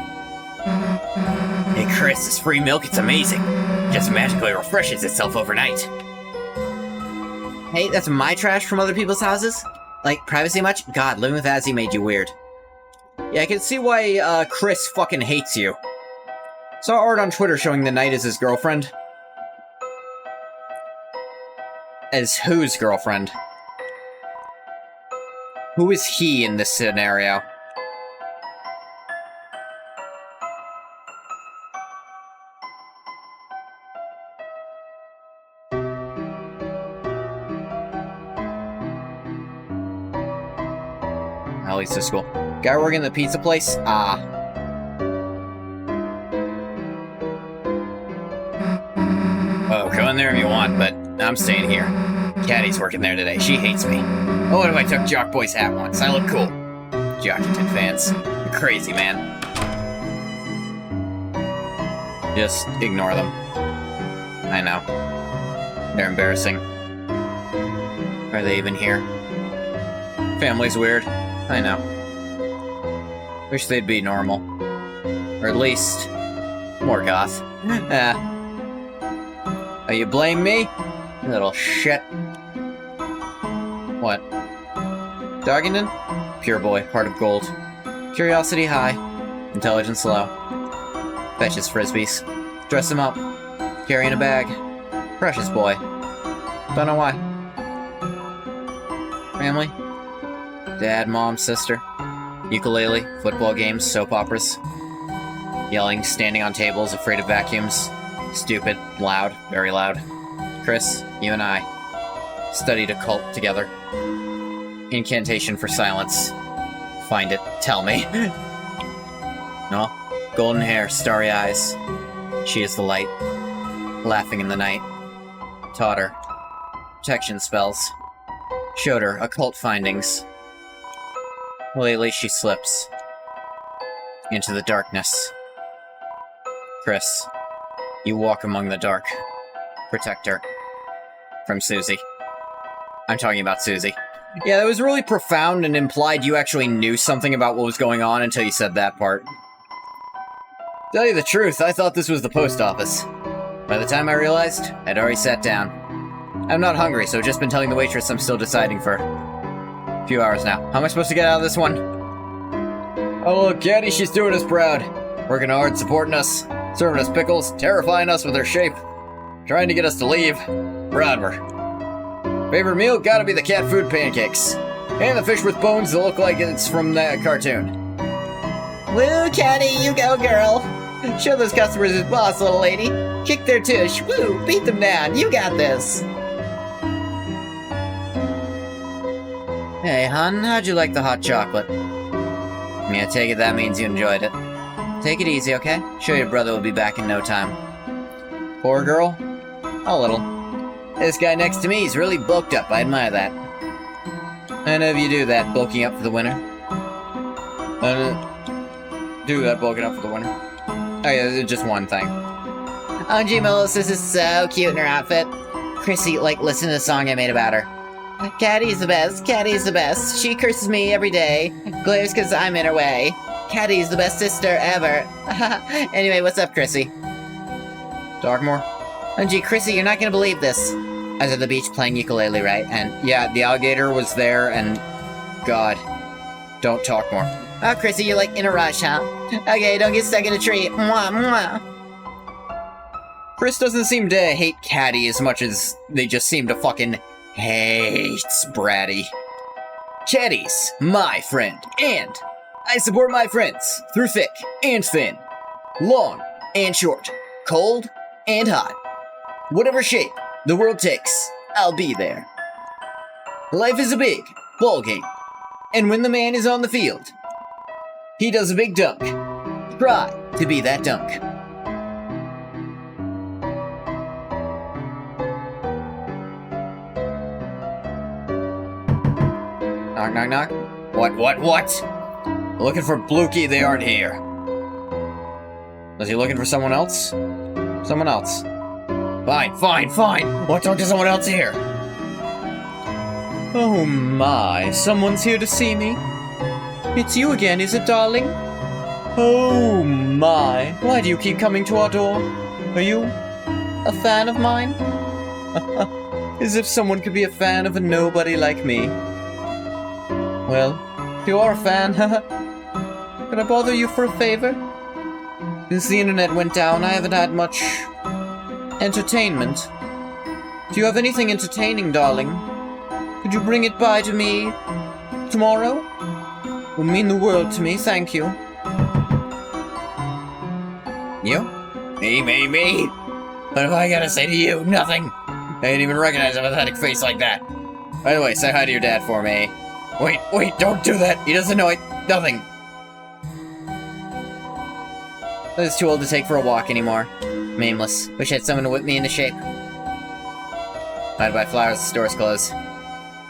Hey, Chris, this free milk, it's amazing. It just magically refreshes itself overnight. Hey, that's my trash from other people's houses? Like, privacy much? God, living with Azzy made you weird. Yeah, I can see why, Chris fucking hates you. Saw art on Twitter showing the knight as his girlfriend. As whose girlfriend? Who is he in this scenario? At least to school. Guy working at the pizza place? Ah. Oh, go in there if you want, but I'm staying here. Caddy's working there today. She hates me. Oh, what if I took Jock Boy's hat once? I look cool. Jockington fans. You're crazy, man. Just ignore them. I know. They're embarrassing. Are they even here? Family's weird. I know. Wish they'd be normal. Or at least more goth. Oh, you blame me? You little shit. What? Doggington? Pure boy, heart of gold. Curiosity high. Intelligence low. Fetches frisbees. Dress him up. Carrying a bag. Precious boy. Don't know why. Family? Dad, mom, sister. Ukulele, football games, soap operas. Yelling, standing on tables, afraid of vacuums. Stupid, loud, very loud. Chris, you and I studied occult together. Incantation for silence. Find it, tell me. No? Golden hair, starry eyes. She is the light. Laughing in the night. Taught her. Protection spells. Showed her occult findings. Lately she slips. Into the darkness. Chris, you walk among the dark. Protect her. From Susie. I'm talking about Susie. Yeah, that was really profound and implied you actually knew something about what was going on until you said that part. Tell you the truth, I thought this was the post office. By the time I realized, I'd already sat down. I'm not hungry, so I've just been telling the waitress I'm still deciding for a few hours now. How am I supposed to get out of this one? Oh look, Caddy, she's doing us proud. Working hard, supporting us, serving us pickles, terrifying us with her shape. Trying to get us to leave. Proud of her. Favorite meal? Gotta be the cat food pancakes. And the fish with bones that look like it's from that cartoon. Woo, Caddy, you go, girl. Show those customers his boss, little lady. Kick their tush. Woo, beat them down. You got this. Hey, hon, how'd you like the hot chocolate? Yeah, take it that means you enjoyed it. Take it easy, okay? Sure your brother will be back in no time. Poor girl? A little. This guy next to me is really bulked up. I admire that. I know if you do that, bulking up for the winter. Do that, bulking up for the winter. Oh yeah, just one thing. Oh, gee, Melissa's is so cute in her outfit. Chrissy, listen to the song I made about her. Caddy's the best, Caddy's the best. She curses me every day. Glares cause I'm in her way. Caddy's the best sister ever. Anyway, what's up, Chrissy? Darkmoor? Oh, gee, Chrissy, you're not gonna believe this. I was at the beach playing ukulele, right? And yeah, the alligator was there, and God, don't talk more. Oh, Chrissy, you're in a rush, huh? Okay, don't get stuck in a tree. Mwah, mwah. Chris doesn't seem to hate Caddy as much as they just seem to fucking hate Bratty. Caddy's my friend, and I support my friends through thick and thin, long and short, cold and hot. Whatever shape the world takes, I'll be there. Life is a big ball game, and when the man is on the field, he does a big dunk. Try to be that dunk. Knock, knock, knock. What? Looking for Blukey, they aren't here. Was he looking for someone else? Someone else. Fine. Why talk to someone else here? Oh my, someone's here to see me. It's you again, is it, darling? Oh my, why do you keep coming to our door? Are you a fan of mine? As if someone could be a fan of a nobody like me. Well, if you are a fan, could I bother you for a favor? Since the internet went down, I haven't had much entertainment. Do you have anything entertaining, darling? Could you bring it by to me tomorrow? It would mean the world to me, thank you. You? Me? What have I gotta say to you? Nothing. I didn't even recognize a pathetic face like that. By the way, say hi to your dad for me. Wait, don't do that! He doesn't know nothing! I was too old to take for a walk anymore. I'm aimless. Wish I had someone to whip me into shape. I had to buy flowers, the store's closed.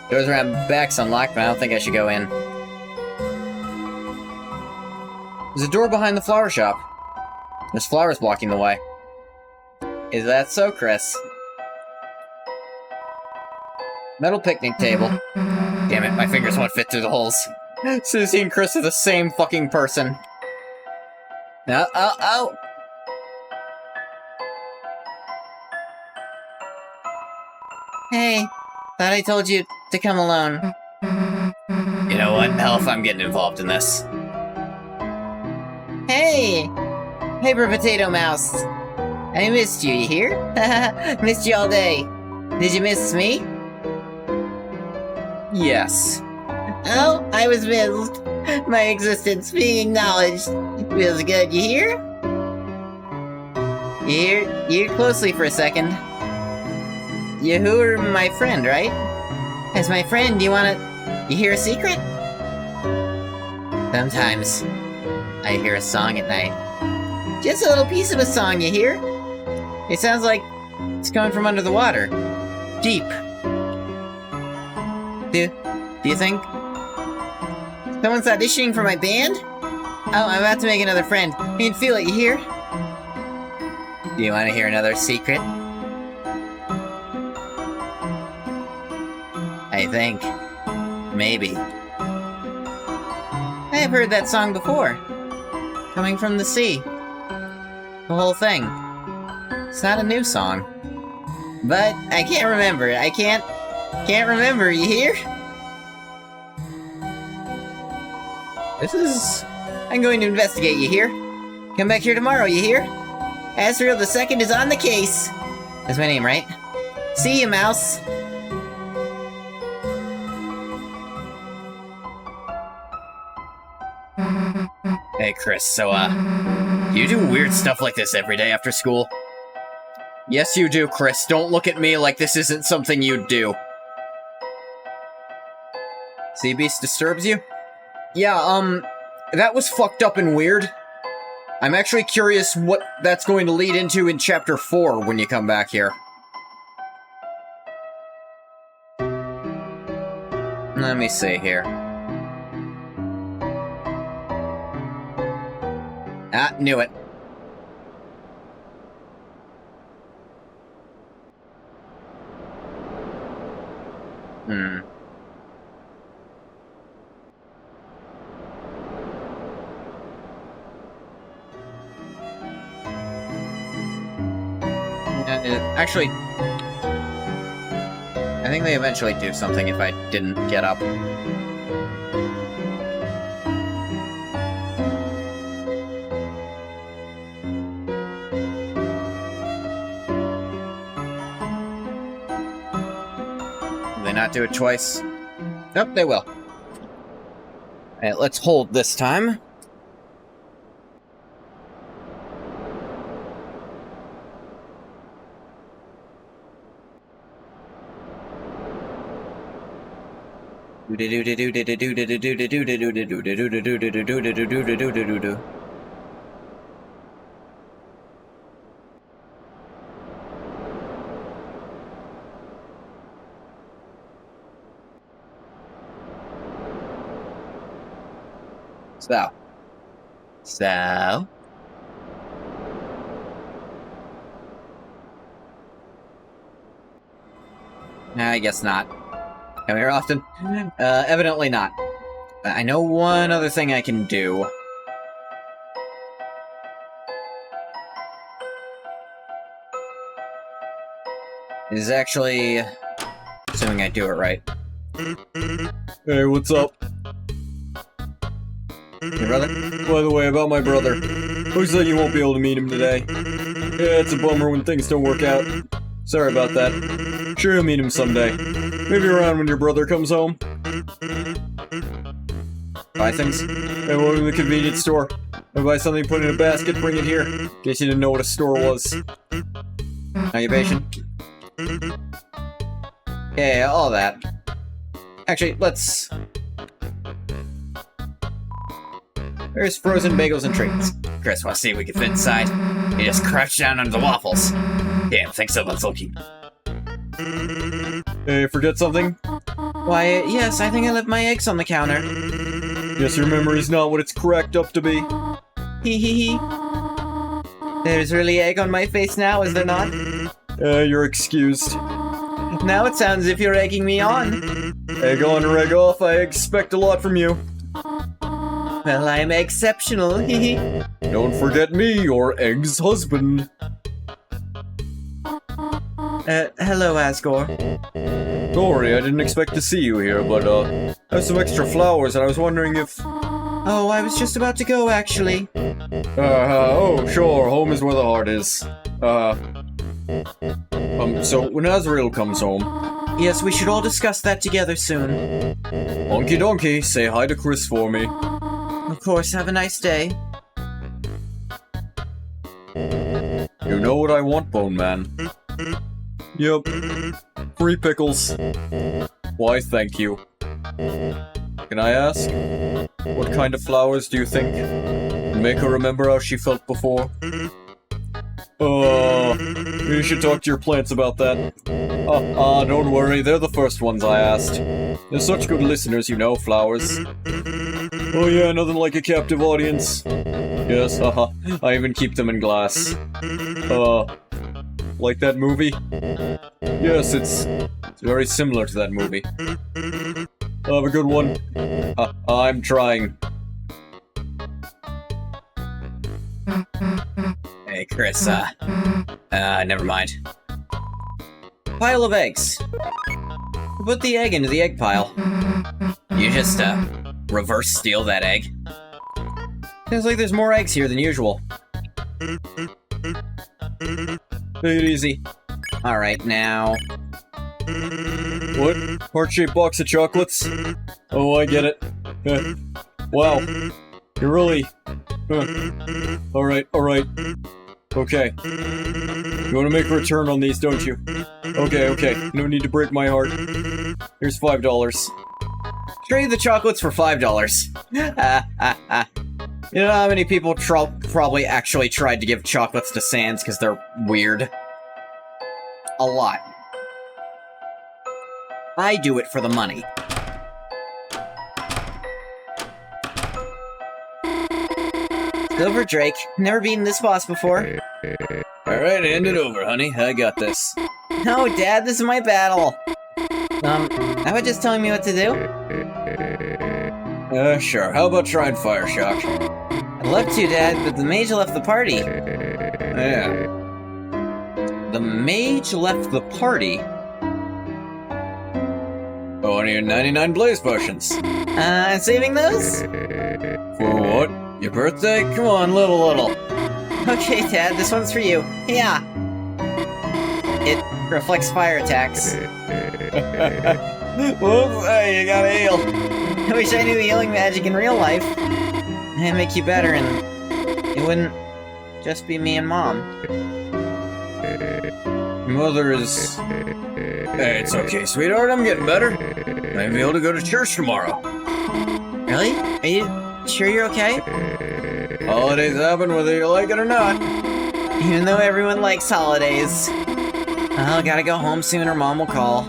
Doors around back's unlocked, but I don't think I should go in. There's a door behind the flower shop. There's flowers blocking the way. Is that so, Chris? Metal picnic table. Damn it, my fingers won't fit through the holes. Susie and Chris are the same fucking person. Oh! Hey, thought I told you to come alone. You know what? Hell if I'm getting involved in this. Hey! Paper Potato Mouse! I missed you hear? Missed you all day. Did you miss me? Yes. Oh, I was missed. My existence being acknowledged. Feels good, you hear? You hear closely for a second. You are my friend, right? As my friend, you hear a secret? Sometimes, I hear a song at night. Just a little piece of a song, you hear? It sounds like it's coming from under the water. Deep. Do you think someone's auditioning for my band? Oh, I'm about to make another friend. You can feel it, you hear? Do you want to hear another secret? I think. Maybe. I've heard that song before. Coming from the sea. The whole thing. It's not a new song. But I can't remember. I can't remember, you hear? I'm going to investigate, you hear? Come back here tomorrow, you hear? Asriel II is on the case. That's my name, right? See you, mouse. Hey, Chris, so, you do weird stuff like this every day after school? Yes, you do, Chris. Don't look at me like this isn't something you'd do. Sea Beast disturbs you? Yeah, that was fucked up and weird. I'm actually curious what that's going to lead into in Chapter 4 when you come back here. Let me see here. Ah, knew it. Actually, I think they eventually do something if I didn't get up. Will they not do it twice? Nope, they will. Alright, let's hold this time. So. I guess not. Come here often? Evidently not. I know one other thing I can do. It is actually... assuming I do it right. Hey, what's up? Your brother? By the way, about my brother. Looks like you won't be able to meet him today. Yeah, it's a bummer when things don't work out. Sorry about that. Sure you'll meet him someday. Maybe around when your brother comes home. Buy things? I will to the convenience store. I buy something, put it in a basket, bring it here. In case you didn't know what a store was. Occupation? Yeah, all that. Actually, let's There's frozen bagels and treats. Chris, wanna see if we can fit inside? You just crouch down under the waffles. Damn, thanks so much, Loki. Hey, forget something? Why, yes, I think I left my eggs on the counter. Guess your memory's not what it's cracked up to be. Hee hee hee. There's really egg on my face now, is there not? You're excused. Now it sounds as if you're egging me on. Egg on, reg off, I expect a lot from you. Well, I'm exceptional, hee hee. Don't forget me, your egg's husband. Hello, Asgore. Sorry, I didn't expect to see you here, but, I have some extra flowers and I was wondering if... Oh, I was just about to go, actually. Oh, sure, home is where the heart is. So when Azrael comes home... Yes, we should all discuss that together soon. Okie dokie, say hi to Chris for me. Of course, have a nice day. You know what I want, Bone Man. Yep. Free pickles. Why, thank you. Can I ask? What kind of flowers do you think make her remember how she felt before? You should talk to your plants about that. Don't worry, they're the first ones I asked. They're such good listeners, you know, flowers. Oh yeah, nothing like a captive audience. Yes, I even keep them in glass. Like that movie? Yes, it's very similar to that movie. Have a good one. I'm trying. Hey, Chris, never mind. Pile of eggs. Put the egg into the egg pile. You just, reverse steal that egg? Seems like there's more eggs here than usual. Take it easy. Alright, now... What? Heart-shaped box of chocolates? Oh, I get it. Wow. You're really... Alright. Okay. You want to make a return on these, don't you? Okay. No need to break my heart. Here's $5. Trade the chocolates for $5. You know how many people probably actually tried to give chocolates to Sans because they're weird? A lot. I do it for the money. Silver Drake. Never beaten this boss before. Alright, hand it over, honey. I got this. No, Dad, this is my battle. How about just telling me what to do? Sure. How about trying Fire Shock? I'd love to, Dad, but the mage left the party. Yeah. The mage left the party? Oh, and your 99 blaze potions. Saving those? For what? Your birthday? Come on, little. Okay, Dad, this one's for you. Yeah. It reflects fire attacks. Whoops, hey, you got a heal. I wish I knew healing magic in real life. It'd make you better, and it wouldn't just be me and Mom. Mother is... Hey, it's okay, sweetheart, I'm getting better. Might be able to go to church tomorrow. Really? Are you sure you're okay? Holidays happen whether you like it or not. Even though everyone likes holidays. Oh, gotta go home soon or Mom will call.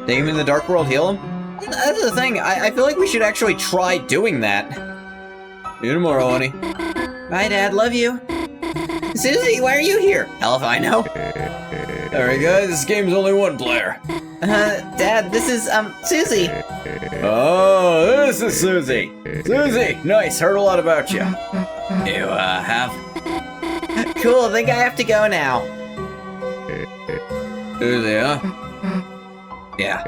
Take him in the dark world, heal him? That's the thing, I feel like we should actually try doing that. See you tomorrow, honey. Bye, Dad, love you. Susie, why are you here? Hell if I know. Alright guys, this game's only one player. Dad, this is, Susie. Oh, this is Susie. Susie, nice, heard a lot about you. You, have? Cool, I think I have to go now. Susie, huh? Yeah.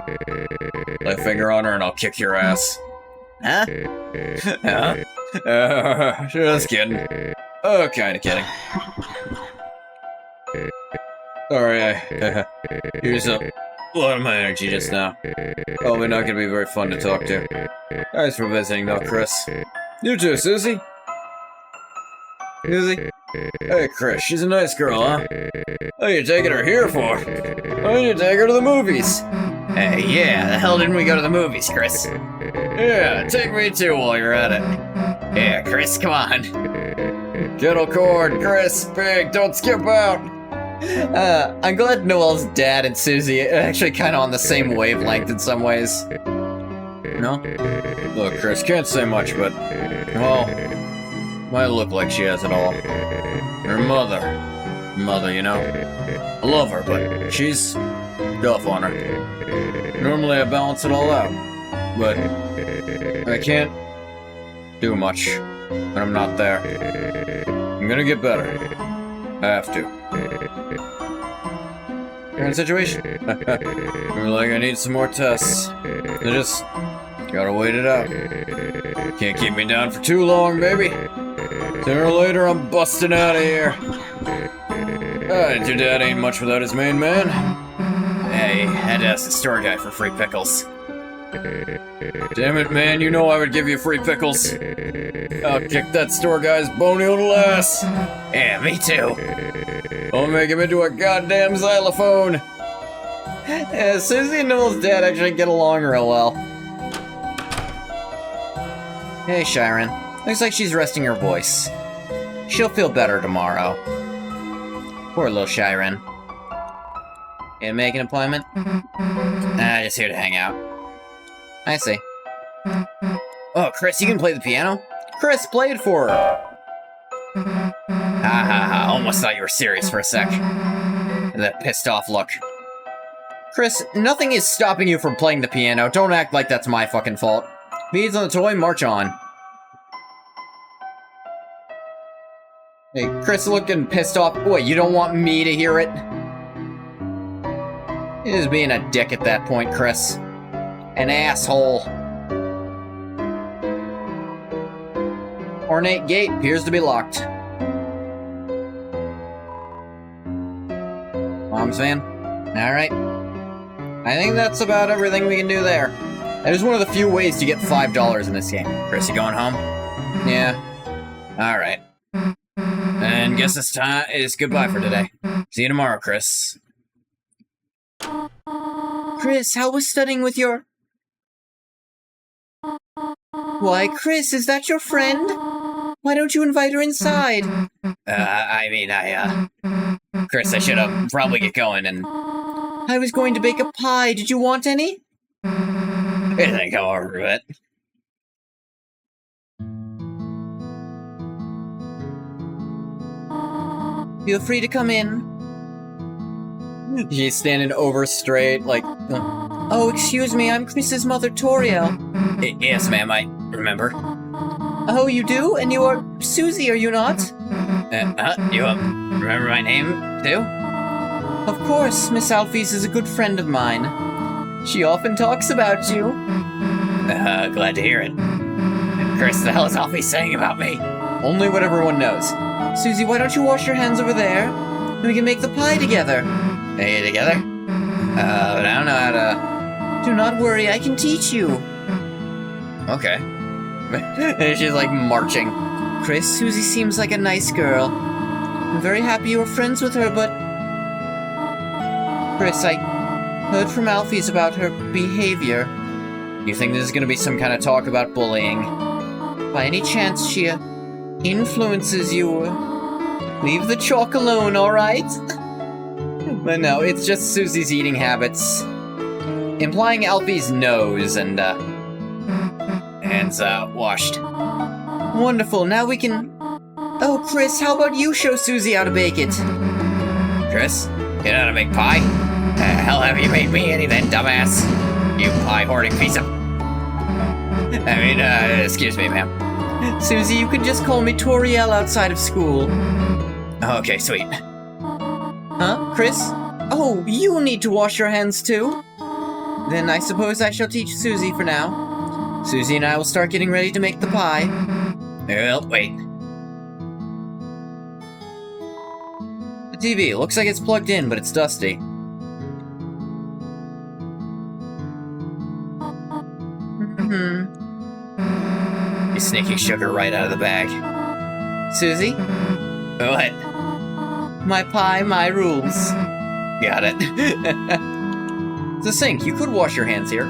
Lay a finger on her and I'll kick your ass. Huh? Just kidding. Oh, kinda kidding. Sorry, I used up a lot of my energy just now. Probably not gonna be very fun to talk to. Thanks for visiting, though, Chris. You too, Susie. Susie? Hey, Chris, she's a nice girl, huh? What are you taking her here for? Why don't you take her to the movies? Hey, yeah, the hell didn't we go to the movies, Chris? Yeah, take me too while you're at it. Yeah, Chris, come on. Kettle corn, Chris, big, don't skip out! I'm glad Noel's dad and Susie are actually kind of on the same wavelength in some ways. No? Look, Chris, can't say much, but, well, might look like she has it all. Her mother, you know? I love her, but she's tough on her. Normally I balance it all out, but I can't do much when I'm not there. I'm gonna get better. I have to. Current situation? Like I need some more tests. I just gotta wait it out. Can't keep me down for too long, baby. Sooner or later, I'm busting out of here. Your dad ain't much without his main man. Hey, had to ask the store guy for free pickles. Damn it, man, you know I would give you free pickles. I'll kick that store guy's bony little ass. Yeah, me too. I'll make him into a goddamn xylophone. Susie and Noel's dad actually get along real well. Hey, Chiron. Looks like she's resting her voice. She'll feel better tomorrow. Poor little Chiron. Gonna make an appointment? Just here to hang out. I see. Oh, Chris, you can play the piano? Chris played for her. Ha, almost thought you were serious for a sec. That pissed off look. Chris, nothing is stopping you from playing the piano. Don't act like that's my fucking fault. Beads on the toy, march on. Hey, Chris looking pissed off. Wait, you don't want me to hear it? He is being a dick at that point, Chris. An asshole. Ornate gate appears to be locked. Mom's van? Alright. I think that's about everything we can do there. That is one of the few ways to get $5 in this game. Chris, you going home? Yeah. Alright. And guess this time is goodbye for today. See you tomorrow, Chris. Chris, how was studying with your... Why, Chris, is that your friend? Why don't you invite her inside? Chris, I should probably get going and... I was going to bake a pie. Did you want any? I think I'll order it. Feel free to come in. She's standing over straight, like... Oh, excuse me, I'm Chris's mother, Toriel. Yes, ma'am, I remember. Oh, you do? And you are Susie, are you not? You remember my name, too? Of course, Miss Alphys is a good friend of mine. She often talks about you. Glad to hear it. Chris, the hell is Alphys saying about me? Only what everyone knows. Susie, why don't you wash your hands over there? And we can make the pie together. Hey, together? But I don't know how to... Do not worry, I can teach you. Okay. And she's like marching. Chris, Susie seems like a nice girl. I'm very happy you were friends with her, but... Chris, I heard from Alphys about her behavior. You think this is gonna be some kind of talk about bullying? By any chance she influences you? Leave the chalk alone, alright? But no, it's just Susie's eating habits. Implying Alfie's knows and, hands washed. Wonderful, now we can... Oh, Chris, how about you show Susie how to bake it? Chris, you know how to make pie? Hell have you made me any then, dumbass? You pie-hoarding piece of... excuse me, ma'am. Susie, you can just call me Toriel outside of school. Okay, sweet. Huh, Chris? Oh, you need to wash your hands too? Then I suppose I shall teach Susie for now. Susie and I will start getting ready to make the pie. Well, wait. the TV looks like it's plugged in, but it's dusty. You're sneaking sugar right out of the bag. Susie? What? My pie, my rules. Got it. It's a sink. You could wash your hands here.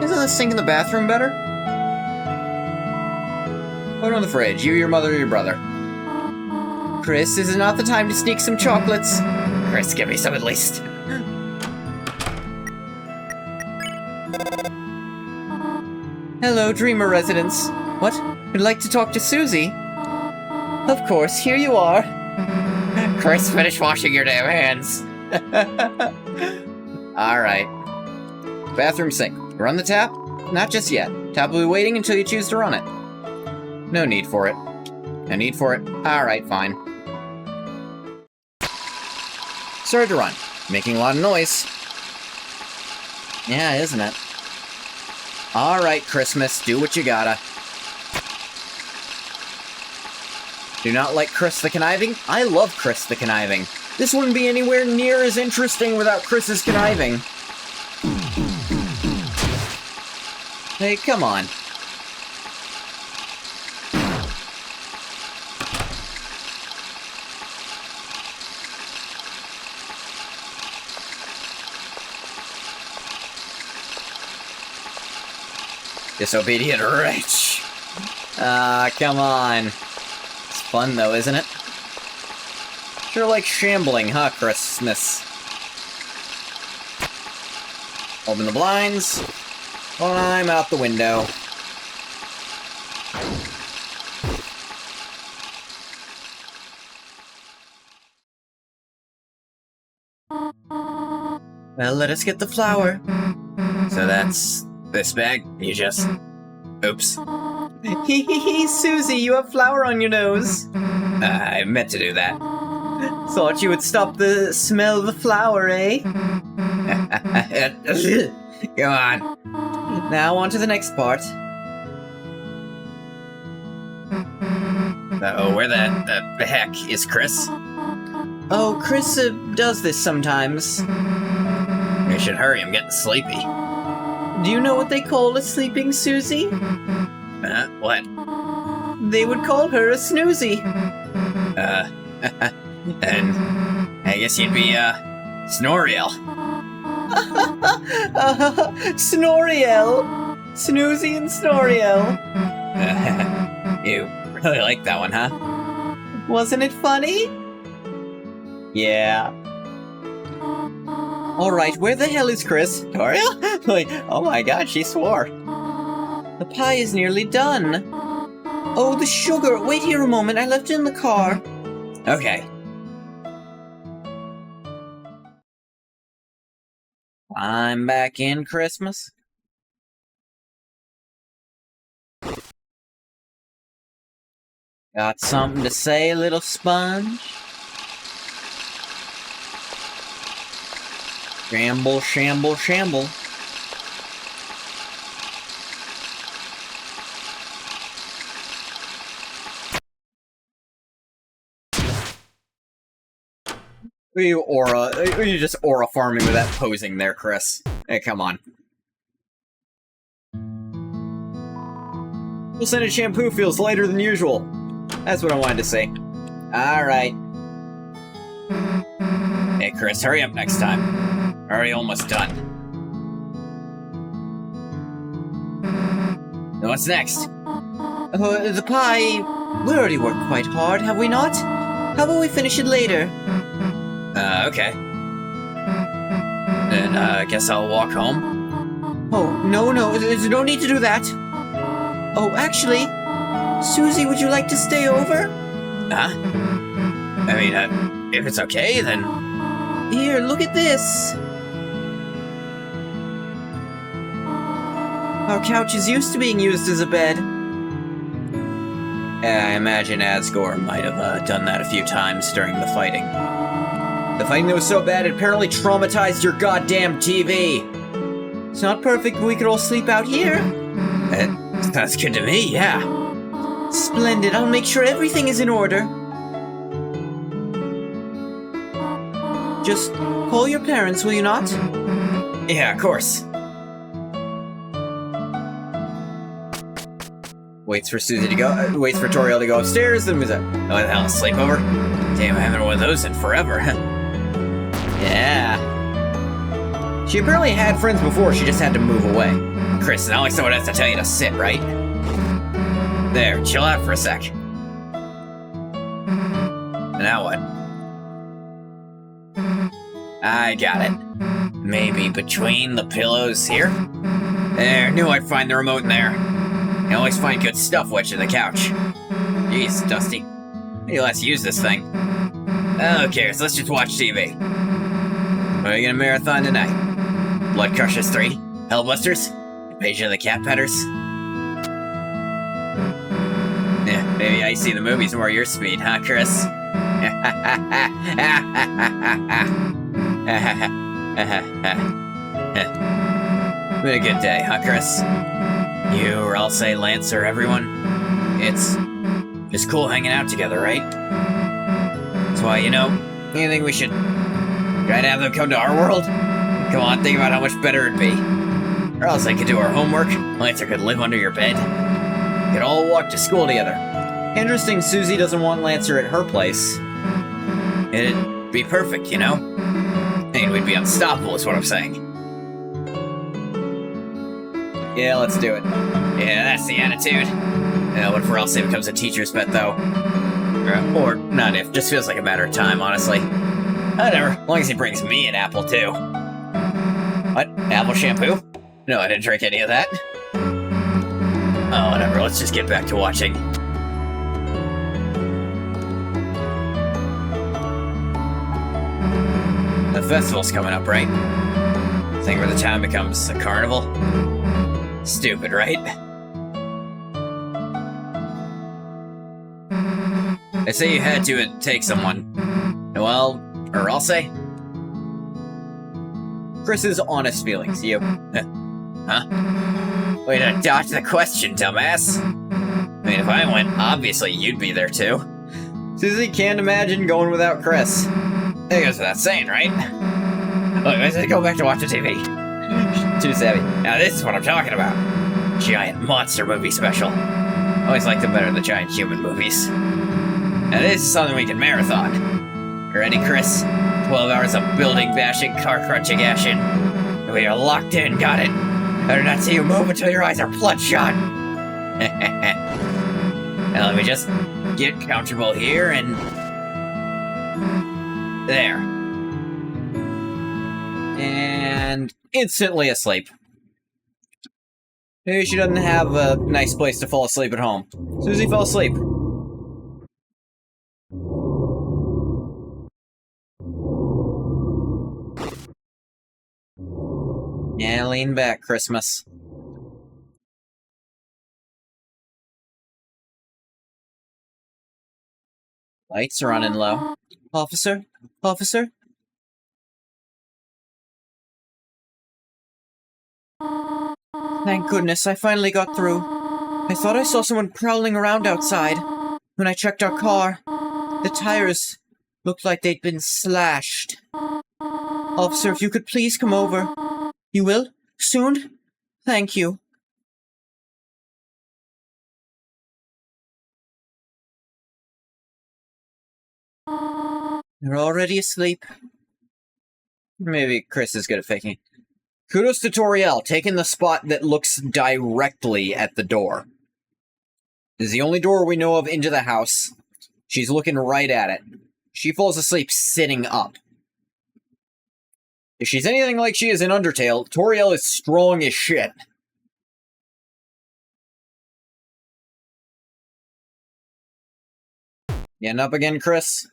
Isn't the sink in the bathroom better? Put it on the fridge. You, your mother, your brother. Chris, this is not the time to sneak some chocolates. Chris, give me some at least. Hello, Dreamer residents. What? Would like to talk to Susie? Of course, here you are. Chris, finish washing your damn hands. Alright. Bathroom sink. Run the tap? Not just yet. Tap will be waiting until you choose to run it. No need for it. No need for it. Alright, fine. Started to run. Making a lot of noise. Yeah, isn't it? Alright, Christmas. Do what you gotta. Do not like Chris the Conniving? I love Chris the Conniving. This wouldn't be anywhere near as interesting without Chris's conniving. Hey, come on. Disobedient wretch. Come on. It's fun though, isn't it? Sure like shambling, huh, Christmas? Open the blinds. Climb out the window. Well, let us get the flour. So that's this bag? You just... Oops. Hee hee hee, Susie, you have flour on your nose. I meant to do that. Thought you would stop the smell of the flour, eh? Go on. Now on to the next part. Oh, where the heck is Chris? Oh, Chris does this sometimes. We should hurry, I'm getting sleepy. Do you know what they call a sleeping Susie? What? They would call her a snoozy. And I guess you'd be, Snoriel. Snoriel! Snoozy and Snoriel. You really like that one, huh? Wasn't it funny? Yeah. Alright, where the hell is Chris? Toriel? Like, oh my god, she swore. The pie is nearly done. Oh, the sugar! Wait here a moment, I left it in the car. Okay. I'm back in Christmas. Got something to say, little sponge? Shamble, shamble, shamble. You just aura farming with that posing there, Chris. Hey, come on. Full scented shampoo feels lighter than usual. That's what I wanted to say. Alright. Hey, Chris, hurry up next time. We're already almost done. Now what's next? The pie... We already worked quite hard, have we not? How about we finish it later? Okay. Then, I guess I'll walk home. Oh, no, there's no need to do that. Oh, actually, Susie, would you like to stay over? Huh? I mean, if it's okay, then... Here, look at this. Our couch is used to being used as a bed. I imagine Asgore might have done that a few times during the fighting. The fighting that was so bad it apparently traumatized your goddamn TV. It's not perfect, but we could all sleep out here. That's good to me, yeah. Splendid, I'll make sure everything is in order. Just call your parents, will you not? Yeah, of course. Waits for Susie to go, waits for Toriel to go upstairs, then was that? Oh, what the hell, a sleepover? Damn, I haven't had one of those in forever. Yeah. She apparently had friends before, she just had to move away. Chris, it's not like someone has to tell you to sit, right? There, chill out for a sec. Now what? I got it. Maybe between the pillows here? There, knew I'd find the remote in there. I always find good stuff wedged in the couch. Jeez, Dusty. Maybe let's use this thing. Who cares? Let's just watch TV. What are you gonna marathon tonight? Blood Crushers 3? Hellbusters? Invasion of the Cat Petters? Yeah, maybe I see the movies more your speed, huh, Chris? Been a good day, huh, Chris? You, or I'll say Lance, or everyone. It's cool hanging out together, right? That's why, you think we should try to have them come to our world? Come on, think about how much better it'd be. Or else they could do our homework, Lancer could live under your bed. We could all walk to school together. Interesting Susie doesn't want Lancer at her place. It'd be perfect, I mean, we'd be unstoppable is what I'm saying. Yeah, let's do it. Yeah, that's the attitude. What if Ralsei becomes a teacher's pet, though? Or not if, just feels like a matter of time, honestly. Whatever, as long as he brings me an apple, too. What? Apple shampoo? No, I didn't drink any of that. Oh, whatever, let's just get back to watching. The festival's coming up, right? Thing where the town becomes a carnival? Stupid, right? They say you had to take someone. Well, or I'll say. Chris's honest feelings, you. Huh? Way to dodge the question, dumbass. I mean, if I went, obviously you'd be there too. Susie can't imagine going without Chris. That goes without saying, right? Look, let's go back to watching TV. Too savvy. Now this is what I'm talking about. Giant monster movie special. Always liked them better than the giant human movies. Now this is something we can marathon. You ready, Chris? 12 hours of building bashing, car crunching action. We are locked in, got it? I do not see you move until your eyes are bloodshot. Now let me just get comfortable here and... There. And instantly asleep. Maybe she doesn't have a nice place to fall asleep at home. Susie fell asleep. Yeah, lean back, Christmas. Lights are running low. Officer? Officer? Thank goodness, I finally got through. I thought I saw someone prowling around outside. When I checked our car, the tires looked like they'd been slashed. Officer, if you could please come over. You will? Soon? Thank you. They're already asleep. Maybe Chris is good at faking it. Kudos to Toriel, taking the spot that looks directly at the door. This is the only door we know of into the house. She's looking right at it. She falls asleep sitting up. If she's anything like she is in Undertale, Toriel is strong as shit. Getting up again, Chris?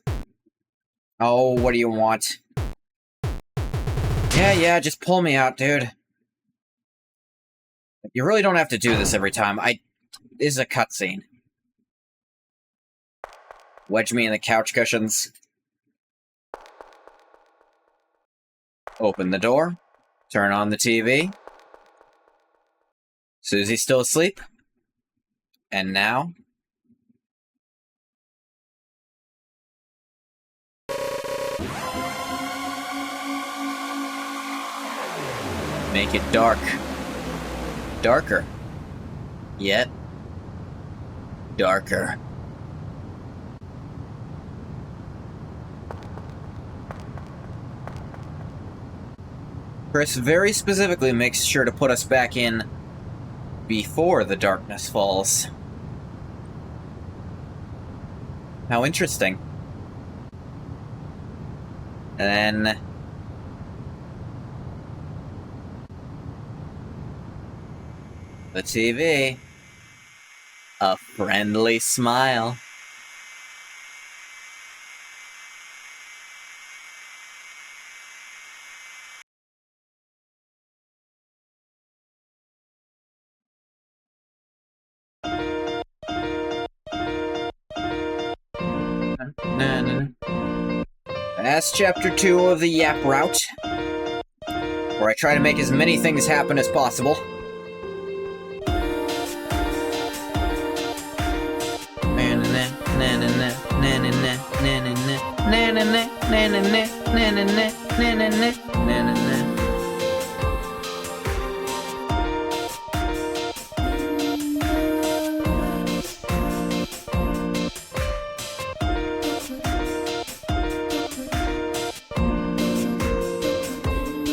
Oh, what do you want? Yeah, just pull me out, dude. You really don't have to do this every time. This is a cutscene. Wedge me in the couch cushions. Open the door. Turn on the TV. Susie's still asleep. And now... make it dark. Darker. Yet. Darker. Chris very specifically makes sure to put us back in before the darkness falls. How interesting. And then... the TV. A friendly smile. That's chapter 2 of the YAP route, where I try to make as many things happen as possible.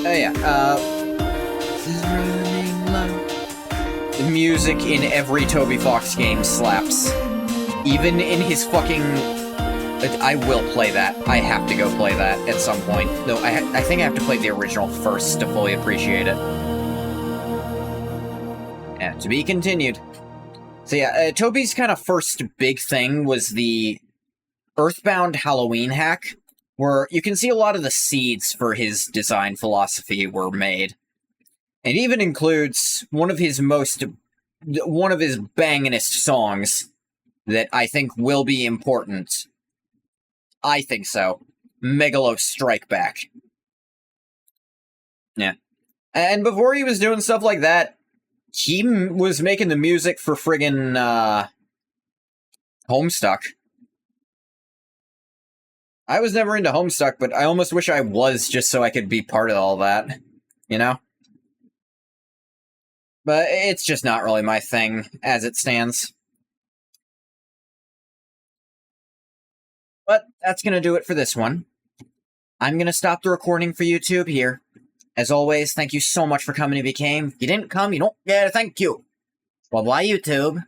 Oh yeah, the music in every Toby Fox game slaps. Even in his fucking... I will play that. I have to go play that at some point. Though I think I have to play the original first to fully appreciate it. Yeah, to be continued. So yeah, Toby's kind of first big thing was the Earthbound Halloween hack, where you can see a lot of the seeds for his design philosophy were made. It even includes one of his bangingest songs that I think will be important. I think so. Megalo Strike Back. Yeah. And before he was doing stuff like that, he was making the music for friggin' Homestuck. I was never into Homestuck, but I almost wish I was, just so I could be part of all that. You know? But it's just not really my thing, as it stands. But that's going to do it for this one. I'm going to stop the recording for YouTube here. As always, thank you so much for coming if you came. If you didn't come, you don't get a thank you. Bye-bye, YouTube.